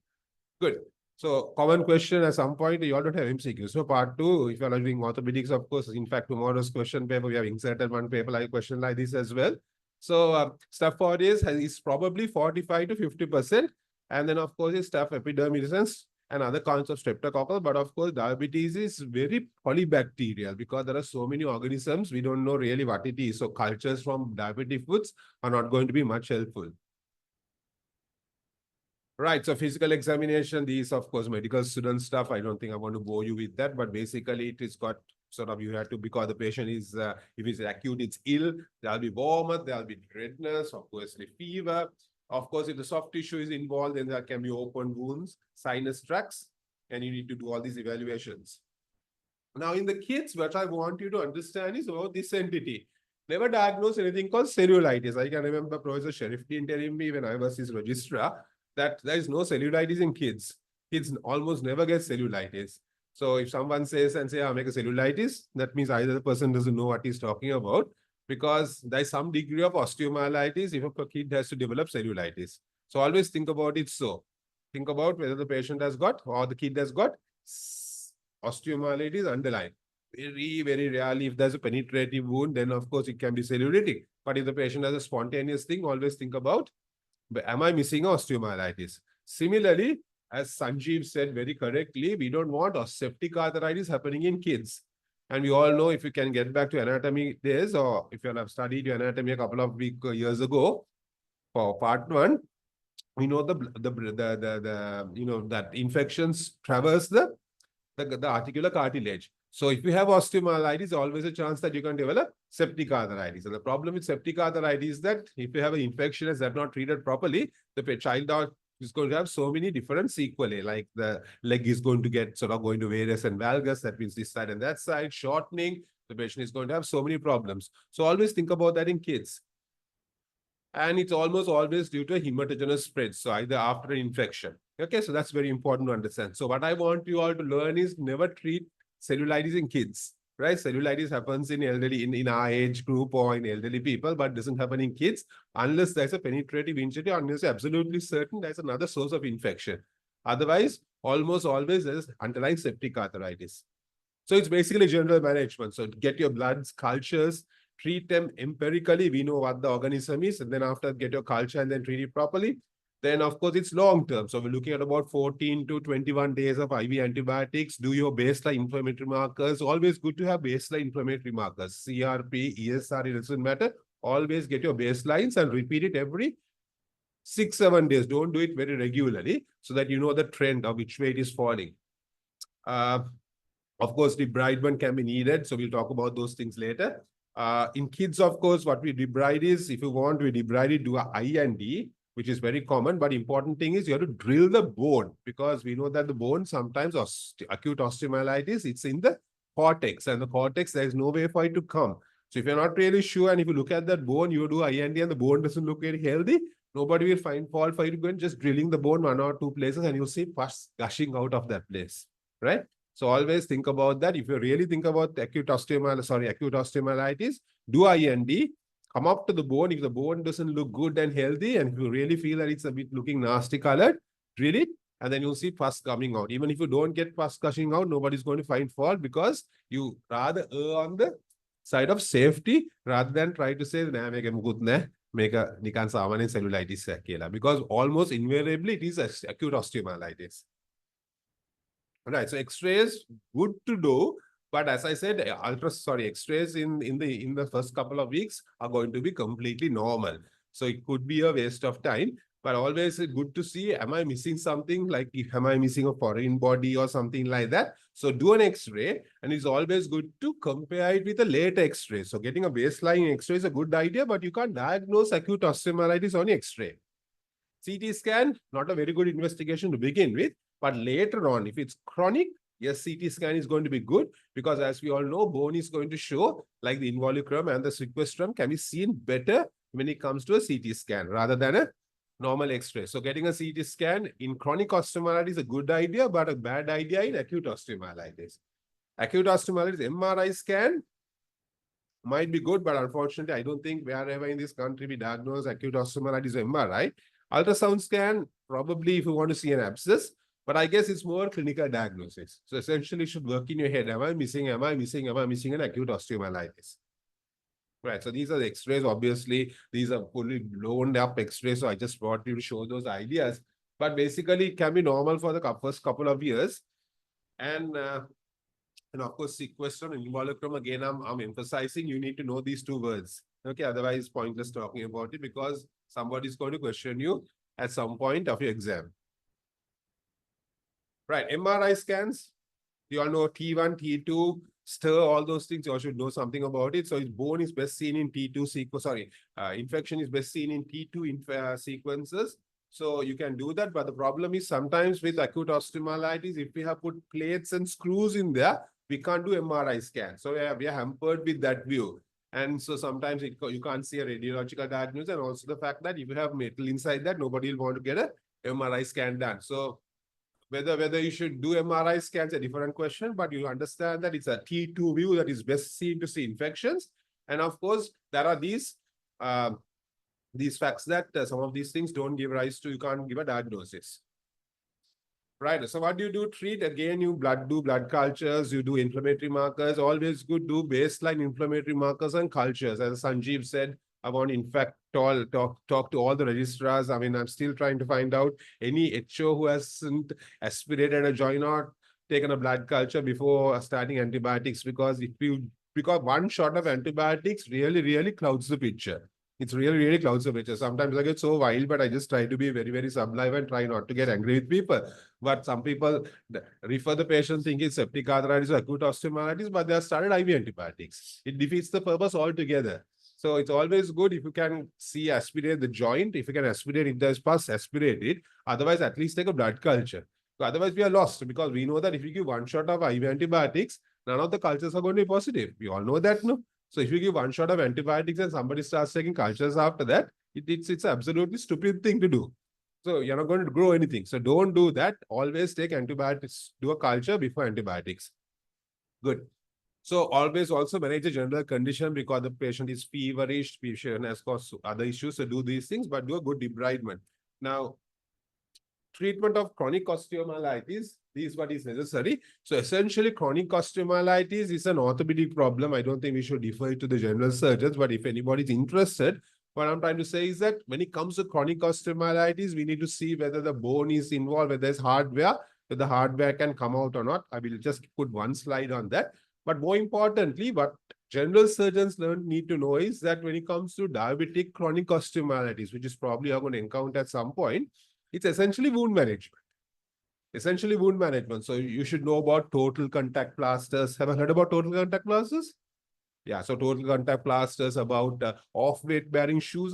Good. So common question at some point, you all don't have MCQ. So part 2, if you are doing orthopedics, of course, in fact, tomorrow's question paper, we have inserted one paper like question like this as well. So staph aureus is probably 45 to 50%. And then, of course, is staph epidermidis and other kinds of streptococcus. But of course, diabetes is very polybacterial because there are so many organisms, we don't know really what it is. So cultures from diabetic foods are not going to be much helpful. Right, so physical examination, these, of course, medical student stuff. I don't think I want to bore you with that, but basically it is got sort of, you have to, because the patient is, if it's acute, it's ill, there'll be warmth, there'll be redness, of course, fever. Of course, if the soft tissue is involved, then there can be open wounds, sinus tracts, and you need to do all these evaluations. Now, in the kids, what I want you to understand is about this entity. Never diagnose anything called cellulitis. I can remember Professor Sherifdeen telling me when I was his registrar, that there is no cellulitis in kids. Kids almost never get cellulitis. So if someone says and say, I make a cellulitis, that means either the person doesn't know what he's talking about, because there's some degree of osteomyelitis if a kid has to develop cellulitis. So always think about it so. Think about whether the patient has got or the kid has got osteomyelitis underlying. Very, very rarely, if there's a penetrative wound, then of course it can be cellulitic. But if the patient has a spontaneous thing, always think about, am I missing osteomyelitis? Similarly, as Sanjeev said very correctly, we don't want septic arthritis happening in kids. And we all know, if you can get back to anatomy days, or if you have studied your anatomy a couple of years ago, for part 1, we know that infections traverse the articular cartilage. So if you have osteomyelitis, always a chance that you can develop septic arthritis. And the problem with septic arthritis is that if you have an infection that's not treated properly, the child is going to have so many different sequelae, like the leg is going to get sort of going to varus and valgus, that means this side and that side, shortening, the patient is going to have so many problems. So always think about that in kids. And it's almost always due to a hematogenous spread, so either after an infection. Okay, so that's very important to understand. So what I want you all to learn is never treat cellulitis in kids. right? Cellulitis happens in elderly, in our age group or in elderly people, but doesn't happen in kids unless there's a penetrative injury, unless you're absolutely certain there's another source of infection. Otherwise, almost always there's underlying septic arthritis. So it's basically general management. So get your bloods, cultures, treat them empirically. We know what the organism is, and then after get your culture and then treat it properly. Then of course it's long term. So we're looking at about 14 to 21 days of IV antibiotics. Do your baseline inflammatory markers. Always good to have baseline inflammatory markers. CRP, ESR, it doesn't matter. Always get your baselines and repeat it every 6-7 days. Don't do it very regularly so that you know the trend of which way it is falling. Of course, debridement can be needed. So we'll talk about those things later. In kids, of course, what we debride is, if you want to debride it, do a IND, which is very common. But important thing is you have to drill the bone, because we know that the bone sometimes, acute osteomyelitis, it's in the cortex, and the cortex, there is no way for it to come. So if you're not really sure, and if you look at that bone, you do IND and the bone doesn't look very healthy, nobody will find fault for you to go and just drilling the bone 1 or 2 places, and you'll see pus gushing out of that place, right? So always think about that. If you really think about acute osteomyelitis, do IND, come up to the bone. If the bone doesn't look good and healthy, and if you really feel that it's a bit looking nasty colored, drill it, and then you'll see pus coming out. Even if you don't get pus gushing out, nobody's going to find fault, because you rather err on the side of safety rather than try to say, make a nikan samanen cellulitis, because almost invariably it is acute osteomyelitis. Right, so X-rays good to do, but as I said, X-rays in the first couple of weeks are going to be completely normal. So it could be a waste of time, but always good to see, am I missing something? Like, am I missing a foreign body or something like that? So do an X-ray, and it's always good to compare it with a late X-ray. So getting a baseline X-ray is a good idea, but you can't diagnose acute osteomyelitis on X-ray. CT scan, not a very good investigation to begin with. But later on, if it's chronic, yes, CT scan is going to be good, because as we all know, bone is going to show, like the involucrum and the sequestrum can be seen better when it comes to a CT scan rather than a normal X-ray. So getting a CT scan in chronic osteomyelitis is a good idea, but a bad idea in acute osteomyelitis. Acute osteomyelitis MRI scan might be good, but unfortunately, I don't think wherever in this country we diagnose acute osteomyelitis MRI. Ultrasound scan, probably if you want to see an abscess, but I guess it's more clinical diagnosis. So essentially, it should work in your head. Am I missing an acute osteomyelitis? Right. So these are the X-rays. Obviously, these are fully blown up X-rays. So I just brought you to show those ideas. But basically, it can be normal for the first couple of years. And of course, sequestrum and involucrum, again, I'm emphasizing you need to know these 2 words. Okay, otherwise pointless talking about it, because somebody's going to question you at some point of your exam. Right, MRI scans, you all know T1, T2, stir, all those things, you all should know something about it. So bone is best seen in T2 sequence, infection is best seen in T2 sequences. So you can do that, but the problem is sometimes with acute osteomyelitis, if we have put plates and screws in there, we can't do MRI scan. So we are hampered with that view. And so sometimes you can't see a radiological diagnosis, and also the fact that if you have metal inside that, nobody will want to get a MRI scan done. So whether you should do MRI scans is a different question, but you understand that it's a T2 view that is best seen to see infections. And of course, there are these facts that some of these things don't give rise to, you can't give a diagnosis. Right, so what do you do? Treat, again, you do blood cultures, you do inflammatory markers, always good, do baseline inflammatory markers and cultures. As Sanjeev said, I want, in fact, talk to all the registrars. I mean, I'm still trying to find out any HO who hasn't aspirated a joint or taken a blood culture before starting antibiotics, because because 1 shot of antibiotics really clouds the picture. It's really clouds the picture. Sometimes I get so wild, but I just try to be very sublime and try not to get angry with people. But some people refer the patient thinking septic arthritis or acute osteomyelitis, but they have started IV antibiotics. It defeats the purpose altogether. So it's always good if you can aspirate the joint. If you can aspirate, if there's pus, aspirate it. Otherwise, at least take a blood culture. So otherwise, we are lost, because we know that if you give 1 shot of IV antibiotics, none of the cultures are going to be positive. We all know that, no? So if you give 1 shot of antibiotics and somebody starts taking cultures after that, it's an absolutely stupid thing to do. So you're not going to grow anything. So don't do that. Always take antibiotics, do a culture before antibiotics. Good. So always also manage a general condition because the patient is feverish, patient has caused other issues. So do these things, but do a good debridement. Now, treatment of chronic osteomyelitis, this is what is necessary. So essentially chronic osteomyelitis is an orthopedic problem. I don't think we should defer it to the general surgeons, but if anybody is interested, what I'm trying to say is that when it comes to chronic osteomyelitis, we need to see whether the bone is involved, whether there's hardware, whether the hardware can come out or not. I will just put one slide on that. But more importantly, what general surgeons need to know is that when it comes to diabetic chronic osteomyelitis, which is probably you're going to encounter at some point, it's essentially wound management. Essentially wound management. So you should know about total contact plasters. Have I heard about total contact plasters? Yeah, so total contact plasters, about off-weight bearing shoes.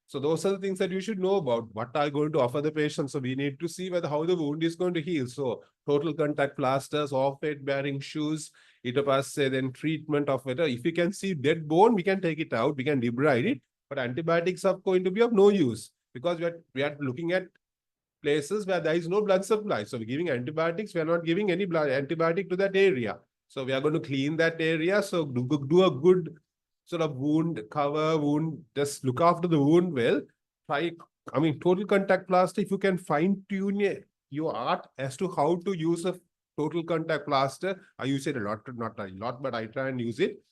So those are the things that you should know about. What are you going to offer the patient? So we need to see whether how the wound is going to heal. So total contact plasters, off-weight bearing shoes, then treatment of it. If you can see dead bone, we can take it out, we can debride it, but antibiotics are going to be of no use because we are looking at places where there is no blood supply. So we're giving antibiotics, we are not giving any blood antibiotic to that area. So we are going to clean that area. So do a good sort of wound cover, just look after the wound well. Total contact plaster, if you can fine tune your art as to how to use a total contact plaster. I use it a lot, not a lot, but I try and use it.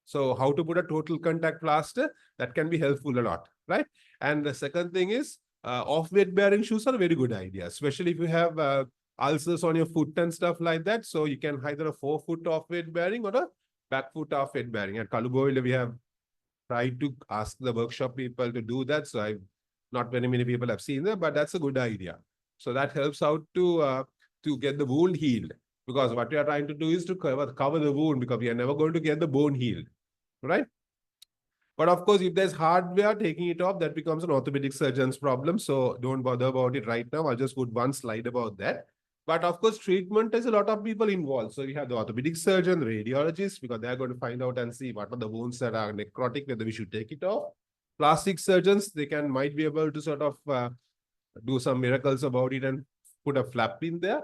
So how to put a total contact plaster, that can be helpful a lot, right? And the second thing is off-weight bearing shoes are a very good idea, especially if you have ulcers on your foot and stuff like that. So you can either a 4-foot off-weight bearing or a back foot off-weight bearing. At Kaluboil, we have tried to ask the workshop people to do that. So not very many people have seen that, but that's a good idea. So that helps out to get the wound healed. Because what we are trying to do is to cover the wound, because we are never going to get the bone healed, right? But of course, if there's hardware, taking it off, that becomes an orthopedic surgeon's problem. So don't bother about it right now. I'll just put one slide about that. But of course, treatment is a lot of people involved. So you have the orthopedic surgeon, the radiologist, because they're going to find out and see what are the wounds that are necrotic, whether we should take it off. Plastic surgeons, they might be able to sort of do some miracles about it and put a flap in there.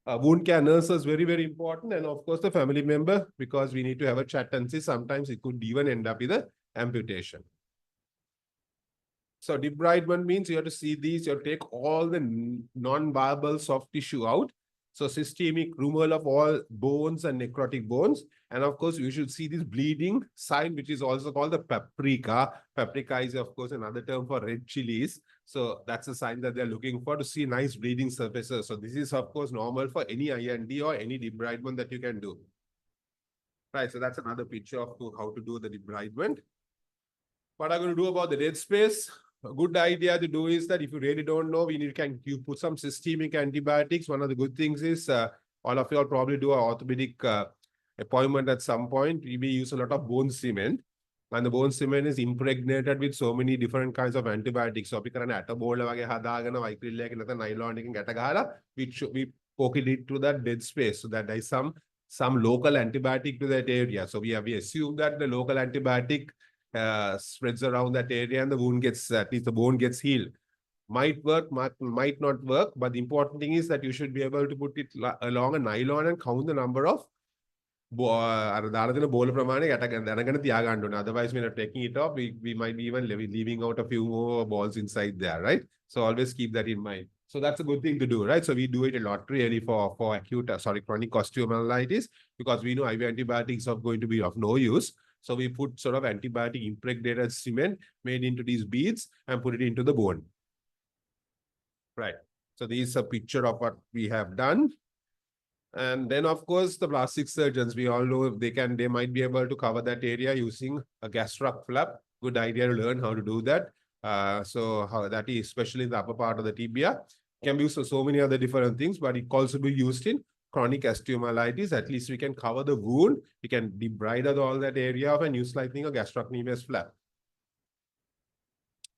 Wound care nurse is very, very important. And of course, the family member, because we need to have a chat and see sometimes it could even end up with an amputation. So debridement means you have to see these, you have to take all the non-viable soft tissue out. So systemic removal of all bones and necrotic bones. And of course, you should see this bleeding sign, which is also called the paprika. Paprika is, of course, another term for red chilies. So that's a sign that they're looking for, to see nice bleeding surfaces. So this is, of course, normal for any IND or any debridement that you can do. Right, so that's another picture of how to do the debridement. What I'm going to do about the dead space? A good idea to do is that if you really don't know, you put some systemic antibiotics. One of the good things is all of you will probably do an orthopedic appointment at some point. We use a lot of bone cement, and the bone cement is impregnated with so many different kinds of antibiotics. So we poke it into that dead space so that there is some local antibiotic to that area. So we assume that the local antibiotic spreads around that area and the wound gets, at least the bone gets healed. Might work, might not work, but the important thing is that you should be able to put it along a nylon and count the number of otherwise, when you're taking it off, we might be even leaving out a few more balls inside there, right? So always keep that in mind. So that's a good thing to do, right? So we do it a lot really for chronic osteomyelitis, because we know IV antibiotics are going to be of no use. So we put sort of antibiotic impregnated cement made into these beads and put it into the bone. Right. So this is a picture of what we have done. And then, of course, the plastic surgeons, we all know they might be able to cover that area using a gastroc flap. Good idea to learn how to do that. So how that is, especially in the upper part of the tibia, can be used for so many other different things, but it can also be used in chronic osteomyelitis. At least we can cover the wound, we can debride all that area of and use like a gastrocnemius flap.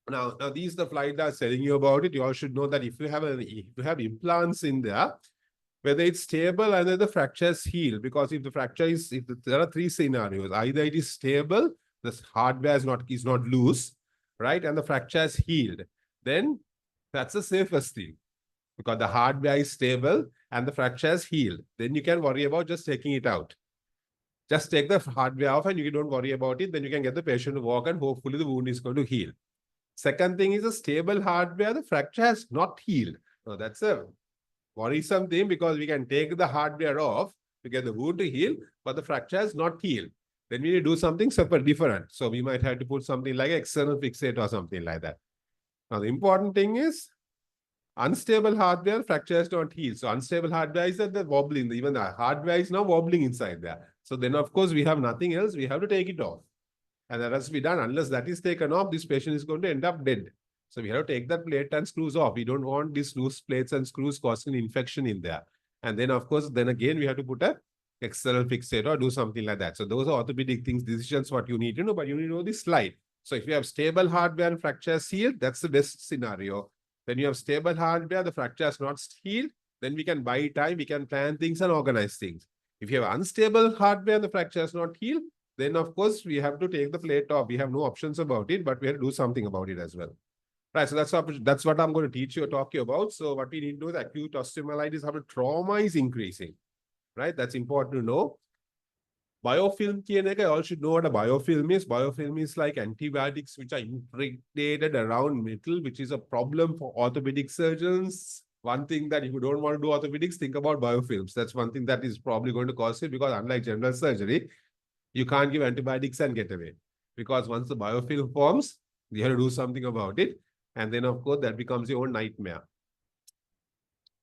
Now these the slide that are telling you about it. You all should know that if you have implants in there, whether it's stable, either the fracture is healed. Because if the fracture is, there are three scenarios: either it is stable, the hardware is not loose, right, and the fracture is healed. Then that's the safest thing, because the hardware is stable and the fracture is healed. Then you can worry about just taking it out. Just take the hardware off and you don't worry about it. Then you can get the patient to walk and hopefully the wound is going to heal. Second thing is a stable hardware. The fracture has not healed. Now that's a worrisome thing because we can take the hardware off to get the wound to heal, but the fracture has not healed. Then we need to do something separate, different. So we might have to put something like external fixate or something like that. Now the important thing is unstable hardware, fracture has not healed. So unstable hardware is that the wobbling, even the hardware is now wobbling inside there. So then of course we have nothing else, we have to take it off. And that has to be done. Unless that is taken off, this patient is going to end up dead. So we have to take that plate and screws off. We don't want these loose plates and screws causing infection in there. And then of course, then again, we have to put a external fixator or do something like that. So those are orthopedic things, decisions, what you need to know, but you need to know this slide. So if you have stable hardware and fracture healed, that's the best scenario. When you have stable hardware, the fracture is not healed, then we can buy time, we can plan things and organize things. If you have unstable hardware and the fracture is not healed, then of course we have to take the plate off. We have no options about it, but we have to do something about it as well. Right, so that's what I'm going to teach you or talk to you about. So what we need to do is acute osteomyelitis, how the trauma is increasing, right? That's important to know. Biofilm, I all should know what a biofilm is. Biofilm is like antibiotics which are impregnated around metal, which is a problem for orthopedic surgeons. One thing that if you don't want to do orthopedics, think about biofilms. That's one thing that is probably going to cause it because unlike general surgery, you can't give antibiotics and get away. Because once the biofilm forms, you have to do something about it. And then of course, that becomes your own nightmare.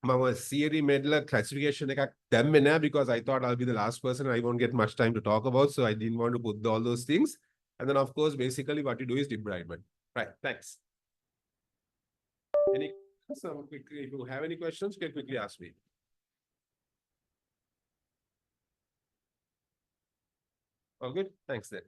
My theory made a classification because I thought I'll be the last person. I won't get much time to talk about. So I didn't want to put all those things. And then of course, basically what you do is debridement. Right, thanks. If you have any questions, you can quickly ask me. All good, thanks then.